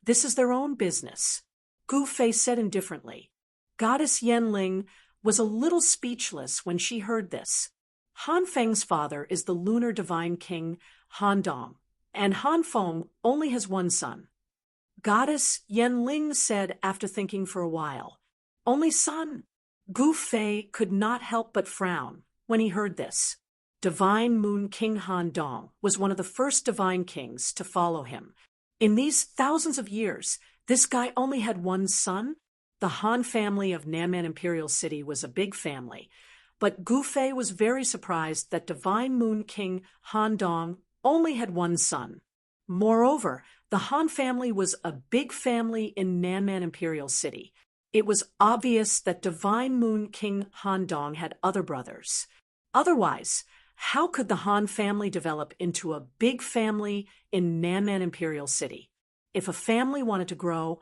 This is their own business. Gu Fei said indifferently. Goddess Yanling was a little speechless when she heard this. Han Feng's father is the lunar divine king Han Dong, and Han Feng only has one son. Goddess Yanling said after thinking for a while. Only son? Gu Fei could not help but frown when he heard this. Divine Moon King Han Dong was one of the first divine kings to follow him. In these thousands of years, this guy only had one son. The Han family of Nanman Imperial City was a big family, but Gu Fei was very surprised that Divine Moon King Han Dong only had one son. Moreover, the Han family was a big family in Nanman Imperial City. It was obvious that Divine Moon King Han Dong had other brothers. Otherwise, how could the Han family develop into a big family in Nanman Imperial City? If a family wanted to grow,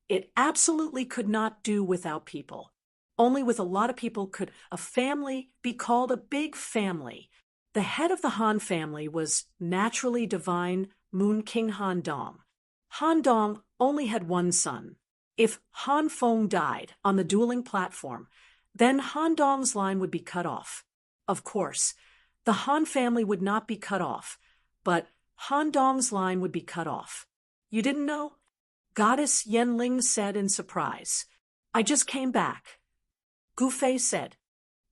it absolutely could not do without people. Only with a lot of people could a family be called a big family. The head of the Han family was naturally Divine Moon King Han Dong. Han Dong only had one son. If Han Feng died on the dueling platform, then Han Dong's line would be cut off. Of course, the Han family would not be cut off, but Han Dong's line would be cut off. You didn't know? Goddess Yanling said in surprise. I just came back. Gu Fei said.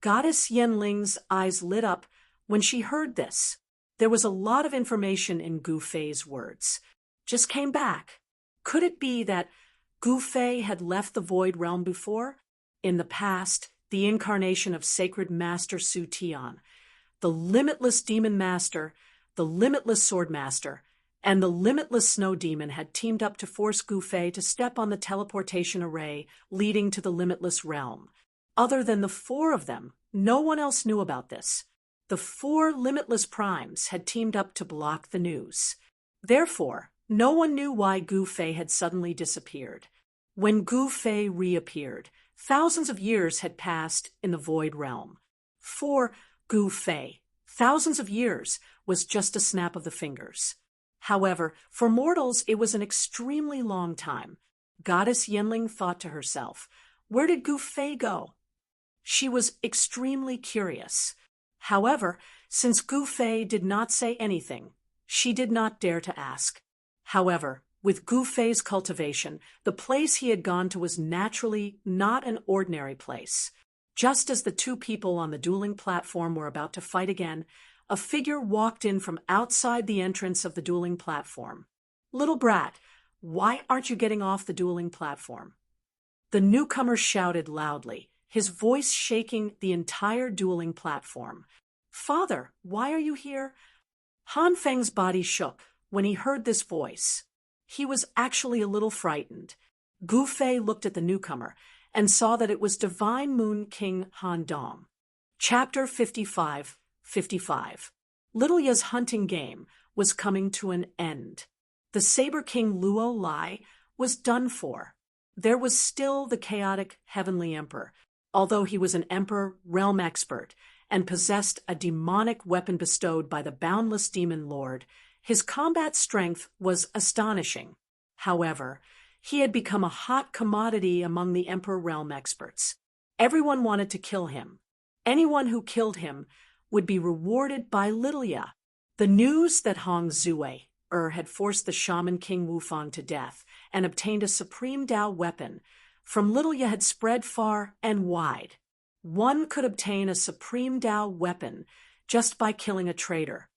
Goddess Yanling's eyes lit up when she heard this. There was a lot of information in Gu Fei's words. Just came back. Could it be that Gu Fei had left the Void Realm before? In the past, the incarnation of Sacred Master Su Tian, the limitless Demon Master, the limitless Sword Master, and the limitless Snow Demon had teamed up to force Gu Fei to step on the teleportation array leading to the limitless realm. Other than the four of them, no one else knew about this. The four limitless primes had teamed up to block the news. Therefore, no one knew why Gu Fei had suddenly disappeared. When Gu Fei reappeared, thousands of years had passed in the Void Realm. For Gu Fei, thousands of years was just a snap of the fingers. However, for mortals it was an extremely long time. Goddess Yanling thought to herself, where did Gu Fei go? She was extremely curious. However, since Gu Fei did not say anything, she did not dare to ask. However, with Gu Fei's cultivation, the place he had gone to was naturally not an ordinary place. Just as the two people on the dueling platform were about to fight again, a figure walked in from outside the entrance of the dueling platform. "Little brat, why aren't you getting off the dueling platform?" The newcomer shouted loudly, his voice shaking the entire dueling platform. "Father, why are you here?" Han Feng's body shook when he heard this voice. He was actually a little frightened. Gu Fei looked at the newcomer and saw that it was Divine Moon King Han Dong. Chapter 55. Little Ya's hunting game was coming to an end. The Saber King Luo Lai was done for. There was still the chaotic Heavenly Emperor, although he was an Emperor realm expert and possessed a demonic weapon bestowed by the boundless demon lord. His combat strength was astonishing. However, he had become a hot commodity among the Emperor realm experts. Everyone wanted to kill him. Anyone who killed him would be rewarded by Little Ya. The news that Hong Zue had forced the shaman King Wufang to death and obtained a supreme Tao weapon from Little Ya had spread far and wide. One could obtain a supreme Tao weapon just by killing a traitor.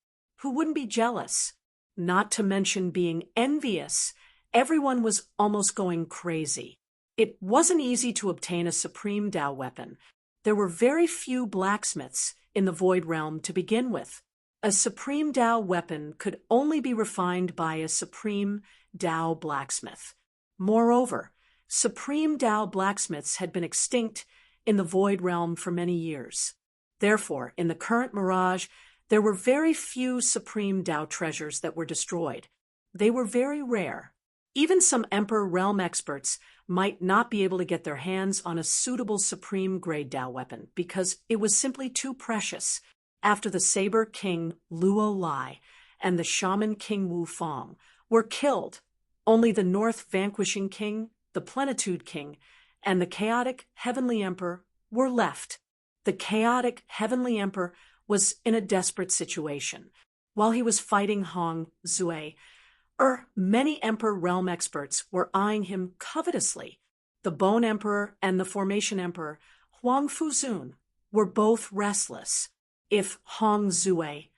Who wouldn't be jealous? Not to mention being envious. Everyone was almost going crazy. It wasn't easy to obtain a supreme Tao weapon. There were very few blacksmiths in the Void Realm to begin with. A supreme Tao weapon could only be refined by a supreme Tao blacksmith. Moreover, supreme Tao blacksmiths had been extinct in the Void Realm for many years. Therefore, in the current Mirage, there were very few supreme Tao treasures that were destroyed. They were very rare. Even some Emperor realm experts might not be able to get their hands on a suitable supreme grade Tao weapon because it was simply too precious. After the Saber King Luo Lai and the Shaman King Wufang were killed, only the North Vanquishing King, the Plenitude King, and the Chaotic Heavenly Emperor were left. The Chaotic Heavenly Emperor was in a desperate situation. While he was fighting Hong Zue, many Emperor realm experts were eyeing him covetously. The Bone Emperor and the Formation Emperor, Huang Fuzun, were both restless. If Hong Zue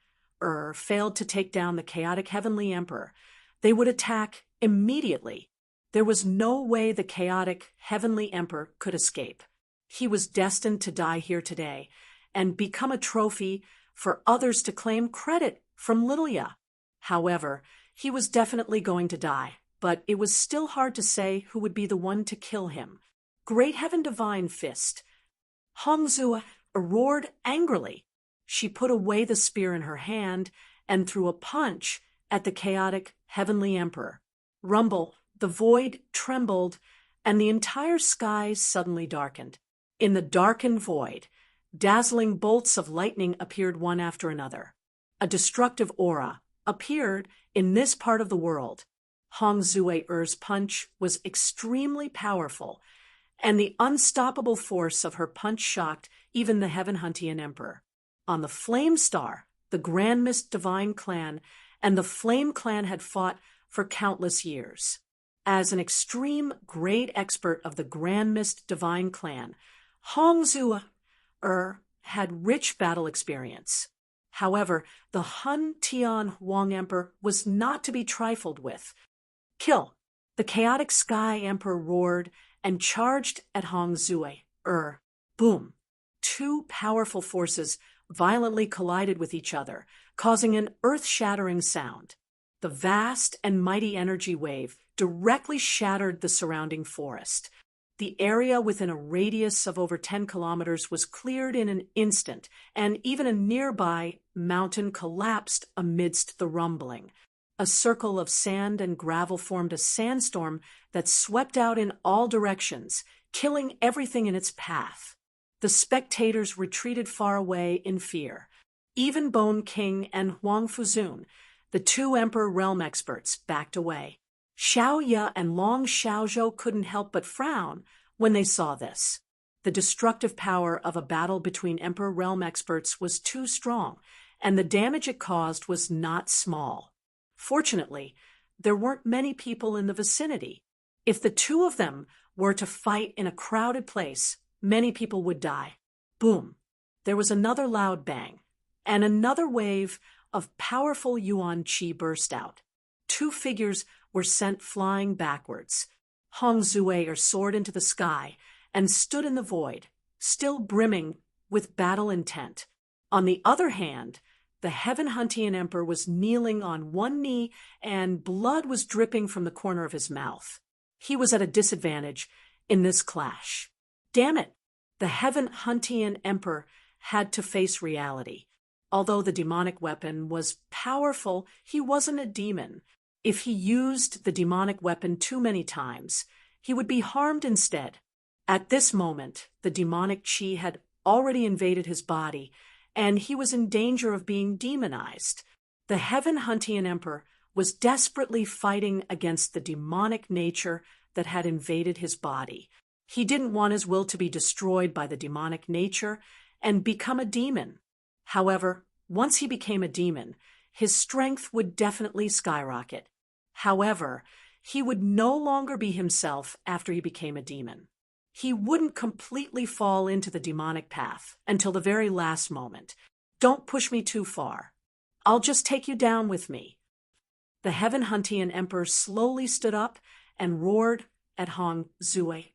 failed to take down the Chaotic Heavenly Emperor, they would attack immediately. There was no way the Chaotic Heavenly Emperor could escape. He was destined to die here today and become a trophy for others to claim credit from Little Ya. However, he was definitely going to die, but it was still hard to say who would be the one to kill him. Great Heaven Divine Fist. Hong Zue roared angrily. She put away the spear in her hand and threw a punch at the Chaotic Heavenly Emperor. Rumble, the void trembled, and the entire sky suddenly darkened. In the darkened void, dazzling bolts of lightning appeared one after another. A destructive aura appeared in this part of the world. Hong Zue-er's punch was extremely powerful, and the unstoppable force of her punch shocked even the Heaven Huntian Emperor. On the Flame Star, the Grand Mist Divine Clan and the Flame Clan had fought for countless years. As an extreme great expert of the Grand Mist Divine Clan, Hong Zue had rich battle experience. However, the Hun Tian Huang Emperor was not to be trifled with. Kill! The Chaotic Sky Emperor roared and charged at Hong Zue. Boom! Two powerful forces violently collided with each other, causing an earth-shattering sound. The vast and mighty energy wave directly shattered the surrounding forest. The area within a radius of over 10 kilometers was cleared in an instant, and even a nearby mountain collapsed amidst the rumbling. A circle of sand and gravel formed a sandstorm that swept out in all directions, killing everything in its path. The spectators retreated far away in fear. Even Bone King and Huang Fuzun, the two Emperor realm experts, backed away. Xiao Ya and Long Xiaozhou couldn't help but frown when they saw this. The destructive power of a battle between Emperor realm experts was too strong, and the damage it caused was not small. Fortunately, there weren't many people in the vicinity. If the two of them were to fight in a crowded place, many people would die. Boom! There was another loud bang. and another wave of powerful yuan qi burst out. Two figures were sent flying backwards. Hong Zue soared into the sky and stood in the void, still brimming with battle intent. On the other hand, the Heaven Huntian Emperor was kneeling on one knee and blood was dripping from the corner of his mouth. He was at a disadvantage in this clash. Damn it! The Heaven Huntian Emperor had to face reality. Although the demonic weapon was powerful, he wasn't a demon. If he used the demonic weapon too many times, he would be harmed instead. At this moment, the demonic qi had already invaded his body, and he was in danger of being demonized. The Heaven Huntian Emperor was desperately fighting against the demonic nature that had invaded his body. He didn't want his will to be destroyed by the demonic nature and become a demon. However, once he became a demon, his strength would definitely skyrocket. However, he would no longer be himself after he became a demon. He wouldn't completely fall into the demonic path until the very last moment. Don't push me too far. I'll just take you down with me. The Heaven Huntian Emperor slowly stood up and roared at Hong Zue,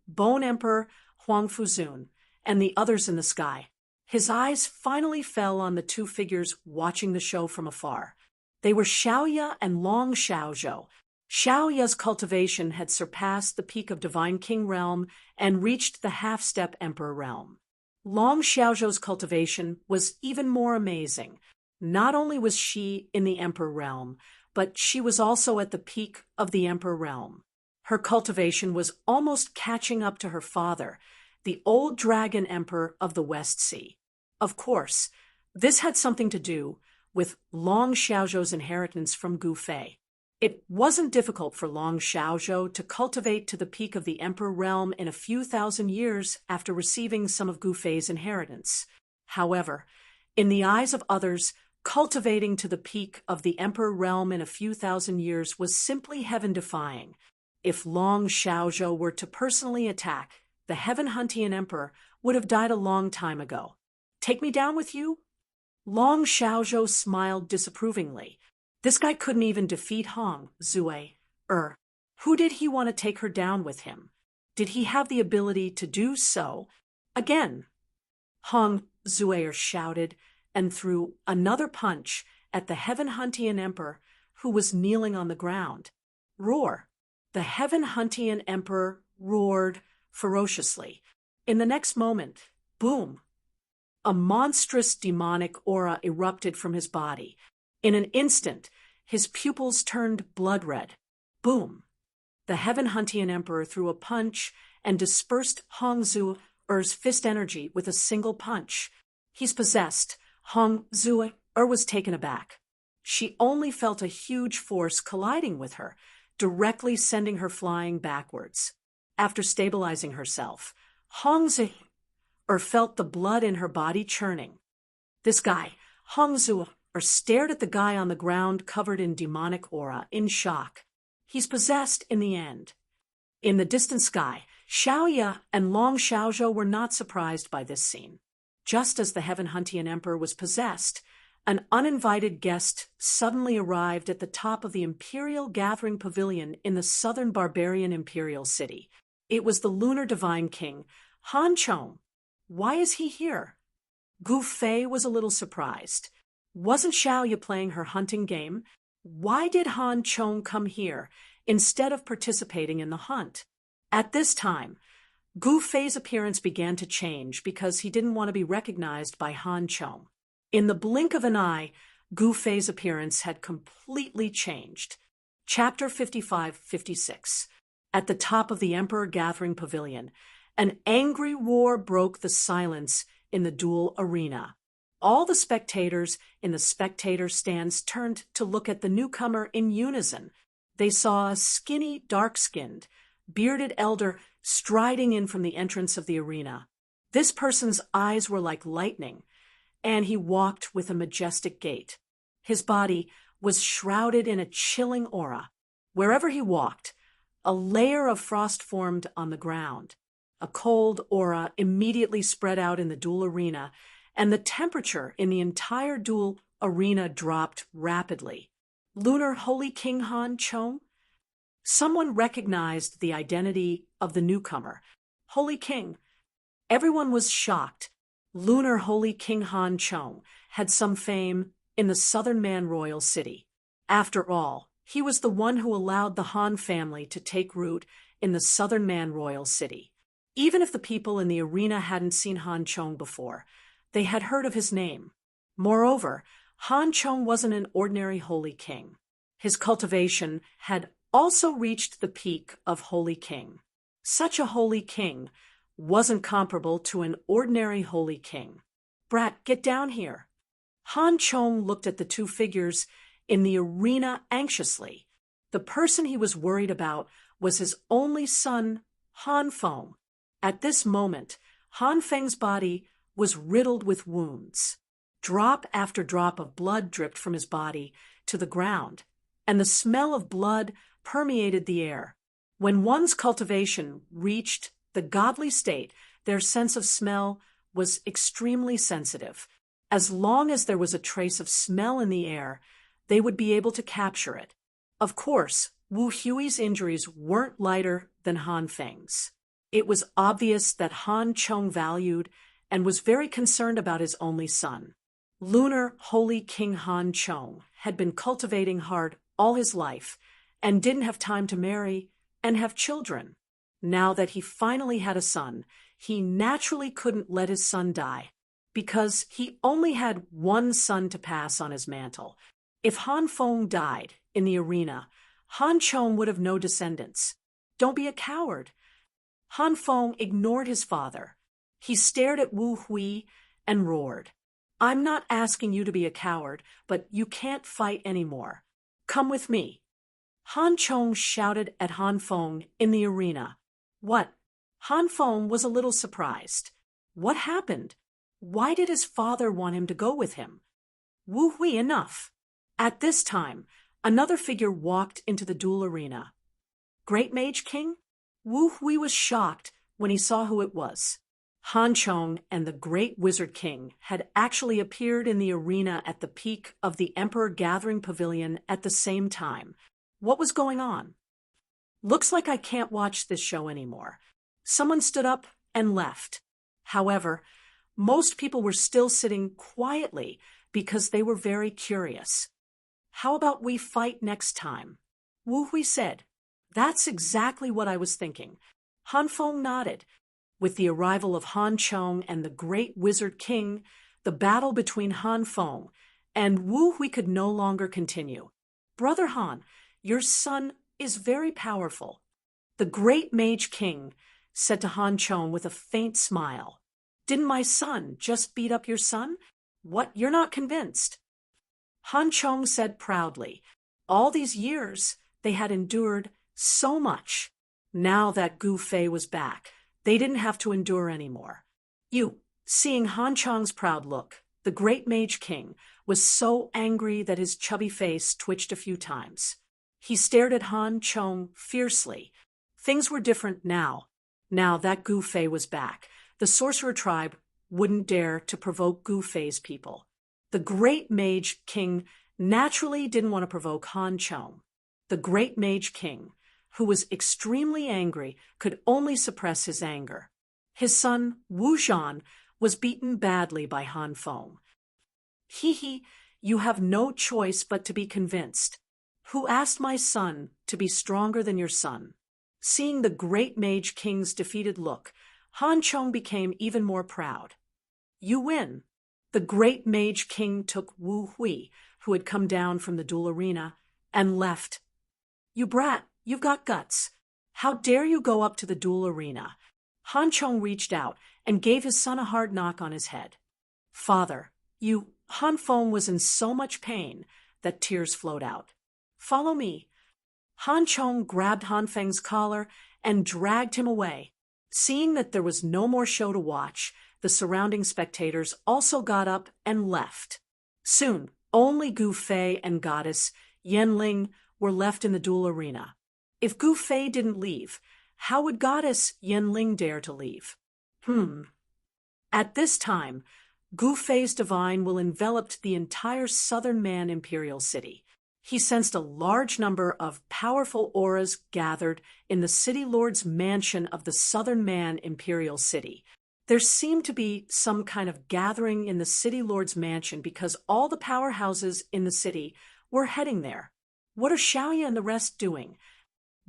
Bone Emperor Huang Fuzun, and the others in the sky. His eyes finally fell on the two figures watching the show from afar. They were Xiaoya and Long Xiaozhou. Xiaoya's cultivation had surpassed the peak of Divine King realm and reached the half-step Emperor realm. Long Xiaozhou's cultivation was even more amazing. Not only was she in the Emperor realm, but she was also at the peak of the Emperor realm. Her cultivation was almost catching up to her father, the old Dragon Emperor of the West Sea. Of course, this had something to do with Long Xiaozhou's inheritance from Gu Fei. It wasn't difficult for Long Xiaozhou to cultivate to the peak of the Emperor realm in a few thousand years after receiving some of Gu Fei's inheritance. However, in the eyes of others, cultivating to the peak of the Emperor realm in a few thousand years was simply heaven-defying. If Long Xiaozhou were to personally attack, the Heaven Huntian Emperor would have died a long time ago. Take me down with you? Long Xiaozhou smiled disapprovingly. This guy couldn't even defeat Hong Zue. Who did he want to take her down with him? Did he have the ability to do so? Again, Hong Zue shouted and threw another punch at the Heaven Huntian Emperor, who was kneeling on the ground. Roar! The Heaven Huntian Emperor roared ferociously. In the next moment, boom! A monstrous demonic aura erupted from his body. In an instant, his pupils turned blood red. Boom! The Heaven Huntian Emperor threw a punch and dispersed Hong Zue's fist energy with a single punch. He's possessed. Hong Zue was taken aback. She only felt a huge force colliding with her, directly sending her flying backwards. After stabilizing herself, Hong Zue felt the blood in her body churning. This guy, Hong Zue, stared at the guy on the ground covered in demonic aura, in shock. He's possessed in the end. In the distant sky, Xiaoya and Long Xiaozhou were not surprised by this scene. Just as the Heaven Huntian Emperor was possessed, an uninvited guest suddenly arrived at the top of the Imperial Gathering Pavilion in the southern barbarian imperial city. It was the Lunar Divine King, Han Chong. Why is he here? Gu Fei was a little surprised. Wasn't Xiaoya playing her hunting game? Why did Han Chong come here instead of participating in the hunt? At this time, Gu Fei's appearance began to change because he didn't want to be recognized by Han Chong. In the blink of an eye, Gu Fei's appearance had completely changed. Chapter 55-56. At the top of the Emperor Gathering Pavilion, an angry roar broke the silence in the duel arena. All the spectators in the spectator stands turned to look at the newcomer in unison. They saw a skinny, dark-skinned, bearded elder striding in from the entrance of the arena. This person's eyes were like lightning, and he walked with a majestic gait. His body was shrouded in a chilling aura. Wherever he walked, a layer of frost formed on the ground. A cold aura immediately spread out in the duel arena, and the temperature in the entire duel arena dropped rapidly. Lunar Holy King Han Chong? Someone recognized the identity of the newcomer. Holy King. Everyone was shocked. Lunar Holy King Han Chong had some fame in the Southern Man Royal City. After all, he was the one who allowed the Han family to take root in the Southern Man Royal City. Even if the people in the arena hadn't seen Han Chong before, they had heard of his name. Moreover, Han Chong wasn't an ordinary holy king. His cultivation had also reached the peak of holy king. Such a holy king wasn't comparable to an ordinary holy king. Brat, get down here. Han Chong looked at the two figures in the arena anxiously. The person he was worried about was his only son, Han Feng. At this moment, Han Feng's body was riddled with wounds. Drop after drop of blood dripped from his body to the ground, and the smell of blood permeated the air. When one's cultivation reached the godly state, their sense of smell was extremely sensitive. As long as there was a trace of smell in the air, they would be able to capture it. Of course, Wu Hui's injuries weren't lighter than Han Feng's. It was obvious that Han Chong valued and was very concerned about his only son. Lunar Holy King Han Chong had been cultivating hard all his life and didn't have time to marry and have children. Now that he finally had a son, he naturally couldn't let his son die, because he only had one son to pass on his mantle. If Han Feng died in the arena, Han Chong would have no descendants. Don't be a coward. Han Feng ignored his father. He stared at Wu Hui and roared. I'm not asking you to be a coward, but you can't fight anymore. Come with me. Han Chong shouted at Han Feng in the arena. What? Han Feng was a little surprised. What happened? Why did his father want him to go with him? Wu Hui, enough. At this time, another figure walked into the duel arena. Great Mage King? Wu Hui was shocked when he saw who it was. Han Chong and the Great Wizard King had actually appeared in the arena at the peak of the Emperor Gathering Pavilion at the same time. What was going on? Looks like I can't watch this show anymore. Someone stood up and left. However, most people were still sitting quietly because they were very curious. How about we fight next time? Wu Hui said. That's exactly what I was thinking. Han Feng nodded. With the arrival of Han Chong and the Great Wizard King, the battle between Han Feng and Wu Hui could no longer continue. Brother Han, your son is very powerful. The Great Mage King said to Han Chong with a faint smile. Didn't my son just beat up your son? What, you're not convinced? Han Chong said proudly. All these years they had endured so much. Now that Gu Fei was back, they didn't have to endure anymore. Seeing Han Chong's proud look, the Great Mage King was so angry that his chubby face twitched a few times. He stared at Han Chong fiercely. Things were different now. Now that Gu Fei was back, the sorcerer tribe wouldn't dare to provoke Gu Fei's people. The Great Mage King naturally didn't want to provoke Han Chong. The Great Mage King, who was extremely angry, could only suppress his anger. His son, Wu Zhan, was beaten badly by Han Feng. You have no choice but to be convinced. Who asked my son to be stronger than your son? Seeing the Great Mage King's defeated look, Han Chong became even more proud. You win. The Great Mage King took Wu Hui, who had come down from the duel arena, and left. You brat, you've got guts. How dare you go up to the duel arena? Han Chong reached out and gave his son a hard knock on his head. Father, Han Feng was in so much pain that tears flowed out. Follow me. Han Chong grabbed Han Feng's collar and dragged him away. Seeing that there was no more show to watch, the surrounding spectators also got up and left. Soon, only Gu Fei and goddess Yanling were left in the duel arena. If Gu Fei didn't leave, how would goddess Yanling dare to leave? At this time, Gu Fei's divine will envelop the entire southern Man Imperial City. He sensed a large number of powerful auras gathered in the City Lord's mansion of the Southern Man Imperial City. There seemed to be some kind of gathering in the City Lord's mansion because all the powerhouses in the city were heading there. What are Xiaoya and the rest doing?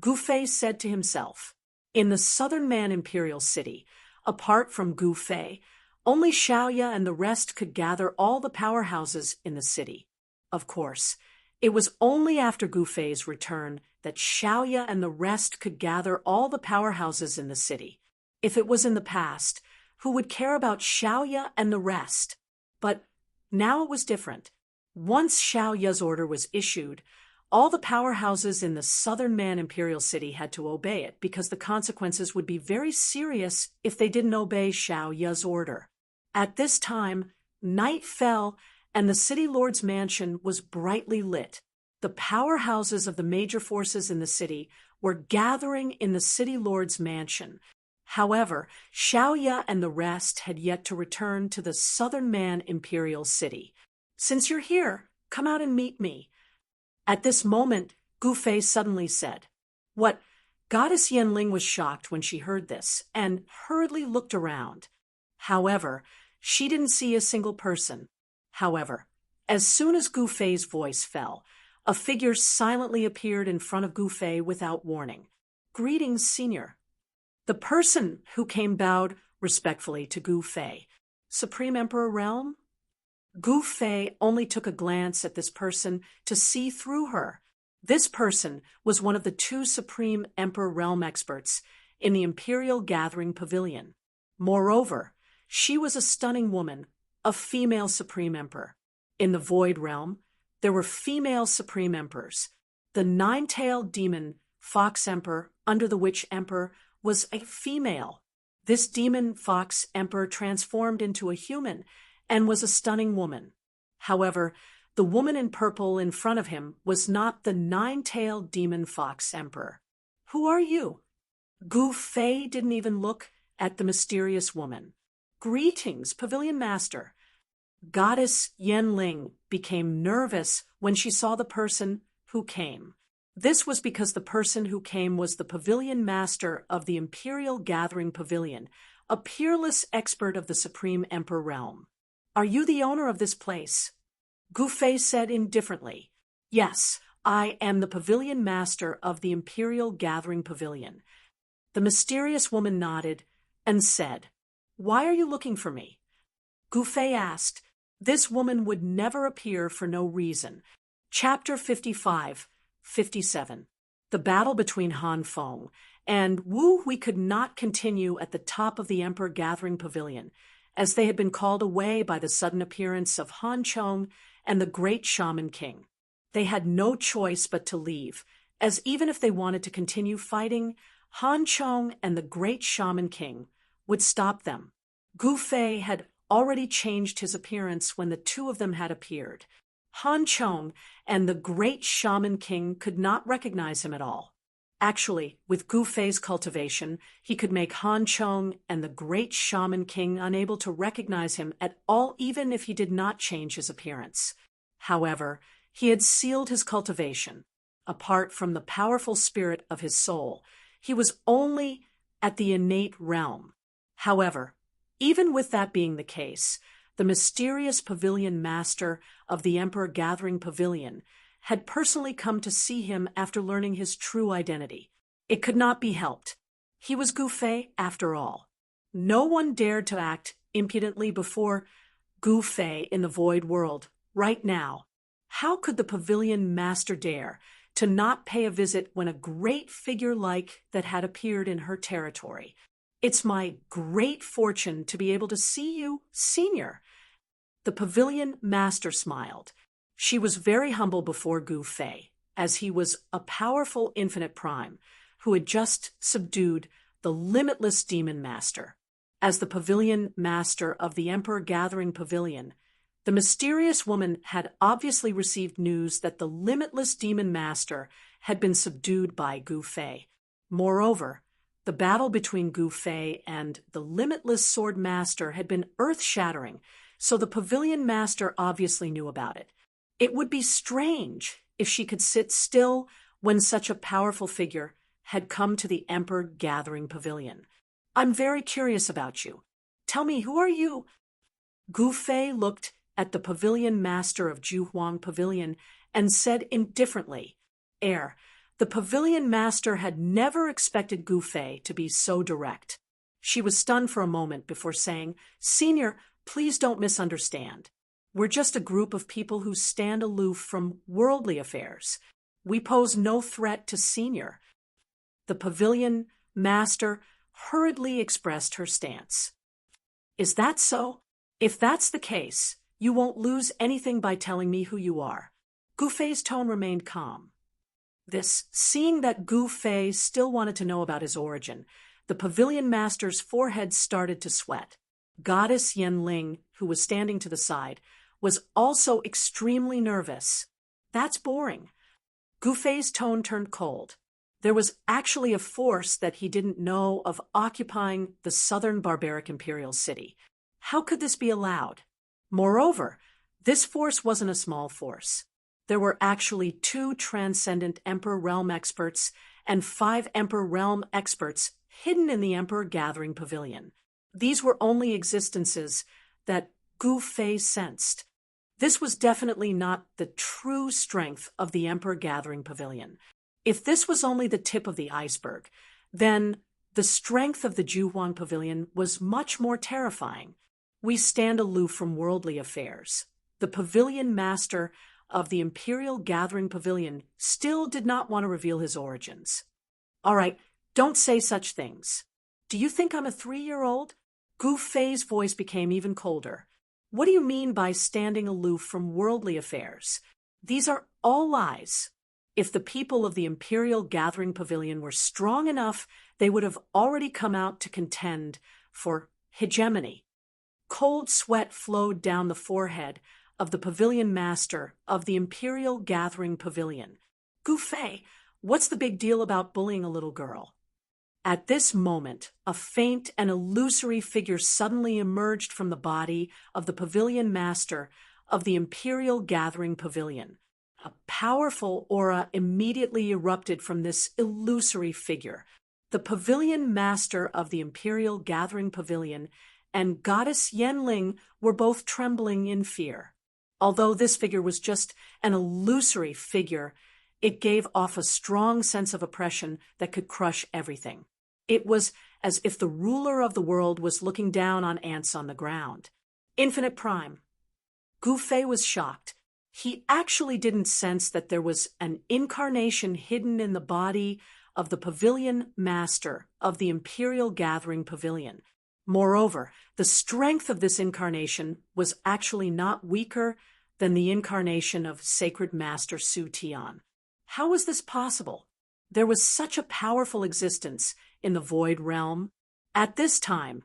Gu Fei said to himself. In the Southern Man Imperial City, apart from Gu Fei, only Xiaoya and the rest could gather all the powerhouses in the city. Of course, it was only after Gu Fei's return that Xiaoya and the rest could gather all the powerhouses in the city. If it was in the past, who would care about Xiaoya and the rest? But now it was different. Once Xiaoya's order was issued, all the powerhouses in the Southern Man Imperial City had to obey it because the consequences would be very serious if they didn't obey Xiaoya's order. At this time, night fell and the City Lord's mansion was brightly lit. The powerhouses of the major forces in the city were gathering in the City Lord's mansion. However, Xiaoya and the rest had yet to return to the Southern Man Imperial City. Since you're here, come out and meet me. At this moment, Gu Fei suddenly said. What? Goddess Yanling was shocked when she heard this and hurriedly looked around. However, she didn't see a single person. However, as soon as Gu Fei's voice fell, a figure silently appeared in front of Gu Fei without warning. Greetings, Senior. The person who came bowed respectfully to Gu Fei. Supreme Emperor Realm? Gu Fei only took a glance at this person to see through her. This person was one of the 2 Supreme Emperor Realm experts in the Imperial Gathering Pavilion. Moreover, she was a stunning woman, a female Supreme Emperor. In the Void Realm, there were female Supreme Emperors. The 9-tailed demon Fox Emperor under the Witch Emperor was a female. This demon Fox Emperor transformed into a human and was a stunning woman. However, the woman in purple in front of him was not the 9-tailed demon Fox Emperor. Who are you? Gu Fei didn't even look at the mysterious woman. Greetings, Pavilion Master. Goddess Yanling became nervous when she saw the person who came. This was because the person who came was the Pavilion Master of the Imperial Gathering Pavilion, a peerless expert of the Supreme Emperor Realm. Are you the owner of this place? Gu Fei said indifferently. Yes, I am the Pavilion Master of the Imperial Gathering Pavilion. The mysterious woman nodded and said, Why are you looking for me? Gu Fei asked. This woman would never appear for no reason. Chapter 55-57. The battle between Han Feng and Wu Hui could not continue at the top of the Emperor Gathering Pavilion, as they had been called away by the sudden appearance of Han Chong and the Great Shaman King. They had no choice but to leave, as even if they wanted to continue fighting, Han Chong and the Great Shaman King would stop them. Gu Fei had already changed his appearance when the 2 of them had appeared. Han Chong and the Great Shaman King could not recognize him at all. Actually, with Gu Fei's cultivation, he could make Han Chong and the Great Shaman King unable to recognize him at all, even if he did not change his appearance. However, he had sealed his cultivation. Apart from the powerful spirit of his soul, he was only at the innate realm. However, even with that being the case, the mysterious Pavilion Master of the Emperor Gathering Pavilion had personally come to see him after learning his true identity. It could not be helped. He was Gu Fei after all. No one dared to act impudently before Gu Fei in the Void World right now. How could the Pavilion Master dare to not pay a visit when a great figure like that had appeared in her territory? It's my great fortune to be able to see you, Senior. The Pavilion Master smiled. She was very humble before Gu Fei, as he was a powerful infinite prime who had just subdued the limitless demon master. As the Pavilion Master of the Emperor Gathering Pavilion, the mysterious woman had obviously received news that the limitless demon master had been subdued by Gu Fei. Moreover, the battle between Gu Fei and the limitless sword master had been earth-shattering, So the pavilion master obviously knew about it. It would be strange if she could sit still when such a powerful figure had come to the Emperor Gathering Pavilion. I'm very curious about you. Tell me, who are you? Gu Fei looked at the pavilion master of Juhuang Pavilion and said indifferently, The pavilion master had never expected Gu Fei to be so direct. She was stunned for a moment before saying, Senior, please don't misunderstand. We're just a group of people who stand aloof from worldly affairs. We pose no threat to Senior. The pavilion master hurriedly expressed her stance. Is that so? If that's the case, you won't lose anything by telling me who you are. Gu Fei's tone remained calm. Seeing that Gu Fei still wanted to know about his origin, the pavilion master's forehead started to sweat. Goddess Yanling, who was standing to the side, was also extremely nervous. That's boring. Gu Fei's tone turned cold. There was actually a force that he didn't know of occupying the southern barbaric imperial city. How could this be allowed? Moreover, this force wasn't a small force. There were actually 2 transcendent Emperor Realm experts and 5 Emperor Realm experts hidden in the Emperor Gathering Pavilion. These were only existences that Gu Fei sensed. This was definitely not the true strength of the Emperor Gathering Pavilion. If this was only the tip of the iceberg, then the strength of the Juhuang Pavilion was much more terrifying. We stand aloof from worldly affairs. The pavilion master of the Imperial Gathering Pavilion still did not want to reveal his origins. All right, don't say such things. Do you think I'm a 3-year-old? Gu Fei's voice became even colder. What do you mean by standing aloof from worldly affairs? These are all lies. If the people of the Imperial Gathering Pavilion were strong enough, they would have already come out to contend for hegemony. Cold sweat flowed down the forehead of the pavilion master of the Imperial Gathering Pavilion. Gu Fei, what's the big deal about bullying a little girl? At this moment, a faint and illusory figure suddenly emerged from the body of the pavilion master of the Imperial Gathering Pavilion. A powerful aura immediately erupted from this illusory figure. The pavilion master of the Imperial Gathering Pavilion and Goddess Yanling were both trembling in fear. Although this figure was just an illusory figure, it gave off a strong sense of oppression that could crush everything. It was as if the ruler of the world was looking down on ants on the ground. Infinite Prime. Gu Fei was shocked. He actually didn't sense that there was an incarnation hidden in the body of the pavilion master of the Imperial Gathering Pavilion. Moreover, the strength of this incarnation was actually not weaker than the incarnation of Sacred Master Su Tian. How was this possible? There was such a powerful existence in the Void Realm. At this time,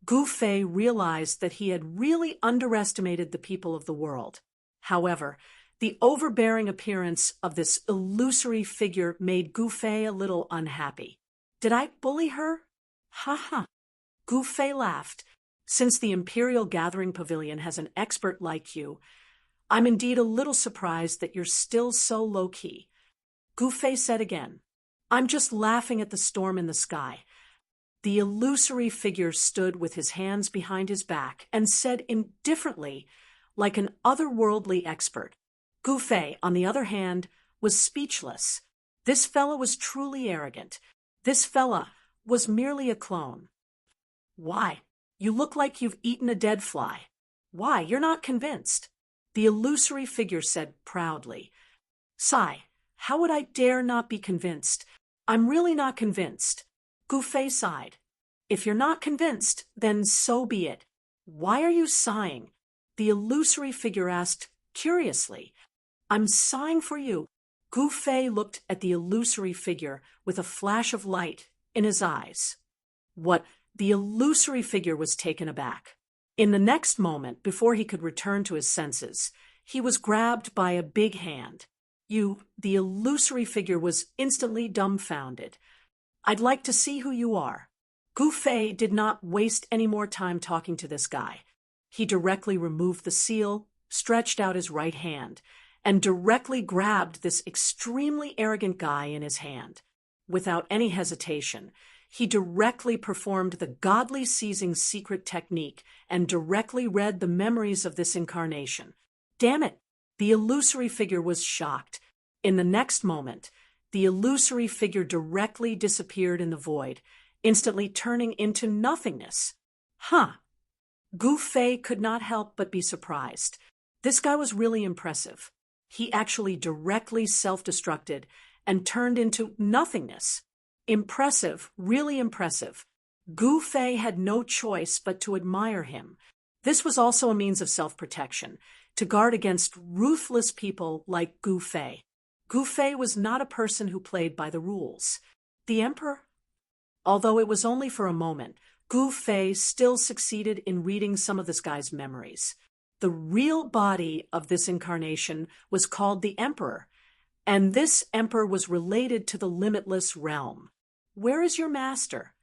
Gu Fei realized that he had really underestimated the people of the world. However, the overbearing appearance of this illusory figure made Gu Fei a little unhappy. Did I bully her? Ha ha. Gu Fei laughed. Since the Imperial Gathering Pavilion has an expert like you, I'm indeed a little surprised that you're still so low-key. Gu Fei said again, I'm just laughing at the storm in the sky. The illusory figure stood with his hands behind his back and said indifferently, like an otherworldly expert. Gu Fei, on the other hand, was speechless. This fella was truly arrogant. This fella was merely a clone. Why? You look like you've eaten a dead fly. Why? You're not convinced. The illusory figure said proudly. Sigh, how would I dare not be convinced? I'm really not convinced. Gu Fei sighed. If you're not convinced, then so be it. Why are you sighing? The illusory figure asked curiously. I'm sighing for you. Gu Fei looked at the illusory figure with a flash of light in his eyes. What? The illusory figure was taken aback. In the next moment, before he could return to his senses, he was grabbed by a big hand. The illusory figure was instantly dumbfounded. I'd like to see who you are. Gu Fei did not waste any more time talking to this guy. He directly removed the seal, stretched out his right hand, and directly grabbed this extremely arrogant guy in his hand. Without any hesitation, he directly performed the godly seizing secret technique and directly read the memories of this incarnation. Damn it! The illusory figure was shocked. In the next moment, the illusory figure directly disappeared in the void, instantly turning into nothingness. Huh. Gu Fei could not help but be surprised. This guy was really impressive. He actually directly self-destructed and turned into nothingness. Impressive, really impressive. Gu Fei had no choice but to admire him. This was also a means of self-protection, to guard against ruthless people like Gu Fei. Gu Fei was not a person who played by the rules. The emperor? Although it was only for a moment, Gu Fei still succeeded in reading some of this guy's memories. The real body of this incarnation was called the Emperor, and this emperor was related to the limitless realm. Where is your master?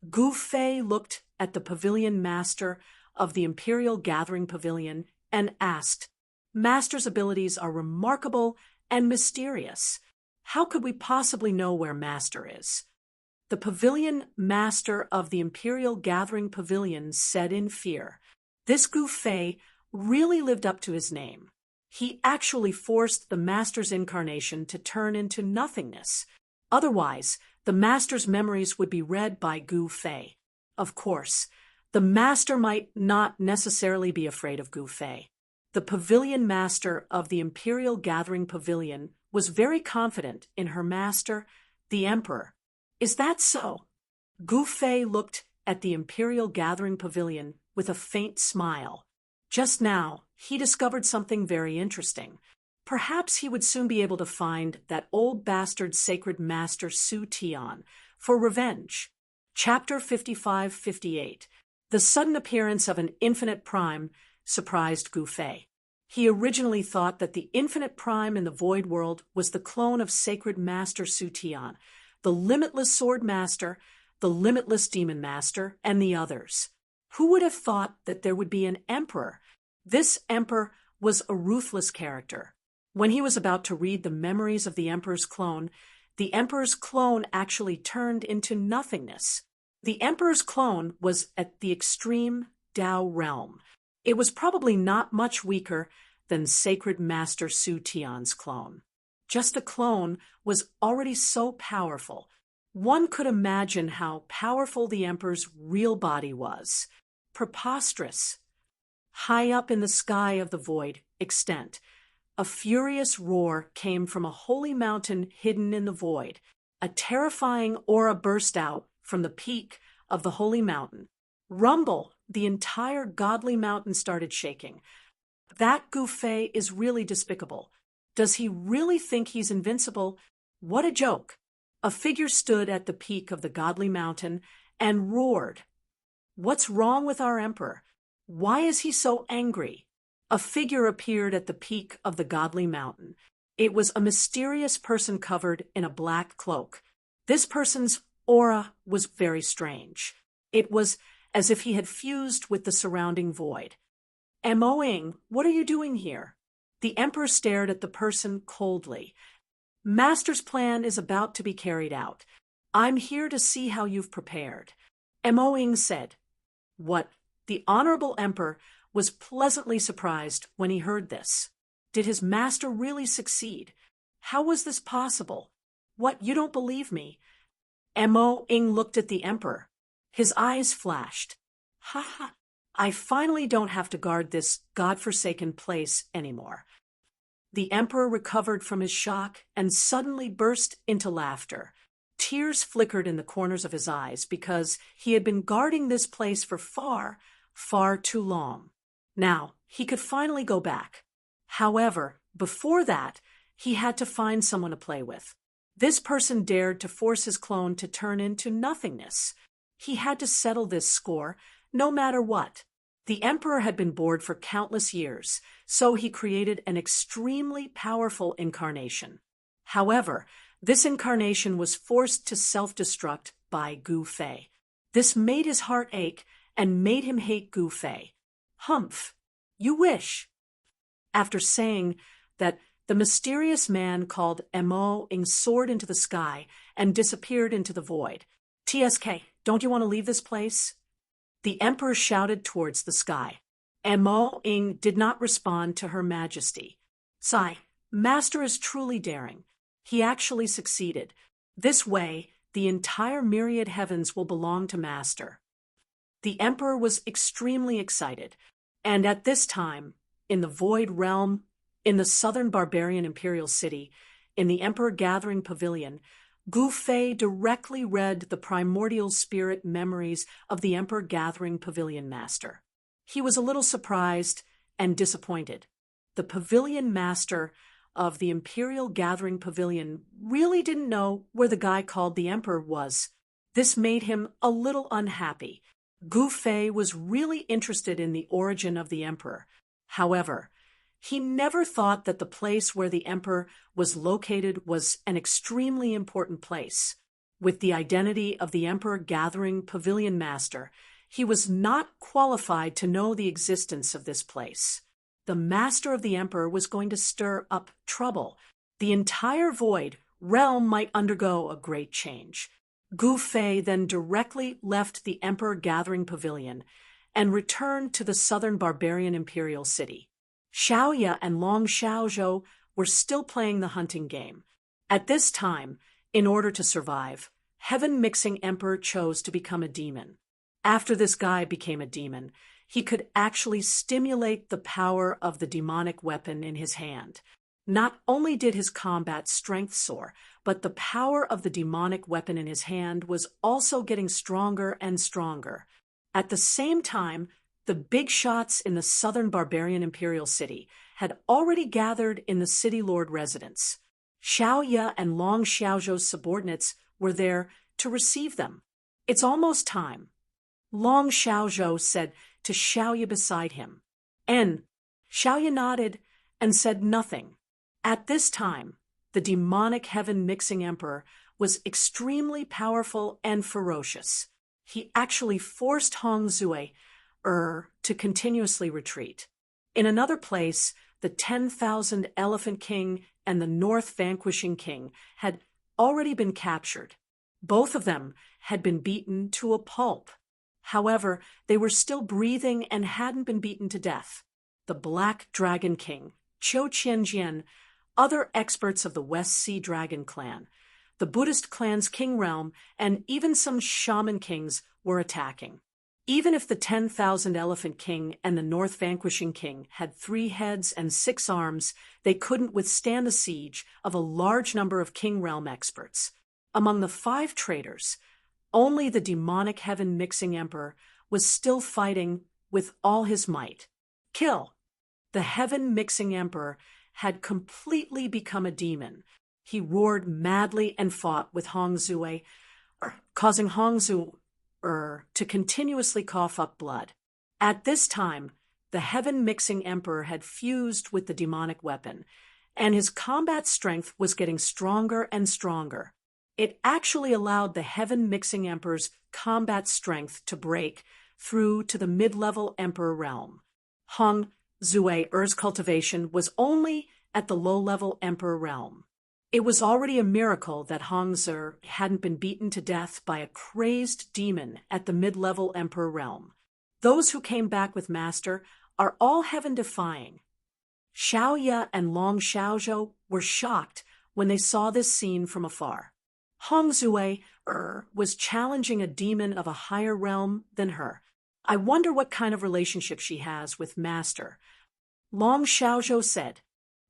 Gu Fei looked at the pavilion master of the Imperial Gathering Pavilion and asked, Master's abilities are remarkable and mysterious. How could we possibly know where Master is? The pavilion master of the Imperial Gathering Pavilion said in fear, This Gu Fei really lived up to his name. He actually forced the master's incarnation to turn into nothingness. Otherwise, the master's memories would be read by Gu Fei. Of course, the master might not necessarily be afraid of Gu Fei. The pavilion master of the Imperial Gathering Pavilion was very confident in her master, the Emperor. Is that so? Gu Fei looked at the Imperial Gathering Pavilion with a faint smile. Just now, he discovered something very interesting. Perhaps he would soon be able to find that old bastard sacred master Su Tian for revenge. Chapter 55-58. The sudden appearance of an infinite prime surprised Gu Fei. He originally thought that the infinite prime in the void world was the clone of sacred master Su Tian, the limitless sword master, the limitless demon master, and the others. Who would have thought that there would be an emperor? This emperor was a ruthless character. When he was about to read the memories of the emperor's clone actually turned into nothingness. The emperor's clone was at the extreme Tao realm. It was probably not much weaker than sacred master Su Tian's clone. Just a clone was already so powerful. One could imagine how powerful the emperor's real body was. Preposterous. High up in the sky of the void extent, a furious roar came from a holy mountain hidden in the void. A terrifying aura burst out from the peak of the holy mountain. Rumble! The entire godly mountain started shaking. That Gu Fei is really despicable. Does he really think he's invincible? What a joke! A figure stood at the peak of the godly mountain and roared. What's wrong with our emperor? Why is he so angry? A figure appeared at the peak of the godly mountain. It was a mysterious person covered in a black cloak. This person's aura was very strange. It was as if he had fused with the surrounding void. Mo-ing, what are you doing here? The emperor stared at the person coldly. Master's plan is about to be carried out. I'm here to see how you've prepared. Mo-ing said. What? The honorable emperor was pleasantly surprised when he heard this. Did his master really succeed? How was this possible? What, you don't believe me? Mo-ing looked at the emperor. His eyes flashed. Ha ha, I finally don't have to guard this godforsaken place anymore. The emperor recovered from his shock and suddenly burst into laughter. Tears flickered in the corners of his eyes because he had been guarding this place for far, far too long. Now, he could finally go back. However, before that, he had to find someone to play with. This person dared to force his clone to turn into nothingness. He had to settle this score, no matter what. The emperor had been bored for countless years, so he created an extremely powerful incarnation. However, this incarnation was forced to self-destruct by Gu Fei. This made his heart ache and made him hate Gu Fei. Humph, you wish. After saying that, the mysterious man called Mo-ing soared into the sky and disappeared into the void. TSK, don't you want to leave this place? The emperor shouted towards the sky. Mo-ing did not respond to Her Majesty. Sigh, Master is truly daring. He actually succeeded. This way, the entire myriad heavens will belong to Master. The emperor was extremely excited, and at this time, in the Void Realm, in the southern barbarian imperial city, in the Emperor Gathering Pavilion, Gu Fei directly read the primordial spirit memories of the Emperor Gathering Pavilion Master. He was a little surprised and disappointed. The Pavilion Master of the Imperial Gathering Pavilion really didn't know where the guy called the Emperor was. This made him a little unhappy. Gu Fei was really interested in the origin of the Emperor. However, he never thought that the place where the Emperor was located was an extremely important place. With the identity of the Emperor Gathering Pavilion Master, he was not qualified to know the existence of this place. The Master of the Emperor was going to stir up trouble. The entire Void Realm might undergo a great change. Gu Fei then directly left the Emperor Gathering Pavilion and returned to the southern barbarian imperial city. Xiaoya and Long Xiaozhou were still playing the hunting game. At this time, in order to survive, Heaven-Mixing Emperor chose to become a demon. After this guy became a demon, he could actually stimulate the power of the demonic weapon in his hand. Not only did his combat strength soar, but the power of the demonic weapon in his hand was also getting stronger and stronger. At the same time, the big shots in the southern barbarian imperial city had already gathered in the city lord residence. Xiaoya and Long Xiaozhou's subordinates were there to receive them. It's almost time. Long Xiaozhou said to Xiaoya beside him. Xiaoya nodded and said nothing. At this time, the demonic Heaven-Mixing Emperor was extremely powerful and ferocious. He actually forced Hong Zui to continuously retreat. In another place, the 10,000 Elephant King and the North Vanquishing King had already been captured. Both of them had been beaten to a pulp. However, they were still breathing and hadn't been beaten to death. The Black Dragon King, Qiu Qianjian, other experts of the West Sea Dragon clan, the Buddhist clan's king realm, and even some shaman kings were attacking. Even if the 10,000 Elephant King and the North Vanquishing King had 3 heads and 6 arms, they couldn't withstand the siege of a large number of King Realm experts. Among the 5 traitors, only the demonic Heaven-Mixing Emperor was still fighting with all his might. Kill! The Heaven-Mixing Emperor had completely become a demon. He roared madly and fought with Hong Zui, causing Hong Zui to continuously cough up blood. At this time, the Heaven-Mixing Emperor had fused with the demonic weapon, and his combat strength was getting stronger and stronger. It actually allowed the Heaven-Mixing Emperor's combat strength to break through to the mid-level Emperor realm. Hong Zui's cultivation was only at the low-level Emperor realm. It was already a miracle that Hong Zui hadn't been beaten to death by a crazed demon at the mid-level Emperor realm. Those who came back with Master are all heaven-defying. Xiaoya and Long Xiaozhou were shocked when they saw this scene from afar. Hong Zui was challenging a demon of a higher realm than her. I wonder what kind of relationship she has with Master. Long Xiaozhou said.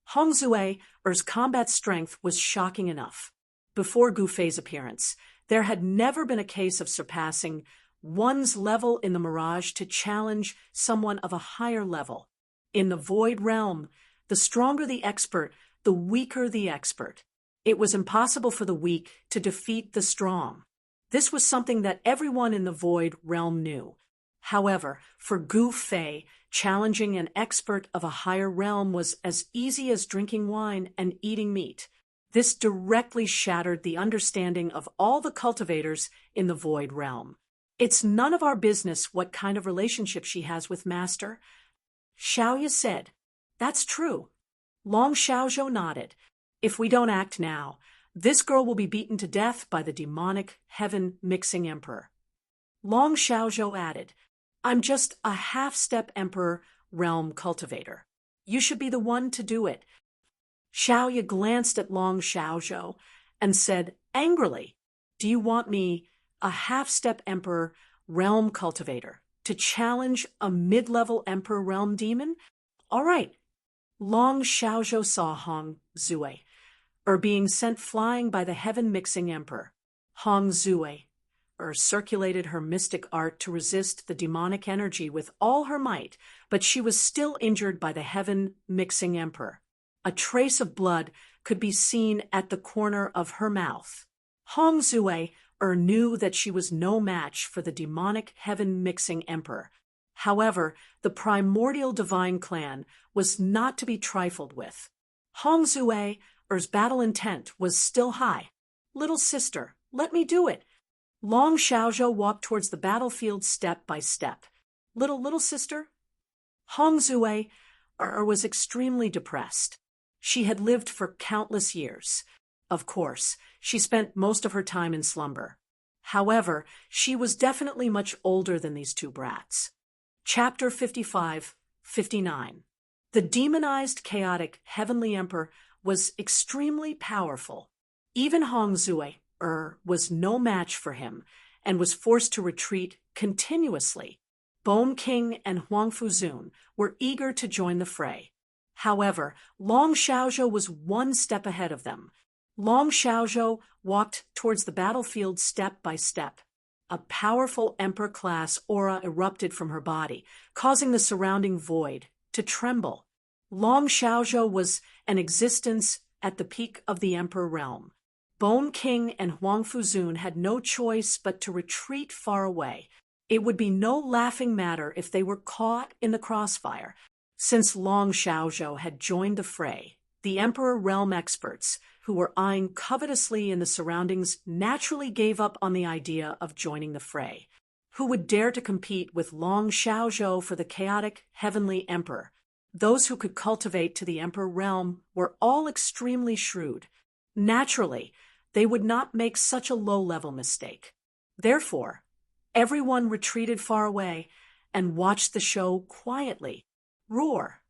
Hong Zui's combat strength was shocking enough. Before Gu Fei's appearance, there had never been a case of surpassing one's level in the Mirage to challenge someone of a higher level. In the Void Realm, the stronger the expert, the weaker the expert. It was impossible for the weak to defeat the strong. This was something that everyone in the Void Realm knew. However, for Gu Fei, challenging an expert of a higher realm was as easy as drinking wine and eating meat. This directly shattered the understanding of all the cultivators in the Void Realm. It's none of our business what kind of relationship she has with Master. Xiaoya said. That's true. Long Xiaozhou nodded. If we don't act now, this girl will be beaten to death by the demonic heaven-mixing emperor. Long Xiaozhou added, I'm just a half-step emperor realm cultivator. You should be the one to do it. Xiaoya glanced at Long Xiaozhou and said angrily, Do you want me, a half-step emperor realm cultivator, to challenge a mid-level emperor realm demon? All right. Long Xiaozhou saw Hong Zue, being sent flying by the heaven-mixing emperor. Hong Zue, circulated her mystic art to resist the demonic energy with all her might, but she was still injured by the heaven-mixing emperor. A trace of blood could be seen at the corner of her mouth. Hong Zue knew that she was no match for the demonic heaven-mixing emperor. However, the primordial divine clan was not to be trifled with. Hong Zue's battle intent was still high. Little sister, let me do it. Long Xiaozhou walked towards the battlefield step by step. Little sister? Hong Zue was extremely depressed. She had lived for countless years. Of course, she spent most of her time in slumber. However, she was definitely much older than these two brats. Chapter 55-59. The demonized, chaotic, heavenly emperor was extremely powerful. Even Hong Zue was no match for him and was forced to retreat continuously. Bone King and Huang Fuzun were eager to join the fray. However, Long Xiaozhou was one step ahead of them. Long Xiaozhou walked towards the battlefield step by step. A powerful emperor-class aura erupted from her body, causing the surrounding void to tremble. Long Xiaozhou was an existence at the peak of the emperor realm. Bone King and Huang Fuzun had no choice but to retreat far away. It would be no laughing matter if they were caught in the crossfire. Since Long Xiaozhou had joined the fray, the emperor realm experts, who were eyeing covetously in the surroundings, naturally gave up on the idea of joining the fray. Who would dare to compete with Long Xiaozhou for the chaotic heavenly emperor? Those who could cultivate to the emperor realm were all extremely shrewd. Naturally, they would not make such a low-level mistake. Therefore, everyone retreated far away and watched the show quietly. Roar!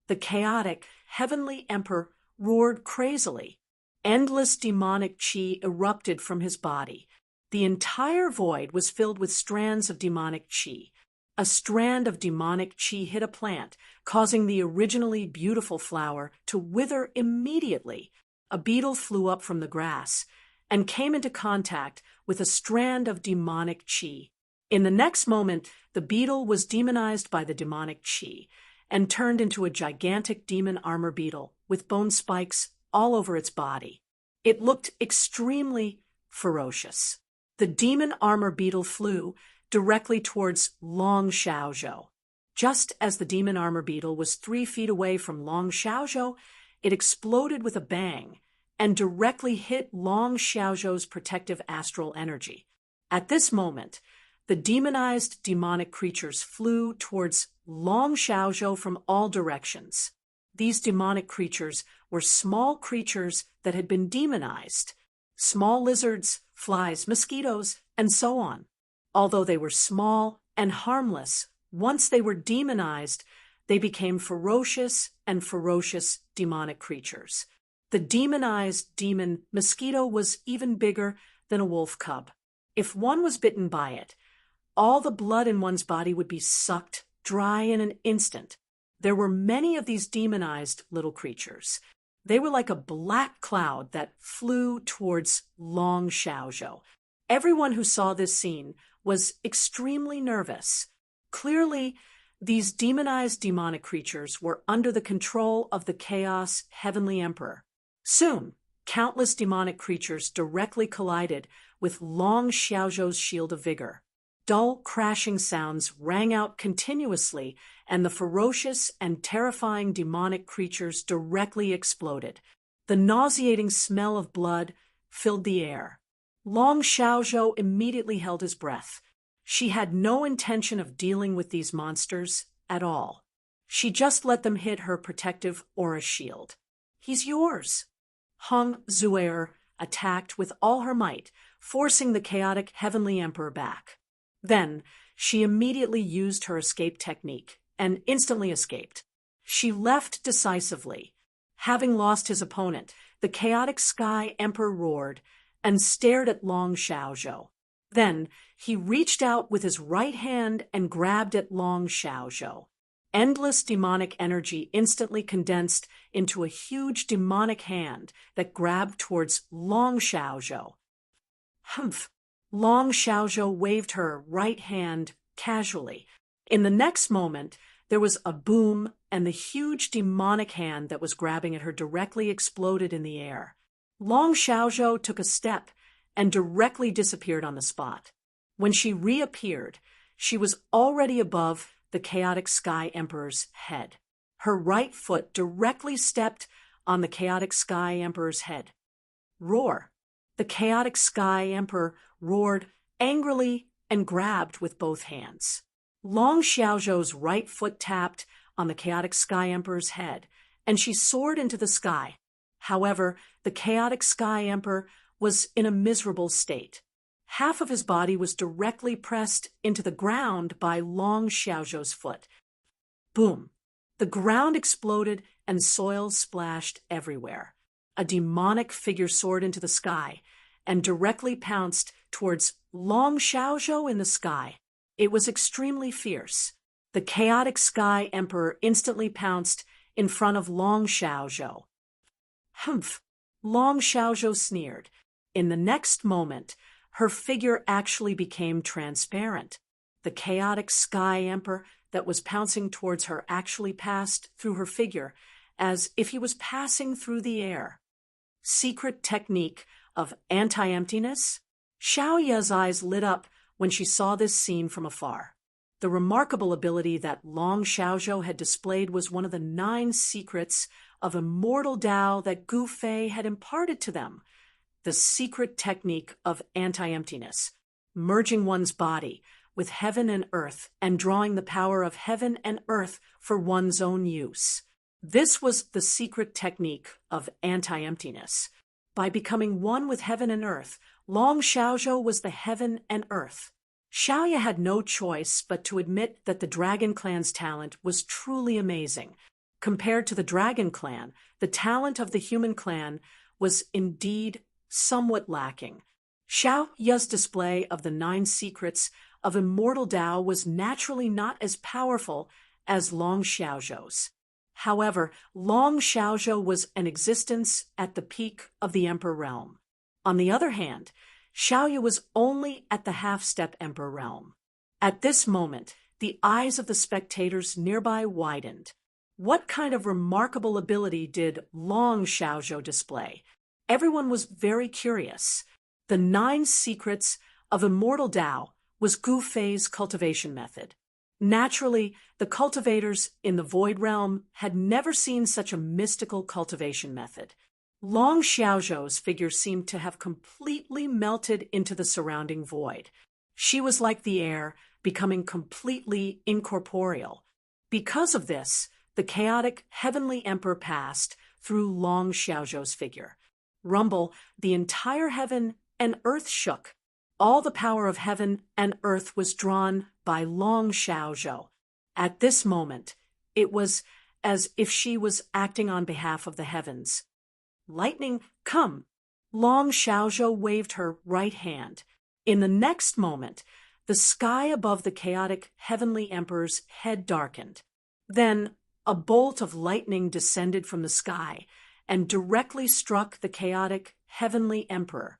The chaotic, heavenly emperor roared crazily. Endless demonic chi erupted from his body. The entire void was filled with strands of demonic chi. A strand of demonic chi hit a plant, causing the originally beautiful flower to wither immediately. A beetle flew up from the grass and came into contact with a strand of demonic chi. In the next moment, the beetle was demonized by the demonic chi and turned into a gigantic demon armor beetle with bone spikes all over its body. It looked extremely ferocious. The demon armor beetle flew directly towards Long Xiaozhou. Just as the demon armor beetle was 3 feet away from Long Xiaozhou, it exploded with a bang and directly hit Long Xiaozhou's protective astral energy. At this moment, the demonized demonic creatures flew towards Long Xiaozhou from all directions. These demonic creatures were small creatures that had been demonized. Small lizards, flies, mosquitoes, and so on. Although they were small and harmless, once they were demonized, they became ferocious demonic creatures. The demonized demon mosquito was even bigger than a wolf cub. If one was bitten by it, all the blood in one's body would be sucked dry in an instant. There were many of these demonized little creatures. They were like a black cloud that flew towards Long Xiaozhou. Everyone who saw this scene was extremely nervous. Clearly, these demonized demonic creatures were under the control of the Chaos Heavenly Emperor. Soon, countless demonic creatures directly collided with Long Xiaozhou's shield of vigor. Dull, crashing sounds rang out continuously, and the ferocious and terrifying demonic creatures directly exploded. The nauseating smell of blood filled the air. Long Xiaozhou immediately held his breath. She had no intention of dealing with these monsters at all. She just let them hit her protective aura shield. "He's yours." Hong Zuer attacked with all her might, forcing the chaotic Heavenly Emperor back. Then, she immediately used her escape technique and instantly escaped. She left decisively. Having lost his opponent, the chaotic Sky Emperor roared and stared at Long Xiaozhou. Then, he reached out with his right hand and grabbed at Long Xiaozhou. Endless demonic energy instantly condensed into a huge demonic hand that grabbed towards Long Xiaozhou. Humph! Long Xiaozhou waved her right hand casually. In the next moment, there was a boom, and the huge demonic hand that was grabbing at her directly exploded in the air. Long Xiaozhou took a step and directly disappeared on the spot. When she reappeared, she was already above the chaotic Sky Emperor's head. Her right foot directly stepped on the chaotic Sky Emperor's head. Roar! The chaotic Sky Emperor roared angrily and grabbed with both hands. Long Xiaozhou's right foot tapped on the chaotic Sky Emperor's head, and she soared into the sky. However, the chaotic Sky Emperor was in a miserable state. Half of his body was directly pressed into the ground by Long Xiaozhou's foot. Boom! The ground exploded and soil splashed everywhere. A demonic figure soared into the sky and directly pounced towards Long Xiaozhou in the sky. It was extremely fierce. The chaotic Sky Emperor instantly pounced in front of Long Xiaozhou. Humph! Long Xiaozhou sneered. In the next moment, her figure actually became transparent. The chaotic Sky Emperor that was pouncing towards her actually passed through her figure as if he was passing through the air. Secret technique of anti-emptiness? Xiao Ye's eyes lit up when she saw this scene from afar. The remarkable ability that Long Xiaozhou had displayed was one of the 9 secrets of immortal Tao that Gu Fei had imparted to them. The secret technique of anti-emptiness, merging one's body with heaven and earth and drawing the power of heaven and earth for one's own use. This was the secret technique of anti-emptiness. By becoming one with heaven and earth, Long Xiaozhou was the heaven and earth. Xiaoya had no choice but to admit that the Dragon Clan's talent was truly amazing. Compared to the Dragon Clan, the talent of the human clan was indeed somewhat lacking. Xiao Ye's display of the 9 secrets of immortal Tao was naturally not as powerful as Long Xiaozhou's. However, Long Xiaozhou was an existence at the peak of the Emperor realm. On the other hand, Xiaoya was only at the half-step Emperor realm. At this moment, the eyes of the spectators nearby widened. What kind of remarkable ability did Long Xiaozhou display? Everyone was very curious. The 9 secrets of immortal Tao was Gu Fei's cultivation method. Naturally, the cultivators in the Void Realm had never seen such a mystical cultivation method. Long Xiaozhou's figure seemed to have completely melted into the surrounding void. She was like the air, becoming completely incorporeal. Because of this, the chaotic Heavenly Emperor passed through Long Xiaozhou's figure. Rumble, the entire heaven and earth shook. All the power of heaven and earth was drawn by Long Xiaozhou. At this moment, it was as if she was acting on behalf of the heavens. Lightning, come! Long Xiaozhou waved her right hand. In the next moment, the sky above the chaotic Heavenly Emperor's head darkened. Then, a bolt of lightning descended from the sky and directly struck the chaotic Heavenly Emperor.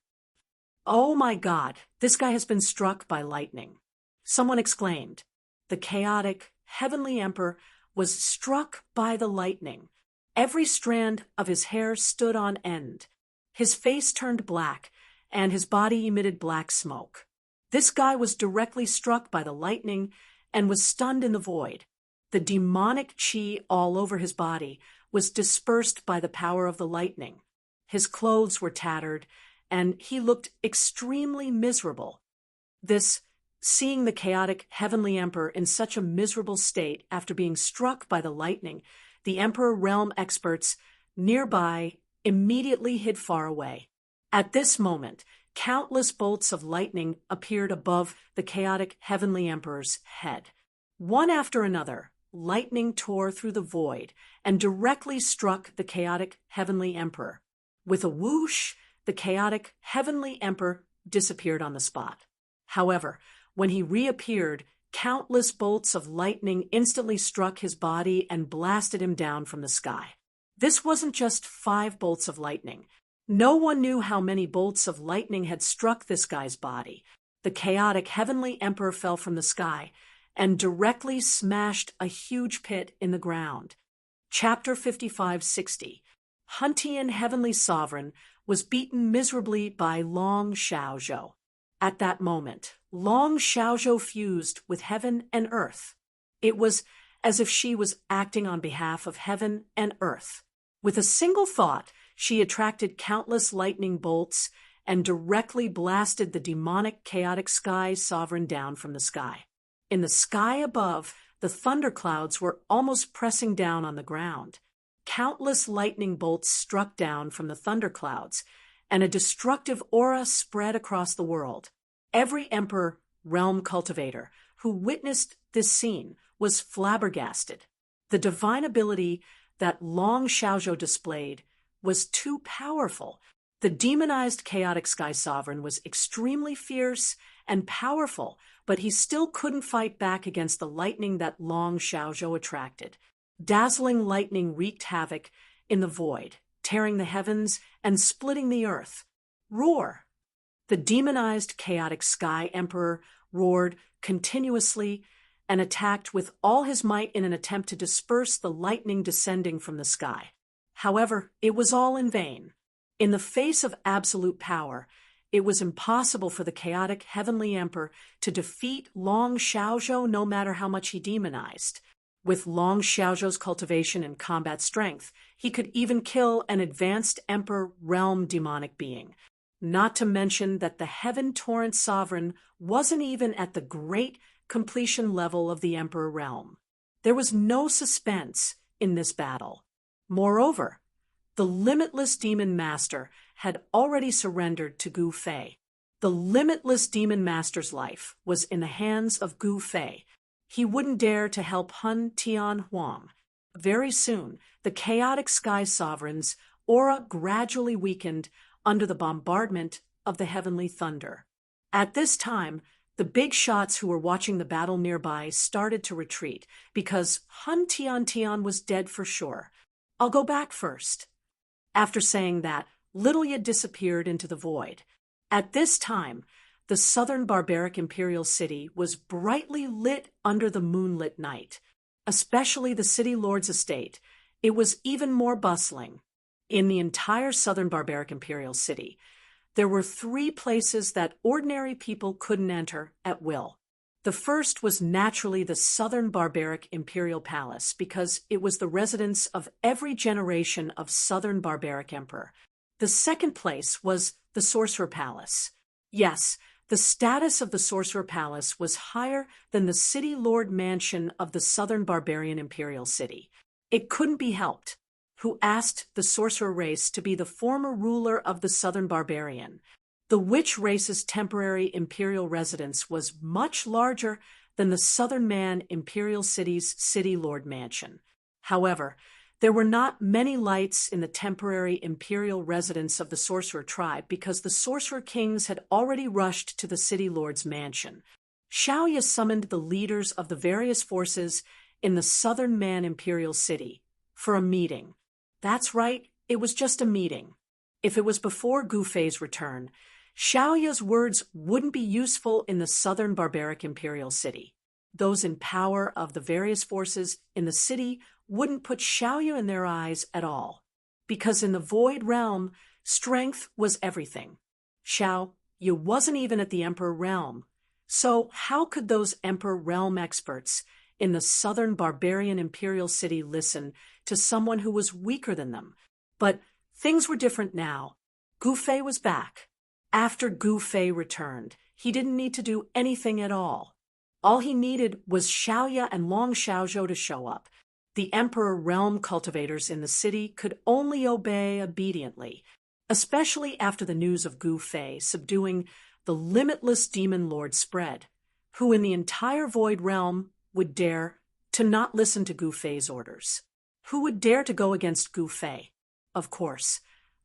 "Oh my God, this guy has been struck by lightning," someone exclaimed. The chaotic Heavenly Emperor was struck by the lightning. Every strand of his hair stood on end. His face turned black, and his body emitted black smoke. This guy was directly struck by the lightning and was stunned in the void. The demonic chi all over his body was dispersed by the power of the lightning. His clothes were tattered, and he looked extremely miserable. This Seeing the chaotic heavenly emperor in such a miserable state after being struck by the lightning, the emperor realm experts nearby immediately hid far away. At this moment, countless bolts of lightning appeared above the chaotic heavenly emperor's head. One after another, lightning tore through the void and directly struck the chaotic heavenly emperor. With a whoosh, the chaotic heavenly emperor disappeared on the spot. However, when he reappeared, countless bolts of lightning instantly struck his body and blasted him down from the sky. This wasn't just 5 bolts of lightning. No one knew how many bolts of lightning had struck this guy's body. The chaotic heavenly emperor fell from the sky and directly smashed a huge pit in the ground. Chapter 5560. Huntian heavenly sovereign was beaten miserably by Long Xiaozhou. At that moment, Long Xiaozhou fused with heaven and earth. It was as if she was acting on behalf of heaven and earth. With a single thought, she attracted countless lightning bolts and directly blasted the demonic chaotic sky sovereign down from the sky. In the sky above, the thunderclouds were almost pressing down on the ground. Countless lightning bolts struck down from the thunderclouds, and a destructive aura spread across the world. Every emperor, realm cultivator, who witnessed this scene was flabbergasted. The divine ability that Long Xiaozhou displayed was too powerful. The demonized chaotic sky sovereign was extremely fierce and powerful, but he still couldn't fight back against the lightning that Long Xiaozhou attracted. Dazzling lightning wreaked havoc in the void, tearing the heavens and splitting the earth. Roar! The demonized chaotic sky emperor roared continuously and attacked with all his might in an attempt to disperse the lightning descending from the sky. However, it was all in vain. In the face of absolute power, it was impossible for the chaotic heavenly emperor to defeat Long Xiaozhou no matter how much he demonized. With Long Xiaozhou's cultivation and combat strength, he could even kill an advanced emperor realm demonic being. Not to mention that the heaven torrent sovereign wasn't even at the great completion level of the emperor realm. There was no suspense in this battle. Moreover, the limitless demon master had already surrendered to Gu Fei. The limitless demon master's life was in the hands of Gu Fei. He wouldn't dare to help Hun Tian Huang. Very soon, the chaotic sky sovereign's aura gradually weakened under the bombardment of the heavenly thunder. At this time, the big shots who were watching the battle nearby started to retreat because Hun Tian was dead for sure. I'll go back first. After saying that, Little Ye disappeared into the void. At this time, the southern barbaric imperial city was brightly lit under the moonlit night. Especially the city lord's estate, it was even more bustling. In the entire southern barbaric imperial city, there were 3 places that ordinary people couldn't enter at will. The first was naturally the southern barbaric imperial palace because it was the residence of every generation of southern barbaric emperor. The second place was the sorcerer palace. Yes, the status of the sorcerer palace was higher than the city lord mansion of the southern barbarian imperial city. It couldn't be helped. Who asked the sorcerer race to be the former ruler of the southern barbarian. The witch race's temporary imperial residence was much larger than the southern man imperial city's city lord mansion. However, there were not many lights in the temporary imperial residence of the sorcerer tribe because the sorcerer kings had already rushed to the city lord's mansion. Xiaoya summoned the leaders of the various forces in the southern man imperial city for a meeting. That's right, it was just a meeting. If it was before Gu Fei's return, Xiaoya's words wouldn't be useful in the southern barbaric imperial city. Those in power of the various forces in the city wouldn't put Xiaoya in their eyes at all, because in the void realm, strength was everything. Xiaoya wasn't even at the emperor realm, so how could those emperor realm experts in the southern barbarian imperial city listen to someone who was weaker than them? But things were different now. Gu Fei was back. After Gu Fei returned, he didn't need to do anything at all. All he needed was Xiaoya and Long Xiaozhou to show up. The emperor realm cultivators in the city could only obey obediently, especially after the news of Gu Fei subduing the limitless demon lord spread. Who in the entire Void Realm would dare to not listen to Gu Fei's orders? Who would dare to go against Gu Fei? Of course,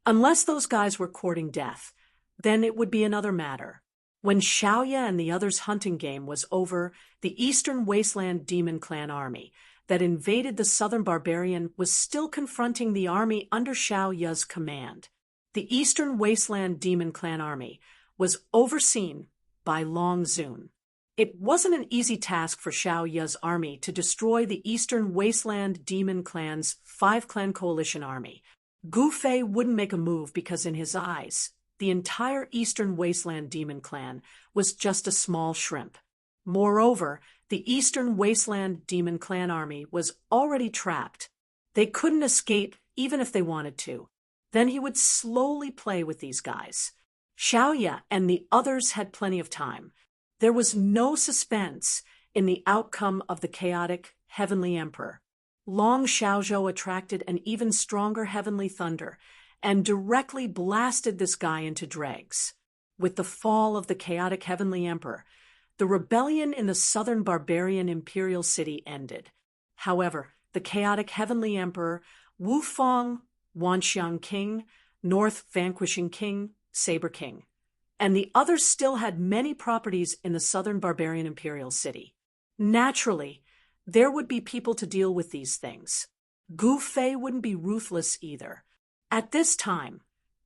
unless those guys were courting death, then it would be another matter. When Xiaoya and the others' hunting game was over, the Eastern Wasteland Demon Clan army that invaded the Southern Barbarian was still confronting the army under Xiaoya's command. The Eastern Wasteland Demon Clan army was overseen by Long Zun. It wasn't an easy task for Xiaoya's army to destroy the Eastern Wasteland Demon Clan's 5-clan coalition army. Gu Fei wouldn't make a move because in his eyes, the entire Eastern Wasteland Demon Clan was just a small shrimp. Moreover, the Eastern Wasteland Demon Clan army was already trapped. They couldn't escape even if they wanted to. Then he would slowly play with these guys. Xiaoya and the others had plenty of time. There was no suspense in the outcome of the chaotic Heavenly Emperor. Long Xiaozhou attracted an even stronger heavenly thunder and directly blasted this guy into dregs. With the fall of the chaotic Heavenly Emperor, the rebellion in the southern barbarian imperial city ended. However, the chaotic Heavenly Emperor, Wu Fong, Wanxiang King, North Vanquishing King, Saber King, and the others still had many properties in the southern barbarian imperial city. Naturally, there would be people to deal with these things. Gu Fei wouldn't be ruthless either. At this time,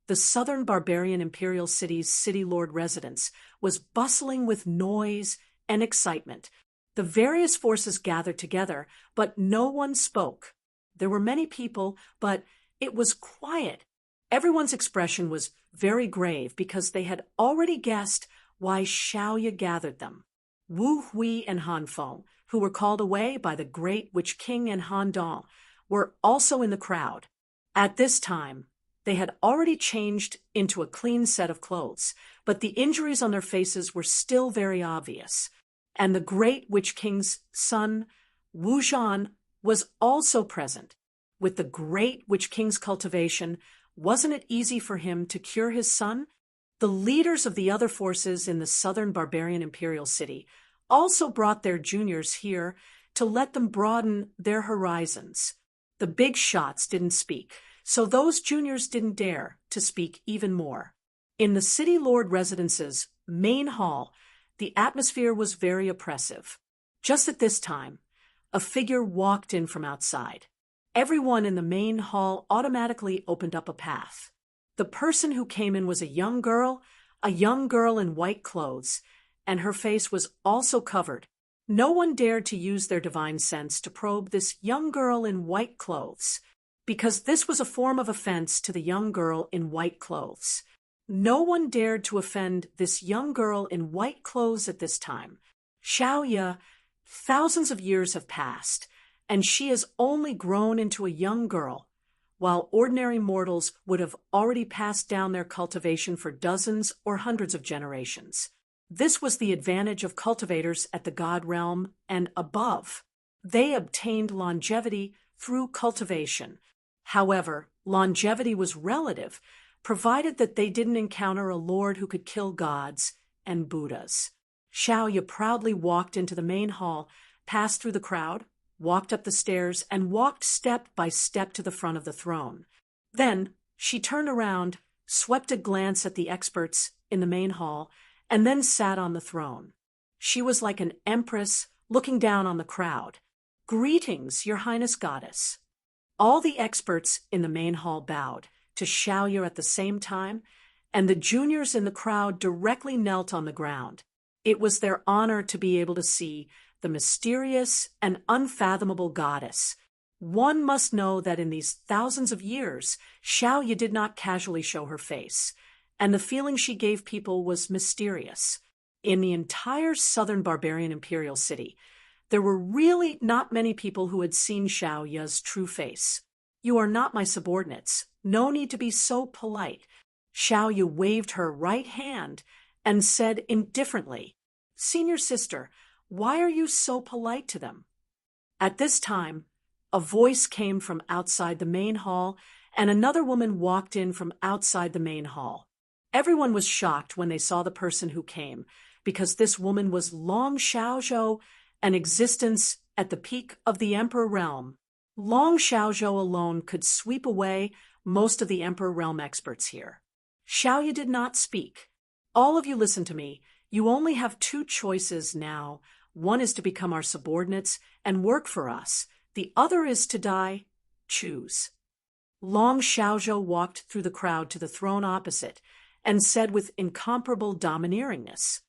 the southern barbarian imperial city's city lord residence was bustling with noise and excitement. The various forces gathered together, but no one spoke. There were many people, but it was quiet. Everyone's expression was very grave because they had already guessed why Xiaoya gathered them. Wu Hui and Han Feng, who were called away by the great Witch King and Han Dong, were also in the crowd. At this time, they had already changed into a clean set of clothes, but the injuries on their faces were still very obvious. And the great Witch King's son, Wu Zhan, was also present. With the great Witch King's cultivation, wasn't it easy for him to cure his son? The leaders of the other forces in the southern barbarian imperial city also brought their juniors here to let them broaden their horizons. The big shots didn't speak, so those juniors didn't dare to speak even more. In the city lord residence's main hall, the atmosphere was very oppressive. Just at this time, a figure walked in from outside. Everyone in the main hall automatically opened up a path. The person who came in was a young girl in white clothes, and her face was also covered. No one dared to use their divine sense to probe this young girl in white clothes, because this was a form of offense to the young girl in white clothes. No one dared to offend this young girl in white clothes at this time. Xiaoya, thousands of years have passed, and she has only grown into a young girl, while ordinary mortals would have already passed down their cultivation for dozens or hundreds of generations. This was the advantage of cultivators at the God realm and above. They obtained longevity through cultivation. However, longevity was relative, provided that they didn't encounter a lord who could kill gods and Buddhas. Xiaoya proudly walked into the main hall, passed through the crowd, walked up the stairs, and walked step by step to the front of the throne. Then she turned around, swept a glance at the experts in the main hall, and then sat on the throne. She was like an empress looking down on the crowd. "Greetings, Your Highness Goddess." All the experts in the main hall bowed to Xiaoya at the same time, and the juniors in the crowd directly knelt on the ground. It was their honor to be able to see the mysterious and unfathomable goddess. One must know that in these thousands of years, Xiaoya did not casually show her face, and the feeling she gave people was mysterious. In the entire southern barbarian imperial city, there were really not many people who had seen Xiaoya's true face. "You are not my subordinates. No need to be so polite." Xiaoya waved her right hand, and said indifferently, "Senior sister, why are you so polite to them?" At this time, a voice came from outside the main hall, and another woman walked in from outside the main hall. Everyone was shocked when they saw the person who came, because this woman was Long Xiaozhou, an existence at the peak of the Emperor realm. Long Xiaozhou alone could sweep away most of the Emperor realm experts here. Xiaoya did not speak. "All of you listen to me. You only have two choices now. One is to become our subordinates and work for us. The other is to die. Choose." Long Xiaozhou walked through the crowd to the throne opposite and said with incomparable domineeringness.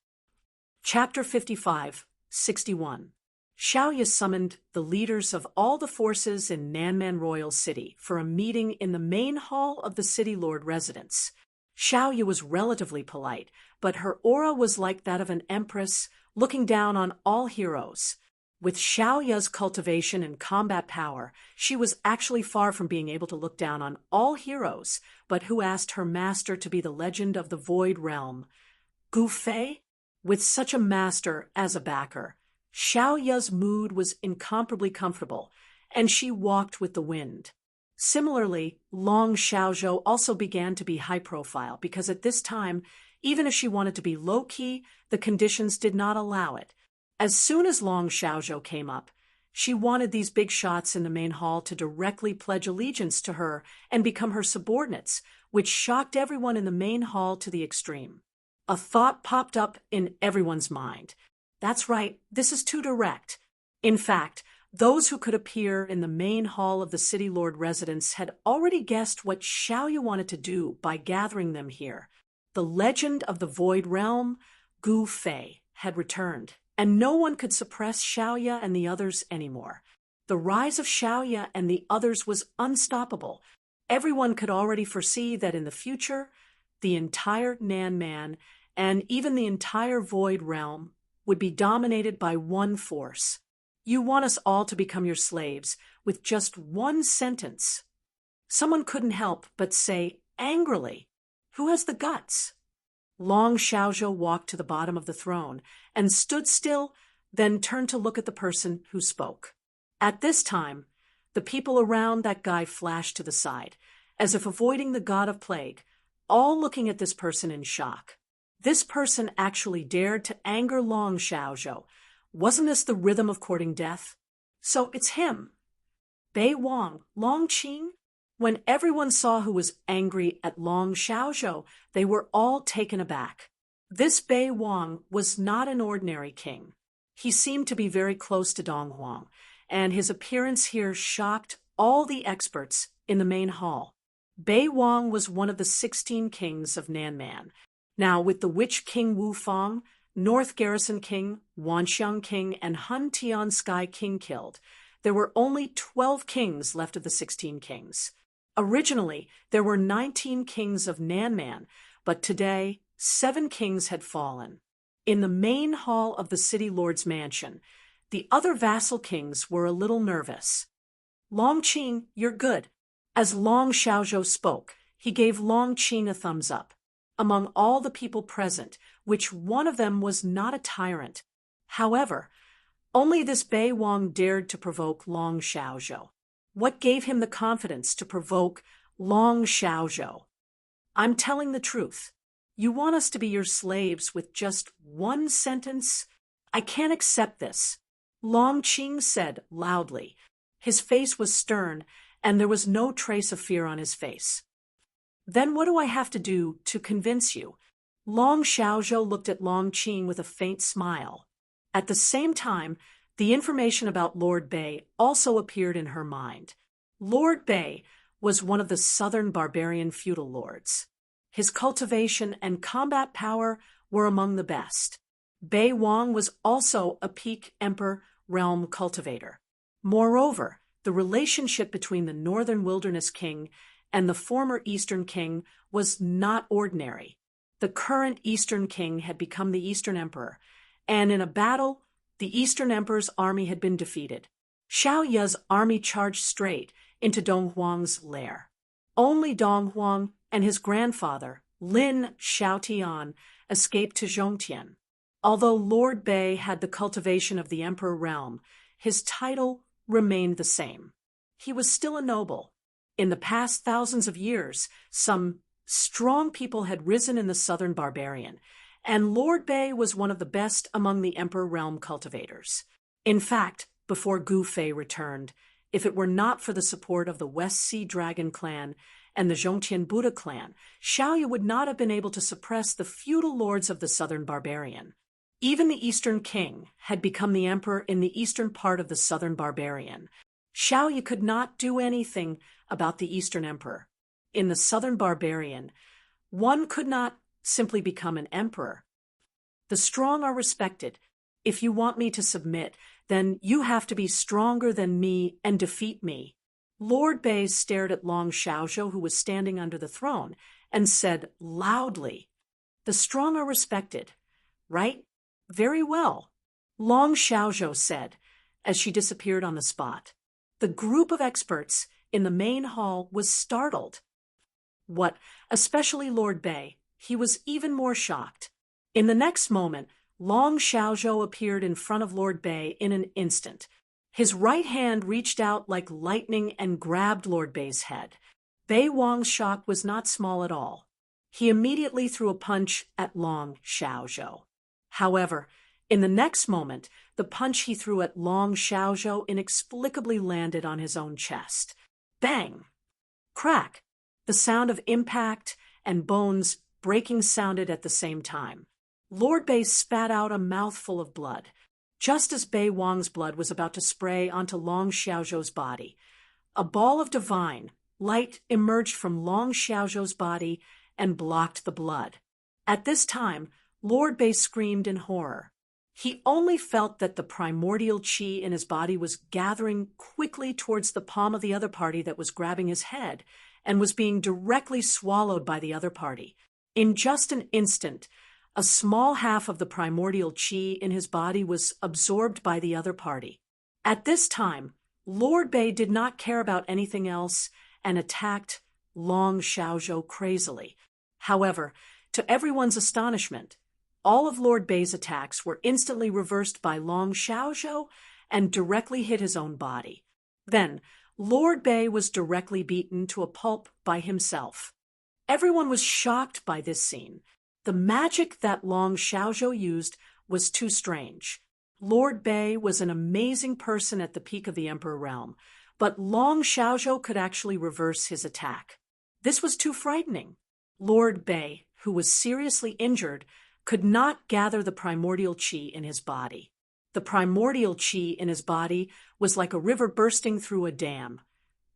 Chapter 55, 61. Xiaoya summoned the leaders of all the forces in Nanman Royal City for a meeting in the main hall of the city lord residence. Xiaoya was relatively polite, but her aura was like that of an empress looking down on all heroes. With Xiaoya's cultivation and combat power, she was actually far from being able to look down on all heroes, but who asked her master to be the legend of the Void Realm. Gu Fei? With such a master as a backer, Xiaoya's mood was incomparably comfortable, and she walked with the wind. Similarly, Long Xiaozhou also began to be high-profile because at this time, even if she wanted to be low-key, the conditions did not allow it. As soon as Long Xiaozhou came up, she wanted these big shots in the main hall to directly pledge allegiance to her and become her subordinates, which shocked everyone in the main hall to the extreme. A thought popped up in everyone's mind. That's right, this is too direct. In fact, those who could appear in the main hall of the city lord residence had already guessed what Xiaoya wanted to do by gathering them here. The legend of the Void Realm, Gu Fei, had returned, and no one could suppress Xiaoya and the others anymore. The rise of Xiaoya and the others was unstoppable. Everyone could already foresee that in the future, the entire Nanman and even the entire Void Realm would be dominated by one force. "You want us all to become your slaves with just one sentence." Someone couldn't help but say angrily, "Who has the guts?" Long Xiaozhou walked to the bottom of the throne and stood still, then turned to look at the person who spoke. At this time, the people around that guy flashed to the side, as if avoiding the god of plague, all looking at this person in shock. This person actually dared to anger Long Xiaozhou. Wasn't this the rhythm of courting death? So it's him. Bei Wang, Long Qing? When everyone saw who was angry at Long Xiaozhou, they were all taken aback. This Bei Wang was not an ordinary king. He seemed to be very close to Dong Huang, and his appearance here shocked all the experts in the main hall. Bei Wang was one of the 16 kings of Nanman. Now, with the Witch King Wu Fang, North Garrison King, Wanxiang King, and Han Tian Sky King killed, there were only 12 kings left of the 16 kings. Originally, there were 19 kings of Nanman, but today, 7 kings had fallen. In the main hall of the city lord's mansion, the other vassal kings were a little nervous. "Long Qing, you're good." As Long Xiaozhou spoke, he gave Long Qing a thumbs up. Among all the people present, which one of them was not a tyrant. However, only this Bei Wang dared to provoke Long Xiaozhou. What gave him the confidence to provoke Long Xiaozhou? "I'm telling the truth. You want us to be your slaves with just one sentence? I can't accept this," Long Qing said loudly. His face was stern, and there was no trace of fear on his face. "Then what do I have to do to convince you?" Long Xiaozhou looked at Long Qing with a faint smile. At the same time, the information about Lord Bei also appeared in her mind. Lord Bei was one of the southern barbarian feudal lords. His cultivation and combat power were among the best. Bei Wang was also a peak Emperor realm cultivator. Moreover, the relationship between the Northern Wilderness King and the former Eastern King was not ordinary. The current Eastern King had become the Eastern Emperor, and in a battle, the Eastern Emperor's army had been defeated. Xiaoya's army charged straight into Dong Huang's lair. Only Dong Huang and his grandfather, Lin Xiaotian, escaped to Zhongtian. Although Lord Bei had the cultivation of the emperor realm, his title remained the same. He was still a noble. In the past thousands of years, some strong people had risen in the southern barbarian, and Lord Bei was one of the best among the emperor realm cultivators. In fact, before Gu Fei returned, if it were not for the support of the West Sea Dragon clan and the Zhongtian Buddha clan, Xiaoya would not have been able to suppress the feudal lords of the southern barbarian. Even the Eastern King had become the emperor in the eastern part of the southern barbarian. Xiaoya could not do anything about the Eastern Emperor. In the southern barbarian, one could not simply become an emperor. The strong are respected. If you want me to submit, then you have to be stronger than me and defeat me. Lord Bei stared at Long Xiaozhou, who was standing under the throne, and said loudly, "The strong are respected, right? Very well," Long Xiaozhou said, as she disappeared on the spot. The group of experts in the main hall was startled. What, especially Lord Bei, he was even more shocked. In the next moment, Long Xiaozhou appeared in front of Lord Bei in an instant. His right hand reached out like lightning and grabbed Lord Bei's head. Bei Wang's shock was not small at all. He immediately threw a punch at Long Xiaozhou. However, in the next moment, the punch he threw at Long Xiaozhou inexplicably landed on his own chest. Bang! Crack! The sound of impact and bones breaking sounded at the same time. Lord Bei spat out a mouthful of blood. Just as Bei Wang's blood was about to spray onto Long Xiaozhou's body, a ball of divine light emerged from Long Xiaozhou's body and blocked the blood. At this time, Lord Bei screamed in horror. He only felt that the primordial qi in his body was gathering quickly towards the palm of the other party that was grabbing his head and was being directly swallowed by the other party. In just an instant, a small half of the primordial qi in his body was absorbed by the other party. At this time, Lord Bei did not care about anything else and attacked Long Xiaozhou crazily. However, to everyone's astonishment, all of Lord Bei's attacks were instantly reversed by Long Xiaozhou and directly hit his own body. Then, Lord Bei was directly beaten to a pulp by himself. Everyone was shocked by this scene. The magic that Long Xiaozhou used was too strange. Lord Bei was an amazing person at the peak of the Emperor realm, but Long Xiaozhou could actually reverse his attack. This was too frightening. Lord Bei, who was seriously injured, could not gather the primordial qi in his body. The primordial qi in his body was like a river bursting through a dam,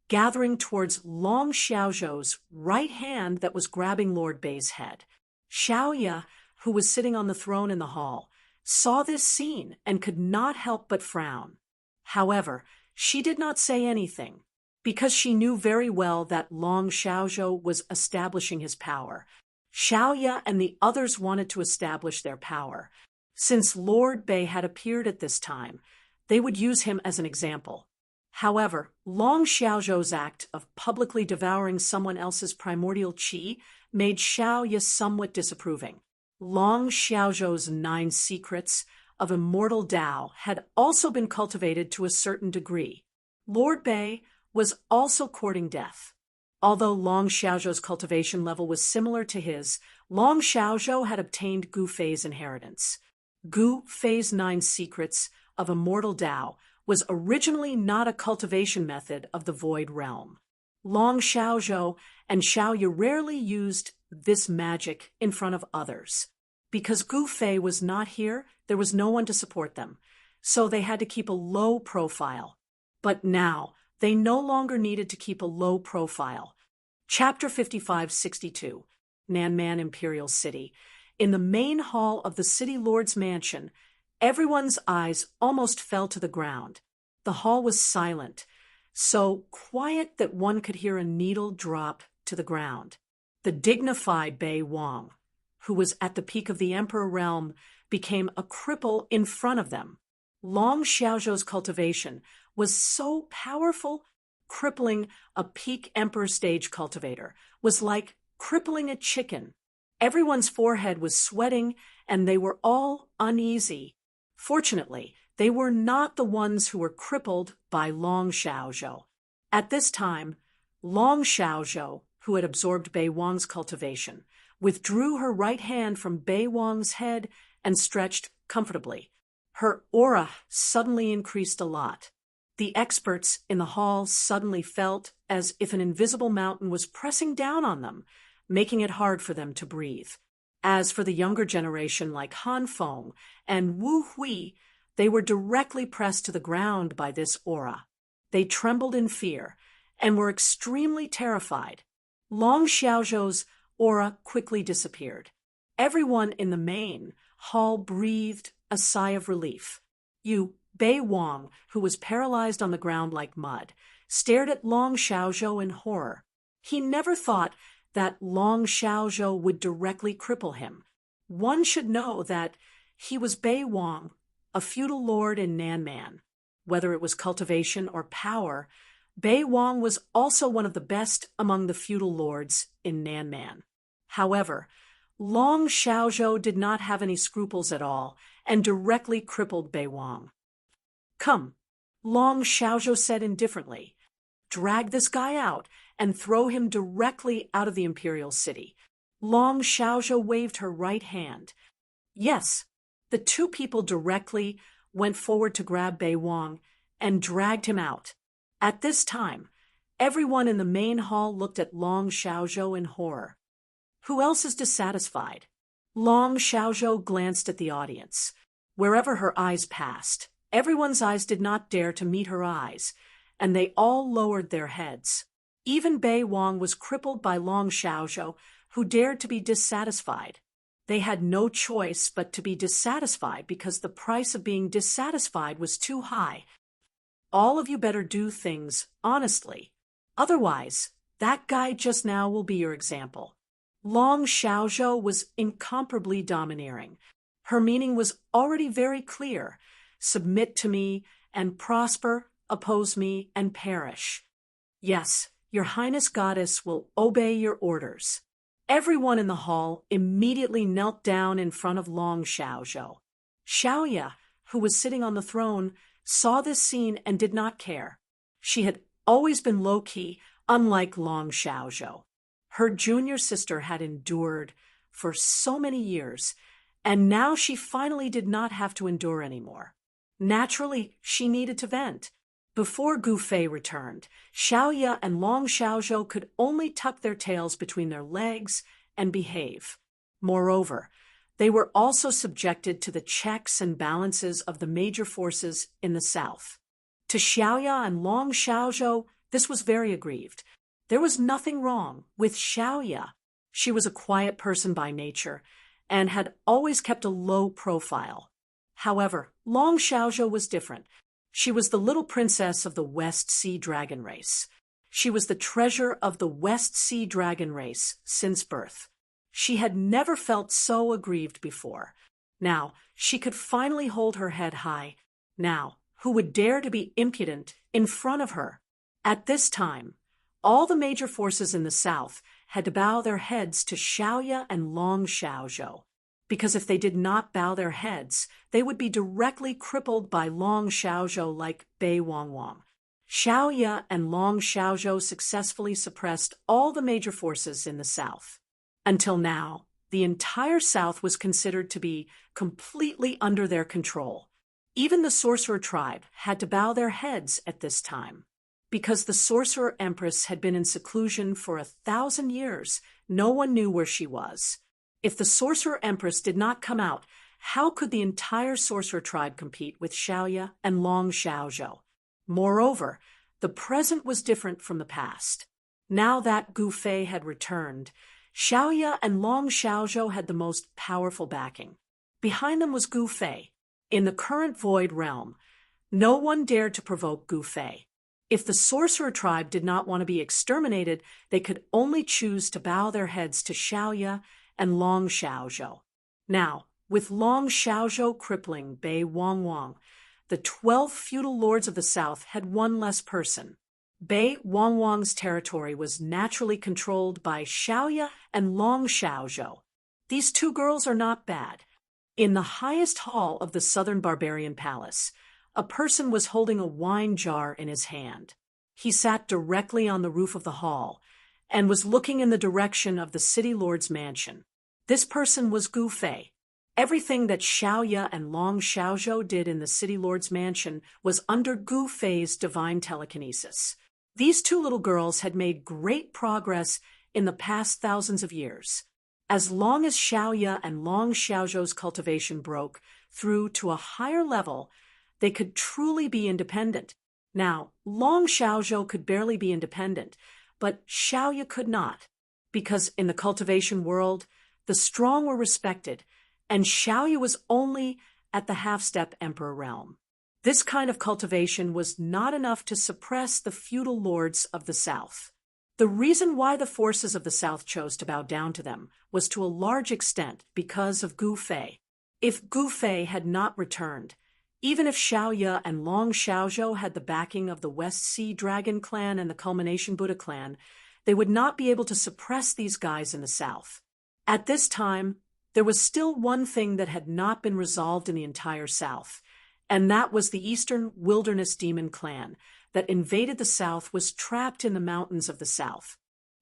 gathering towards Long Xiaozhou's right hand that was grabbing Lord Bei's head. Xiaoya, who was sitting on the throne in the hall, saw this scene and could not help but frown. However, she did not say anything, because she knew very well that Long Xiaozhou was establishing his power. Xiaoya and the others wanted to establish their power. Since Lord Bei had appeared at this time, they would use him as an example. However, Long Xiaozhou's act of publicly devouring someone else's primordial qi made Xiaoya somewhat disapproving. Long Xiaozhou's 9 secrets of immortal Tao had also been cultivated to a certain degree. Lord Bei was also courting death. Although Long Xiaozhou's cultivation level was similar to his, Long Xiaozhou had obtained Gu Fei's inheritance. Gu Fei's 9 secrets of immortal Tao was originally not a cultivation method of the Void Realm. Long Xiaozhou and Xiaoya rarely used this magic in front of others. Because Gu Fei was not here, there was no one to support them, so they had to keep a low profile. But now, they no longer needed to keep a low profile. Chapter 55-62, Nanman Imperial City. In the main hall of the City Lord's mansion, everyone's eyes almost fell to the ground. The hall was silent, so quiet that one could hear a needle drop to the ground. The dignified Bei Wang, who was at the peak of the Emperor realm, became a cripple in front of them. Long Xiaozhou's cultivation was so powerful, crippling a peak Emperor stage cultivator was like crippling a chicken. Everyone's forehead was sweating, and they were all uneasy. Fortunately, they were not the ones who were crippled by Long Xiaozhou. At this time, Long Xiaozhou, who had absorbed Bei Wang's cultivation, withdrew her right hand from Bei Wang's head and stretched comfortably. Her aura suddenly increased a lot. The experts in the hall suddenly felt as if an invisible mountain was pressing down on them, making it hard for them to breathe. As for the younger generation like Han Feng and Wu Hui, they were directly pressed to the ground by this aura. They trembled in fear and were extremely terrified. Long Xiaozhou's aura quickly disappeared. Everyone in the main hall breathed a sigh of relief. Bei Wang, who was paralyzed on the ground like mud, stared at Long Xiaozhou in horror. He never thought that Long Xiaozhou would directly cripple him. One should know that he was Bei Wang, a feudal lord in Nanman. Whether it was cultivation or power, Bei Wang was also one of the best among the feudal lords in Nanman. However, Long Xiaozhou did not have any scruples at all and directly crippled Bei Wang. "Come," Long Xiaozhou said indifferently. "Drag this guy out and throw him directly out of the imperial city." Long Xiaozhou waved her right hand. Yes, the two people directly went forward to grab Bei Wang and dragged him out. At this time, everyone in the main hall looked at Long Xiaozhou in horror. Who else is dissatisfied? Long Xiaozhou glanced at the audience. Wherever her eyes passed, everyone's eyes did not dare to meet her eyes, and they all lowered their heads. Even Bei Wang was crippled by Long Xiaozhou, who dared to be dissatisfied. They had no choice but to be dissatisfied because the price of being dissatisfied was too high. All of you better do things honestly. Otherwise, that guy just now will be your example. Long Xiaozhou was incomparably domineering. Her meaning was already very clear. Submit to me and prosper, oppose me and perish. Yes, your Highness Goddess will obey your orders. Everyone in the hall immediately knelt down in front of Long Xiaozhou. Xiaoya, who was sitting on the throne, saw this scene and did not care. She had always been low-key, unlike Long Xiaozhou. Her junior sister had endured for so many years, and now she finally did not have to endure anymore. Naturally, she needed to vent. Before Gu Fei returned, Xiaoya and Long Xiaozhou could only tuck their tails between their legs and behave. Moreover, they were also subjected to the checks and balances of the major forces in the south. To Xiaoya and Long Xiaozhou, this was very aggrieved. There was nothing wrong with Xiaoya. She was a quiet person by nature and had always kept a low profile. However, Long Xiaozhou was different. She was the little princess of the West Sea Dragon race. She was the treasure of the West Sea Dragon race since birth. She had never felt so aggrieved before. Now, she could finally hold her head high. Now, who would dare to be impudent in front of her? At this time, all the major forces in the south had to bow their heads to Xiaoya and Long Xiaozhou, because if they did not bow their heads, they would be directly crippled by Long Xiaozhou like Bei Wang. Xiaoya and Long Xiaozhou successfully suppressed all the major forces in the south. Until now, the entire south was considered to be completely under their control. Even the sorcerer tribe had to bow their heads at this time. Because the sorcerer empress had been in seclusion for 1,000 years, no one knew where she was. If the sorcerer empress did not come out, how could the entire sorcerer tribe compete with Xiaoya and Long Xiaozhou? Moreover, the present was different from the past. Now that Gu Fei had returned, Xiaoya and Long Xiaozhou had the most powerful backing. Behind them was Gu Fei. In the current Void Realm, no one dared to provoke Gu Fei. If the sorcerer tribe did not want to be exterminated, they could only choose to bow their heads to Xiaoya and Long Xiaozhou. Now, with Long Xiaozhou crippling Bei Wang, the 12 feudal lords of the south had one less person. Bei Wang's territory was naturally controlled by Xiaoya and Long Xiaozhou. These two girls are not bad. In the highest hall of the southern barbarian palace, a person was holding a wine jar in his hand. He sat directly on the roof of the hall and was looking in the direction of the city lord's mansion. This person was Gu Fei. Everything that Xiaoya and Long Xiaozhou did in the city lord's mansion was under Gu Fei's divine telekinesis. These two little girls had made great progress in the past thousands of years. As long as Xiaoya and Long Xiaozhou's cultivation broke through to a higher level, they could truly be independent. Now, Long Xiaozhou could barely be independent, but Xiaoya could not, because in the cultivation world, the strong were respected, and Xiaoya was only at the half-step emperor realm. This kind of cultivation was not enough to suppress the feudal lords of the south. The reason why the forces of the south chose to bow down to them was to a large extent because of Gu Fei. If Gu Fei had not returned, even if Xiaoya and Long Xiaozhou had the backing of the West Sea Dragon clan and the Culmination Buddha clan, they would not be able to suppress these guys in the south. At this time, there was still one thing that had not been resolved in the entire south, and that was the Eastern Wilderness Demon clan that invaded the south was trapped in the mountains of the south.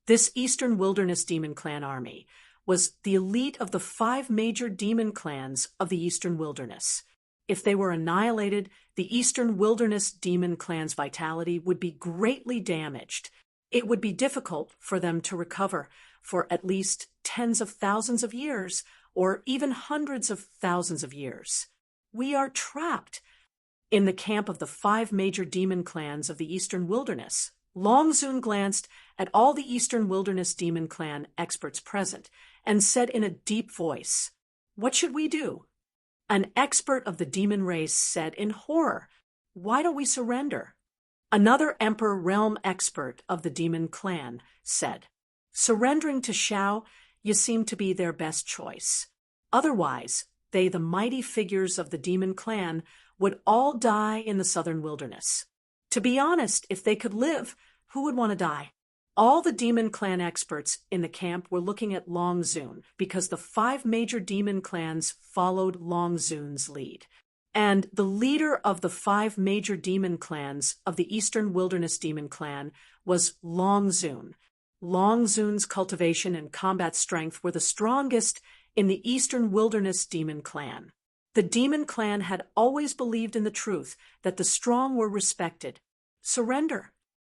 This Eastern Wilderness Demon clan army was the elite of the 5 major demon clans of the Eastern Wilderness. If they were annihilated, the Eastern Wilderness Demon clan's vitality would be greatly damaged. It would be difficult for them to recover for at least tens of thousands of years, or even hundreds of thousands of years. We are trapped in the camp of the 5 major demon clans of the Eastern Wilderness. Long Zun glanced at all the Eastern Wilderness Demon clan experts present and said in a deep voice, "What should we do?" An expert of the demon race said in horror, "Why don't we surrender?" Another Emperor Realm expert of the demon clan said, "Surrendering to Xiao, you seem to be their best choice. Otherwise, they, the mighty figures of the demon clan, would all die in the southern wilderness. To be honest, if they could live, who would want to die?" All the demon clan experts in the camp were looking at Long Zun because the 5 major demon clans followed Long Zun's lead. And the leader of the 5 major demon clans of the Eastern Wilderness Demon clan was Long Zun. Long Zun's cultivation and combat strength were the strongest in the Eastern Wilderness Demon clan. The demon clan had always believed in the truth that the strong were respected. Surrender.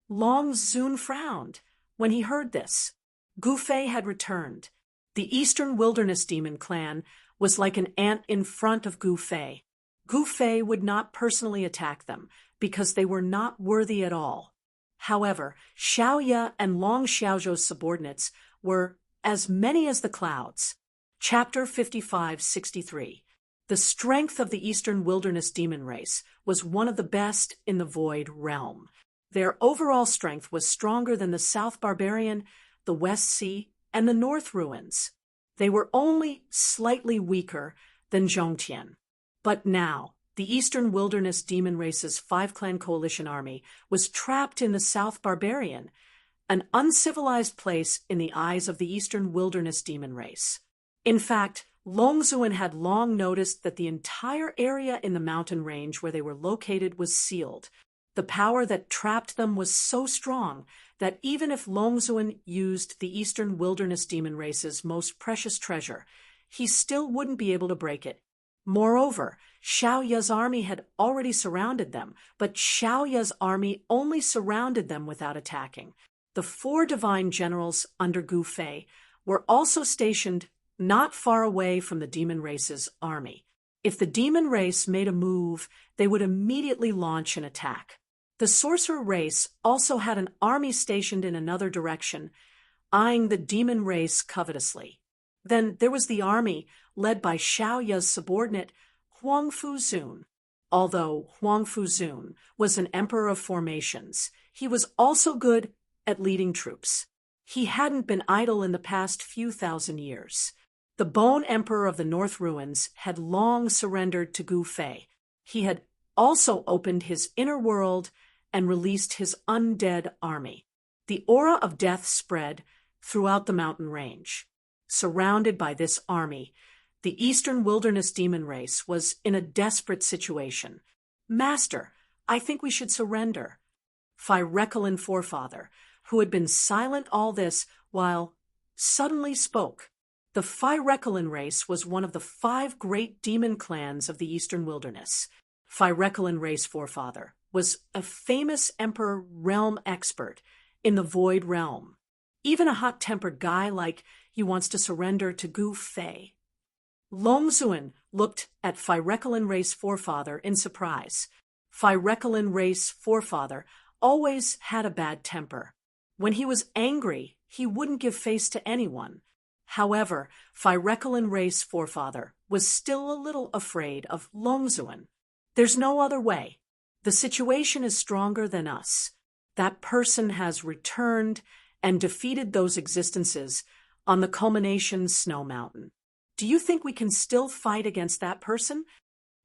Long Zun frowned when he heard this. Gu Fei had returned. The Eastern Wilderness Demon clan was like an ant in front of Gu Fei. Gu Fei would not personally attack them because they were not worthy at all. However, Xiaoya and Long Xiaozhou's subordinates were as many as the clouds. Chapter 55-63. The strength of the Eastern Wilderness Demon race was one of the best in the Void realm. Their overall strength was stronger than the South Barbarian, the West Sea, and the North Ruins. They were only slightly weaker than Zhongtian. But now, the Eastern Wilderness Demon race's 5-clan coalition army was trapped in the South Barbarian, an uncivilized place in the eyes of the Eastern Wilderness Demon race. In fact, Long Zun had long noticed that the entire area in the mountain range where they were located was sealed. The power that trapped them was so strong that even if Long Zun used the Eastern Wilderness Demon race's most precious treasure, he still wouldn't be able to break it. Moreover, Xiaoya's army had already surrounded them, but Xiaoya's army only surrounded them without attacking. The 4 divine generals under Gu Fei were also stationed not far away from the demon race's army. If the demon race made a move, they would immediately launch an attack. The sorcerer race also had an army stationed in another direction, eyeing the demon race covetously. Then there was the army led by Xiaoya's subordinate Huangfu Zun. Although Huangfu Zun was an emperor of formations, he was also good at leading troops. He hadn't been idle in the past few thousand years. The Bone Emperor of the North Ruins had long surrendered to Gu Fei. He had also opened his inner world and released his undead army. The aura of death spread throughout the mountain range. surrounded by this army, the Eastern Wilderness demon race was in a desperate situation. "Master, I think we should surrender." Phyrecolin Forefather, who had been silent all this while, suddenly spoke. The Phyrecolin race was one of the 5 great demon clans of the Eastern Wilderness. Phyrecolin race Forefather was a famous emperor realm expert in the Void Realm. Even a hot-tempered guy like you wants to surrender to Gu Fei. Longzuan looked at Phyrecolin race Forefather in surprise. Phyrecolin race Forefather always had a bad temper. When he was angry, he wouldn't give face to anyone. However, Phyrecolin race Forefather was still a little afraid of Longzuan. "There's no other way. The situation is stronger than us. That person has returned and defeated those existences on the culmination snow mountain. Do you think we can still fight against that person?"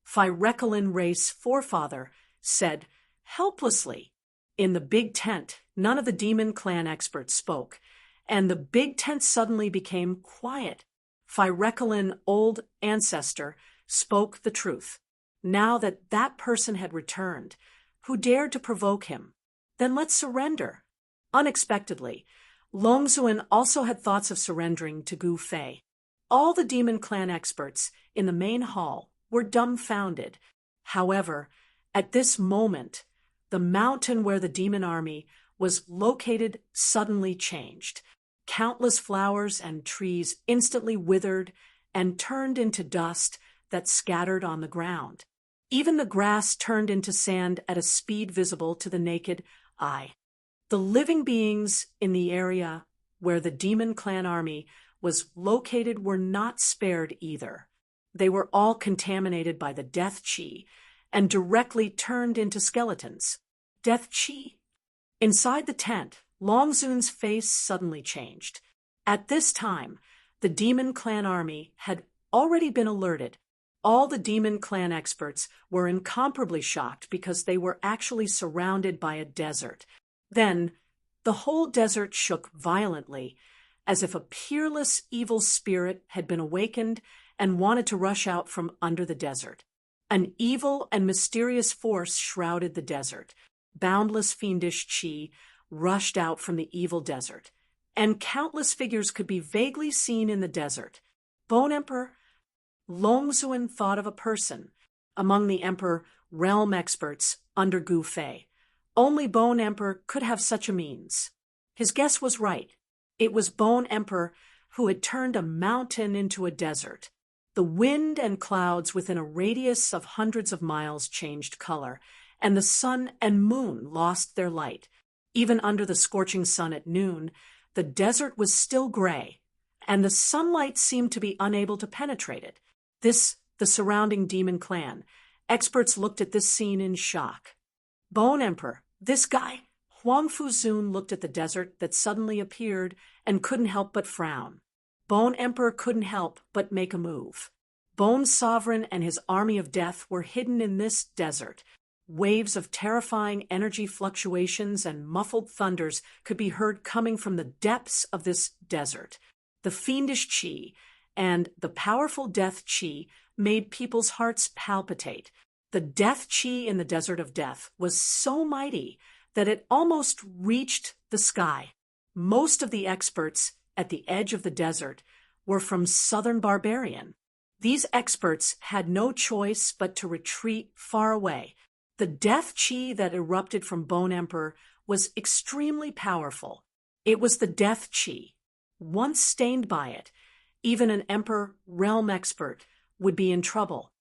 Phyrecolin race Forefather said helplessly. In the big tent, none of the demon clan experts spoke, and the big tent suddenly became quiet. Phyrecolin old ancestor spoke the truth. Now that that person had returned, who dared to provoke him? "Then let's surrender." Unexpectedly, Longzuan also had thoughts of surrendering to Gu Fei. All the demon clan experts in the main hall were dumbfounded. However, at this moment, the mountain where the demon army was located suddenly changed. Countless flowers and trees instantly withered and turned into dust that scattered on the ground. Even the grass turned into sand at a speed visible to the naked eye. The living beings in the area where the demon clan army was located were not spared either. They were all contaminated by the death chi and directly turned into skeletons. Death chi. Inside the tent, Longzuan's face suddenly changed. At this time, the demon clan army had already been alerted. All the demon clan experts were incomparably shocked because they were actually surrounded by a desert. Then, the whole desert shook violently, as if a peerless evil spirit had been awakened and wanted to rush out from under the desert. An evil and mysterious force shrouded the desert. Boundless fiendish chi rushed out from the evil desert, and countless figures could be vaguely seen in the desert. Bone Emperor Longzuan thought of a person among the Emperor realm experts under Gu Fei. Only Bone Emperor could have such a means. His guess was right. It was Bone Emperor who had turned a mountain into a desert. The wind and clouds within a radius of hundreds of miles changed color, and the sun and moon lost their light. Even under the scorching sun at noon, the desert was still gray, and the sunlight seemed to be unable to penetrate it. The surrounding demon clan. Experts looked at this scene in shock. Bone Emperor, this guy? Huang Fuzun looked at the desert that suddenly appeared and couldn't help but frown. Bone Emperor couldn't help but make a move. Bone Sovereign and his army of death were hidden in this desert. Waves of terrifying energy fluctuations and muffled thunders could be heard coming from the depths of this desert. The fiendish chi and the powerful death chi made people's hearts palpitate. The death chi in the desert of death was so mighty that it almost reached the sky. Most of the experts at the edge of the desert were from southern Barbarian. These experts had no choice but to retreat far away. The death chi that erupted from Bone Emperor was extremely powerful. It was the death chi. Once stained by it, even an Emperor realm expert would be in trouble.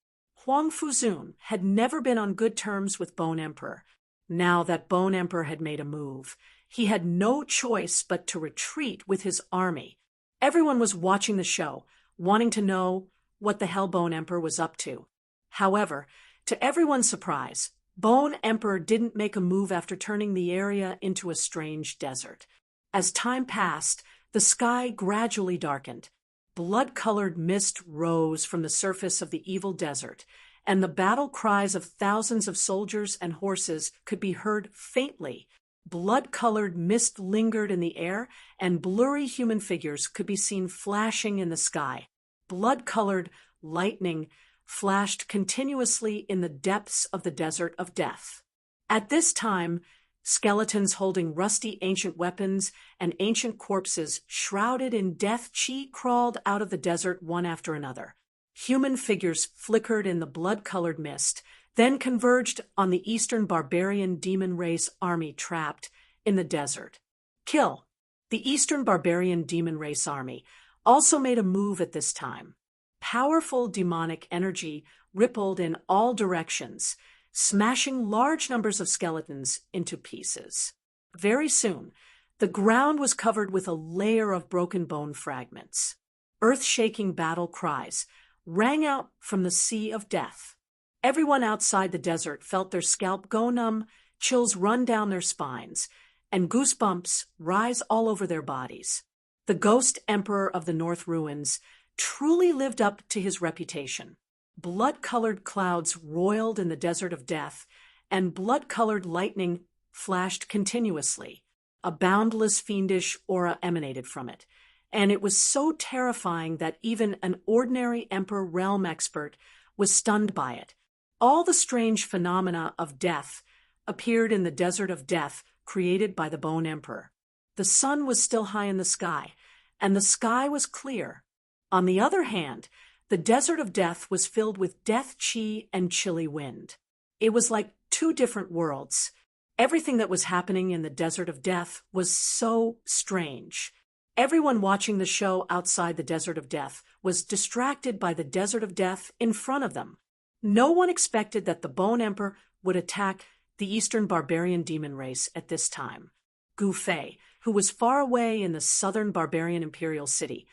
Huang Fuzun had never been on good terms with Bone Emperor. Now that Bone Emperor had made a move, he had no choice but to retreat with his army. Everyone was watching the show, wanting to know what the hell Bone Emperor was up to. However, to everyone's surprise, Bone Emperor didn't make a move after turning the area into a strange desert. As time passed, the sky gradually darkened. Blood-colored mist rose from the surface of the evil desert, and the battle cries of thousands of soldiers and horses could be heard faintly. Blood-colored mist lingered in the air, and blurry human figures could be seen flashing in the sky. Blood-colored lightning flashed continuously in the depths of the desert of death. At this time, skeletons holding rusty ancient weapons and ancient corpses shrouded in death chi crawled out of the desert one after another. Human figures flickered in the blood-colored mist, then converged on the Eastern barbarian demon race army trapped in the desert. Kill. The Eastern barbarian demon race army also made a move at this time. Powerful demonic energy rippled in all directions, smashing large numbers of skeletons into pieces. Very soon, the ground was covered with a layer of broken bone fragments. Earth-shaking battle cries rang out from the sea of death. Everyone outside the desert felt their scalp go numb, chills run down their spines, and goosebumps rise all over their bodies. The ghost emperor of the North Ruins truly lived up to his reputation. Blood-colored clouds roiled in the desert of death, and blood-colored lightning flashed continuously. A boundless fiendish aura emanated from it, and it was so terrifying that even an ordinary Emperor realm expert was stunned by it. All the strange phenomena of death appeared in the desert of death created by the Bone Emperor. The sun was still high in the sky, and the sky was clear. On the other hand, the desert of death was filled with death chi and chilly wind. It was like two different worlds. Everything that was happening in the desert of death was so strange. Everyone watching the show outside the desert of death was distracted by the desert of death in front of them. No one expected that the Bone Emperor would attack the Eastern barbarian demon race at this time. Gu Fei, who was far away in the southern barbarian imperial city,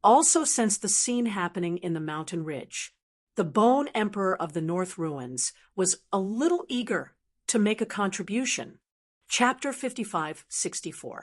also sensed the scene happening in the mountain ridge. The Bone Emperor of the North Ruins was a little eager to make a contribution. Chapter 55-64.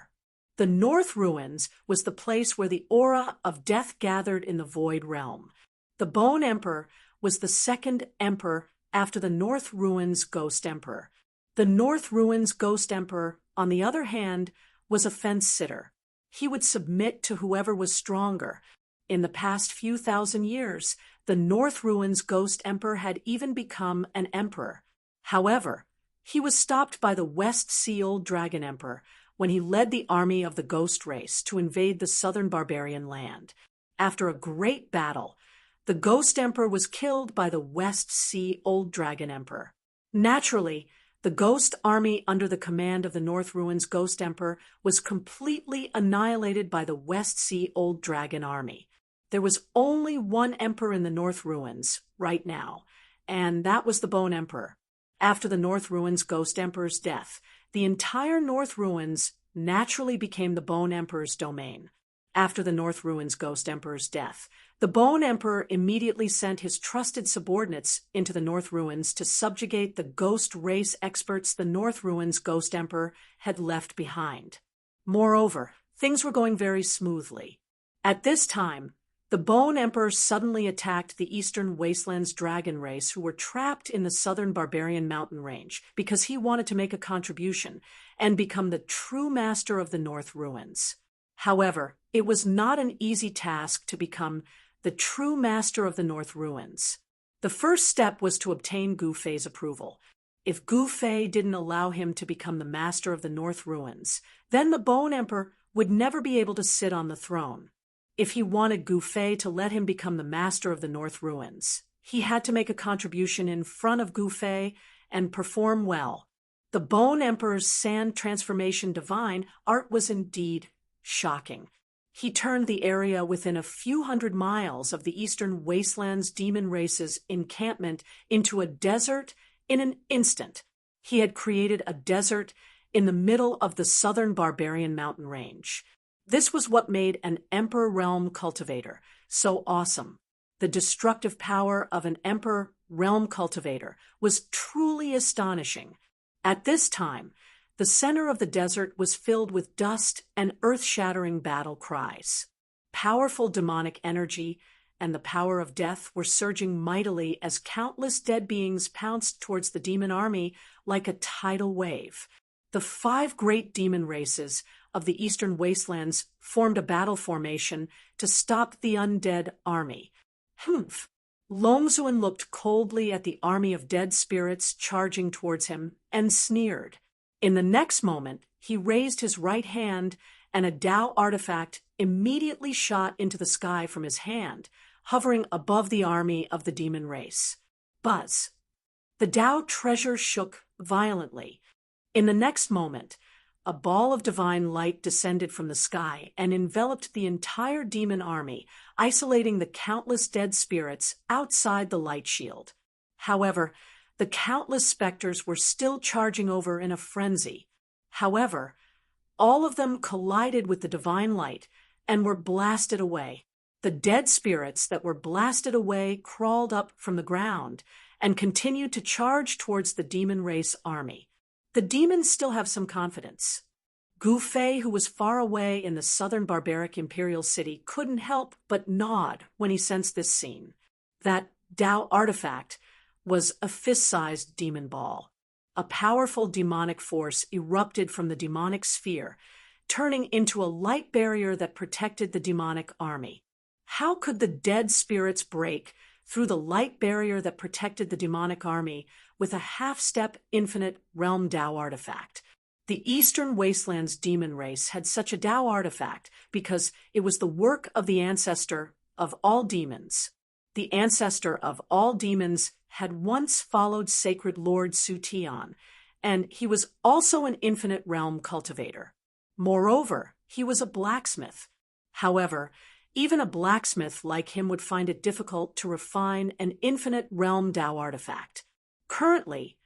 The North Ruins was the place where the aura of death gathered in the Void Realm. The Bone Emperor was the second emperor after the North Ruins Ghost Emperor. The North Ruins Ghost Emperor, on the other hand, was a fence-sitter. He would submit to whoever was stronger. In the past few thousand years, the North Ruins Ghost Emperor had even become an emperor. However, he was stopped by the West Sea Old Dragon Emperor when he led the army of the Ghost Race to invade the southern barbarian land. After a great battle, the Ghost Emperor was killed by the West Sea Old Dragon Emperor. Naturally, the Ghost Army under the command of the North Ruins Ghost Emperor was completely annihilated by the West Sea Old Dragon Army. There was only one emperor in the North Ruins right now, and that was the Bone Emperor. After the North Ruins Ghost Emperor's death, the entire North Ruins naturally became the Bone Emperor's domain. After the North Ruins Ghost Emperor's death, the Bone Emperor immediately sent his trusted subordinates into the North Ruins to subjugate the ghost race experts the North Ruins Ghost Emperor had left behind. Moreover, things were going very smoothly. At this time, the Bone Emperor suddenly attacked the Eastern Wastelands dragon race who were trapped in the southern barbarian mountain range because he wanted to make a contribution and become the true master of the North Ruins. However, it was not an easy task to become the true master of the North Ruins. The first step was to obtain Gu Fei's approval. If Gu Fei didn't allow him to become the master of the North Ruins, then the Bone Emperor would never be able to sit on the throne. If he wanted Gu Fei to let him become the master of the North Ruins, he had to make a contribution in front of Gu Fei and perform well. The Bone Emperor's sand transformation divine art was indeed shocking. He turned the area within a few hundred miles of the Eastern Wastelands demon race's encampment into a desert in an instant. He had created a desert in the middle of the southern barbarian mountain range. This was what made an Emperor Realm Cultivator so awesome. The destructive power of an Emperor Realm Cultivator was truly astonishing. At this time, the center of the desert was filled with dust and earth-shattering battle cries. Powerful demonic energy and the power of death were surging mightily as countless dead beings pounced towards the demon army like a tidal wave. The 5 great demon races of the eastern wastelands formed a battle formation to stop the undead army. Humph! Longzuan looked coldly at the army of dead spirits charging towards him and sneered. In the next moment, he raised his right hand, and a Dao artifact immediately shot into the sky from his hand, hovering above the army of the demon race. Buzz! The Dao treasure shook violently. In the next moment, a ball of divine light descended from the sky and enveloped the entire demon army, isolating the countless dead spirits outside the light shield. However, the countless specters were still charging over in a frenzy. However, all of them collided with the divine light and were blasted away. The dead spirits that were blasted away crawled up from the ground and continued to charge towards the demon race army. The demons still have some confidence. Gu Fei, who was far away in the southern barbaric imperial city, couldn't help but nod when he sensed this scene. That Dao artifact was a fist-sized demon ball. A powerful demonic force erupted from the demonic sphere, turning into a light barrier that protected the demonic army. How could the dead spirits break through the light barrier that protected the demonic army with a half-step infinite realm Dao artifact? The Eastern Wastelands demon race had such a Dao artifact because it was the work of the ancestor of all demons. The ancestor of all demons had once followed sacred Lord Sutian, and he was also an infinite realm cultivator. Moreover, he was a blacksmith. However, even a blacksmith like him would find it difficult to refine an infinite realm Dao artifact. Currently,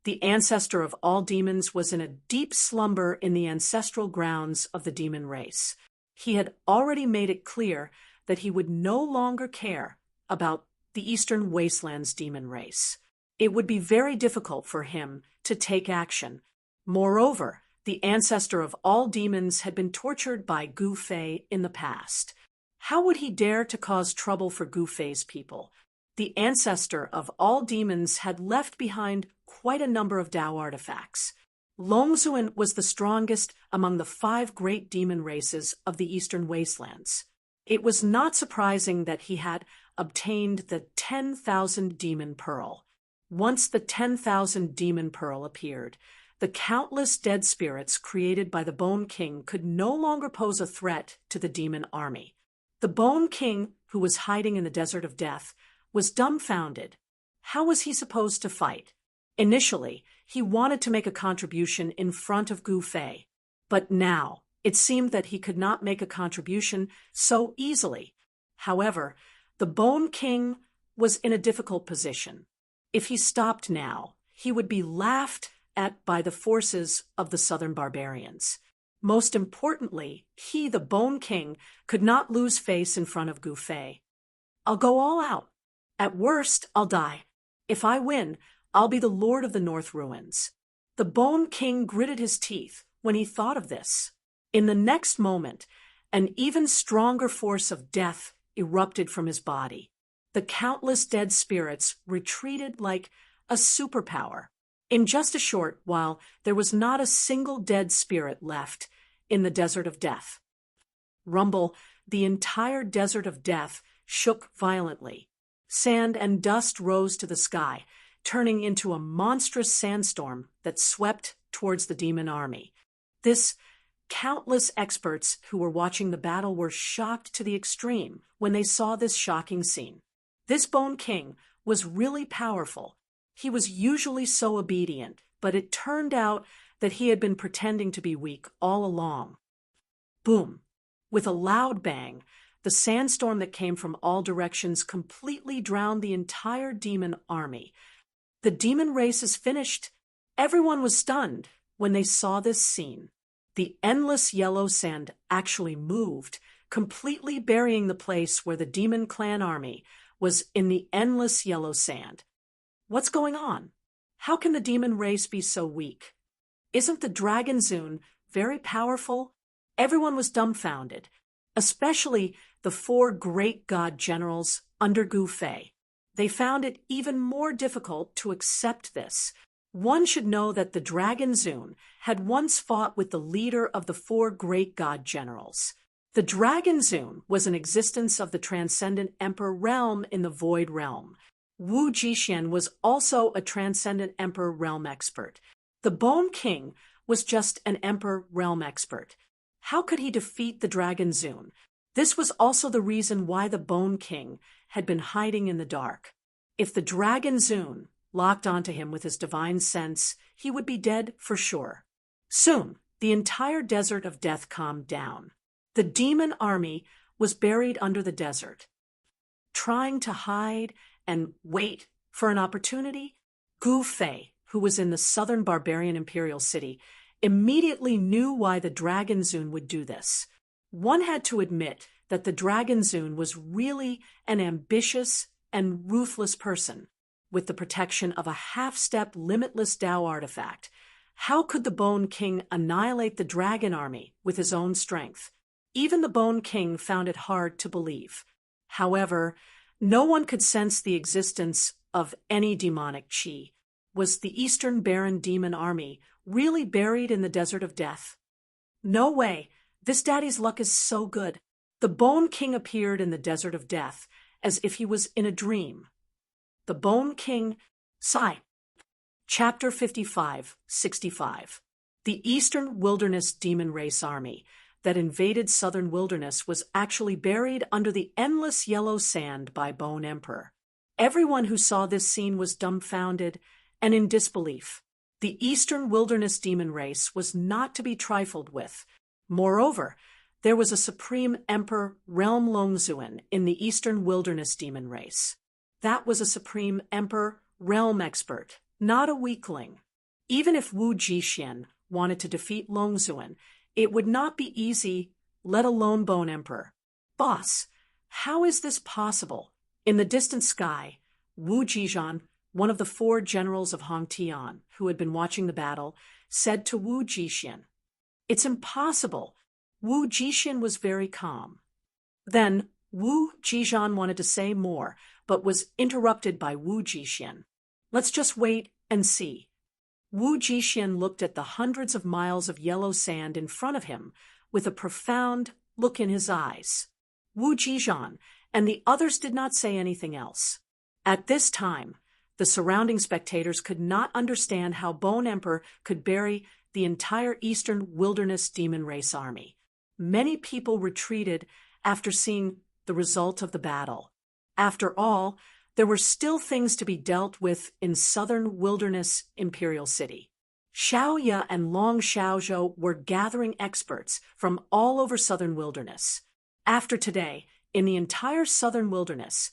the ancestor of all demons was in a deep slumber in the ancestral grounds of the demon race. He had already made it clear that he would no longer care about the Eastern Wastelands demon race. It would be very difficult for him to take action. Moreover, the ancestor of all demons had been tortured by Gu Fei in the past. How would he dare to cause trouble for Gu Fei's people? The ancestor of all demons had left behind quite a number of Dao artifacts. Longzuan was the strongest among the 5 great demon races of the Eastern Wastelands. It was not surprising that he had obtained the 10,000 Demon Pearl. Once the 10,000 Demon Pearl appeared, the countless dead spirits created by the Bone King could no longer pose a threat to the demon army. The Bone King, who was hiding in the Desert of Death, was dumbfounded. How was he supposed to fight? Initially, he wanted to make a contribution in front of Gu Fei, but now it seemed that he could not make a contribution so easily. However, the Bone King was in a difficult position. If he stopped now, he would be laughed at by the forces of the southern barbarians. Most importantly, he, the Bone King, could not lose face in front of Gu Fei. I'll go all out. At worst, I'll die. If I win, I'll be the Lord of the North Ruins. The Bone King gritted his teeth when he thought of this. In the next moment, an even stronger force of death erupted from his body. The countless dead spirits retreated like a superpower. In just a short while, there was not a single dead spirit left in the Desert of Death. Rumble, the entire Desert of Death shook violently. Sand and dust rose to the sky, turning into a monstrous sandstorm that swept towards the demon army. Countless experts who were watching the battle were shocked to the extreme when they saw this shocking scene. This Bone King was really powerful. He was usually so obedient, but it turned out that he had been pretending to be weak all along. Boom! With a loud bang, the sandstorm that came from all directions completely drowned the entire demon army. The demon race is finished. Everyone was stunned when they saw this scene. The endless yellow sand actually moved, completely burying the place where the demon clan army was in the endless yellow sand. What's going on? How can the demon race be so weak? Isn't the Dragon Zune very powerful? Everyone was dumbfounded, especially the 4 great god generals under Gu Fei. They found it even more difficult to accept this. One should know that the dragon Zun had once fought with the leader of the 4 great god generals. The dragon Zun was an existence of the transcendent emperor realm in the void realm. Wu Jixian was also a transcendent emperor realm expert. The Bone King was just an emperor realm expert. How could he defeat the dragon Zun? This was also the reason why the Bone King had been hiding in the dark. If the dragon Zun locked onto him with his divine sense, he would be dead for sure. Soon, the entire desert of death calmed down. The demon army was buried under the desert. Trying to hide and wait for an opportunity, Gu Fei, who was in the southern barbarian imperial city, immediately knew why the dragon Zun would do this. One had to admit that the dragon Zun was really an ambitious and ruthless person. With the protection of a half-step limitless Tao artifact, how could the Bone King annihilate the dragon army with his own strength? Even the Bone King found it hard to believe. However, no one could sense the existence of any demonic qi. Was the Eastern Baron demon army really buried in the desert of death? No way. This daddy's luck is so good. The Bone King appeared in the desert of death as if he was in a dream. The Bone King sighed. Chapter 55-65. The Eastern Wilderness Demon Race Army that invaded Southern Wilderness was actually buried under the endless yellow sand by Bone Emperor. Everyone who saw this scene was dumbfounded and in disbelief. The Eastern Wilderness Demon Race was not to be trifled with. Moreover, there was a Supreme Emperor Realm Longzuan in the Eastern Wilderness Demon Race. That was a Supreme Emperor Realm expert, not a weakling. Even if Wu Jixian wanted to defeat Longzuan, it would not be easy, let alone Bone Emperor. Boss, how is this possible? In the distant sky, Wu Jixian, one of the 4 generals of Hong Tian, who had been watching the battle, said to Wu Jixian, "It's impossible." Wu Jixian was very calm. Then Wu Jixian wanted to say more, but was interrupted by Wu Jixian. "Let's just wait and see." Wu Jixian looked at the hundreds of miles of yellow sand in front of him with a profound look in his eyes. Wu Jixian and the others did not say anything else. At this time, the surrounding spectators could not understand how Bone Emperor could bury the entire Eastern Wilderness Demon Race army. Many people retreated after seeing the result of the battle. After all, there were still things to be dealt with in Southern Wilderness Imperial City. Xiaoya and Long Xiaozhou were gathering experts from all over Southern Wilderness. After today, in the entire Southern Wilderness,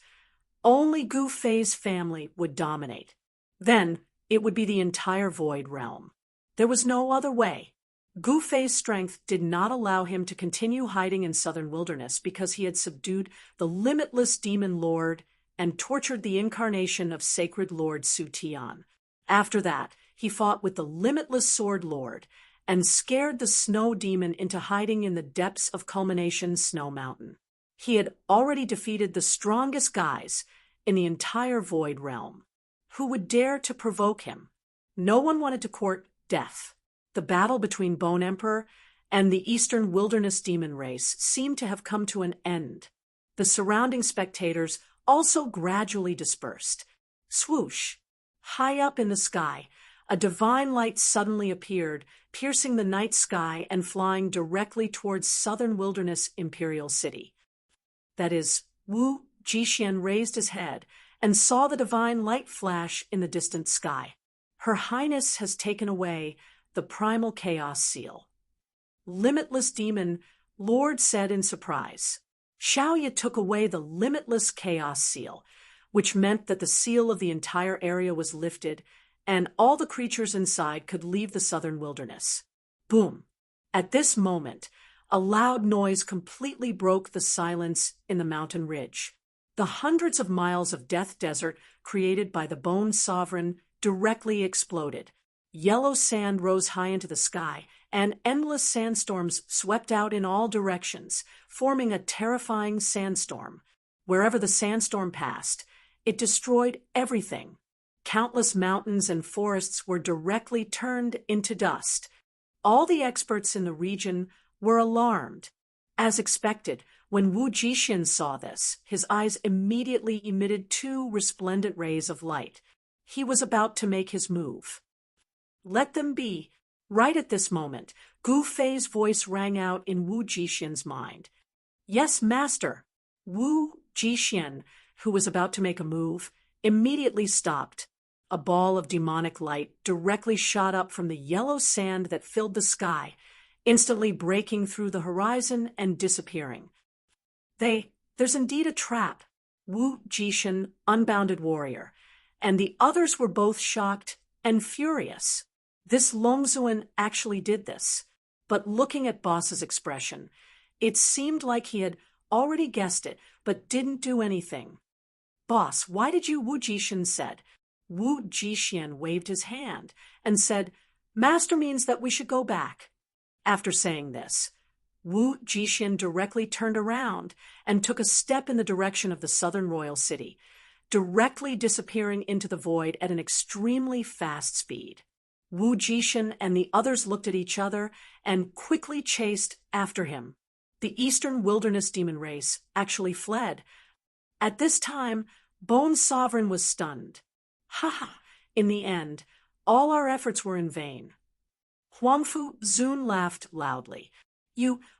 only Gu Fei's family would dominate. Then it would be the entire Void Realm. There was no other way. Gu Fei's strength did not allow him to continue hiding in Southern Wilderness because he had subdued the limitless Demon Lord and tortured the incarnation of Sacred Lord Su Tian. After that, he fought with the limitless Sword Lord and scared the Snow Demon into hiding in the depths of Culmination Snow Mountain. He had already defeated the strongest guys in the entire Void Realm. Who would dare to provoke him? No one wanted to court death. The battle between Bone Emperor and the Eastern Wilderness Demon Race seemed to have come to an end. The surrounding spectators also gradually dispersed. Swoosh! High up in the sky, a divine light suddenly appeared, piercing the night sky and flying directly towards Southern Wilderness Imperial City. That is, Wu Jixian raised his head and saw the divine light flash in the distant sky. Her Highness has taken away the primal chaos seal. Limitless Demon Lord said in surprise. Xiaoya took away the limitless chaos seal, which meant that the seal of the entire area was lifted and all the creatures inside could leave the Southern Wilderness. Boom! At this moment, a loud noise completely broke the silence in the mountain ridge. The hundreds of miles of death desert created by the Bone Sovereign directly exploded. Yellow sand rose high into the sky, and endless sandstorms swept out in all directions, forming a terrifying sandstorm. Wherever the sandstorm passed, it destroyed everything. Countless mountains and forests were directly turned into dust. All the experts in the region were alarmed. As expected, when Wu Jixin saw this, his eyes immediately emitted two resplendent rays of light. He was about to make his move. Let them be. Right at this moment, Gu Fei's voice rang out in Wu Jixin's mind. Yes, master. Wu Jixin, who was about to make a move, immediately stopped. A ball of demonic light directly shot up from the yellow sand that filled the sky, instantly breaking through the horizon and disappearing. There's indeed a trap. Wu Jixin, unbounded warrior, and the others were both shocked and furious. This Longzuan actually did this, but looking at Boss's expression, it seemed like he had already guessed it, but didn't do anything. Boss, why did you? Wu Jixin said. Wu Jixin waved his hand and said, Master means that we should go back. After saying this, Wu Jixin directly turned around and took a step in the direction of the southern royal city, directly disappearing into the void at an extremely fast speed. Wu Jixin and the others looked at each other and quickly chased after him. The Eastern Wilderness Demon race actually fled. At this time, Bone Sovereign was stunned. Ha ha! In the end, all our efforts were in vain. Huangfu Zun laughed loudly.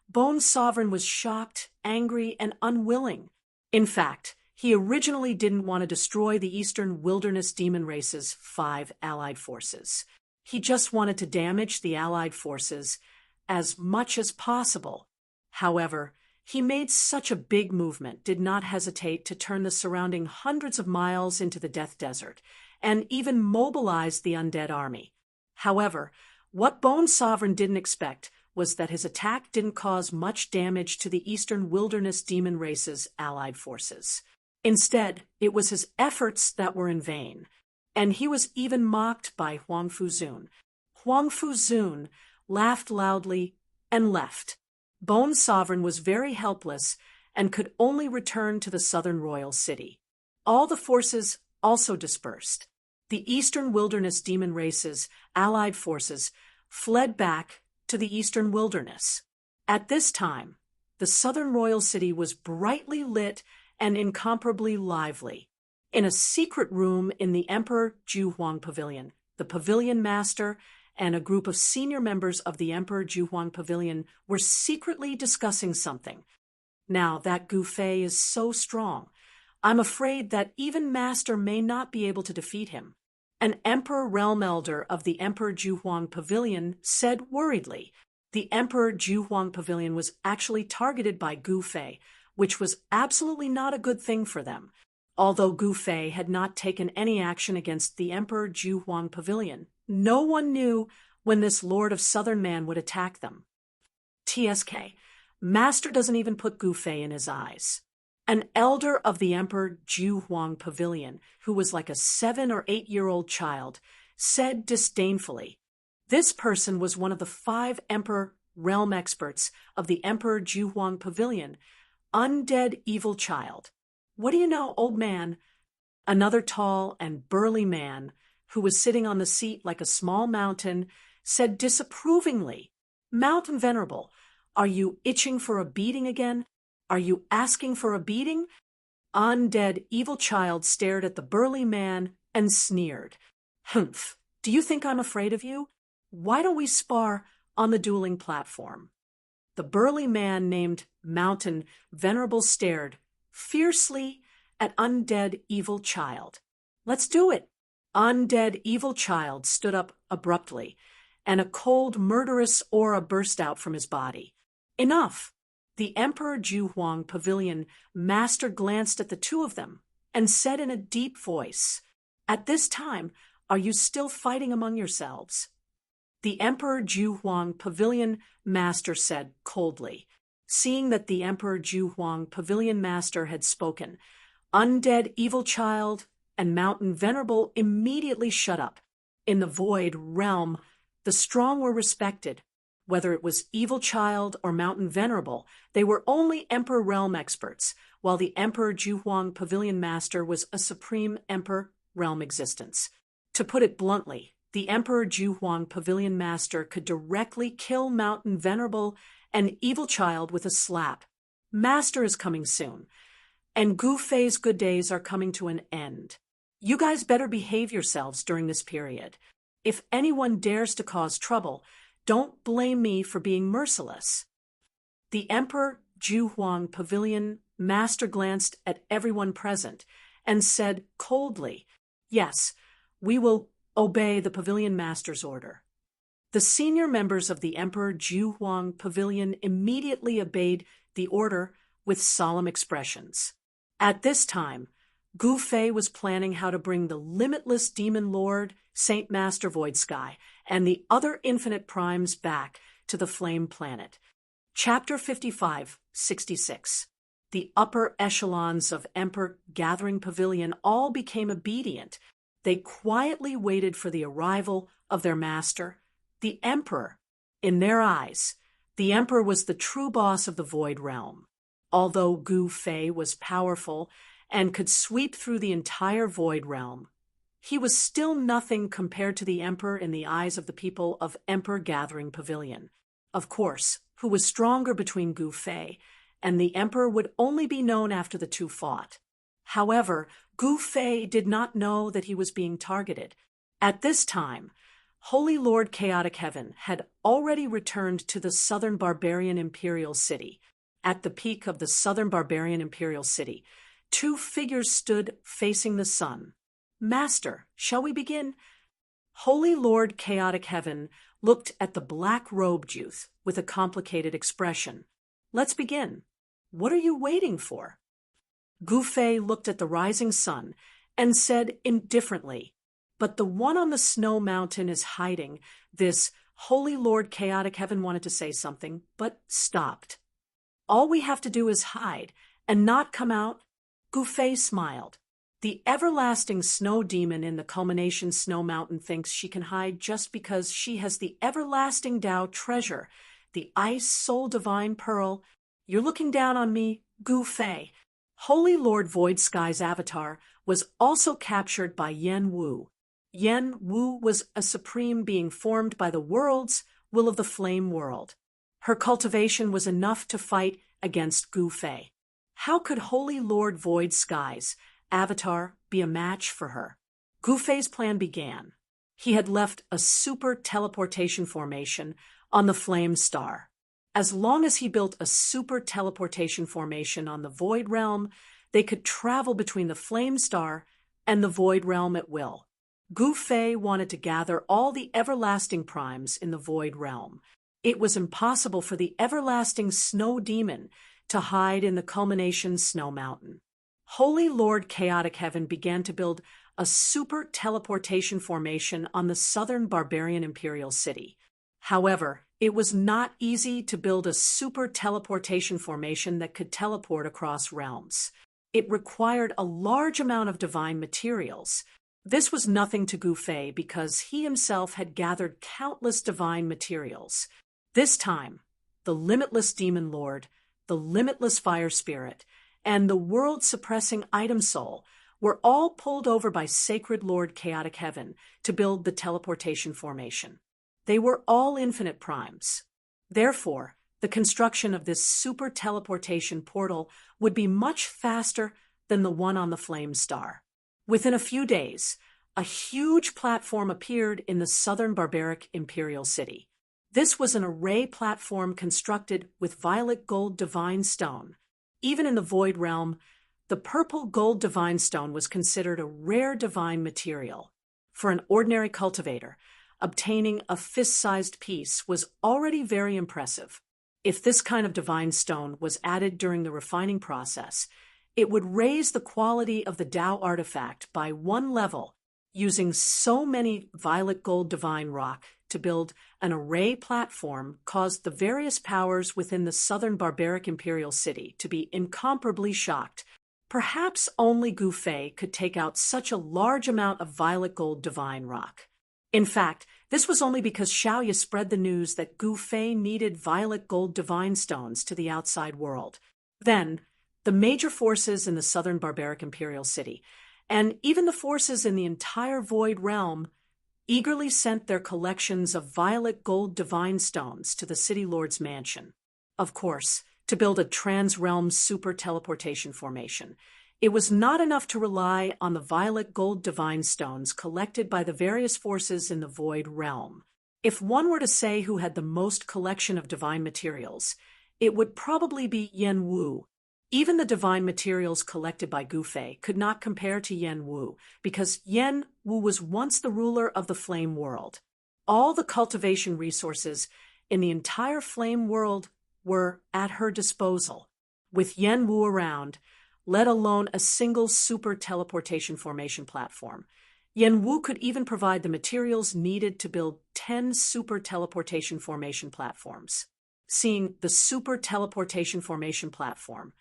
Bone Sovereign was shocked, angry, and unwilling. In fact, he originally didn't want to destroy the Eastern Wilderness Demon race's 5 allied forces. He just wanted to damage the allied forces as much as possible. However, he made such a big movement, did not hesitate to turn the surrounding hundreds of miles into the Death Desert, and even mobilized the undead army. However, what Bone Sovereign didn't expect was that his attack didn't cause much damage to the Eastern Wilderness Demon race's allied forces. Instead, it was his efforts that were in vain, and he was even mocked by Huangfu Zun. Huangfu Zun laughed loudly and left. Bone Sovereign was very helpless and could only return to the southern royal city. All the forces also dispersed. The Eastern Wilderness Demon race's allied forces fled back to the Eastern Wilderness. At this time, the southern royal city was brightly lit and incomparably lively. In a secret room in the Emperor Juhuang Pavilion, the Pavilion Master and a group of senior members of the Emperor Juhuang Pavilion were secretly discussing something. Now, that Gu Fei is so strong. I'm afraid that even Master may not be able to defeat him. An Emperor Realm Elder of the Emperor Juhuang Pavilion said worriedly. The Emperor Juhuang Pavilion was actually targeted by Gu Fei, which was absolutely not a good thing for them. Although Gu Fei had not taken any action against the Emperor Juhuang Pavilion, no one knew when this Lord of Southern Man would attack them. TSK, Master doesn't even put Gu Fei in his eyes. An elder of the Emperor Juhuang Pavilion, who was like a 7 or 8-year-old child, said disdainfully, this person was one of the 5 Emperor realm experts of the Emperor Juhuang Pavilion, undead evil child. What do you know, old man? Another tall and burly man, who was sitting on the seat like a small mountain, said disapprovingly, Mountain Venerable, are you itching for a beating again? Are you asking for a beating? Undead evil child stared at the burly man and sneered. Humph, do you think I'm afraid of you? Why don't we spar on the dueling platform? The burly man named Mountain Venerable stared fiercely at undead evil child. Let's do it. Undead evil child stood up abruptly, and a cold, murderous aura burst out from his body. Enough! The Emperor Juhuang Pavilion Master glanced at the two of them and said in a deep voice, At this time, are you still fighting among yourselves? The Emperor Juhuang Pavilion Master said coldly. Seeing that the Emperor Juhuang Pavilion Master had spoken, Undead Evil Child and Mountain Venerable immediately shut up. In the Void realm, the strong were respected. Whether it was Evil Child or Mountain Venerable, they were only Emperor realm experts, while the Emperor Juhuang Pavilion Master was a supreme Emperor realm existence. To put it bluntly, the Emperor Ju Huang Pavilion Master could directly kill Mountain Venerable and Evil Child with a slap. Master is coming soon, and Gu Fei's good days are coming to an end. You guys better behave yourselves during this period. If anyone dares to cause trouble, don't blame me for being merciless. The Emperor Ju Huang Pavilion Master glanced at everyone present and said coldly, "Yes, we will obey the Pavilion Master's order." The senior members of the Emperor Ju Huang Pavilion immediately obeyed the order with solemn expressions. At this time, Gu Fei was planning how to bring the limitless Demon Lord, Saint Master Void Sky, and the other infinite primes back to the Flame Planet. Chapter 55-66. The upper echelons of Emperor Gathering Pavilion all became obedient. They quietly waited for the arrival of their master, the Emperor. In their eyes, the Emperor was the true boss of the Void Realm. Although Gu Fei was powerful and could sweep through the entire Void Realm, he was still nothing compared to the Emperor in the eyes of the people of Emperor Gathering Pavilion. Of course, who was stronger between Gu Fei and the Emperor would only be known after the two fought. However, Gu Fei did not know that he was being targeted. At this time, Holy Lord Chaotic Heaven had already returned to the Southern Barbarian Imperial City. At the peak of the Southern Barbarian Imperial City, two figures stood facing the sun. "Master, shall we begin?" Holy Lord Chaotic Heaven looked at the black-robed youth with a complicated expression. "Let's begin. What are you waiting for?" Gu Fei looked at the rising sun and said indifferently, "But the one on the snow mountain is hiding." This Holy Lord Chaotic Heaven wanted to say something, but stopped. "All we have to do is hide and not come out." Gu Fei smiled. The everlasting snow demon in the culmination snow mountain thinks she can hide just because she has the everlasting Tao treasure, the ice soul divine pearl. "You're looking down on me, Gu Fei." Holy Lord Void Sky's avatar was also captured by Yen Wu. Yen Wu was a supreme being formed by the world's will of the flame world. Her cultivation was enough to fight against Gu Fei. How could Holy Lord Void Sky's avatar be a match for her? Gu Fei's plan began. He had left a super teleportation formation on the Flame Star. As long as he built a super teleportation formation on the Void Realm, they could travel between the Flame Star and the Void Realm at will. Gu Fei wanted to gather all the everlasting primes in the Void Realm. It was impossible for the everlasting snow demon to hide in the culmination snow mountain. Holy Lord Chaotic Heaven began to build a super teleportation formation on the Southern Barbarian Imperial City. However, it was not easy to build a super teleportation formation that could teleport across realms. It required a large amount of divine materials. This was nothing to Gu Fei because he himself had gathered countless divine materials. This time, the limitless Demon Lord, the limitless Fire Spirit, and the world-suppressing Item Soul were all pulled over by Sacred Lord Chaotic Heaven to build the teleportation formation. They were all infinite primes. Therefore, the construction of this super teleportation portal would be much faster than the one on the Flame Star. Within a few days, a huge platform appeared in the Southern Barbaric Imperial City. This was an array platform constructed with violet gold divine stone. Even in the Void Realm, the purple gold divine stone was considered a rare divine material. For an ordinary cultivator, obtaining a fist-sized piece was already very impressive. If this kind of divine stone was added during the refining process, it would raise the quality of the Tao artifact by one level. Using so many violet gold divine rock to build an array platform caused the various powers within the Southern Barbaric Imperial City to be incomparably shocked. Perhaps only Gu Fei could take out such a large amount of violet gold divine rock. In fact, this was only because Xiaoya spread the news that Gu Fei needed violet gold divine stones to the outside world. Then, the major forces in the Southern Barbaric Imperial City, and even the forces in the entire Void Realm eagerly sent their collections of violet gold divine stones to the City Lord's mansion. Of course, to build a trans-realm super teleportation formation. It was not enough to rely on the violet gold divine stones collected by the various forces in the Void Realm. If one were to say who had the most collection of divine materials, it would probably be Yen Wu. Even the divine materials collected by Gu Fei could not compare to Yen Wu, because Yen Wu was once the ruler of the Flame World. All the cultivation resources in the entire Flame World were at her disposal. With Yen Wu around, let alone a single super teleportation formation platform, Yen Wu could even provide the materials needed to build 10 super teleportation formation platforms. Seeing the super teleportation formation platform,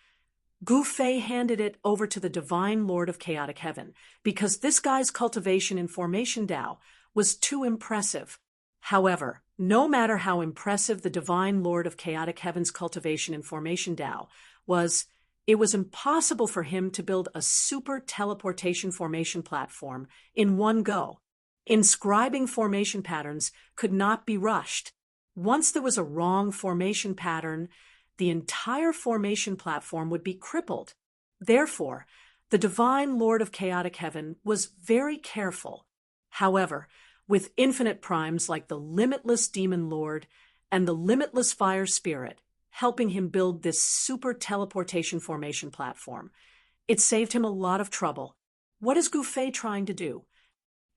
Gu Fei handed it over to the Divine Lord of Chaotic Heaven, because this guy's cultivation in Formation Dao was too impressive. However, no matter how impressive the Divine Lord of Chaotic Heaven's cultivation in Formation Dao was, it was impossible for him to build a super teleportation formation platform in one go. Inscribing formation patterns could not be rushed. Once there was a wrong formation pattern, the entire formation platform would be crippled. Therefore, the Divine Lord of Chaotic Heaven was very careful. However, with infinite primes like the Limitless Demon Lord and the Limitless Fire Spirit helping him build this super teleportation formation platform, it saved him a lot of trouble. What is Gu Fei trying to do?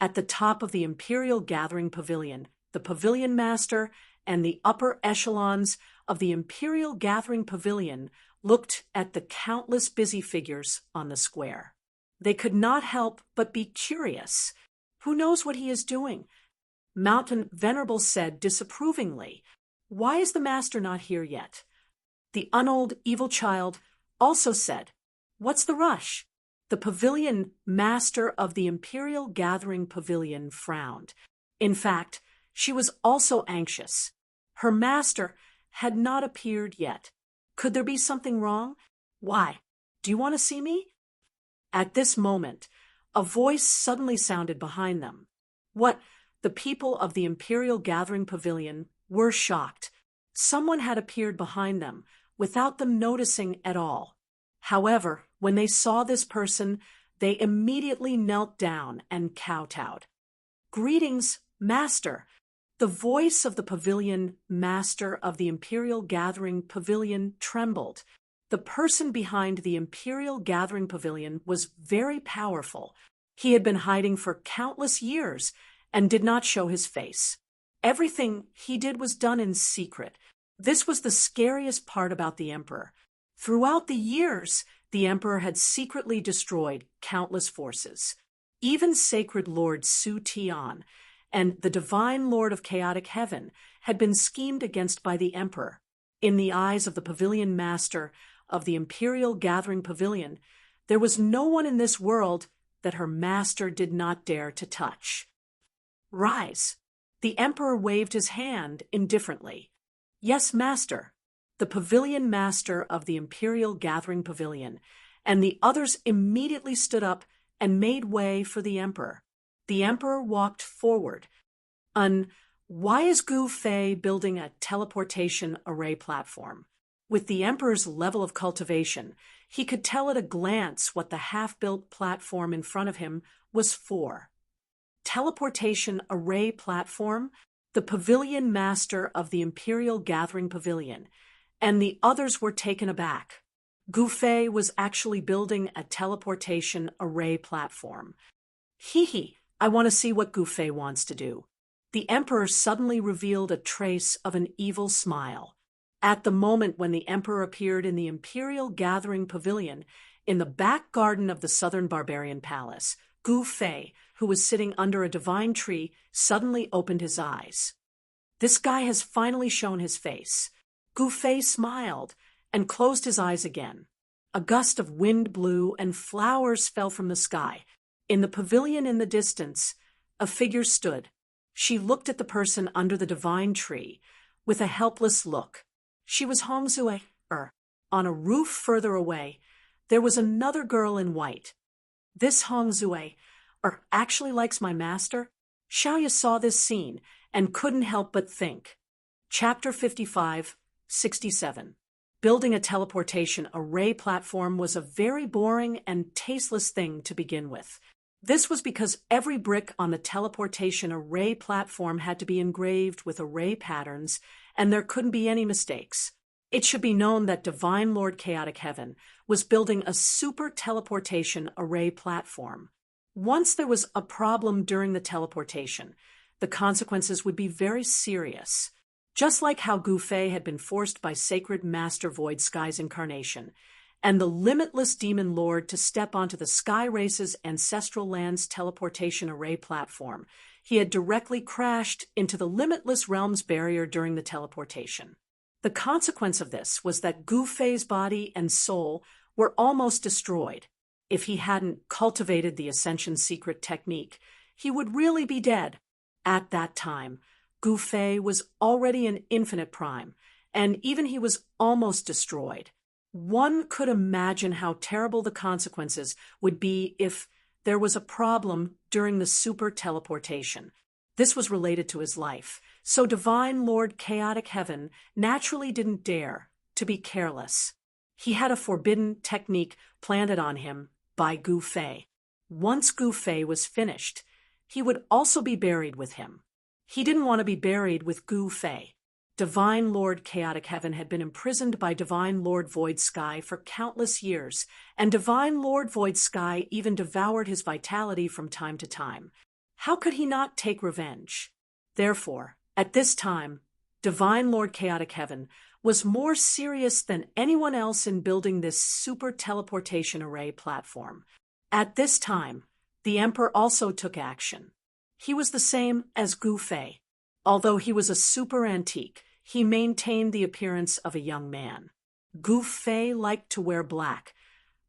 At the top of the Imperial Gathering Pavilion, the Pavilion Master and the upper echelons of the Imperial Gathering Pavilion looked at the countless busy figures on the square. They could not help but be curious. Who knows what he is doing? Mountain Venerable said disapprovingly, "Why is the master not here yet?" The unold evil child also said, "What's the rush?" The pavilion master of the Imperial Gathering Pavilion frowned. In fact, she was also anxious. Her master had not appeared yet. Could there be something wrong? "Why? Do you want to see me?" At this moment, a voice suddenly sounded behind them. What? The people of the Imperial Gathering Pavilion were shocked. Someone had appeared behind them, without them noticing at all. However, when they saw this person, they immediately knelt down and kowtowed. "Greetings, Master." The voice of the pavilion master of the Imperial Gathering Pavilion trembled. The person behind the Imperial Gathering Pavilion was very powerful. He had been hiding for countless years and did not show his face. Everything he did was done in secret. This was the scariest part about the Emperor. Throughout the years, the Emperor had secretly destroyed countless forces. Even Sacred Lord Su Tian and the Divine Lord of Chaotic Heaven had been schemed against by the Emperor. In the eyes of the Pavilion Master of the Imperial Gathering Pavilion, there was no one in this world that her master did not dare to touch. "Rise." The Emperor waved his hand indifferently. "Yes, Master." The Pavilion Master of the Imperial Gathering Pavilion and the others immediately stood up and made way for the Emperor. The Emperor walked forward. Why is Gu Fei building a teleportation array platform? With the Emperor's level of cultivation, he could tell at a glance what the half-built platform in front of him was for. Teleportation array platform? The Pavilion Master of the Imperial Gathering Pavilion, and the others were taken aback. Gu Fei was actually building a teleportation array platform. Hee, I want to see what Gu Fei wants to do. The Emperor suddenly revealed a trace of an evil smile. At the moment when the Emperor appeared in the Imperial Gathering Pavilion, in the back garden of the Southern Barbarian Palace, Gu Fei, who was sitting under a divine tree, suddenly opened his eyes. This guy has finally shown his face. Gu Fei smiled and closed his eyes again. A gust of wind blew and flowers fell from the sky. In the pavilion in the distance, a figure stood. She looked at the person under the divine tree with a helpless look. She was Hongzue. On a roof further away, there was another girl in white. "This Hong Zue actually likes my master?" Xiaoya saw this scene and couldn't help but think. Chapter 55-67. Building a teleportation array platform was a very boring and tasteless thing to begin with. This was because every brick on the teleportation array platform had to be engraved with array patterns, and there couldn't be any mistakes. It should be known that Divine Lord Chaotic Heaven was building a super teleportation array platform. Once there was a problem during the teleportation, the consequences would be very serious. Just like how Gu Fei had been forced by Sacred Master Void Sky's incarnation, and the limitless Demon Lord to step onto the Sky Race's Ancestral Lands teleportation array platform, he had directly crashed into the Limitless Realms barrier during the teleportation. The consequence of this was that Gu Fei's body and soul were almost destroyed. If he hadn't cultivated the Ascension Secret technique, he would really be dead. At that time, Gu Fei was already an infinite prime, and even he was almost destroyed. One could imagine how terrible the consequences would be if there was a problem during the super teleportation. This was related to his life, so Divine Lord Chaotic Heaven naturally didn't dare to be careless. He had a forbidden technique planted on him by Gu Fei. Once Gu Fei was finished, he would also be buried with him. He didn't want to be buried with Gu Fei. Divine Lord Chaotic Heaven had been imprisoned by Divine Lord Void Sky for countless years, and Divine Lord Void Sky even devoured his vitality from time to time. How could he not take revenge? Therefore, at this time, Divine Lord Chaotic Heaven was more serious than anyone else in building this super teleportation array platform. At this time, the Emperor also took action. He was the same as Gu Fei. Although he was a super antique, he maintained the appearance of a young man. Gu Fei liked to wear black,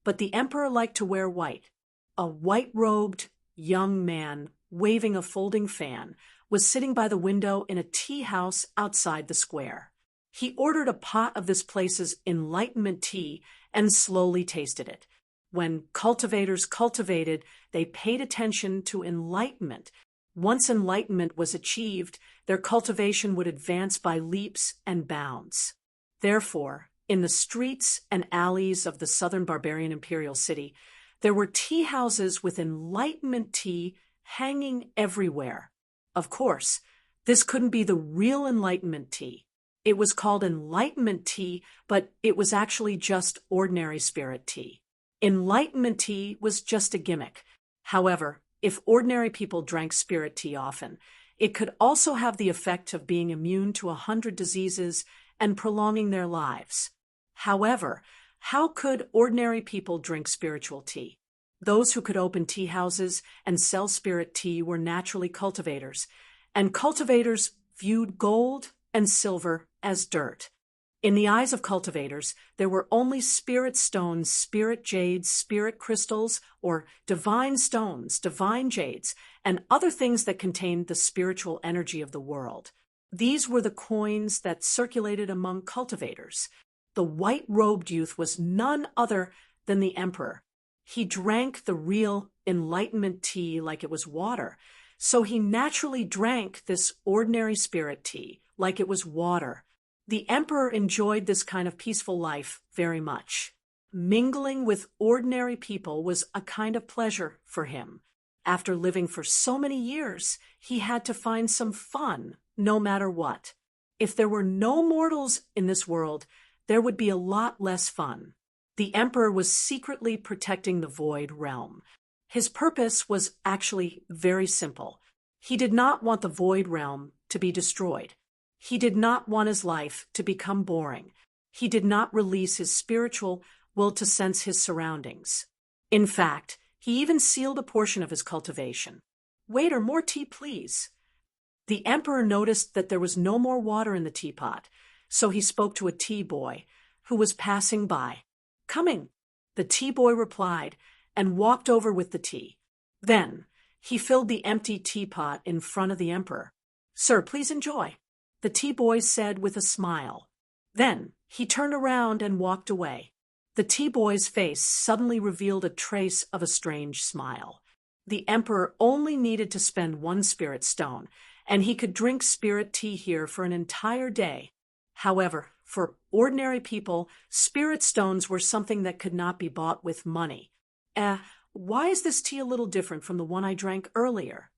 but the Emperor liked to wear white. A white-robed young man, waving a folding fan, was sitting by the window in a tea house outside the square. He ordered a pot of this place's enlightenment tea and slowly tasted it. When cultivators cultivated, they paid attention to enlightenment. Once enlightenment was achieved, their cultivation would advance by leaps and bounds. Therefore, in the streets and alleys of the southern barbarian imperial city, there were tea houses with enlightenment tea hanging everywhere. Of course, this couldn't be the real enlightenment tea. It was called enlightenment tea, but it was actually just ordinary spirit tea. Enlightenment tea was just a gimmick. However, if ordinary people drank spirit tea often, it could also have the effect of being immune to 100 diseases and prolonging their lives. However, how could ordinary people drink spiritual tea? Those who could open tea houses and sell spirit tea were naturally cultivators, and cultivators viewed gold and silver as dirt. In the eyes of cultivators, there were only spirit stones, spirit jades, spirit crystals, or divine stones, divine jades, and other things that contained the spiritual energy of the world. These were the coins that circulated among cultivators. The white-robed youth was none other than the Emperor. He drank the real enlightenment tea like it was water, so he naturally drank this ordinary spirit tea like it was water. The Emperor enjoyed this kind of peaceful life very much. Mingling with ordinary people was a kind of pleasure for him. After living for so many years, he had to find some fun, no matter what. If there were no mortals in this world, there would be a lot less fun. The Emperor was secretly protecting the Void Realm. His purpose was actually very simple. He did not want the Void Realm to be destroyed. He did not want his life to become boring. He did not release his spiritual will to sense his surroundings. In fact, he even sealed a portion of his cultivation. "Waiter, more tea, please." The Emperor noticed that there was no more water in the teapot, so he spoke to a tea boy who was passing by. "Coming," the tea boy replied, and walked over with the tea. Then, he filled the empty teapot in front of the Emperor. "Sir, please enjoy," the tea boy said with a smile. Then, he turned around and walked away. The tea boy's face suddenly revealed a trace of a strange smile. The emperor only needed to spend one spirit stone, and he could drink spirit tea here for an entire day. However, for ordinary people, spirit stones were something that could not be bought with money. Why is this tea a little different from the one I drank earlier?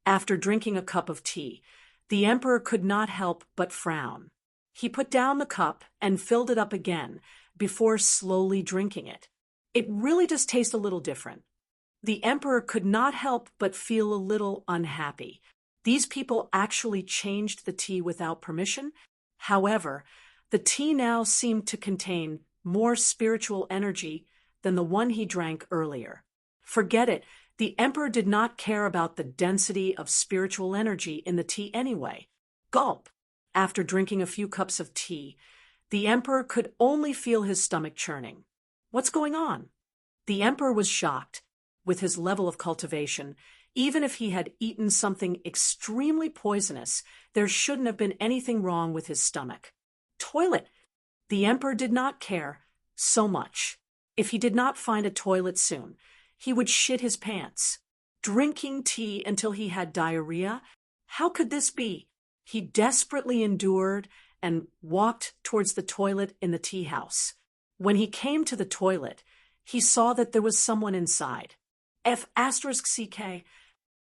After drinking a cup of tea, the emperor could not help but frown. He put down the cup and filled it up again before slowly drinking it. It really does taste a little different. The emperor could not help but feel a little unhappy. These people actually changed the tea without permission. However, the tea now seemed to contain more spiritual energy than the one he drank earlier. Forget it, the emperor did not care about the density of spiritual energy in the tea anyway. Gulp! After drinking a few cups of tea, the emperor could only feel his stomach churning. What's going on? The emperor was shocked. With his level of cultivation, even if he had eaten something extremely poisonous, there shouldn't have been anything wrong with his stomach. Toilet! The emperor did not care so much. If he did not find a toilet soon, he would shit his pants. Drinking tea until he had diarrhea? How could this be? He desperately endured and walked towards the toilet in the tea house. When he came to the toilet, he saw that there was someone inside. F***CK.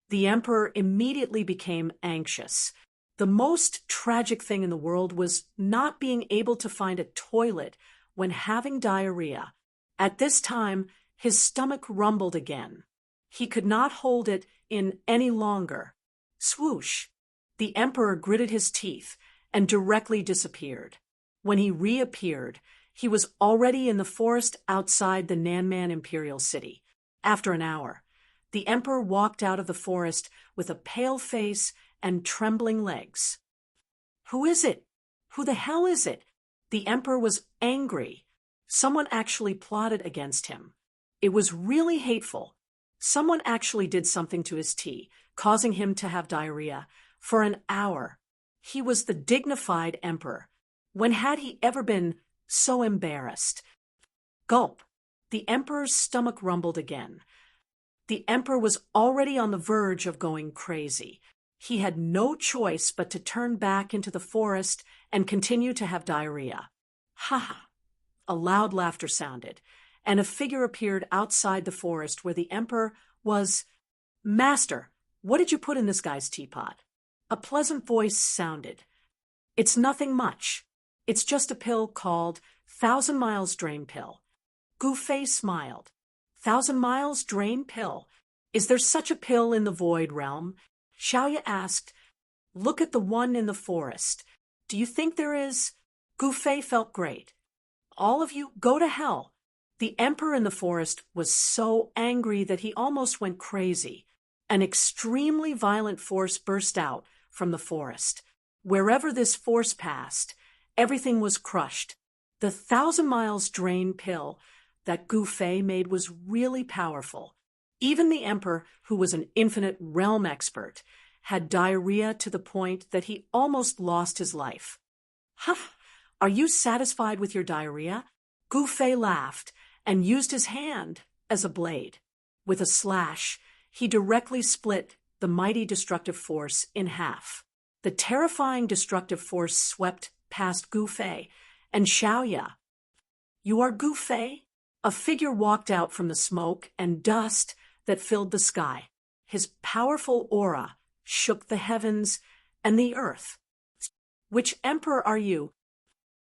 The emperor immediately became anxious. The most tragic thing in the world was not being able to find a toilet when having diarrhea. At this time, his stomach rumbled again. He could not hold it in any longer. Swoosh! The emperor gritted his teeth and directly disappeared. When he reappeared, he was already in the forest outside the Nanman Imperial City. After an hour, the emperor walked out of the forest with a pale face and trembling legs. Who is it? Who the hell is it? The emperor was angry. Someone actually plotted against him. It was really hateful. Someone actually did something to his tea, causing him to have diarrhea for an hour. He was the dignified emperor. When had he ever been so embarrassed? Gulp! The emperor's stomach rumbled again. The emperor was already on the verge of going crazy. He had no choice but to turn back into the forest and continue to have diarrhea. Ha ha! A loud laughter sounded, and a figure appeared outside the forest where the emperor was. Master, what did you put in this guy's teapot? A pleasant voice sounded. It's nothing much. It's just a pill called 1,000 Miles Drain Pill. Gouffet smiled. 1,000 Miles Drain Pill. Is there such a pill in the Void Realm? Xiaoya asked. Look at the one in the forest. Do you think there is? Gouffet felt great. All of you, go to hell. The emperor in the forest was so angry that he almost went crazy. An extremely violent force burst out from the forest. Wherever this force passed, everything was crushed. The 1,000 Miles Drain Pill that Gouffet made was really powerful. Even the emperor, who was an infinite realm expert, had diarrhea to the point that he almost lost his life. Huh! Are you satisfied with your diarrhea? Gouffet laughed and used his hand as a blade. With a slash, he directly split the mighty destructive force in half. The terrifying destructive force swept past Gouffet and Xiaoya. You are Gouffet? A figure walked out from the smoke and dust that filled the sky. His powerful aura shook the heavens and the earth. Which emperor are you?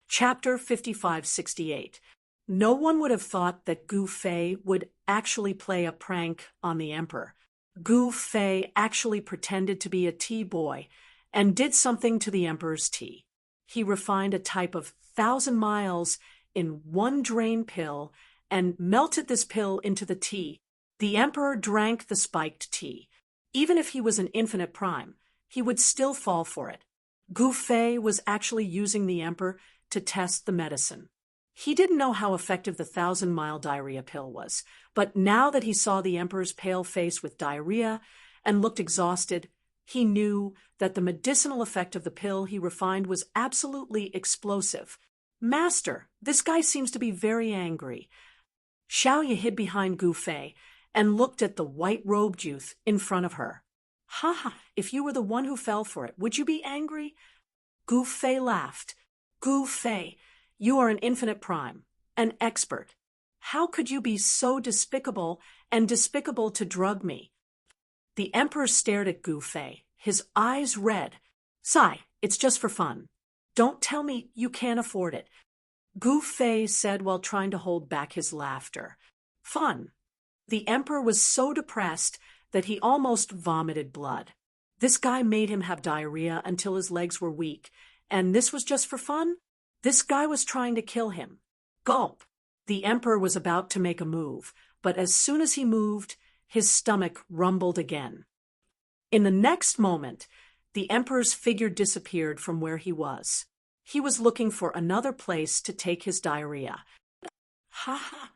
Chapter 5568. No one would have thought that Gouffet would actually play a prank on the emperor. Gouffet actually pretended to be a tea boy and did something to the emperor's tea. He refined a type of 1,000 miles in one drain pill and melted this pill into the tea. The emperor drank the spiked tea. Even if he was an infinite prime, he would still fall for it. Gouffet was actually using the emperor to test the medicine. He didn't know how effective the 1,000-mile diarrhea pill was, but now that he saw the emperor's pale face with diarrhea and looked exhausted, he knew that the medicinal effect of the pill he refined was absolutely explosive. Master, this guy seems to be very angry. Xiaoya hid behind Gu Fei and looked at the white-robed youth in front of her. Ha ha, if you were the one who fell for it, would you be angry? Gu Fei laughed. Gu Fei, you are an infinite prime, an expert. How could you be so despicable and despicable to drug me? The emperor stared at Gu Fei, his eyes red. Sigh, it's just for fun. Don't tell me you can't afford it. Gu Fei said while trying to hold back his laughter. Fun. The emperor was so depressed that he almost vomited blood. This guy made him have diarrhea until his legs were weak, and this was just for fun? This guy was trying to kill him. Gulp! The emperor was about to make a move, but as soon as he moved, his stomach rumbled again. In the next moment, the emperor's figure disappeared from where he was. He was looking for another place to take his diarrhea. Ha ha!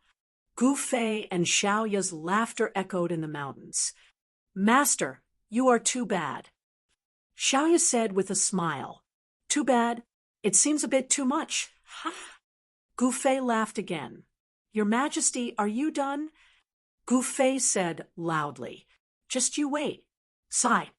Gu Fei and Xiaoya's laughter echoed in the mountains. Master, you are too bad. Xiaoya said with a smile. Too bad? It seems a bit too much. Ha! Gu Fei laughed again. Your Majesty, are you done? Gu Fei said loudly. Just you wait. Sigh.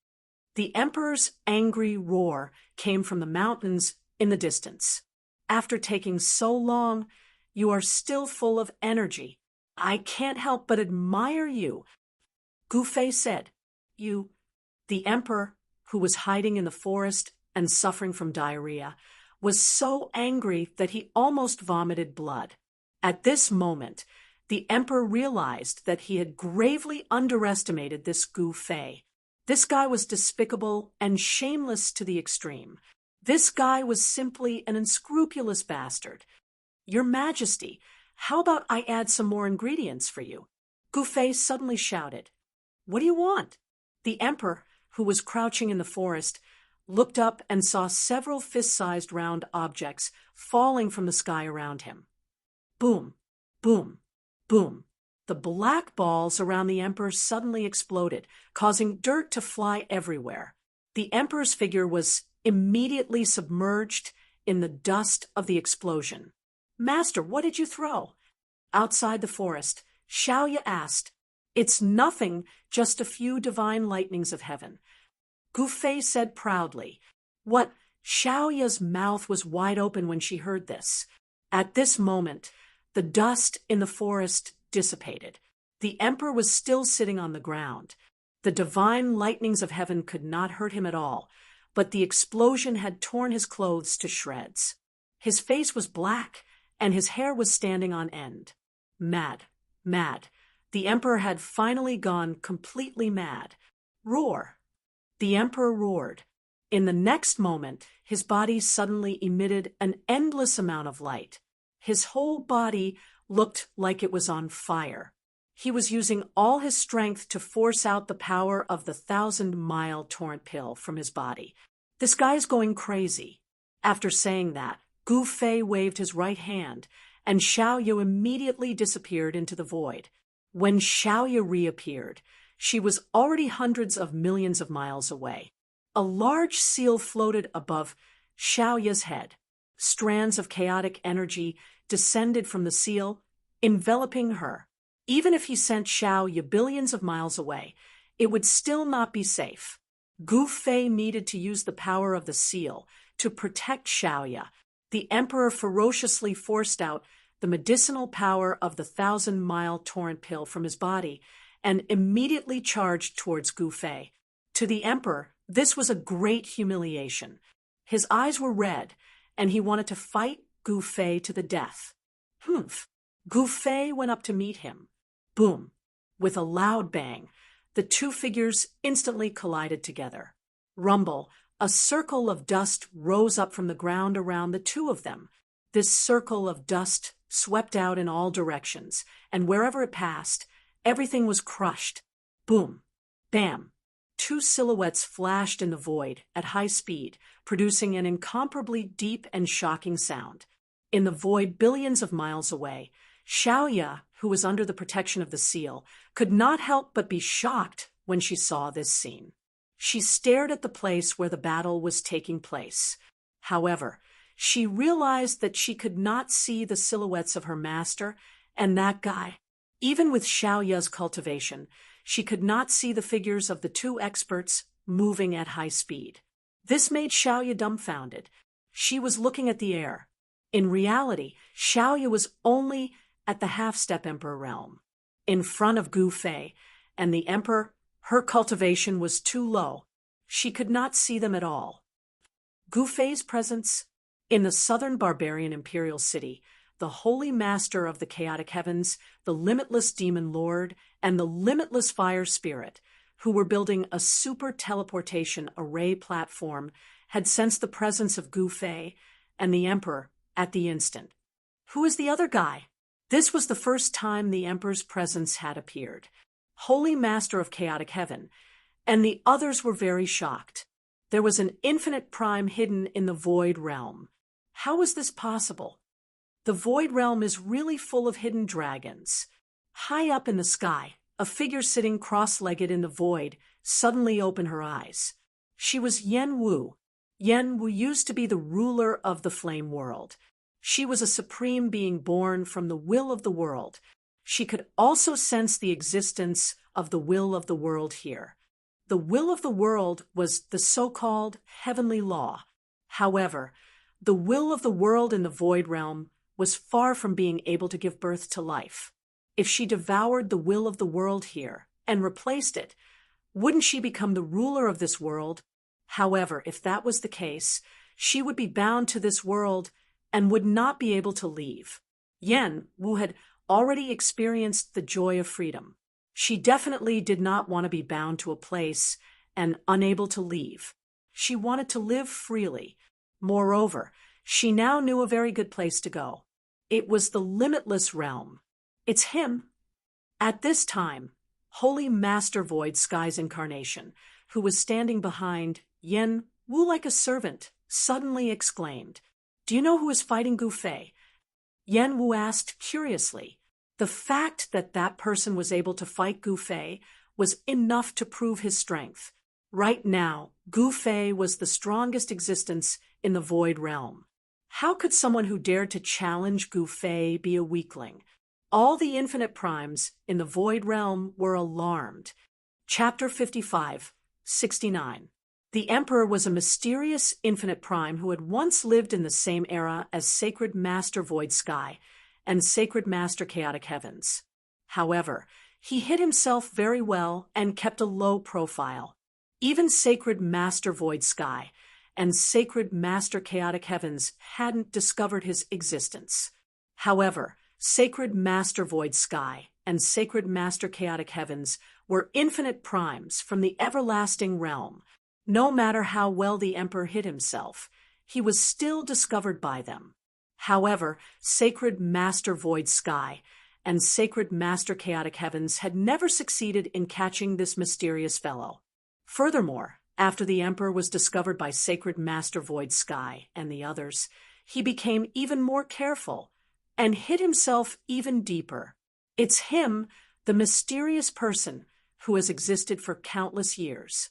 The emperor's angry roar came from the mountains in the distance. After taking so long, you are still full of energy. I can't help but admire you. Gu Fei said. You. The emperor, who was hiding in the forest and suffering from diarrhea, was so angry that he almost vomited blood. At this moment, the emperor realized that he had gravely underestimated this Gu Fei. This guy was despicable and shameless to the extreme. This guy was simply an unscrupulous bastard. Your Majesty, how about I add some more ingredients for you? Gu Fei suddenly shouted. What do you want? The emperor, who was crouching in the forest, looked up and saw several fist-sized round objects falling from the sky around him. Boom, boom, boom. The black balls around the emperor suddenly exploded, causing dirt to fly everywhere. The emperor's figure was immediately submerged in the dust of the explosion. Master, what did you throw? Outside the forest, Xiaoya asked. It's nothing, just a few divine lightnings of heaven. Gu Fei said proudly. What? Xiaoya's mouth was wide open when she heard this. At this moment, the dust in the forest dissipated. The emperor was still sitting on the ground. The divine lightnings of heaven could not hurt him at all, but the explosion had torn his clothes to shreds. His face was black, and his hair was standing on end. Mad, mad. The emperor had finally gone completely mad. Roar. The emperor roared. In the next moment, his body suddenly emitted an endless amount of light. His whole body looked like it was on fire. He was using all his strength to force out the power of the 1,000-mile torrent pill from his body. This guy's going crazy. After saying that, Gu Fei waved his right hand, and Xiaoya immediately disappeared into the void. When Xiaoya reappeared, she was already hundreds of millions of miles away. A large seal floated above Xiaoya's head. Strands of chaotic energy descended from the seal, enveloping her. Even if he sent Xiaoya billions of miles away, it would still not be safe. Gu Fei needed to use the power of the seal to protect Xiaoya. The emperor ferociously forced out the medicinal power of the 1,000-mile torrent pill from his body and immediately charged towards Gu Fei. To the emperor, this was a great humiliation. His eyes were red, and he wanted to fight Gu Fei to the death. Humph! Gu Fei went up to meet him. Boom! With a loud bang, the two figures instantly collided together. Rumble! A circle of dust rose up from the ground around the two of them. This circle of dust swept out in all directions, and wherever it passed, everything was crushed. Boom! Bam! Two silhouettes flashed in the void at high speed, producing an incomparably deep and shocking sound. In the void billions of miles away, Xiaoya, who was under the protection of the seal, could not help but be shocked when she saw this scene. She stared at the place where the battle was taking place. However, She realized that she could not see the silhouettes of her master and that guy. Even with Xiao Ya's cultivation, she could not see the figures of the two experts moving at high speed. This made Xiao Ya dumbfounded. She was looking at the air. In reality, Xiao Ya was only at the half-step emperor realm. In front of Gu Fei and the emperor, her cultivation was too low. She could not see them at all. Gu Fei's presence in the southern barbarian imperial city, the holy master of the chaotic heavens, the limitless demon lord, and the limitless fire spirit, who were building a super teleportation array platform, had sensed the presence of Gu Fei and the emperor at the instant. Who is the other guy? This was the first time the emperor's presence had appeared. Holy master of chaotic heaven, and the others were very shocked. There was an infinite prime hidden in the void realm. How was this possible? The void realm is really full of hidden dragons. High up in the sky, a figure sitting cross-legged in the void suddenly opened her eyes. She was Yen Wu. Yen Wu used to be the ruler of the flame world. She was a supreme being born from the will of the world. She could also sense the existence of the will of the world here. The will of the world was the so-called heavenly law. However, the will of the world in the void realm was far from being able to give birth to life. If she devoured the will of the world here and replaced it, wouldn't she become the ruler of this world? However, if that was the case, she would be bound to this world and would not be able to leave. Yen Wu had already experienced the joy of freedom. She definitely did not want to be bound to a place and unable to leave. She wanted to live freely. Moreover, she now knew a very good place to go. It was the limitless realm. It's him. At this time, Holy Master Void Sky's incarnation, who was standing behind Yen Wu like a servant, suddenly exclaimed, "Do you know who is fighting Gu Fei?" Yen Wu asked curiously. The fact that that person was able to fight Gu Fei was enough to prove his strength. Right now, Gu Fei was the strongest existence in the void realm. How could someone who dared to challenge Gu Fei be a weakling? All the infinite primes in the void realm were alarmed. Chapter 55, 69. The Emperor was a mysterious infinite prime who had once lived in the same era as Sacred Master Void Sky and Sacred Master Chaotic Heavens. However, he hid himself very well and kept a low profile. Even Sacred Master Void Sky and Sacred Master Chaotic Heavens hadn't discovered his existence. However, Sacred Master Void Sky and Sacred Master Chaotic Heavens were infinite primes from the everlasting realm. No matter how well the Emperor hid himself, he was still discovered by them. However, Sacred Master Void Sky and Sacred Master Chaotic Heavens had never succeeded in catching this mysterious fellow. Furthermore, after the Emperor was discovered by Sacred Master Void Sky and the others, he became even more careful and hid himself even deeper. It's him, the mysterious person who has existed for countless years.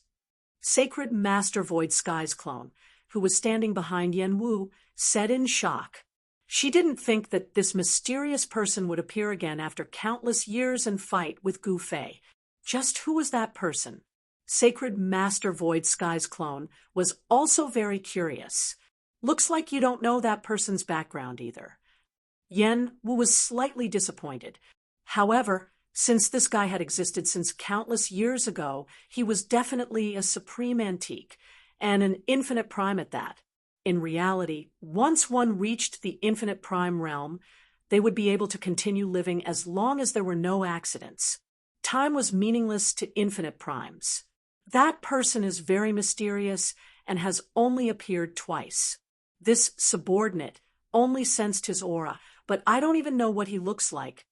Sacred Master Void Sky's clone, who was standing behind Yen Wu, said in shock. She didn't think that this mysterious person would appear again after countless years and fight with Gu Fei. Just who was that person? Sacred Master Void Sky's clone was also very curious. Looks like you don't know that person's background either. Yen Wu was slightly disappointed. However, since this guy had existed since countless years ago, he was definitely a supreme antique, and an infinite prime at that. In reality, once one reached the infinite prime realm, they would be able to continue living as long as there were no accidents. Time was meaningless to infinite primes. That person is very mysterious and has only appeared twice. This subordinate only sensed his aura, but I don't even know what he looks like.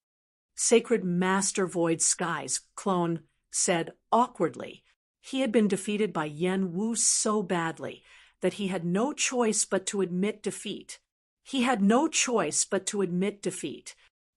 Sacred Master Void Sky's clone said awkwardly. He had been defeated by Yen Wu so badly that he had no choice but to admit defeat.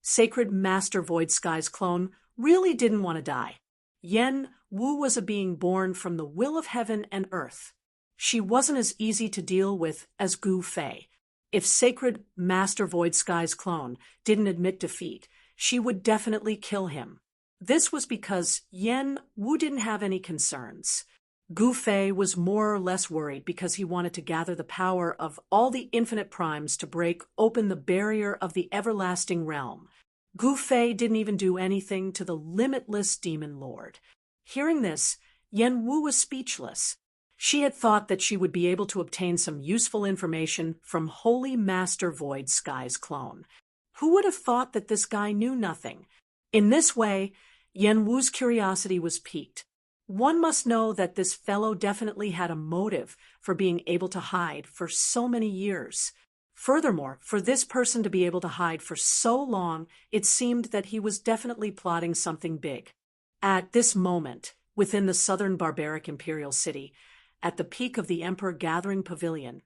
Sacred Master Void Sky's clone really didn't want to die. Yen Wu was a being born from the will of heaven and earth. She wasn't as easy to deal with as Gu Fei. If Sacred Master Void Sky's clone didn't admit defeat, she would definitely kill him. This was because Yen Wu didn't have any concerns. Gu Fei was more or less worried because he wanted to gather the power of all the infinite primes to break open the barrier of the everlasting realm. Gu Fei didn't even do anything to the limitless demon lord. Hearing this, Yen Wu was speechless. She had thought that she would be able to obtain some useful information from Holy Master Void Sky's clone. Who would have thought that this guy knew nothing? In this way, Yen Wu's curiosity was piqued. One must know that this fellow definitely had a motive for being able to hide for so many years. Furthermore, for this person to be able to hide for so long, it seemed that he was definitely plotting something big. At this moment, within the southern barbaric imperial city, at the peak of the Emperor Gathering Pavilion,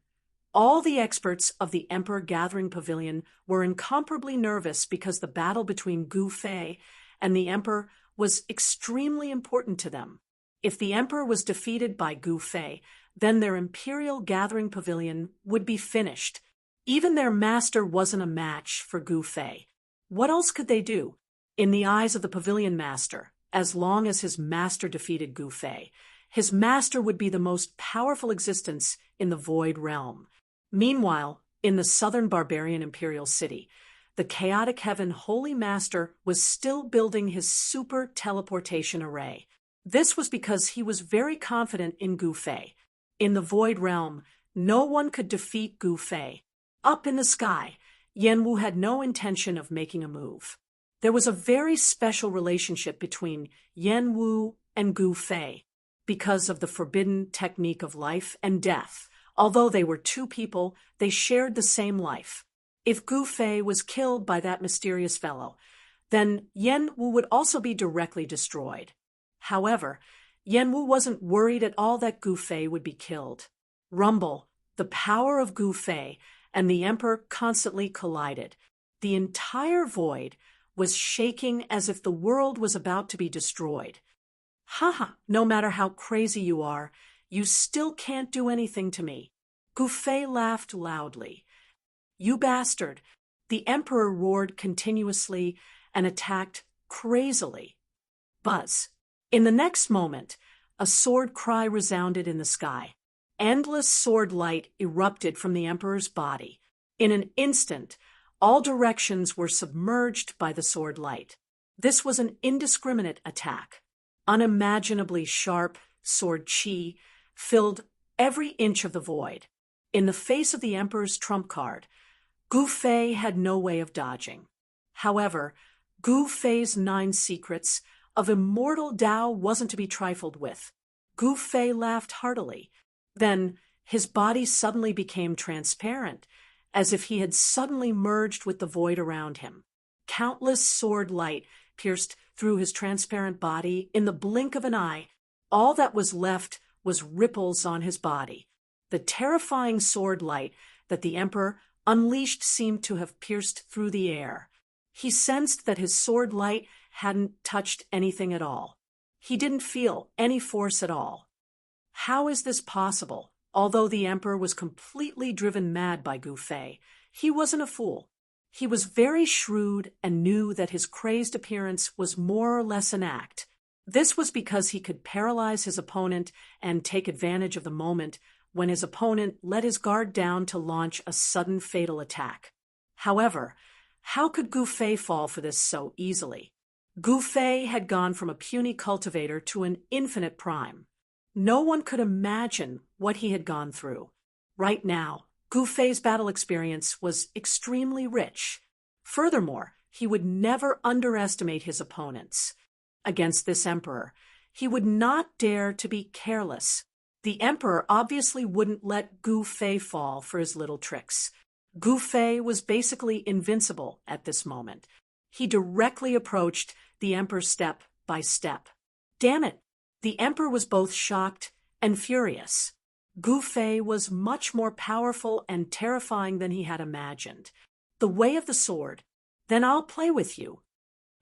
all the experts of the Emperor Gathering Pavilion were incomparably nervous because the battle between Gu Fei and the Emperor was extremely important to them. If the Emperor was defeated by Gu Fei, then their Imperial Gathering Pavilion would be finished. Even their master wasn't a match for Gu Fei. What else could they do? In the eyes of the Pavilion Master, as long as his master defeated Gu Fei, his master would be the most powerful existence in the Void Realm. Meanwhile, in the southern barbarian imperial city, the Chaotic Heaven Holy Master was still building his super teleportation array. This was because he was very confident in Gu Fei. In the Void Realm, no one could defeat Gu Fei. Up in the sky, Yen Wu had no intention of making a move. There was a very special relationship between Yen Wu and Gu Fei because of the forbidden technique of life and death. Although they were two people, they shared the same life. If Gu Fei was killed by that mysterious fellow, then Yen Wu would also be directly destroyed. However, Yen Wu wasn't worried at all that Gu Fei would be killed. Rumble, the power of Gu Fei, and the Emperor constantly collided. The entire void was shaking as if the world was about to be destroyed. Haha, no matter how crazy you are, you still can't do anything to me. Gu Fei laughed loudly. You bastard! The Emperor roared continuously and attacked crazily. Buzz. In the next moment, a sword cry resounded in the sky. Endless sword light erupted from the Emperor's body. In an instant, all directions were submerged by the sword light. This was an indiscriminate attack. Unimaginably sharp sword chi filled every inch of the void. In the face of the Emperor's trump card, Gu Fei had no way of dodging. However, Gu Fei's 9 secrets of immortal Tao wasn't to be trifled with. Gu Fei laughed heartily. Then his body suddenly became transparent, as if he had suddenly merged with the void around him. Countless sword light pierced through his transparent body in the blink of an eye. All that was left was ripples on his body. The terrifying sword light that the Emperor unleashed seemed to have pierced through the air. He sensed that his sword light hadn't touched anything at all. He didn't feel any force at all. How is this possible? Although the Emperor was completely driven mad by Gu Fei, he wasn't a fool. He was very shrewd and knew that his crazed appearance was more or less an act. This was because he could paralyze his opponent and take advantage of the moment when his opponent let his guard down to launch a sudden fatal attack. However, how could Gu Fei fall for this so easily? Gu Fei had gone from a puny cultivator to an infinite prime. No one could imagine what he had gone through. Right now, Gu Fei's battle experience was extremely rich. Furthermore, he would never underestimate his opponents. Against this Emperor, he would not dare to be careless. The Emperor obviously wouldn't let Gu Fei fall for his little tricks. Gu Fei was basically invincible at this moment. He directly approached the Emperor step by step. Damn it! The Emperor was both shocked and furious. Gu Fei was much more powerful and terrifying than he had imagined. The way of the sword. Then I'll play with you.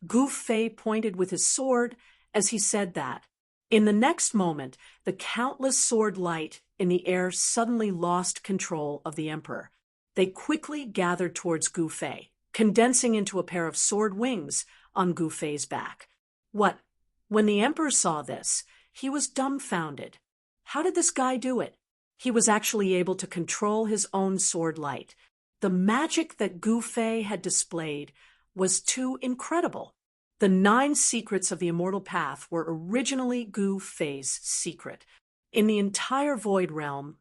Gu Fei pointed with his sword as he said that. In the next moment, the countless sword light in the air suddenly lost control of the Emperor. They quickly gathered towards Gu Fei, condensing into a pair of sword wings on Gu Fei's back. What? When the emperor saw this, he was dumbfounded. How did this guy do it? He was actually able to control his own sword light. The magic that Gu Fei had displayed was too incredible. The 9 secrets of the immortal path were originally Gu Fei's secret. In the entire Void Realm,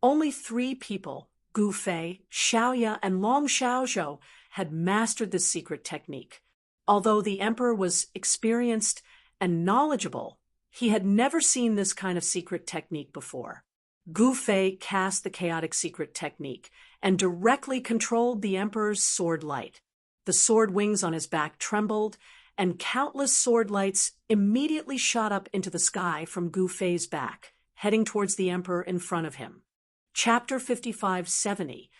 only 3 people, Gu Fei, Xiaoya, and Long Xiaozhou, had mastered this secret technique. Although the emperor was experienced and knowledgeable, he had never seen this kind of secret technique before. Gu Fei cast the chaotic secret technique and directly controlled the emperor's sword light. The sword wings on his back trembled, and countless sword lights immediately shot up into the sky from Gu Fei's back, heading towards the emperor in front of him. Chapter 5570.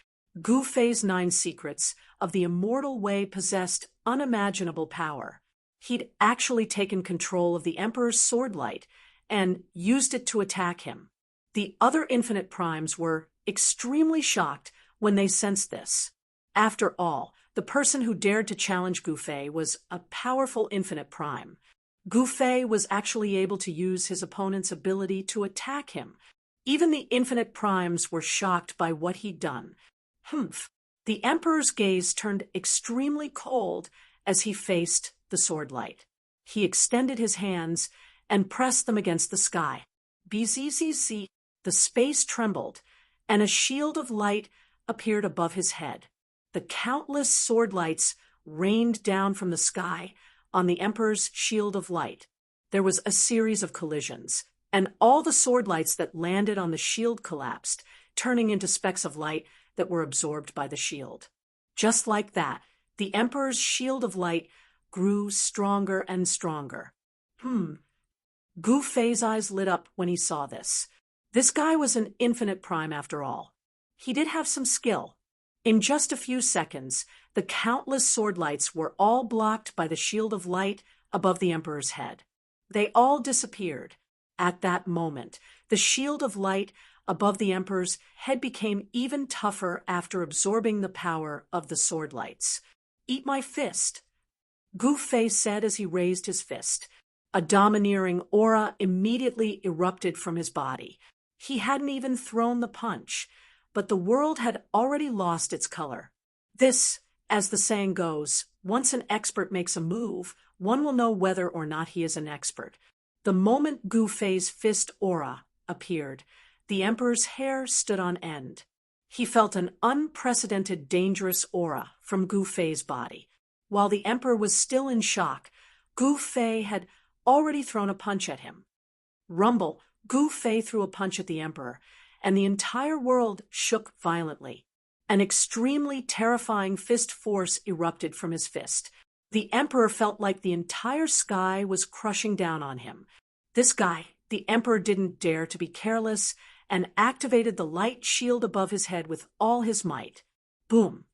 Gu Fei's 9 secrets of the immortal way possessed unimaginable power. He'd actually taken control of the emperor's sword light and used it to attack him. The other infinite primes were extremely shocked when they sensed this. After all, the person who dared to challenge Gu Fei was a powerful infinite prime. Gu Fei was actually able to use his opponent's ability to attack him. Even the infinite primes were shocked by what he'd done. Humph! The emperor's gaze turned extremely cold as he faced the sword light. He extended his hands and pressed them against the sky. Bzzz, the space trembled, and a shield of light appeared above his head. The countless sword lights rained down from the sky on the emperor's shield of light. There was a series of collisions, and all the sword lights that landed on the shield collapsed, turning into specks of light that were absorbed by the shield. Just like that, the emperor's shield of light grew stronger and stronger. Gu Fei's eyes lit up when he saw this. This guy was an infinite prime after all. He did have some skill. In just a few seconds, the countless sword lights were all blocked by the shield of light above the emperor's head. They all disappeared. At that moment, the shield of light above the emperor's head became even tougher after absorbing the power of the sword lights. "Eat my fist," Gu Fei said as he raised his fist. A domineering aura immediately erupted from his body. He hadn't even thrown the punch, but the world had already lost its color. This, as the saying goes, once an expert makes a move, one will know whether or not he is an expert. The moment Gu Fei's fist aura appeared, the emperor's hair stood on end. He felt an unprecedented dangerous aura from Gu Fei's body. While the emperor was still in shock, Gu Fei had already thrown a punch at him. Rumble, Gu Fei threw a punch at the emperor, and the entire world shook violently. An extremely terrifying fist force erupted from his fist. The emperor felt like the entire sky was crushing down on him. This guy, the emperor, didn't dare to be careless and activated the light shield above his head with all his might. Boom!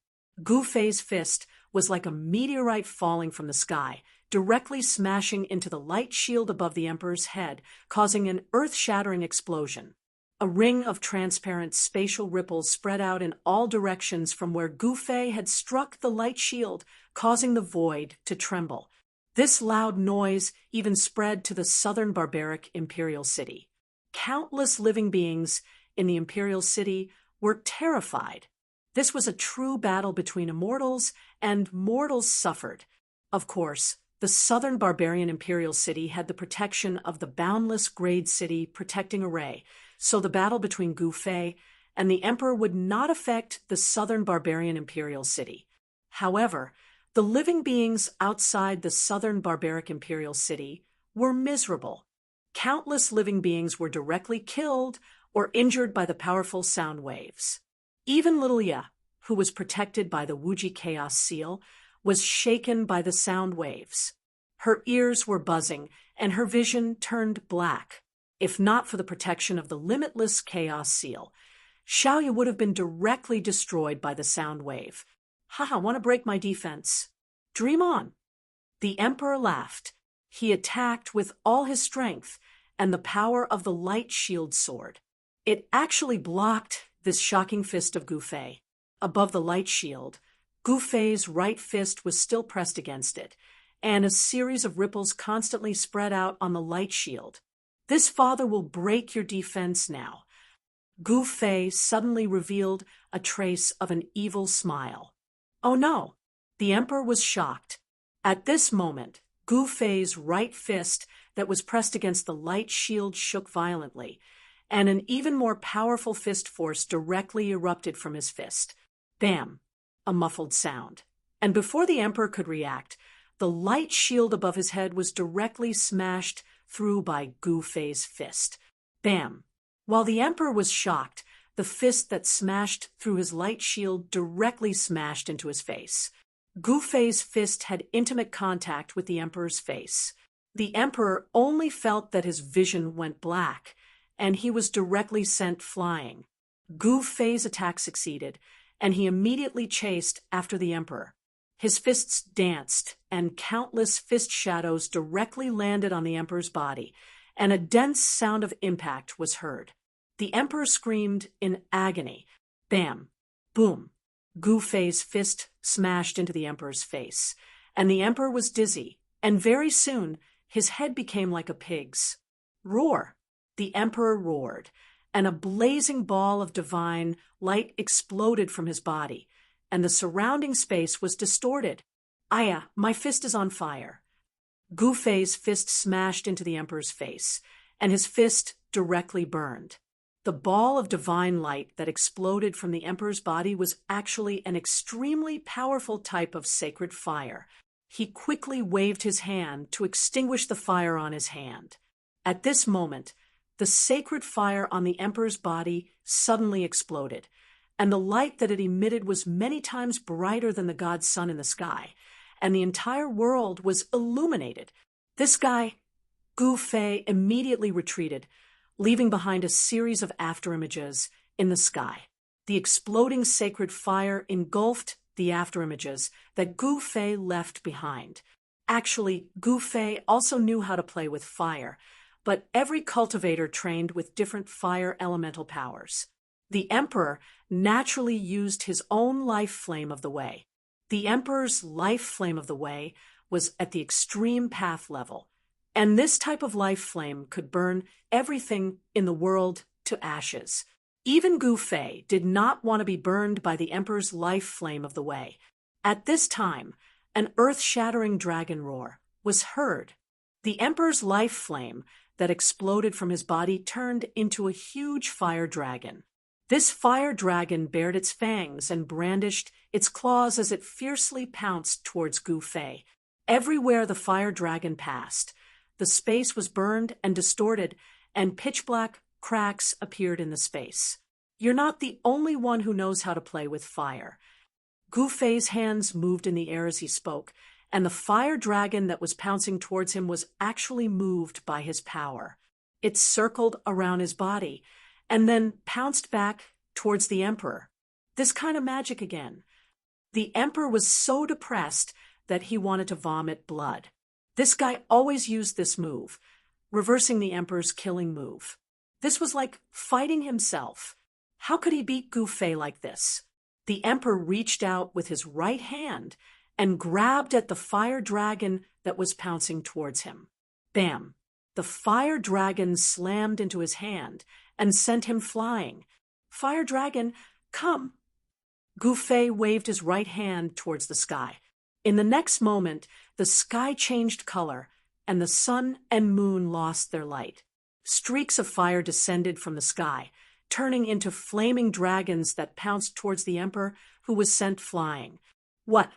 Gu Fei's fist was like a meteorite falling from the sky, directly smashing into the light shield above the emperor's head, causing an earth-shattering explosion. A ring of transparent spatial ripples spread out in all directions from where Gu Fei had struck the light shield, causing the void to tremble. This loud noise even spread to the southern barbaric imperial city. Countless living beings in the imperial city were terrified. This was a true battle between immortals, and mortals suffered. Of course, the southern barbarian imperial city had the protection of the boundless Grade City protecting array, so the battle between Gu Fei and the emperor would not affect the southern barbarian imperial city. However, the living beings outside the southern barbaric imperial city were miserable. Countless living beings were directly killed or injured by the powerful sound waves. Even little Ya, who was protected by the Wuji Chaos Seal, was shaken by the sound waves. Her ears were buzzing, and her vision turned black. If not for the protection of the limitless Chaos Seal, Xiaoya would have been directly destroyed by the sound wave. Haha, want to break my defense? Dream on. The emperor laughed. He attacked with all his strength and the power of the light shield sword. It actually blocked this shocking fist of Gu Fei. above the light shield, Gu Fei's right fist was still pressed against it, and a series of ripples constantly spread out on the light shield. "This father will break your defense now." Gu Fei suddenly revealed a trace of an evil smile. Oh no! The emperor was shocked. At this moment, Gu Fei's right fist that was pressed against the light shield shook violently, and an even more powerful fist force directly erupted from his fist. Bam! A muffled sound. And before the emperor could react, the light shield above his head was directly smashed through by Gu Fei's fist. Bam! While the emperor was shocked, the fist that smashed through his light shield directly smashed into his face. Gu Fei's fist had intimate contact with the emperor's face. The emperor only felt that his vision went black, and he was directly sent flying. Gu Fei's attack succeeded, and he immediately chased after the emperor. His fists danced, and countless fist shadows directly landed on the emperor's body, and a dense sound of impact was heard. The emperor screamed in agony. Bam! Boom! Gu Fei's fist smashed into the emperor's face, and the emperor was dizzy, and very soon his head became like a pig's. Roar! The emperor roared, and a blazing ball of divine light exploded from his body, and the surrounding space was distorted. Aya, my fist is on fire. Gu Fei's fist smashed into the emperor's face, and his fist directly burned. The ball of divine light that exploded from the emperor's body was actually an extremely powerful type of sacred fire. He quickly waved his hand to extinguish the fire on his hand. At this moment, the sacred fire on the emperor's body suddenly exploded, and the light that it emitted was many times brighter than the god's sun in the sky, and the entire world was illuminated. This guy, Gu Fei, immediately retreated, leaving behind a series of afterimages in the sky. The exploding sacred fire engulfed the afterimages that Gu Fei left behind. Actually, Gu Fei also knew how to play with fire, but every cultivator trained with different fire elemental powers. The emperor naturally used his own life flame of the way. The emperor's life flame of the way was at the extreme path level, and this type of life flame could burn everything in the world to ashes. Even Gu Fei did not want to be burned by the emperor's life flame of the way. At this time, an earth-shattering dragon roar was heard. The emperor's life flame that exploded from his body turned into a huge fire dragon. This fire dragon bared its fangs and brandished its claws as it fiercely pounced towards Gu Fei. Everywhere the fire dragon passed, the space was burned and distorted, and pitch-black cracks appeared in the space. You're not the only one who knows how to play with fire. Gu Fei's hands moved in the air as he spoke, and the fire dragon that was pouncing towards him was actually moved by his power. It circled around his body, and then pounced back towards the emperor. This kind of magic again. The emperor was so depressed that he wanted to vomit blood. This guy always used this move, reversing the emperor's killing move. This was like fighting himself. How could he beat Gu Fei like this? The emperor reached out with his right hand and grabbed at the fire dragon that was pouncing towards him. Bam! The fire dragon slammed into his hand and sent him flying. Fire dragon, come! Gu Fei waved his right hand towards the sky. In the next moment, the sky changed color, and the sun and moon lost their light. Streaks of fire descended from the sky, turning into flaming dragons that pounced towards the emperor, who was sent flying. What?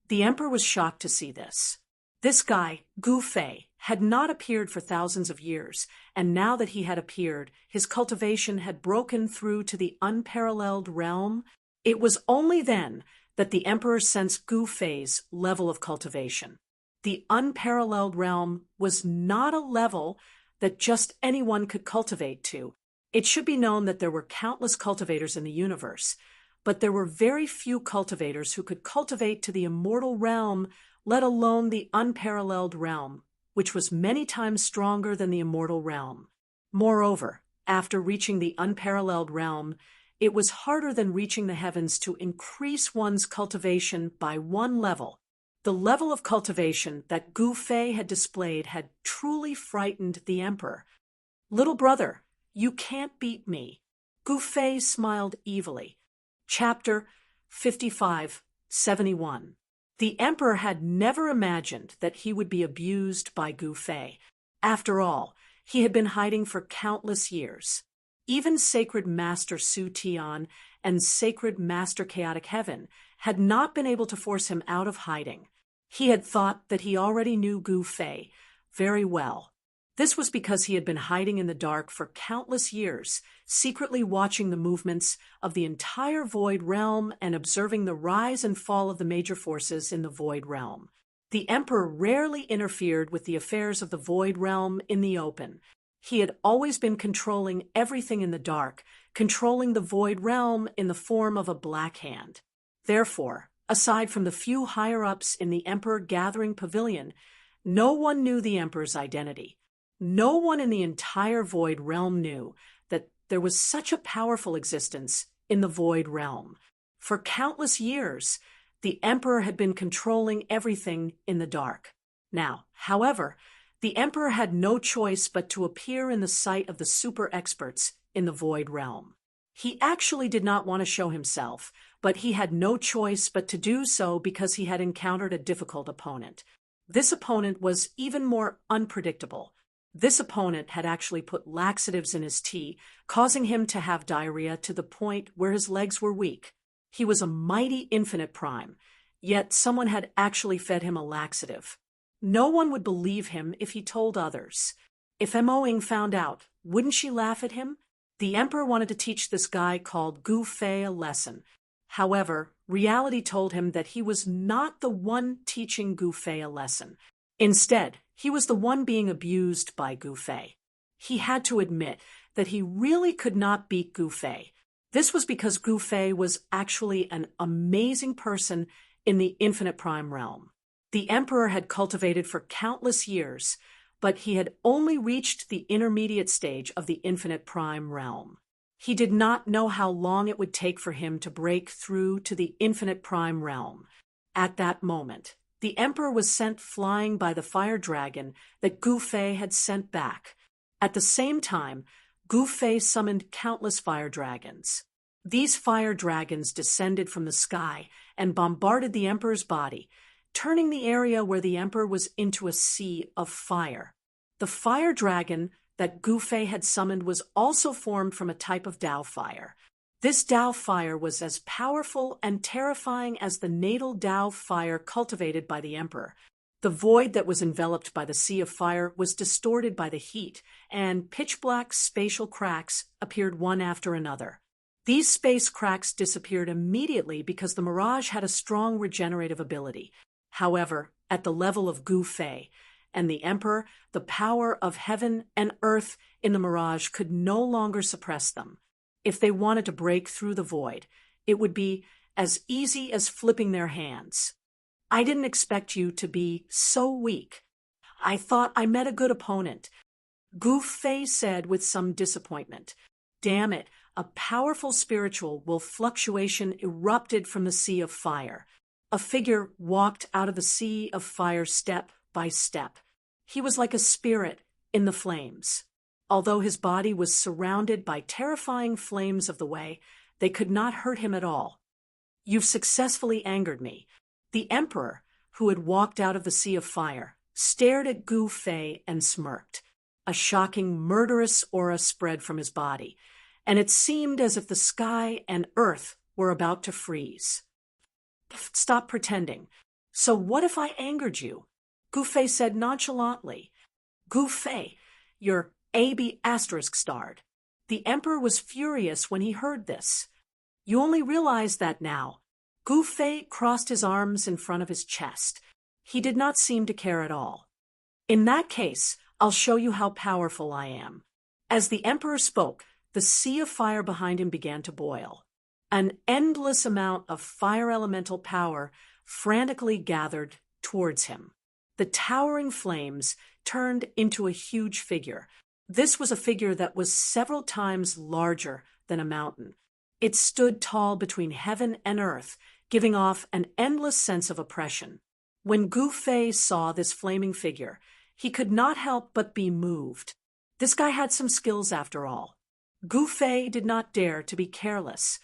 The emperor was shocked to see this. This guy, Gu Fei, had not appeared for thousands of years, and now that he had appeared, his cultivation had broken through to the unparalleled realm. It was only then that the emperor sensed Gu Fei's level of cultivation. The unparalleled realm was not a level that just anyone could cultivate to. It should be known that there were countless cultivators in the universe, but there were very few cultivators who could cultivate to the immortal realm, let alone the unparalleled realm, which was many times stronger than the immortal realm. Moreover, after reaching the unparalleled realm, It was harder than reaching the heavens to increase one's cultivation by one level. The level of cultivation that Gu Fei had displayed had truly frightened the emperor. "Little brother, you can't beat me." Gu Fei smiled evilly. Chapter 55-71. The emperor had never imagined that he would be abused by Gu Fei. After all, he had been hiding for countless years. Even Sacred Master Su Tian and Sacred Master Chaotic Heaven had not been able to force him out of hiding. He had thought that he already knew Gu Fei very well. This was because he had been hiding in the dark for countless years, secretly watching the movements of the entire Void Realm and observing the rise and fall of the major forces in the Void Realm. The Emperor rarely interfered with the affairs of the Void Realm in the open. He had always been controlling everything in the dark, controlling the Void Realm in the form of a Black Hand. Therefore, aside from the few higher-ups in the Emperor Gathering Pavilion, no one knew the Emperor's identity. No one in the entire Void Realm knew that there was such a powerful existence in the Void Realm. For countless years, the Emperor had been controlling everything in the dark. Now, however, the Emperor had no choice but to appear in the sight of the super experts in the Void Realm. He actually did not want to show himself, but he had no choice but to do so because he had encountered a difficult opponent. This opponent was even more unpredictable. This opponent had actually put laxatives in his tea, causing him to have diarrhea to the point where his legs were weak. He was a mighty infinite prime, yet someone had actually fed him a laxative. No one would believe him if he told others. If Mo-ing found out, wouldn't she laugh at him? The Emperor wanted to teach this guy called Gu Fei a lesson. However, reality told him that he was not the one teaching Gu Fei a lesson. Instead, he was the one being abused by Gu Fei. He had to admit that he really could not beat Gu Fei. This was because Gu Fei was actually an amazing person in the Infinite Prime realm. The Emperor had cultivated for countless years, but he had only reached the intermediate stage of the Infinite Prime realm. He did not know how long it would take for him to break through to the Infinite Prime realm. At that moment, the Emperor was sent flying by the fire dragon that Gu Fei had sent back. At the same time, Gu Fei summoned countless fire dragons. These fire dragons descended from the sky and bombarded the Emperor's body, turning the area where the Emperor was into a sea of fire. The fire dragon that Gu Fei had summoned was also formed from a type of Dao fire. This Dao fire was as powerful and terrifying as the natal Dao fire cultivated by the Emperor. The void that was enveloped by the sea of fire was distorted by the heat, and pitch-black spatial cracks appeared one after another. These space cracks disappeared immediately because the mirage had a strong regenerative ability. However, at the level of Gu Fei and the Emperor, the power of heaven and earth in the mirage could no longer suppress them. If they wanted to break through the void, it would be as easy as flipping their hands. "I didn't expect you to be so weak. I thought I met a good opponent," Gu Fei said with some disappointment. Damn it, a powerful spiritual wolf fluctuation erupted from the sea of fire. A figure walked out of the sea of fire step by step. He was like a spirit in the flames. Although his body was surrounded by terrifying flames of the way, they could not hurt him at all. "You've successfully angered me." The Emperor, who had walked out of the sea of fire, stared at Gu Fei and smirked. A shocking, murderous aura spread from his body, and it seemed as if the sky and earth were about to freeze. "Stop pretending. So what if I angered you?" Gu Fei said nonchalantly. "Gu Fei, you're AB***. The Emperor was furious when he heard this. "You only realize that now." Gu Fei crossed his arms in front of his chest. He did not seem to care at all. "In that case, I'll show you how powerful I am." As the Emperor spoke, the sea of fire behind him began to boil. An endless amount of fire elemental power frantically gathered towards him. The towering flames turned into a huge figure. This was a figure that was several times larger than a mountain. It stood tall between heaven and earth, giving off an endless sense of oppression. When Gu Fei saw this flaming figure, he could not help but be moved. This guy had some skills after all. Gu Fei did not dare to be careless.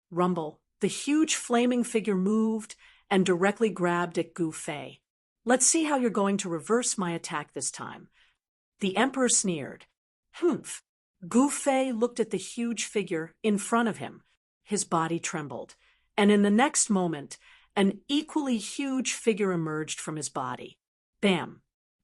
Rumble, the huge flaming figure moved and directly grabbed at Gu Fei. Let's see how you're going to reverse my attack this time. The emperor sneered. Humph. Gu Fei looked at the huge figure in front of him. His body trembled, and in the next moment, an equally huge figure emerged from his body. Bam!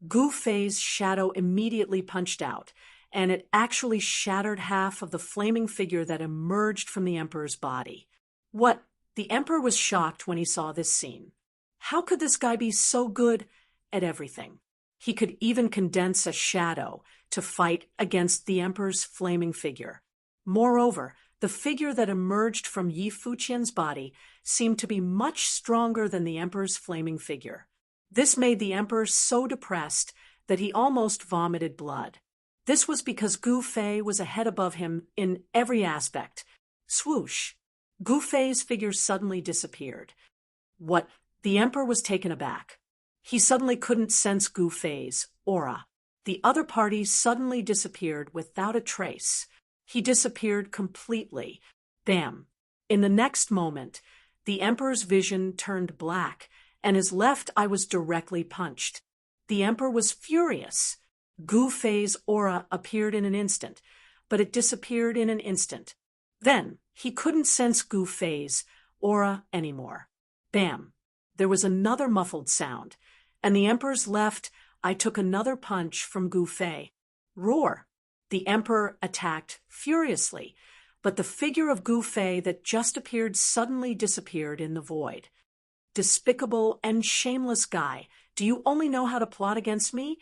Gu Fei's shadow immediately punched out, and it actually shattered half of the flaming figure that emerged from the emperor's body. What? The emperor was shocked when he saw this scene. How could this guy be so good at everything? He could even condense a shadow to fight against the emperor's flaming figure. Moreover, the figure that emerged from Yi Fuqian's body seemed to be much stronger than the emperor's flaming figure. This made the emperor so depressed that he almost vomited blood. This was because Gu Fei was a head above him in every aspect. Swoosh! Gu Fei's figure suddenly disappeared. What? The emperor was taken aback. He suddenly couldn't sense Gu Fei's aura. The other party suddenly disappeared without a trace. He disappeared completely. Bam! In the next moment, the emperor's vision turned black, and his left eye was directly punched. The emperor was furious. Gu Fei's aura appeared in an instant, but it disappeared in an instant. Then, he couldn't sense Gu Fei's aura anymore. Bam! There was another muffled sound, and the emperor's left eye took another punch from Gu Fei. Roar! The emperor attacked furiously, but the figure of Gu Fei that just appeared suddenly disappeared in the void. Despicable and shameless guy, do you only know how to plot against me?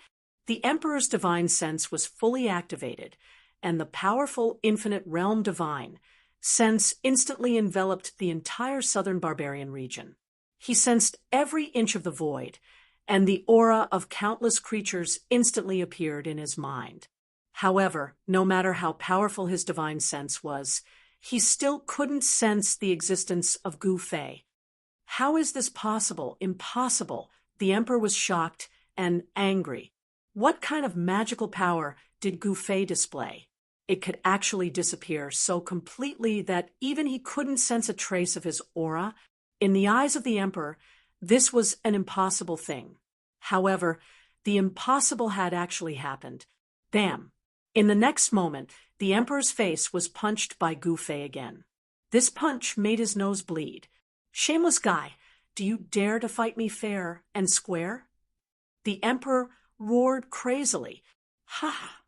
The emperor's divine sense was fully activated, and the powerful infinite realm divine sense instantly enveloped the entire southern barbarian region. He sensed every inch of the void, and the aura of countless creatures instantly appeared in his mind. However, no matter how powerful his divine sense was, he still couldn't sense the existence of Gu Fei. How is this possible? Impossible. The emperor was shocked and angry. What kind of magical power did Gu Fei display? It could actually disappear so completely that even he couldn't sense a trace of his aura. In the eyes of the emperor, this was an impossible thing. However, the impossible had actually happened. Bam! In the next moment, the emperor's face was punched by Gu Fei again. This punch made his nose bleed. Shameless guy, do you dare to fight me fair and square? The emperor roared crazily. Ha!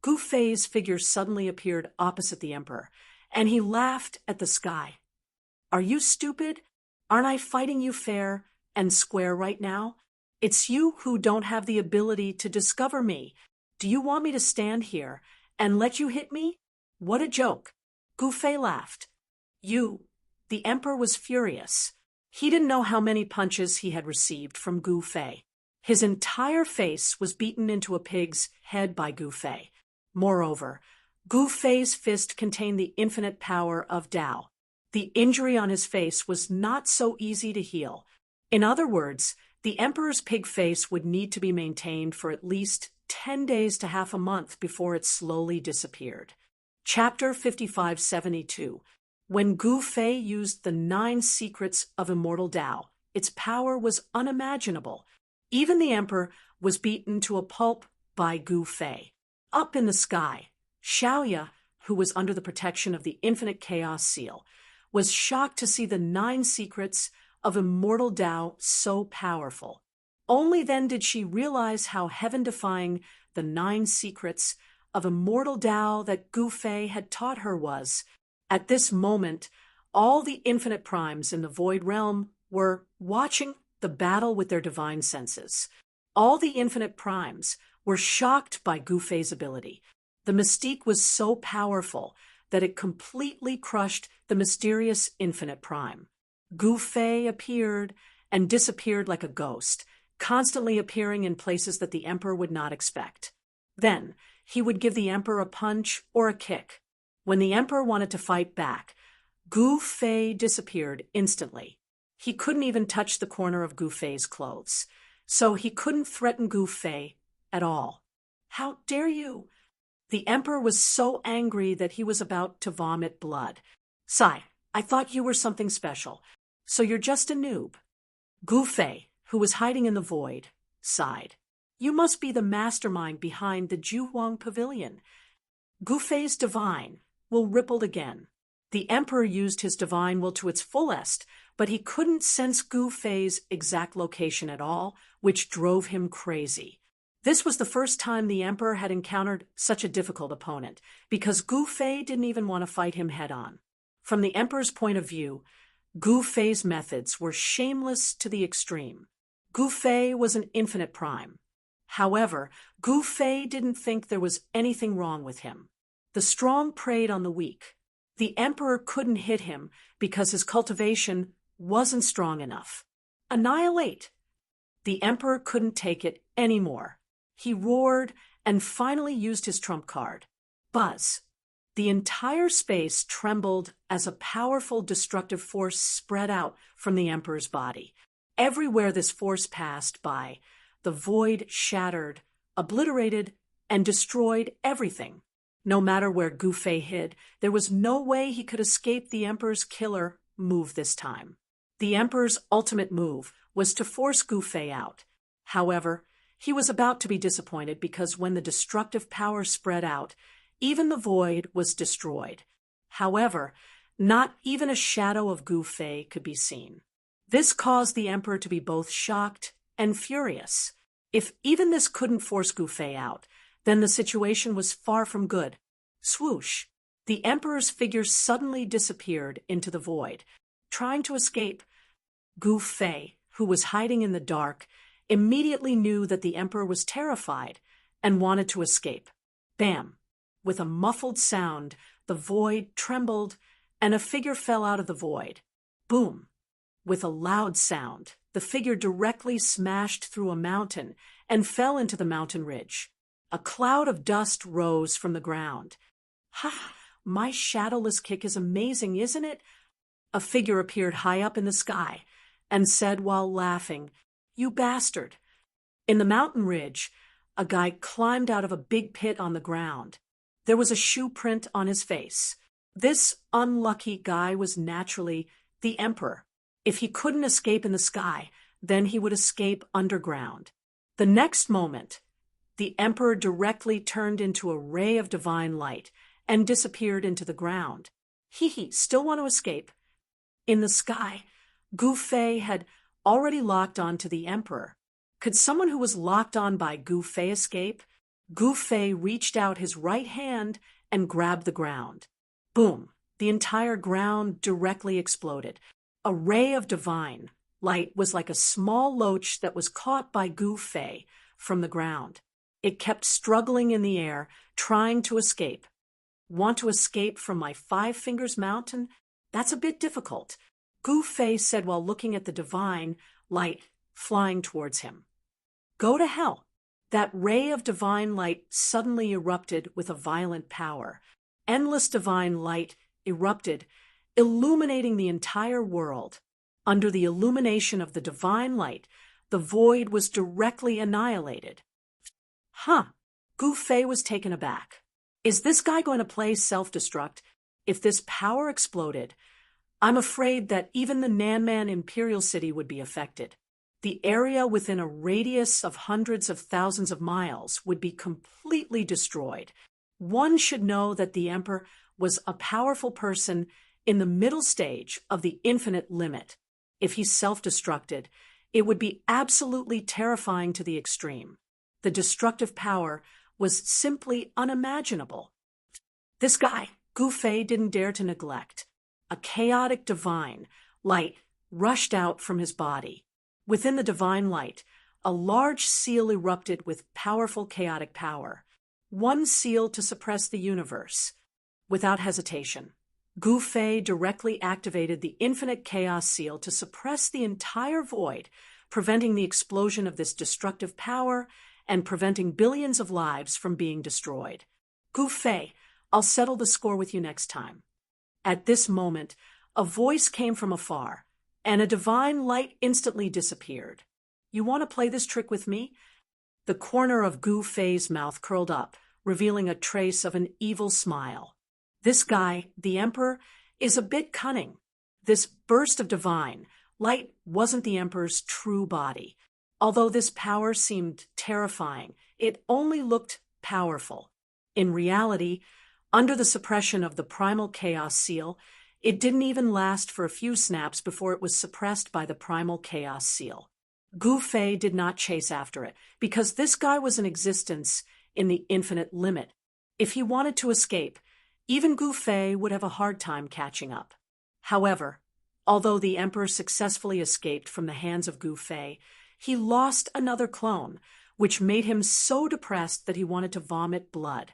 Gu Fei's figure suddenly appeared opposite the emperor, and he laughed at the sky. Are you stupid? Aren't I fighting you fair and square right now? It's you who don't have the ability to discover me. Do you want me to stand here and let you hit me? What a joke. Gu Fei laughed. The emperor was furious. He didn't know how many punches he had received from Gu Fei. His entire face was beaten into a pig's head by Gu Fei. Moreover, Gu Fei's fist contained the infinite power of Tao. The injury on his face was not so easy to heal. In other words, the emperor's pig face would need to be maintained for at least 10 days to half a month before it slowly disappeared. Chapter 5572. When Gu Fei used the 9 secrets of immortal Tao, its power was unimaginable. Even the emperor was beaten to a pulp by Gu Fei. Up in the sky, Xiaoya, who was under the protection of the infinite chaos seal, was shocked to see the 9 secrets of immortal Tao so powerful. Only then did she realize how heaven-defying the 9 secrets of immortal Tao that Gu Fei had taught her was. At this moment, all the infinite primes in the void realm were watching the battle with their divine senses. All the infinite primes were shocked by Gu Fei's ability. The mystique was so powerful that it completely crushed the mysterious infinite prime. Gu Fei appeared and disappeared like a ghost, constantly appearing in places that the emperor would not expect. Then, he would give the emperor a punch or a kick. When the emperor wanted to fight back, Gu Fei disappeared instantly. He couldn't even touch the corner of Gu Fei's clothes, so he couldn't threaten Gu Fei at all. How dare you? The emperor was so angry that he was about to vomit blood. Sigh, I thought you were something special, so you're just a noob. Gu Fei, who was hiding in the void, sighed. You must be the mastermind behind the Juhuang Pavilion. Gu Fei's divine will rippled again. The emperor used his divine will to its fullest, but he couldn't sense Gu Fei's exact location at all, which drove him crazy. This was the first time the emperor had encountered such a difficult opponent, because Gu Fei didn't even want to fight him head-on. From the emperor's point of view, Gu Fei's methods were shameless to the extreme. Gu Fei was an infinite prime. However, Gu Fei didn't think there was anything wrong with him. The strong preyed on the weak. The emperor couldn't hit him because his cultivation wasn't strong enough. Annihilate! The emperor couldn't take it anymore. He roared and finally used his trump card. Buzz. The entire space trembled as a powerful destructive force spread out from the emperor's body. Everywhere this force passed by, the void shattered, obliterated, and destroyed everything. No matter where Gu Fei hid, there was no way he could escape the emperor's killer move this time. The emperor's ultimate move was to force Gu Fei out. However, he was about to be disappointed because when the destructive power spread out, even the void was destroyed. However, not even a shadow of Gu Fei could be seen. This caused the emperor to be both shocked and furious. If even this couldn't force Gu Fei out, then the situation was far from good. Swoosh! The emperor's figure suddenly disappeared into the void. Trying to escape, Gu Fei, who was hiding in the dark, immediately knew that the emperor was terrified and wanted to escape. Bam! With a muffled sound, the void trembled and a figure fell out of the void. Boom! With a loud sound, the figure directly smashed through a mountain and fell into the mountain ridge. A cloud of dust rose from the ground. Ha! My shadowless kick is amazing, isn't it? A figure appeared high up in the sky and said while laughing, You bastard! In the mountain ridge, a guy climbed out of a big pit on the ground. There was a shoe print on his face. This unlucky guy was naturally the emperor. If he couldn't escape in the sky, then he would escape underground. The next moment, the emperor directly turned into a ray of divine light and disappeared into the ground. Still want to escape? In the sky, Gu Fei had already locked on to the emperor. Could someone who was locked on by Gu Fei escape? Gu Fei reached out his right hand and grabbed the ground. Boom! The entire ground directly exploded. A ray of divine light was like a small loach that was caught by Gu Fei from the ground. It kept struggling in the air, trying to escape. Want to escape from my 5 Fingers Mountain? That's a bit difficult, Gu Fei said while looking at the divine light flying towards him. Go to hell. That ray of divine light suddenly erupted with a violent power. Endless divine light erupted, illuminating the entire world. Under the illumination of the divine light, the void was directly annihilated. Gu Fei was taken aback. Is this guy going to play self-destruct? If this power exploded, I'm afraid that even the Nanman Imperial City would be affected. The area within a radius of hundreds of thousands of miles would be completely destroyed. One should know that the emperor was a powerful person in the middle stage of the infinite limit. If he self-destructed, it would be absolutely terrifying to the extreme. The destructive power was simply unimaginable. This guy, Gu Fei, didn't dare to neglect. A chaotic divine light rushed out from his body. Within the divine light, a large seal erupted with powerful chaotic power. One seal to suppress the universe. Without hesitation, Gu Fei directly activated the infinite chaos seal to suppress the entire void, preventing the explosion of this destructive power and preventing billions of lives from being destroyed. Gu Fei, I'll settle the score with you next time. At this moment, a voice came from afar, and a divine light instantly disappeared. You want to play this trick with me? The corner of Gu Fei's mouth curled up, revealing a trace of an evil smile. This guy, the Emperor, is a bit cunning. This burst of divine light wasn't the Emperor's true body. Although this power seemed terrifying, it only looked powerful. In reality, under the suppression of the primal chaos seal, it didn't even last for a few snaps before it was suppressed by the primal chaos seal. Gu Fei did not chase after it, because this guy was in existence in the infinite limit. If he wanted to escape, even Gu Fei would have a hard time catching up. However, although the Emperor successfully escaped from the hands of Gu Fei, he lost another clone, which made him so depressed that he wanted to vomit blood.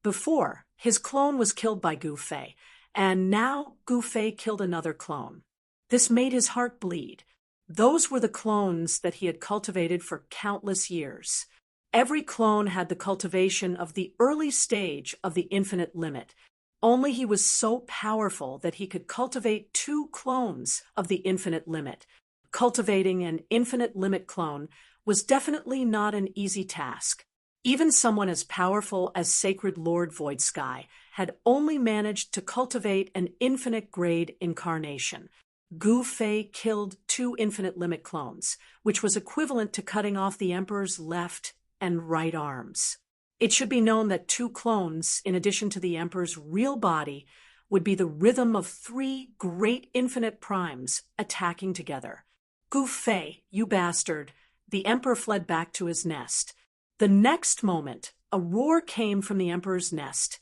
Before, his clone was killed by Gu Fei, and now Gu Fei killed another clone. This made his heart bleed. Those were the clones that he had cultivated for countless years. Every clone had the cultivation of the early stage of the infinite limit. Only he was so powerful that he could cultivate 2 clones of the infinite limit. Cultivating an infinite limit clone was definitely not an easy task. Even someone as powerful as Sacred Lord Void Sky had only managed to cultivate an infinite grade incarnation. Gu Fei killed 2 infinite limit clones, which was equivalent to cutting off the Emperor's left and right arms. It should be known that 2 clones, in addition to the Emperor's real body, would be the rhythm of 3 great infinite primes attacking together. Gu Fei, you bastard! The Emperor fled back to his nest. The next moment, a roar came from the Emperor's nest,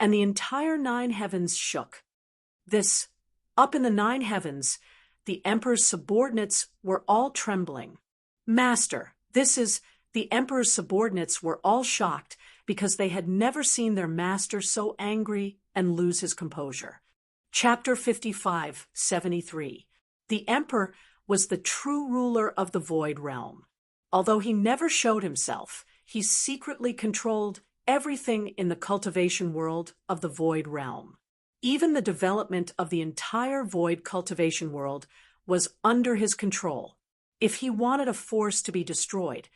and the entire 9 heavens shook. Up in the 9 heavens, the Emperor's subordinates were all trembling. Master, the Emperor's subordinates were all shocked because they had never seen their master so angry and lose his composure. Chapter 55-73. The Emperor was the true ruler of the Void Realm. Although he never showed himself, he secretly controlled everything in the cultivation world of the Void Realm. Even the development of the entire Void cultivation world was under his control. If he wanted a force to be destroyed,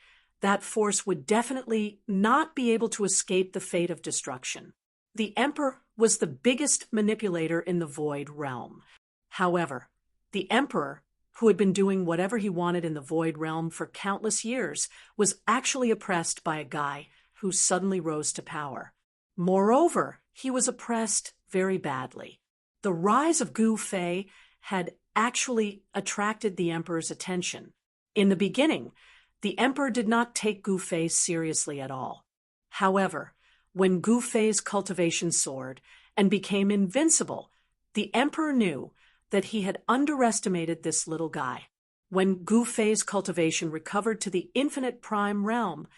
that force would definitely not be able to escape the fate of destruction. The Emperor was the biggest manipulator in the Void Realm. However, the Emperor, who had been doing whatever he wanted in the Void Realm for countless years, was actually oppressed by a guy who suddenly rose to power. Moreover, he was oppressed very badly. The rise of Gu Fei had actually attracted the Emperor's attention. In the beginning, the Emperor did not take Gu Fei seriously at all. However, when Gu Fei's cultivation soared and became invincible, the Emperor knew that he had underestimated this little guy. When Gu Fei's cultivation recovered to the infinite prime realm,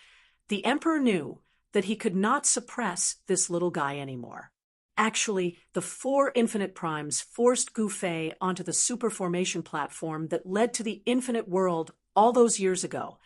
the Emperor knew that he could not suppress this little guy anymore. Actually, the 4 infinite primes forced Gu Fei onto the superformation platform that led to the infinite world all those years ago,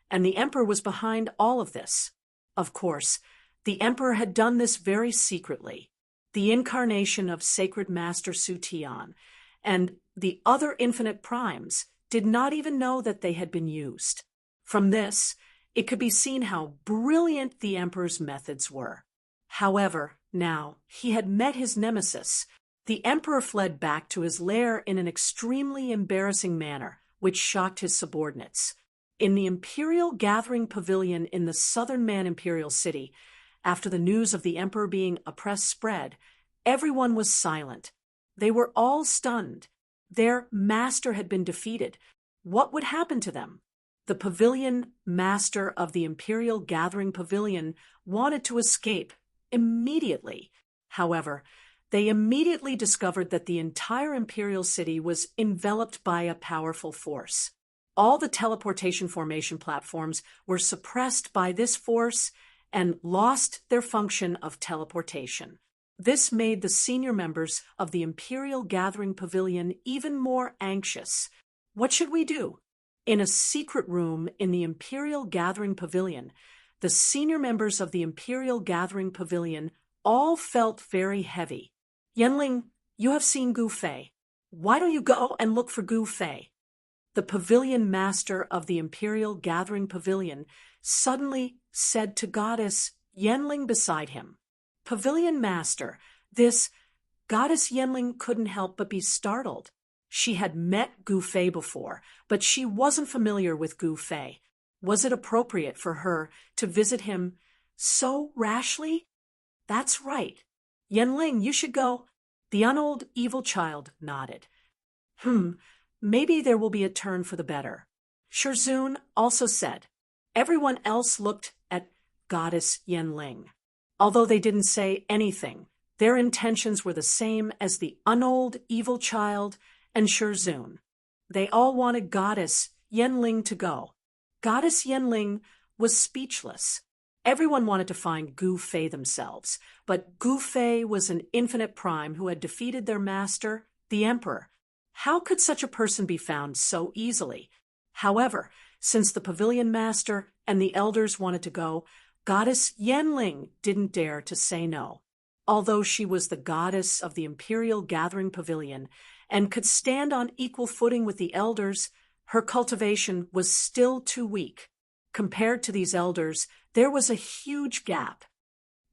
and the Emperor was behind all of this. Of course, the Emperor had done this very secretly. The incarnation of Sacred Master Su Tian and the other infinite primes did not even know that they had been used. From this, it could be seen how brilliant the Emperor's methods were. However, now he had met his nemesis. The Emperor fled back to his lair in an extremely embarrassing manner, which shocked his subordinates. In the Imperial Gathering Pavilion in the southern Man Imperial City, after the news of the Emperor being oppressed spread, everyone was silent. They were all stunned. Their master had been defeated. What would happen to them? The pavilion master of the Imperial Gathering Pavilion wanted to escape immediately. However, they immediately discovered that the entire Imperial City was enveloped by a powerful force. All the teleportation formation platforms were suppressed by this force and lost their function of teleportation. This made the senior members of the Imperial Gathering Pavilion even more anxious. What should we do? In a secret room in the Imperial Gathering Pavilion, the senior members of the Imperial Gathering Pavilion all felt very heavy. Yenling, you have seen Gu Fei. Why don't you go and look for Gu Fei? The pavilion master of the Imperial Gathering Pavilion suddenly said to Goddess Yenling beside him. Pavilion master, this Goddess Yenling couldn't help but be startled. She had met Gu Fei before, but she wasn't familiar with Gu Fei. Was it appropriate for her to visit him so rashly? That's right. Yenling, you should go. The unold evil child nodded. Maybe there will be a turn for the better. Shirzun also said. Everyone else looked at Goddess Yenling. Although they didn't say anything, their intentions were the same as the unold evil child and Shirzun. They all wanted Goddess Yenling to go. Goddess Yenling was speechless. Everyone wanted to find Gu Fei themselves, but Gu Fei was an infinite prime who had defeated their master, the Emperor. How could such a person be found so easily? However, since the pavilion master and the elders wanted to go, Goddess Yenling didn't dare to say no. Although she was the goddess of the Imperial Gathering Pavilion and could stand on equal footing with the elders, her cultivation was still too weak. Compared to these elders, there was a huge gap.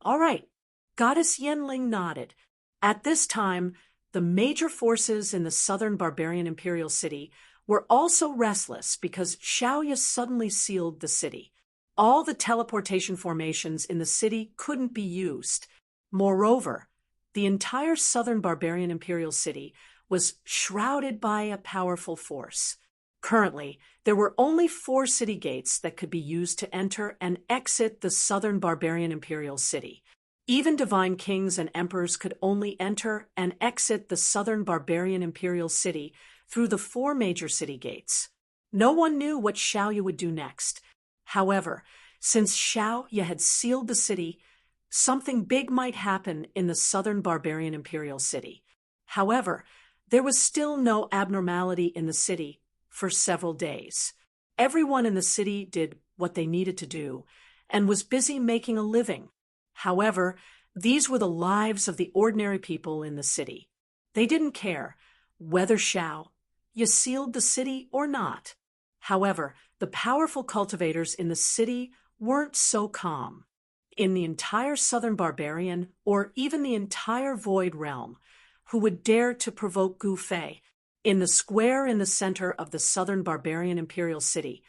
All right, Goddess Yenling nodded. At this time, the major forces in the southern barbarian imperial city were also restless because Xiaoya suddenly sealed the city. All the teleportation formations in the city couldn't be used. Moreover, the entire southern barbarian imperial city was shrouded by a powerful force. Currently, there were only 4 city gates that could be used to enter and exit the southern barbarian imperial city. Even divine kings and emperors could only enter and exit the southern barbarian imperial city through the 4 major city gates. No one knew what Xiaoya would do next. However, since Xiaoya had sealed the city, something big might happen in the southern barbarian imperial city. However, there was still no abnormality in the city for several days. Everyone in the city did what they needed to do and was busy making a living. However, these were the lives of the ordinary people in the city. They didn't care whether Xiaoya sealed the city or not. However, the powerful cultivators in the city weren't so calm. In the entire southern barbarian, or even the entire void realm, who would dare to provoke Gu Fei? In the square in the center of the southern barbarian imperial city,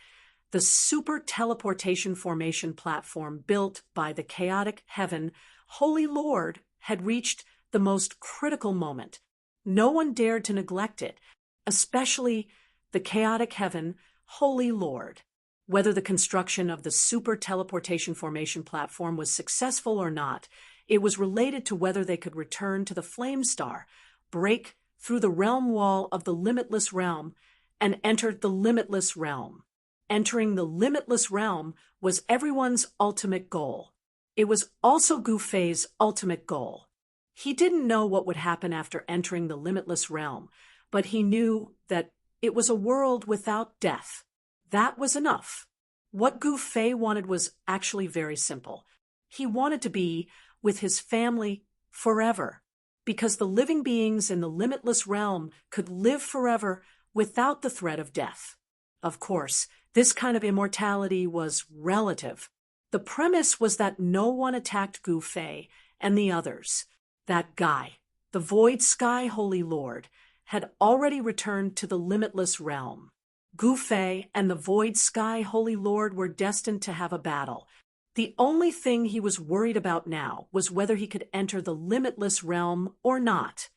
the super teleportation formation platform built by the chaotic heaven, Holy Lord, had reached the most critical moment. No one dared to neglect it, especially the chaotic heaven, Holy Lord. Whether the construction of the super teleportation formation platform was successful or not, it was related to whether they could return to the Flame Star, break through the realm wall of the limitless realm, and enter the limitless realm. Entering the limitless realm was everyone's ultimate goal. It was also Gu Fei's ultimate goal. He didn't know what would happen after entering the limitless realm, but he knew that it was a world without death. That was enough. What Gu Fei wanted was actually very simple. He wanted to be with his family forever, because the living beings in the limitless realm could live forever without the threat of death. Of course, this kind of immortality was relative. The premise was that no one attacked Gu Fei and the others. That guy, the Void Sky Holy Lord, had already returned to the limitless realm. Gu Fei and the Void Sky Holy Lord were destined to have a battle. The only thing he was worried about now was whether he could enter the limitless realm or not.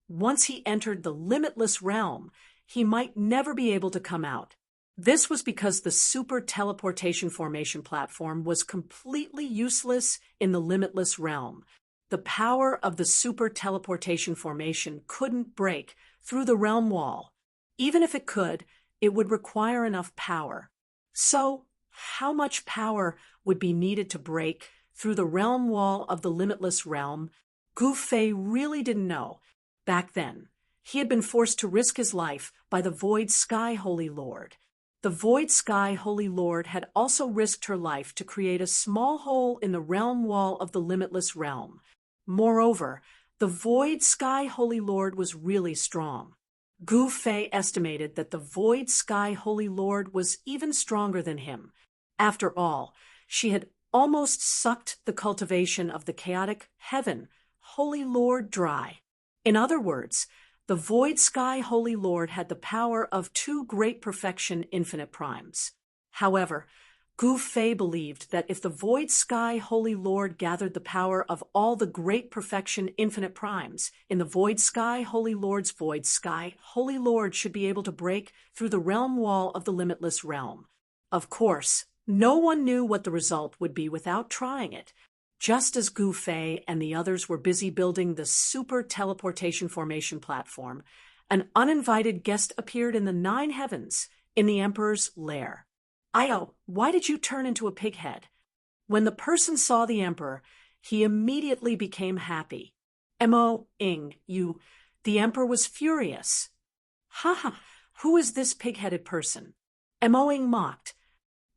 Once he entered the limitless realm, he might never be able to come out. This was because the super teleportation formation platform was completely useless in the limitless realm. The power of the super teleportation formation couldn't break through the realm wall. Even if it could, it would require enough power. So, how much power would be needed to break through the realm wall of the limitless realm? Gu Fei really didn't know. Back then, he had been forced to risk his life by the Void Sky Holy Lord. The Void Sky Holy Lord had also risked her life to create a small hole in the realm wall of the limitless realm. Moreover, the Void Sky Holy Lord was really strong. Gu Fei estimated that the Void Sky Holy Lord was even stronger than him. After all, she had almost sucked the cultivation of the chaotic heaven, Holy Lord, dry. In other words, the Void Sky Holy Lord had the power of two great perfection infinite primes. However, Gu Fei believed that if the Void Sky Holy Lord gathered the power of all the great perfection infinite primes in the Void Sky Holy Lord's Void Sky, Holy Lord should be able to break through the realm wall of the limitless realm. Of course, no one knew what the result would be without trying it. Just as Gu Fei and the others were busy building the super teleportation formation platform, an uninvited guest appeared in the 9 heavens in the Emperor's lair. "Io, why did you turn into a pighead?" When the person saw the Emperor, he immediately became happy. "Mo-ing, you..." The Emperor was furious. "Ha ha, who is this pig-headed person?" Mo-ing mocked.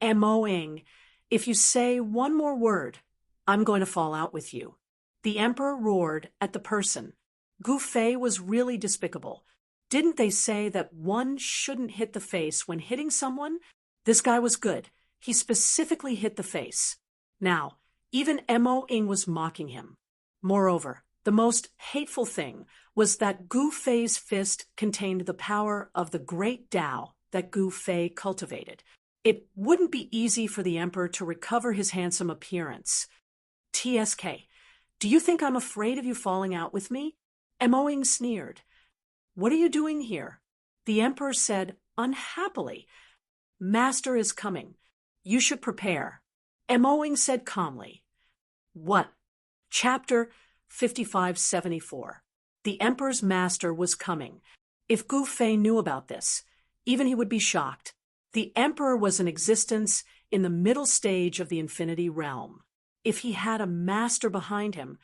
"Mo-ing, if you say one more word, I'm going to fall out with you." The Emperor roared at the person. Gu Fei was really despicable. Didn't they say that one shouldn't hit the face when hitting someone? This guy was good. He specifically hit the face. Now, even Mo-ing was mocking him. Moreover, the most hateful thing was that Gu Fei's fist contained the power of the great Tao that Gu Fei cultivated. It wouldn't be easy for the Emperor to recover his handsome appearance. "TSK, do you think I'm afraid of you falling out with me?" Mo-ing sneered. "What are you doing here?" The Emperor said unhappily. "Master is coming. You should prepare." Mo-ing said calmly. What? Chapter 5574. The Emperor's master was coming. If Gu Fei knew about this, even he would be shocked. The Emperor was in existence in the middle stage of the infinity realm. If he had a master behind him,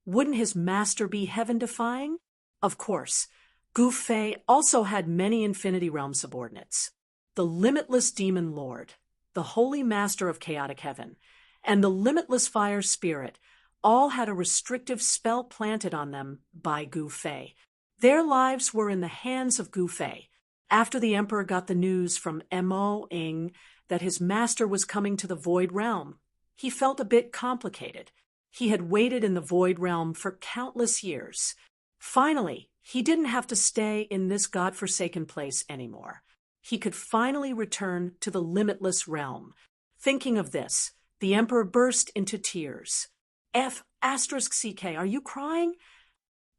wouldn't his master be heaven-defying? Of course, Gu Fei also had many infinity realm subordinates. The limitless demon lord, the holy master of chaotic heaven, and the limitless fire spirit all had a restrictive spell planted on them by Gu Fei. Their lives were in the hands of Gu Fei. After the Emperor got the news from Mo-ing that his master was coming to the Void Realm, he felt a bit complicated. He had waited in the Void Realm for countless years. Finally, he didn't have to stay in this godforsaken place anymore. He could finally return to the limitless realm. Thinking of this, the Emperor burst into tears. "F***CK, are you crying?"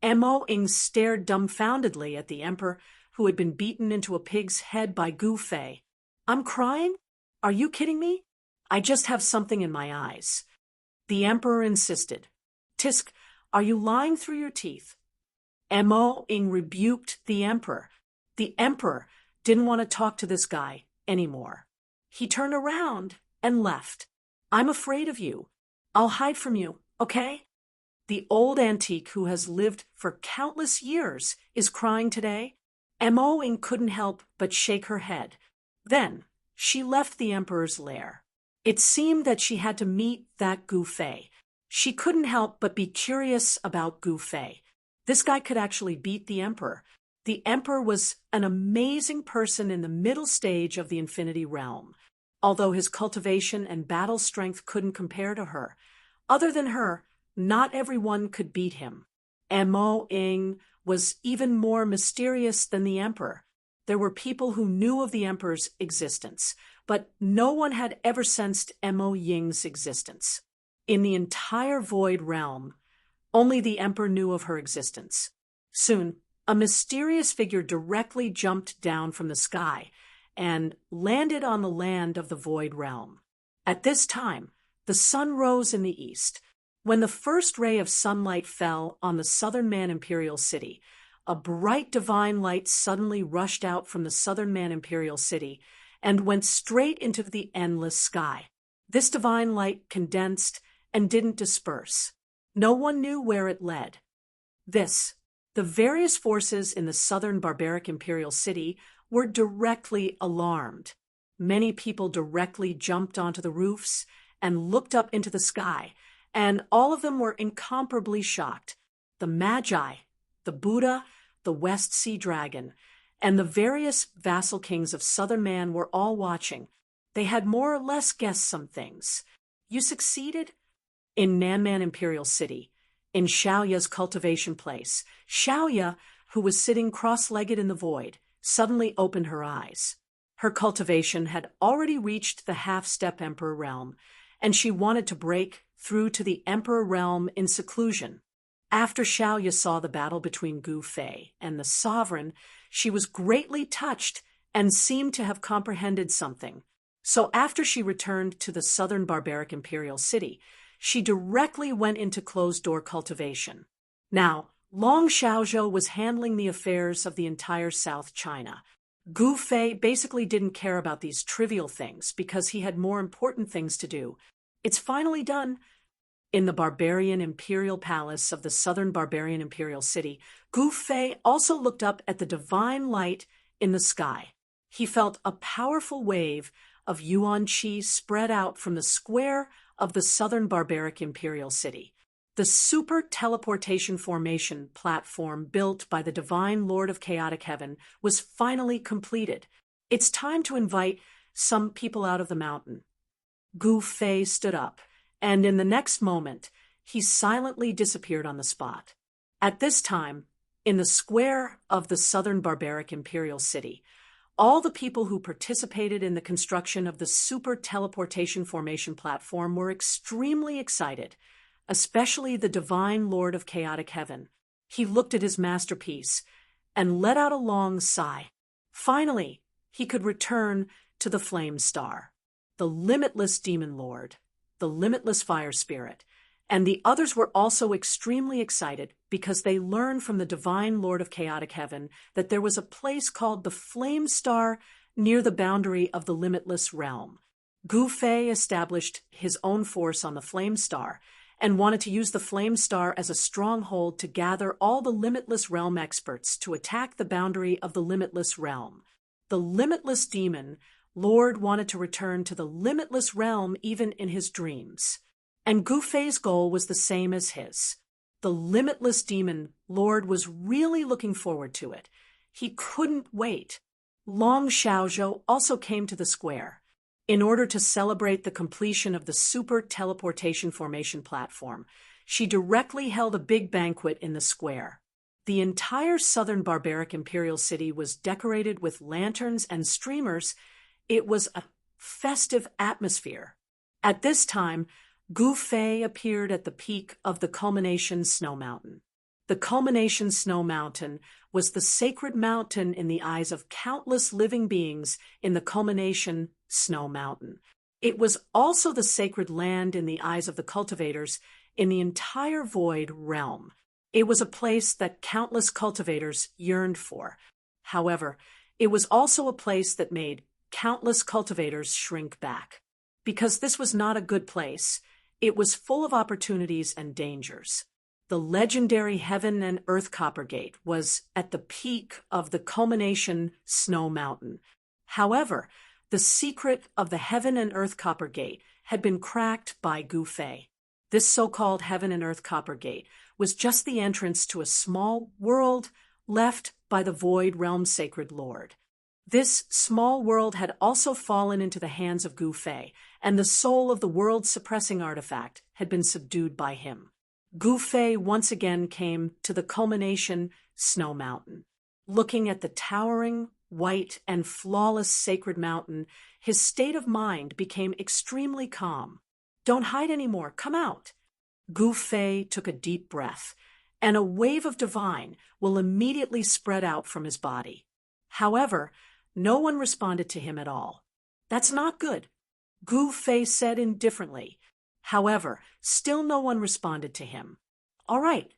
Mo-ing stared dumbfoundedly at the Emperor, who had been beaten into a pig's head by Gu Fei. "I'm crying? Are you kidding me? I just have something in my eyes." The Emperor insisted. "Tisk, are you lying through your teeth?" Mo-ing rebuked the Emperor. The Emperor didn't want to talk to this guy anymore. He turned around and left. "I'm afraid of you. I'll hide from you, okay?" The old antique who has lived for countless years is crying today. Mo-ing couldn't help but shake her head. Then she left the Emperor's lair. It seemed that she had to meet that Gu Fei. She couldn't help but be curious about Gu Fei. This guy could actually beat the Emperor. The Emperor was an amazing person in the middle stage of the infinity realm. Although his cultivation and battle strength couldn't compare to her. Other than her, not everyone could beat him. Mo-ing was even more mysterious than the Emperor. There were people who knew of the Emperor's existence, but no one had ever sensed Mo-ing's existence. In the entire Void Realm, only the Emperor knew of her existence. Soon, a mysterious figure directly jumped down from the sky and landed on the land of the Void Realm. At this time, the sun rose in the east. When the first ray of sunlight fell on the Southern Man Imperial City, a bright divine light suddenly rushed out from the Southern Man Imperial City and went straight into the endless sky. This divine light condensed and didn't disperse. No one knew where it led. The various forces in the Southern Barbaric Imperial City were directly alarmed. Many people directly jumped onto the roofs and looked up into the sky, and all of them were incomparably shocked. The Magi, the Buddha, the West Sea Dragon, and the various vassal kings of southern Man were all watching. They had more or less guessed some things. You succeeded? In Nanman Imperial City, in Xiaoya's cultivation place, Xiaoya, who was sitting cross-legged in the void, suddenly opened her eyes. Her cultivation had already reached the half-step Emperor realm, and she wanted to break through to the Emperor realm in seclusion. After Xiaoya saw the battle between Gu Fei and the sovereign, she was greatly touched and seemed to have comprehended something. So after she returned to the southern barbaric imperial city, she directly went into closed-door cultivation. Now, Long Xiaozhou was handling the affairs of the entire South China. Gu Fei basically didn't care about these trivial things because he had more important things to do. It's finally done. In the barbarian imperial palace of the southern barbarian imperial city, Gu Fei also looked up at the divine light in the sky. He felt a powerful wave of yuan qi spread out from the square of the southern barbaric imperial city. The super teleportation formation platform built by the divine lord of chaotic heaven was finally completed. It's time to invite some people out of the mountain. Gu Fei stood up, and in the next moment, he silently disappeared on the spot. At this time, in the square of the southern barbaric imperial city, all the people who participated in the construction of the super teleportation formation platform were extremely excited, especially the divine lord of chaotic heaven. He looked at his masterpiece and let out a long sigh. Finally, he could return to the flame star, the limitless demon lord, the limitless fire spirit, and the others were also extremely excited because they learned from the divine lord of chaotic heaven that there was a place called the flame star near the boundary of the limitless realm. Gu Fei established his own force on the flame star and wanted to use the flame star as a stronghold to gather all the limitless realm experts to attack the boundary of the limitless realm. The limitless demon lord wanted to return to the limitless realm even in his dreams. And Gu Fei's goal was the same as his. The limitless demon lord was really looking forward to it. He couldn't wait. Long Xiaozhou also came to the square. In order to celebrate the completion of the super teleportation formation platform, she directly held a big banquet in the square. The entire southern barbaric imperial city was decorated with lanterns and streamers. It was a festive atmosphere. At this time, Gu Fei appeared at the peak of the culmination snow mountain. The culmination snow mountain was the sacred mountain in the eyes of countless living beings in the culmination snow mountain. It was also the sacred land in the eyes of the cultivators in the entire void realm. It was a place that countless cultivators yearned for. However, it was also a place that made countless cultivators shrink back. Because this was not a good place, it was full of opportunities and dangers. The legendary Heaven and Earth Coppergate was at the peak of the culmination snow mountain. However, the secret of the Heaven and Earth Coppergate had been cracked by Gu Fei. This so-called Heaven and Earth Coppergate was just the entrance to a small world left by the Void Realm Sacred Lord. This small world had also fallen into the hands of Gu Fei, and the soul of the world-suppressing artifact had been subdued by him. Gu Fei once again came to the culmination snow mountain. Looking at the towering, white, and flawless sacred mountain, his state of mind became extremely calm. "Don't hide anymore, come out." Gu Fei took a deep breath, and a wave of divine will immediately spread out from his body. However, no one responded to him at all. "That's not good," Gu Fei said indifferently. However, still no one responded to him. "All right."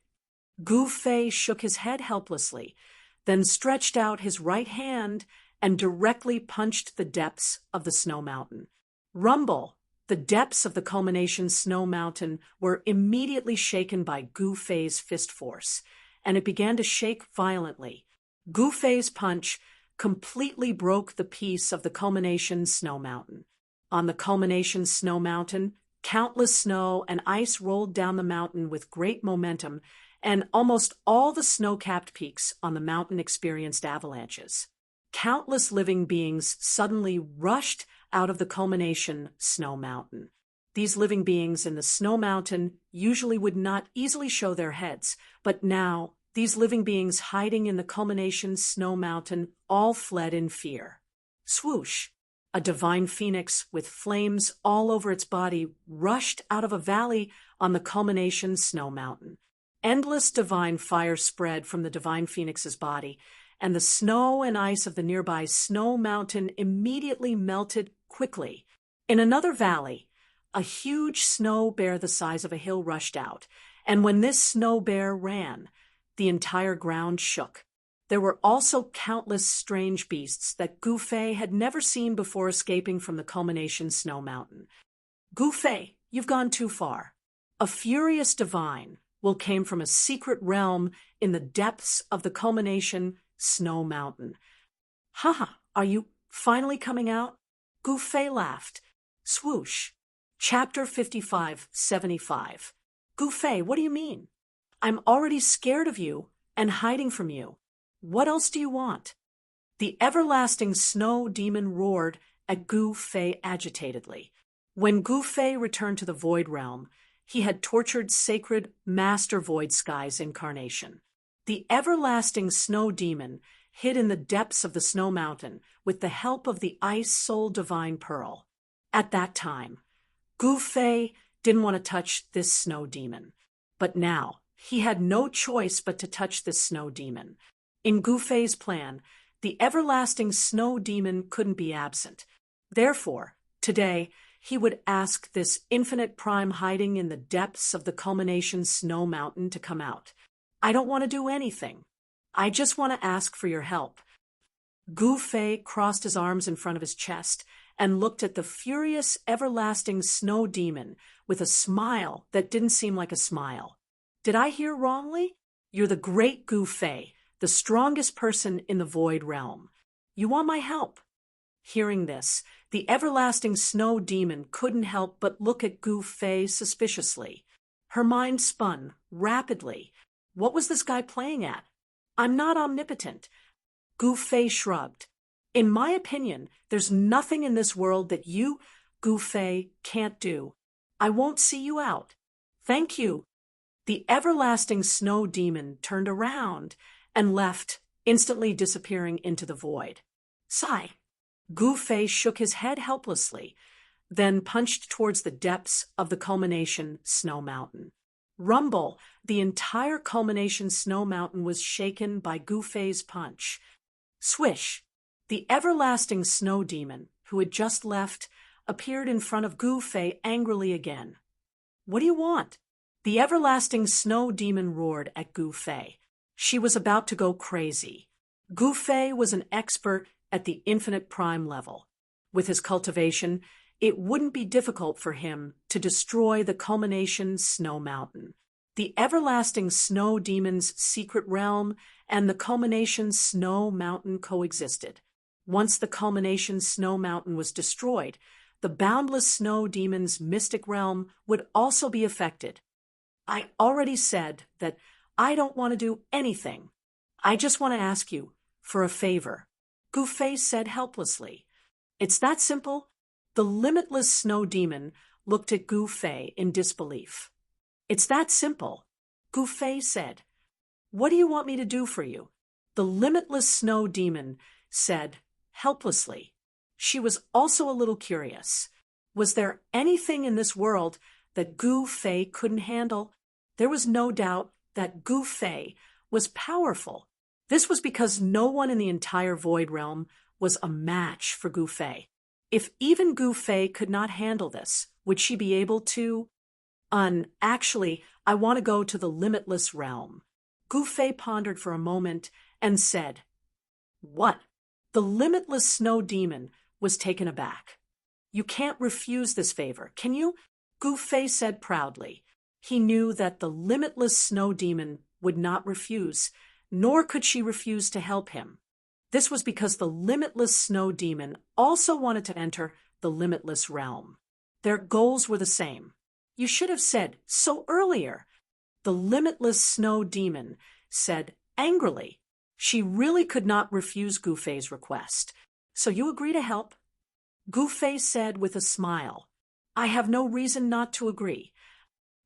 Gu Fei shook his head helplessly, then stretched out his right hand and directly punched the depths of the snow mountain. Rumble! The depths of the culmination snow mountain were immediately shaken by Gu Fei's fist force, and it began to shake violently. Gu Fei's punch completely broke the peace of the culmination snow mountain. On the culmination snow mountain, countless snow and ice rolled down the mountain with great momentum, and almost all the snow-capped peaks on the mountain experienced avalanches. countless living beings suddenly rushed out of the culmination snow mountain. These living beings in the snow mountain usually would not easily show their heads, but now these living beings hiding in the culmination snow mountain all fled in fear. Swoosh! A divine phoenix with flames all over its body rushed out of a valley on the culmination snow mountain. Endless divine fire spread from the divine phoenix's body, and the snow and ice of the nearby snow mountain immediately melted quickly. In another valley, a huge snow bear the size of a hill rushed out, and when this snow bear ran, the entire ground shook. There were also countless strange beasts that Gu Fei had never seen before escaping from the culmination snow mountain. Gu Fei, you've gone too far. A furious divine will came from a secret realm in the depths of the culmination snow mountain. Haha, are you finally coming out? Gu Fei laughed. Swoosh. Chapter 55-75. Gu Fei, what do you mean? I'm already scared of you and hiding from you. What else do you want? The everlasting snow demon roared at Gu Fei agitatedly. When Gu Fei returned to the Void Realm, he had tortured sacred Master Void Sky's incarnation. The everlasting snow demon hid in the depths of the snow mountain with the help of the Ice Soul Divine Pearl. At that time, Gu Fei didn't want to touch this snow demon. But now, he had no choice but to touch this snow demon. In Gu Fei's plan, the everlasting snow demon couldn't be absent. Therefore, today, he would ask this infinite prime hiding in the depths of the culmination snow mountain to come out. I don't want to do anything. I just want to ask for your help. Gu Fei crossed his arms in front of his chest and looked at the furious, everlasting snow demon with a smile that didn't seem like a smile. Did I hear wrongly? You're the great Gu Fei, the strongest person in the Void Realm. You want my help. Hearing this, the everlasting snow demon couldn't help but look at Gu Fei suspiciously. Her mind spun rapidly. What was this guy playing at? I'm not omnipotent. Gu Fei shrugged. In my opinion, there's nothing in this world that you, Gu Fei, can't do. I won't see you out. Thank you. The everlasting snow demon turned around and left, instantly disappearing into the void. Sigh. Gu Fei shook his head helplessly, then punched towards the depths of the culmination snow mountain. Rumble, the entire culmination snow mountain was shaken by Gu Fei's punch. Swish! The everlasting snow demon, who had just left, appeared in front of Gu Fei angrily again. What do you want? The everlasting snow demon roared at Gu Fei. She was about to go crazy. Gu Fei was an expert at the infinite prime level. With his cultivation, it wouldn't be difficult for him to destroy the culmination snow mountain. The everlasting snow demon's secret realm and the culmination snow mountain coexisted. Once the culmination snow mountain was destroyed, the boundless snow demon's mystic realm would also be affected. I already said that I don't want to do anything. I just want to ask you for a favor. Gu Fei said helplessly. It's that simple? The limitless snow demon looked at Gu Fei in disbelief. It's that simple, Gu Fei said. What do you want me to do for you? The limitless snow demon said helplessly. She was also a little curious. Was there anything in this world that Gu Fei couldn't handle? There was no doubt that Gu Fei was powerful. This was because no one in the entire Void Realm was a match for Gu Fei. If even Gu Fei could not handle this, would she be able to? Actually, I want to go to the limitless realm. Gu Fei pondered for a moment and said, What? The limitless snow demon was taken aback. You can't refuse this favor, can you? Gu Fei said proudly. He knew that the limitless snow demon would not refuse, nor could she refuse to help him. This was because the limitless snow demon also wanted to enter the limitless realm. Their goals were the same. You should have said so earlier. The limitless snow demon said angrily. She really could not refuse Gu Fei's request. So you agree to help? Gu Fei said with a smile. I have no reason not to agree.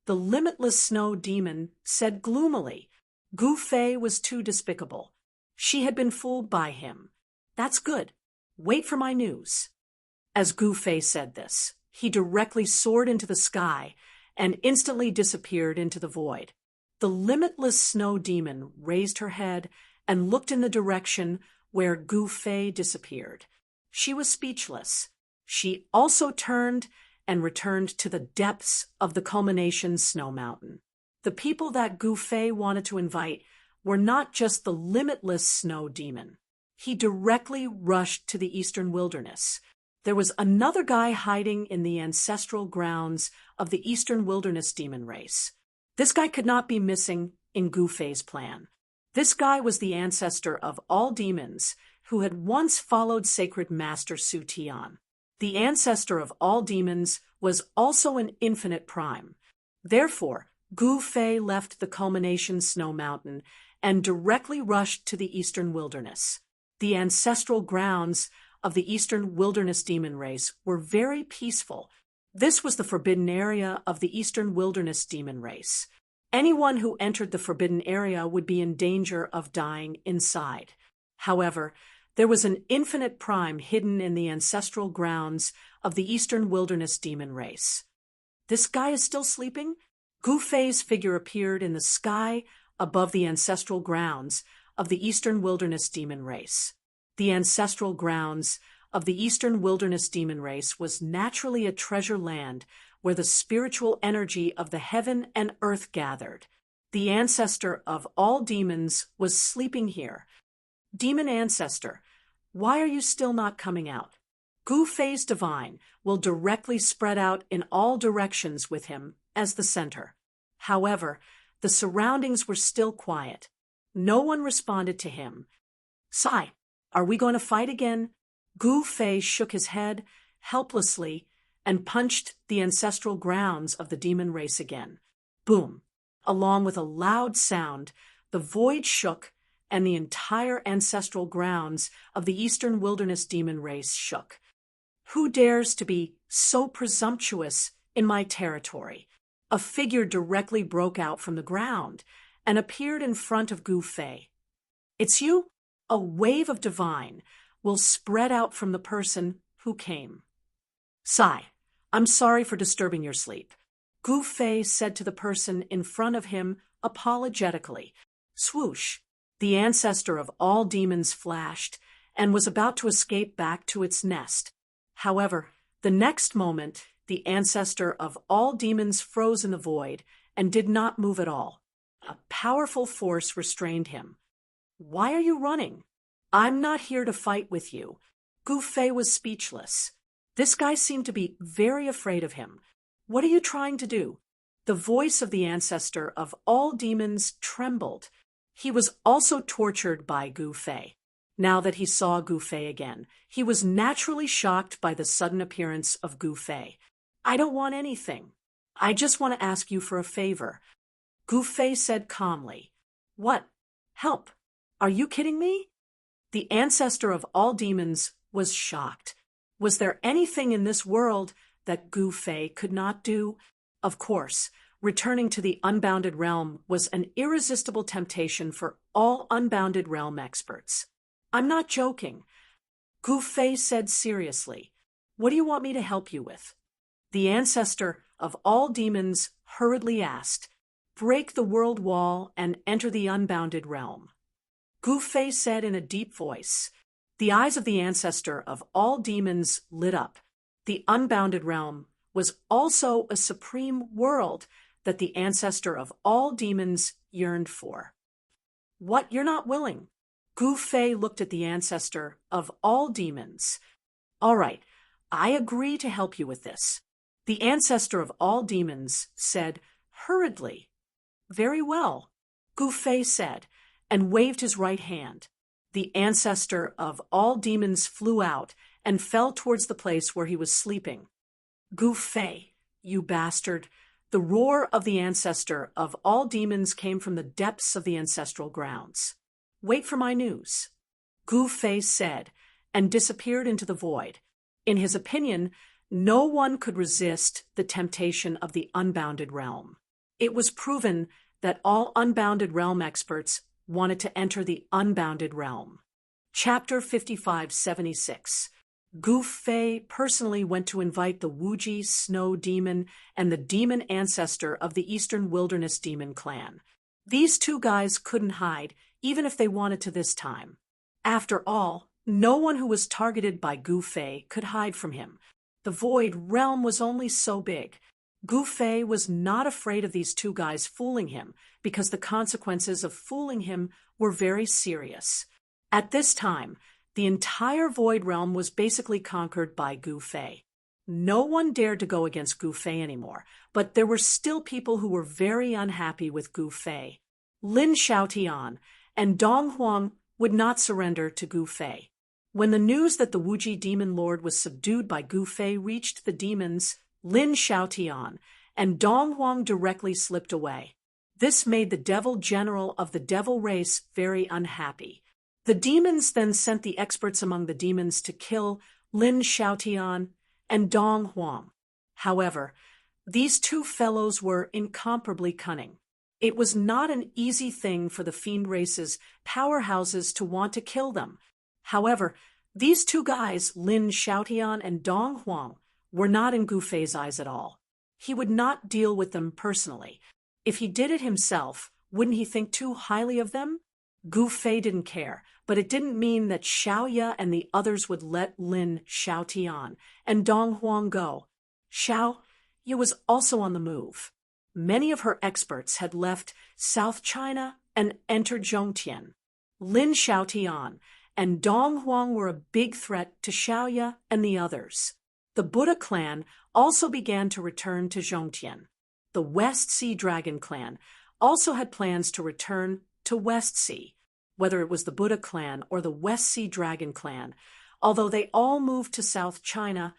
The limitless snow demon said gloomily. Gu Fei was too despicable. She had been fooled by him. That's good. Wait for my news. As Gu Fei said this, he directly soared into the sky and instantly disappeared into the void. The limitless snow demon raised her head and looked in the direction where Gu Fei disappeared. She was speechless. She also turned and returned to the depths of the culmination snow mountain. The people that Gu Fei wanted to invite were not just the limitless snow demon. He directly rushed to the eastern wilderness. There was another guy hiding in the ancestral grounds of the eastern wilderness demon race. This guy could not be missing in Gu Fei's plan. This guy was the ancestor of all demons who had once followed sacred master Su Tian. The ancestor of all demons was also an infinite prime. Therefore, Gu Fei left the culmination snow mountain and directly rushed to the eastern wilderness. The ancestral grounds of the eastern wilderness demon race were very peaceful. This was the forbidden area of the eastern wilderness demon race. Anyone who entered the forbidden area would be in danger of dying inside. However, there was an infinite prime hidden in the ancestral grounds of the eastern wilderness demon race. This guy is still sleeping? Gu Fei's figure appeared in the sky above the ancestral grounds of the eastern wilderness demon race. The ancestral grounds of the eastern wilderness demon race was naturally a treasure land where the spiritual energy of the heaven and earth gathered. The ancestor of all demons was sleeping here. Demon ancestor, why are you still not coming out? Gu Fei's divine will directly spread out in all directions with him as the center. However, the surroundings were still quiet. No one responded to him. Sai, are we going to fight again? Gu Fei shook his head helplessly and punched the ancestral grounds of the demon race again. Boom! Along with a loud sound, the void shook and the entire ancestral grounds of the eastern wilderness demon race shook. Who dares to be so presumptuous in my territory? A figure directly broke out from the ground and appeared in front of Gu Fei. It's you? A wave of divine will spread out from the person who came. Sai, I'm sorry for disturbing your sleep. Gu Fei said to the person in front of him apologetically. Swoosh! The ancestor of all demons flashed and was about to escape back to its nest. However, the next moment, the ancestor of all demons froze in the void and did not move at all. A powerful force restrained him. Why are you running? I'm not here to fight with you. Gu Fei was speechless. This guy seemed to be very afraid of him. What are you trying to do? The voice of the ancestor of all demons trembled. He was also tortured by Gu Fei. Now that he saw Gu Fei again, he was naturally shocked by the sudden appearance of Gu Fei. I don't want anything. I just want to ask you for a favor. Gu Fei said calmly. What? Help. Are you kidding me? The ancestor of all demons was shocked. Was there anything in this world that Gu Fei could not do? Of course, returning to the unbounded realm was an irresistible temptation for all unbounded realm experts. I'm not joking. Gu Fei said seriously. What do you want me to help you with? The ancestor of all demons hurriedly asked. Break the world wall and enter the unbounded realm. Gu Fei said in a deep voice. The eyes of the ancestor of all demons lit up. The unbounded realm was also a supreme world that the ancestor of all demons yearned for. What, you're not willing? Gu Fei looked at the ancestor of all demons. All right, I agree to help you with this. The ancestor of all demons said hurriedly. Very well, Gu Fei said, and waved his right hand. The ancestor of all demons flew out and fell towards the place where he was sleeping. Gu Fei, you bastard! The roar of the ancestor of all demons came from the depths of the ancestral grounds. Wait for my news," Gu Fei said, and disappeared into the void. In his opinion, no one could resist the temptation of the unbounded realm. It was proven that all unbounded realm experts wanted to enter the unbounded realm. Chapter 5576. Gu Fei personally went to invite the Wuji Snow Demon and the demon ancestor of the Eastern Wilderness Demon clan. These two guys couldn't hide, even if they wanted to this time. After all, no one who was targeted by Gu Fei could hide from him. The void realm was only so big. Gu Fei was not afraid of these two guys fooling him, because the consequences of fooling him were very serious. At this time, the entire void realm was basically conquered by Gu Fei. No one dared to go against Gu Fei anymore, but there were still people who were very unhappy with Gu Fei. Lin Xiaotian and Dong Huang would not surrender to Gu Fei. When the news that the Wuji demon lord was subdued by Gu Fei reached the demons, Lin Xiaotian and Dong Huang directly slipped away. This made the devil general of the devil race very unhappy. The demons then sent the experts among the demons to kill Lin Xiaotian and Dong Huang. However, these two fellows were incomparably cunning. It was not an easy thing for the fiend race's powerhouses to want to kill them. However, these two guys, Lin Xiaotian and Dong Huang, were not in Gu Fei's eyes at all. He would not deal with them personally. If he did it himself, wouldn't he think too highly of them? Gu Fei didn't care, but it didn't mean that Xiaoya and the others would let Lin Xiaotian and Dong Huang go. Xiaoya was also on the move. Many of her experts had left South China and entered Zhongtian. Lin Xiaotian and Dong Huang were a big threat to Xiaoya and the others. The Buddha clan also began to return to Zhongtian. The West Sea Dragon clan also had plans to return to West Sea, whether it was the Buddha clan or the West Sea Dragon clan. Although they all moved to South China,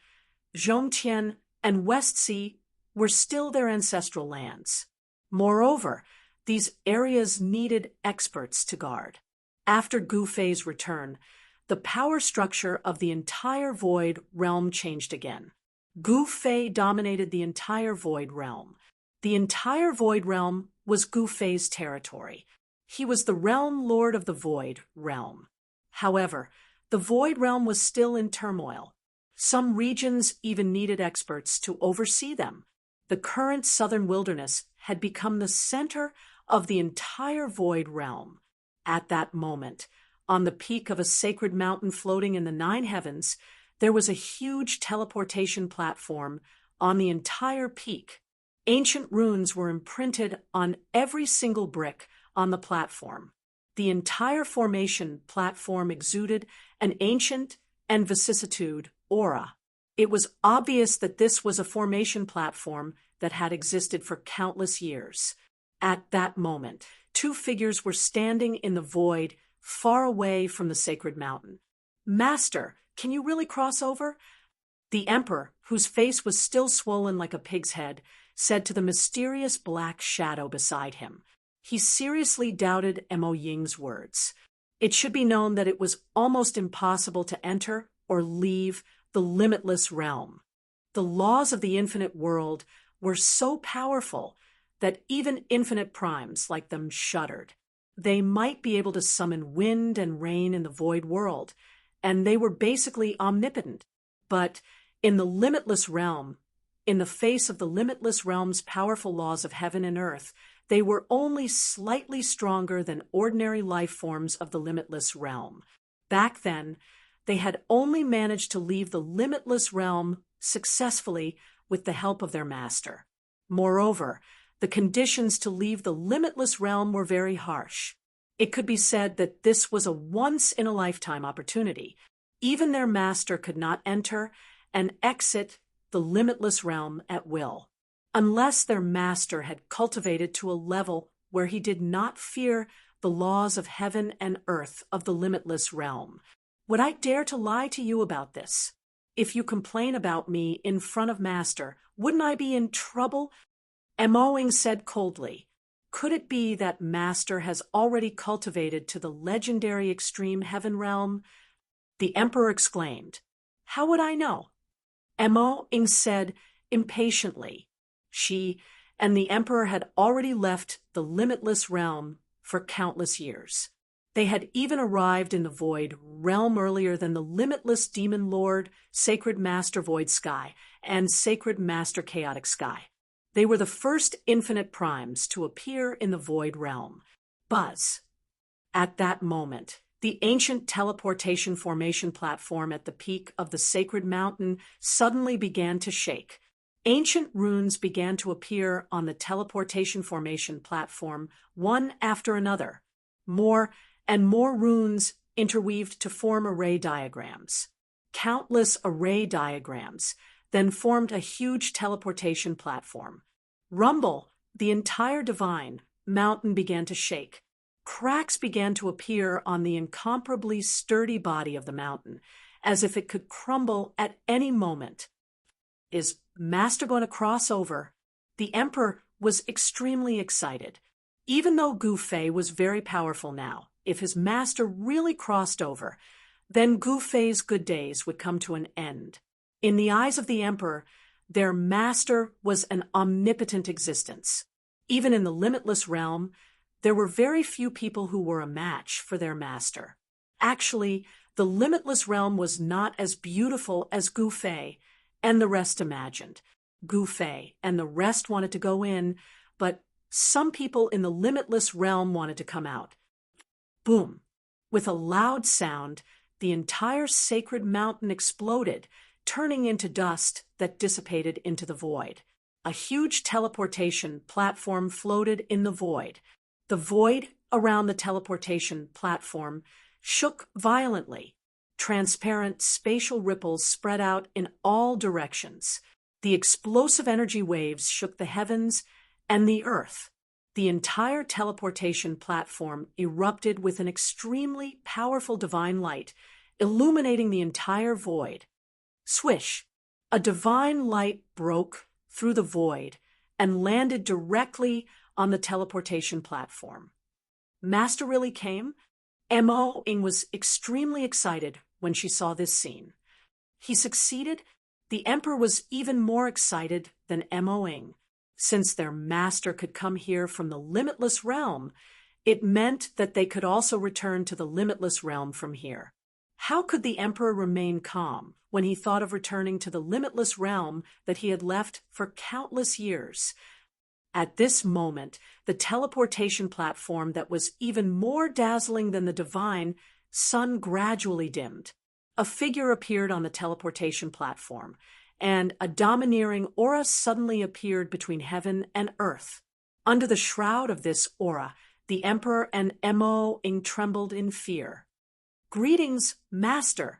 Zhongtian and West Sea were still their ancestral lands. Moreover, these areas needed experts to guard. After Gu Fei's return, the power structure of the entire void realm changed again. Gu Fei dominated the entire void realm. The entire void realm was Gu Fei's territory. He was the realm lord of the void realm. However, the void realm was still in turmoil. Some regions even needed experts to oversee them. The current southern wilderness had become the center of the entire void realm. At that moment, on the peak of a sacred mountain floating in the 9 heavens, there was a huge teleportation platform on the entire peak. Ancient runes were imprinted on every single brick on the platform. The entire formation platform exuded an ancient and vicissitude aura. It was obvious that this was a formation platform that had existed for countless years. At that moment, 2 figures were standing in the void, far away from the sacred mountain. "Master, can you really cross over?" The emperor, whose face was still swollen like a pig's head, said to the mysterious black shadow beside him. He seriously doubted Mo Ying's words. It should be known that it was almost impossible to enter or leave the limitless realm. The laws of the infinite world were so powerful that even infinite primes like them shuddered. They might be able to summon wind and rain in the void world, and they were basically omnipotent. But in the limitless realm, in the face of the limitless realm's powerful laws of heaven and earth, they were only slightly stronger than ordinary life forms of the limitless realm. Back then, they had only managed to leave the limitless realm successfully with the help of their master. Moreover, the conditions to leave the limitless realm were very harsh. It could be said that this was a once-in-a-lifetime opportunity. Even their master could not enter and exit the limitless realm at will, unless their master had cultivated to a level where he did not fear the laws of heaven and earth of the limitless realm. Would I dare to lie to you about this? If you complain about me in front of master, wouldn't I be in trouble? Mo Ying said coldly. Could it be that Master has already cultivated to the legendary extreme heaven realm? The emperor exclaimed. How would I know? Mo-ing said impatiently. She and the emperor had already left the limitless realm for countless years. They had even arrived in the void realm earlier than the limitless demon lord, sacred master void sky, and sacred master chaotic sky. They were the first infinite primes to appear in the void realm. Buzz. At that moment, the ancient teleportation formation platform at the peak of the sacred mountain suddenly began to shake. Ancient runes began to appear on the teleportation formation platform, one after another. More and more runes interweaved to form array diagrams. Countless array diagrams then formed a huge teleportation platform. Rumble, the entire divine mountain began to shake. Cracks began to appear on the incomparably sturdy body of the mountain, as if it could crumble at any moment. Is Master going to cross over? The emperor was extremely excited. Even though Gu Fei was very powerful now, if his master really crossed over, then Gu Fei's good days would come to an end. In the eyes of the emperor, their master was an omnipotent existence. Even in the limitless realm, there were very few people who were a match for their master. Actually, the limitless realm was not as beautiful as Gu Fei and the rest imagined. Gu Fei and the rest wanted to go in, but some people in the limitless realm wanted to come out. Boom! With a loud sound, the entire sacred mountain exploded, turning into dust that dissipated into the void. A huge teleportation platform floated in the void. The void around the teleportation platform shook violently. Transparent spatial ripples spread out in all directions. The explosive energy waves shook the heavens and the earth. The entire teleportation platform erupted with an extremely powerful divine light, illuminating the entire void. Swish! A divine light broke through the void and landed directly on the teleportation platform. Master really came? Mo-ing was extremely excited when she saw this scene. He succeeded? The emperor was even more excited than Mo-ing. Since their master could come here from the limitless realm, it meant that they could also return to the limitless realm from here. How could the emperor remain calm when he thought of returning to the limitless realm that he had left for countless years? At this moment, the teleportation platform that was even more dazzling than the divine sun gradually dimmed. A figure appeared on the teleportation platform, and a domineering aura suddenly appeared between heaven and earth. Under the shroud of this aura, the emperor and Mo-ing trembled in fear. Greetings, Master!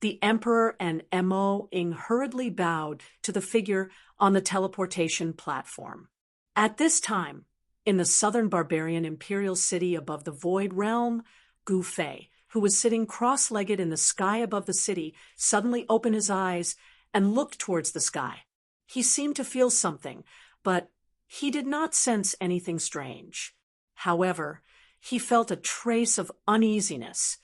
The emperor and Mo-ing hurriedly bowed to the figure on the teleportation platform. At this time, in the southern barbarian imperial city above the void realm, Gu Fei, who was sitting cross-legged in the sky above the city, suddenly opened his eyes and looked towards the sky. He seemed to feel something, but he did not sense anything strange. However, he felt a trace of uneasiness,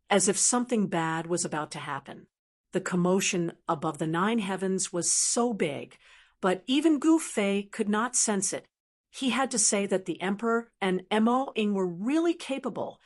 as if something bad was about to happen. The commotion above the 9 heavens was so big, but even Gu Fei could not sense it. He had to say that the emperor and Mo-ing were really capable.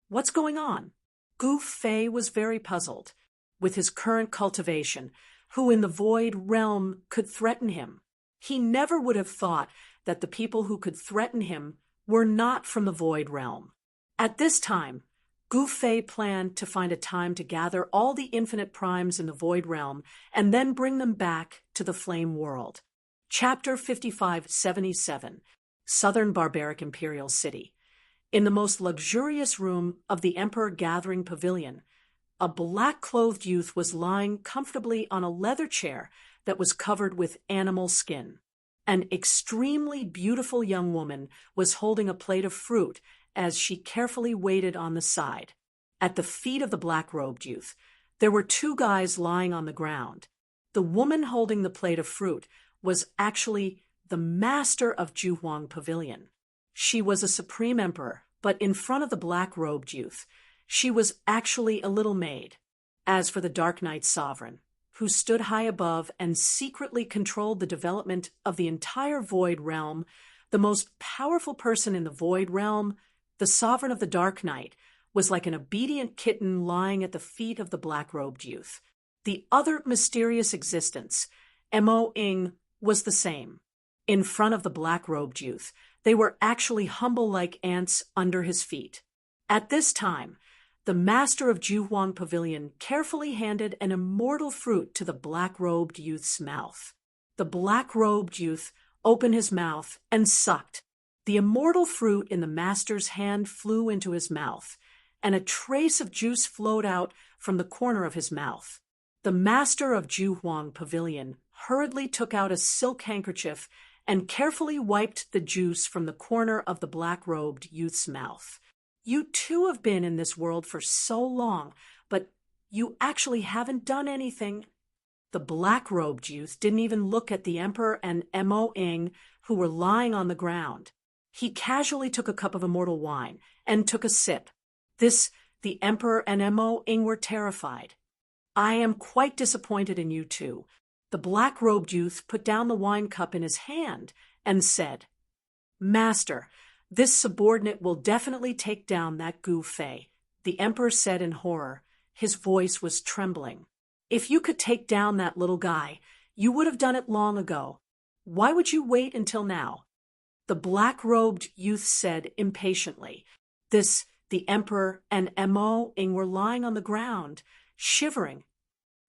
What's going on? Gu Fei was very puzzled. With his current cultivation, who in the void realm could threaten him? He never would have thought that the people who could threaten him were not from the void realm. At this time, Gu Fei planned to find a time to gather all the infinite primes in the void realm and then bring them back to the flame world. Chapter 5577, Southern Barbaric Imperial City. In the most luxurious room of the Emperor Gathering Pavilion, a black-clothed youth was lying comfortably on a leather chair that was covered with animal skin. An extremely beautiful young woman was holding a plate of fruit as she carefully waited on the side. At the feet of the black-robed youth, there were 2 guys lying on the ground. The woman holding the plate of fruit was actually the master of Juhuang Pavilion. She was a supreme emperor, but in front of the black-robed youth, she was actually a little maid. As for the Dark Knight's sovereign, who stood high above and secretly controlled the development of the entire Void Realm, the most powerful person in the Void Realm, the sovereign of the Dark Knight, was like an obedient kitten lying at the feet of the black-robed youth. The other mysterious existence, Mo-ing, was the same. In front of the black-robed youth, they were actually humble like ants under his feet. At this time, the master of Juhuang Pavilion carefully handed an immortal fruit to the black-robed youth's mouth. The black-robed youth opened his mouth and sucked. The immortal fruit in the master's hand flew into his mouth, and a trace of juice flowed out from the corner of his mouth. The master of Juhuang Pavilion hurriedly took out a silk handkerchief and carefully wiped the juice from the corner of the black-robed youth's mouth. You too have been in this world for so long, but you actually haven't done anything. The black-robed youth didn't even look at the emperor and Mo-ing, who were lying on the ground. He casually took a cup of immortal wine and took a sip. The emperor and Mo-ing were terrified. I am quite disappointed in you two. The black-robed youth put down the wine cup in his hand and said, Master, this subordinate will definitely take down that Gu Fei, the emperor said in horror. His voice was trembling. If you could take down that little guy, you would have done it long ago. Why would you wait until now? The black-robed youth said impatiently. The emperor and Mo-ing were lying on the ground, shivering.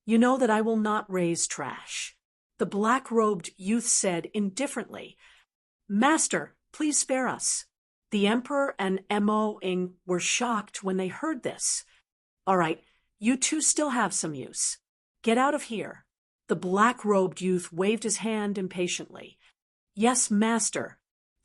You know that I will not raise trash. The black-robed youth said indifferently, Master, please spare us. The emperor and Mo-ing were shocked when they heard this. All right, you two still have some use. Get out of here. The black-robed youth waved his hand impatiently. Yes, master.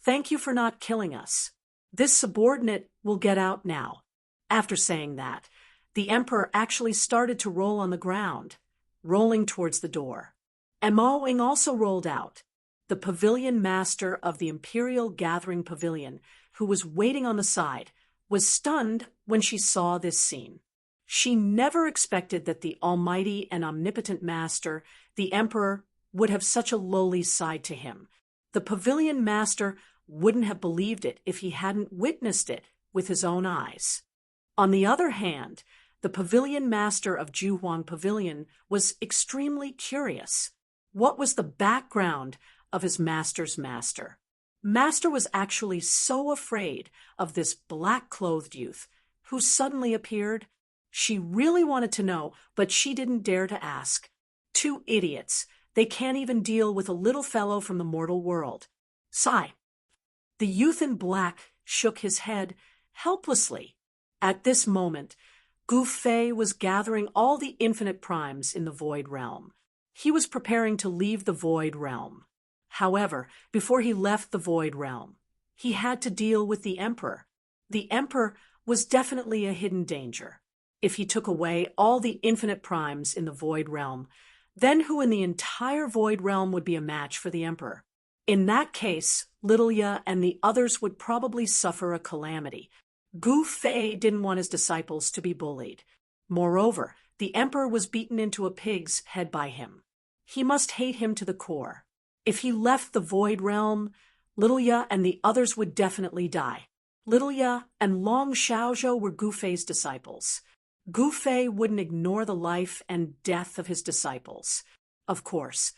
Thank you for not killing us. This subordinate will get out now. After saying that, the emperor actually started to roll on the ground, rolling towards the door. Mo-ing also rolled out. The pavilion master of the Imperial Gathering Pavilion, who was waiting on the side, was stunned when she saw this scene. She never expected that the almighty and omnipotent master, the emperor, would have such a lowly side to him. The pavilion master wouldn't have believed it if he hadn't witnessed it with his own eyes. On the other hand, the pavilion master of Juhuang Pavilion was extremely curious. What was the background of his master's master? Master was actually so afraid of this black-clothed youth who suddenly appeared. She really wanted to know, but she didn't dare to ask. Two idiots. They can't even deal with a little fellow from the mortal world. Sigh. The youth in black shook his head helplessly. At this moment, Gu Fei was gathering all the infinite primes in the Void Realm. He was preparing to leave the Void Realm. However, before he left the Void Realm, he had to deal with the Emperor. The Emperor was definitely a hidden danger. If he took away all the infinite primes in the Void Realm, then who in the entire Void Realm would be a match for the Emperor? In that case, Littleya and the others would probably suffer a calamity. Gu Fei didn't want his disciples to be bullied. Moreover, the Emperor was beaten into a pig's head by him. He must hate him to the core. If he left the Void Realm, Littleya and the others would definitely die. Littleya and Long Xiaozhou were Gu Fei's disciples. Gu Fei wouldn't ignore the life and death of his disciples. Of course,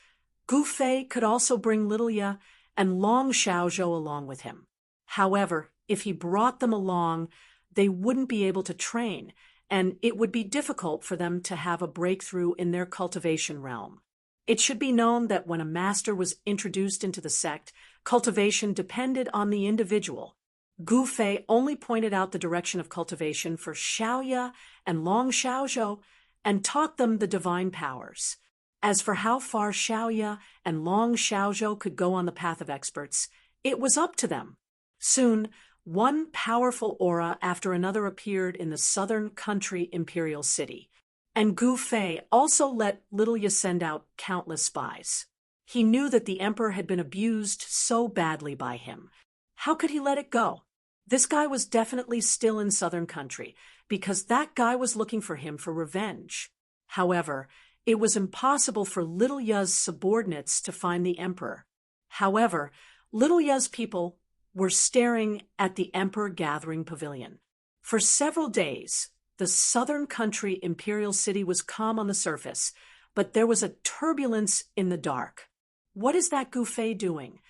Gu Fei could also bring Littleya and Long Xiaozhou along with him. However, if he brought them along, they wouldn't be able to train, and it would be difficult for them to have a breakthrough in their cultivation realm. It should be known that when a master was introduced into the sect, cultivation depended on the individual. Gu Fei only pointed out the direction of cultivation for Xiaoya and Long Xiaozhou and taught them the divine powers. As for how far Xiaoya and Long Xiaozhou could go on the path of experts, it was up to them. Soon, one powerful aura after another appeared in the southern country imperial city, and Gu Fei also let Littleya send out countless spies. He knew that the emperor had been abused so badly by him. How could he let it go? This guy was definitely still in southern country, because that guy was looking for him for revenge. However, it was impossible for Little Ya's subordinates to find the emperor. However, Little Ya's people were staring at the emperor gathering pavilion. For several days, the southern country imperial city was calm on the surface, but there was a turbulence in the dark. What is that Gu Fei doing?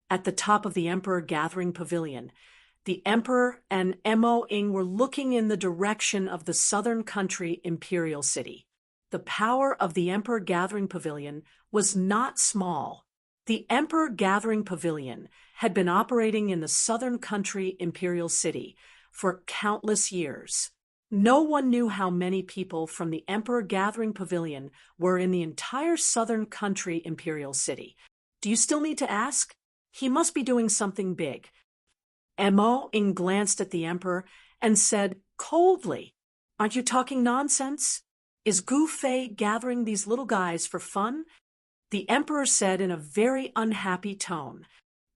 At the top of the emperor gathering pavilion, the emperor and Mo Ying were looking in the direction of the southern country imperial city. The power of the emperor gathering pavilion was not small. The emperor gathering pavilion had been operating in the southern country imperial city for countless years. No one knew how many people from the emperor gathering pavilion were in the entire southern country imperial city. Do you still need to ask? He must be doing something big. Mo Ying glanced at the emperor and said coldly, "Aren't you talking nonsense? Is Gu Fei gathering these little guys for fun?" The emperor said in a very unhappy tone,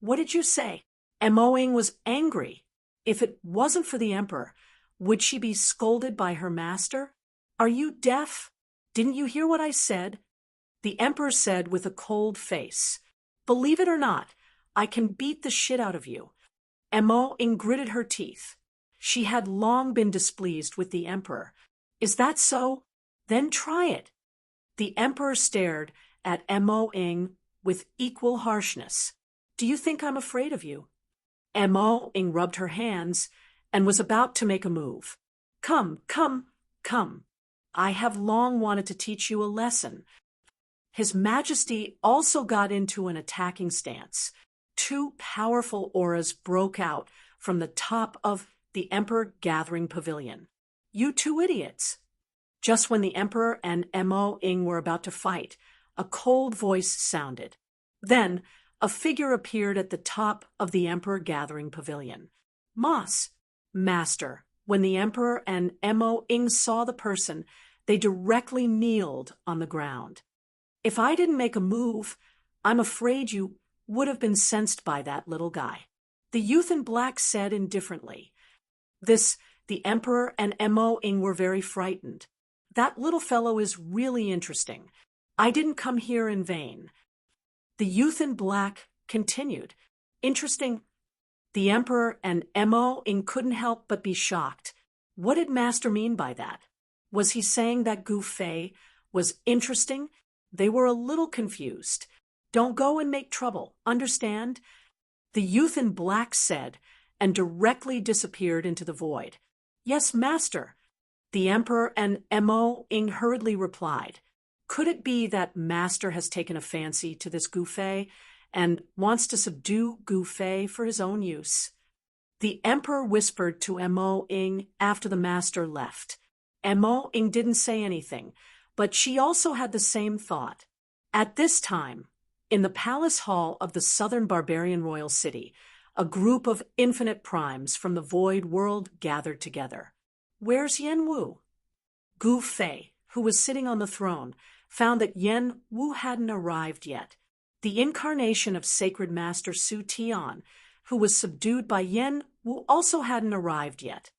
"What did you say?" Mo Ying was angry. If it wasn't for the emperor, would she be scolded by her master? "Are you deaf? Didn't you hear what I said?" The emperor said with a cold face, "Believe it or not, I can beat the shit out of you." Mo Ying gritted her teeth. She had long been displeased with the emperor. "Is that so? Then try it." The emperor stared at Mo Ying with equal harshness. "Do you think I'm afraid of you?" Mo Ying rubbed her hands and was about to make a move. Come. I have long wanted to teach you a lesson." His Majesty also got into an attacking stance. Two powerful auras broke out from the top of the emperor gathering pavilion. "You two idiots." Just when the emperor and Mo Ying were about to fight, a cold voice sounded. Then a figure appeared at the top of the emperor gathering pavilion. "Moss, Master." When the emperor and Mo Ying saw the person, they directly kneeled on the ground. "If I didn't make a move, I'm afraid you would have been sensed by that little guy," the youth in black said indifferently. The emperor and Mo Ying were very frightened. "That little fellow is really interesting. I didn't come here in vain." The youth in black continued. "Interesting?" The emperor and Mo Ying couldn't help but be shocked. What did Master mean by that? Was he saying that Gu Fei was interesting? They were a little confused. "Don't go and make trouble, understand?" the youth in black said, and directly disappeared into the void. "Yes, Master," the emperor and Mo Ying hurriedly replied. Could it be that Master has taken a fancy to this Gu Fei and wants to subdue Gu Fei for his own use? The emperor whispered to Mo Ying after the master left. Mo Ying didn't say anything, but she also had the same thought. At this time, in the palace hall of the southern barbarian royal city, a group of infinite primes from the void world gathered together. "Where's Yen Wu?" Gu Fei, who was sitting on the throne, found that Yen Wu hadn't arrived yet. The incarnation of sacred master Su Tian, who was subdued by Yen Wu, also hadn't arrived yet.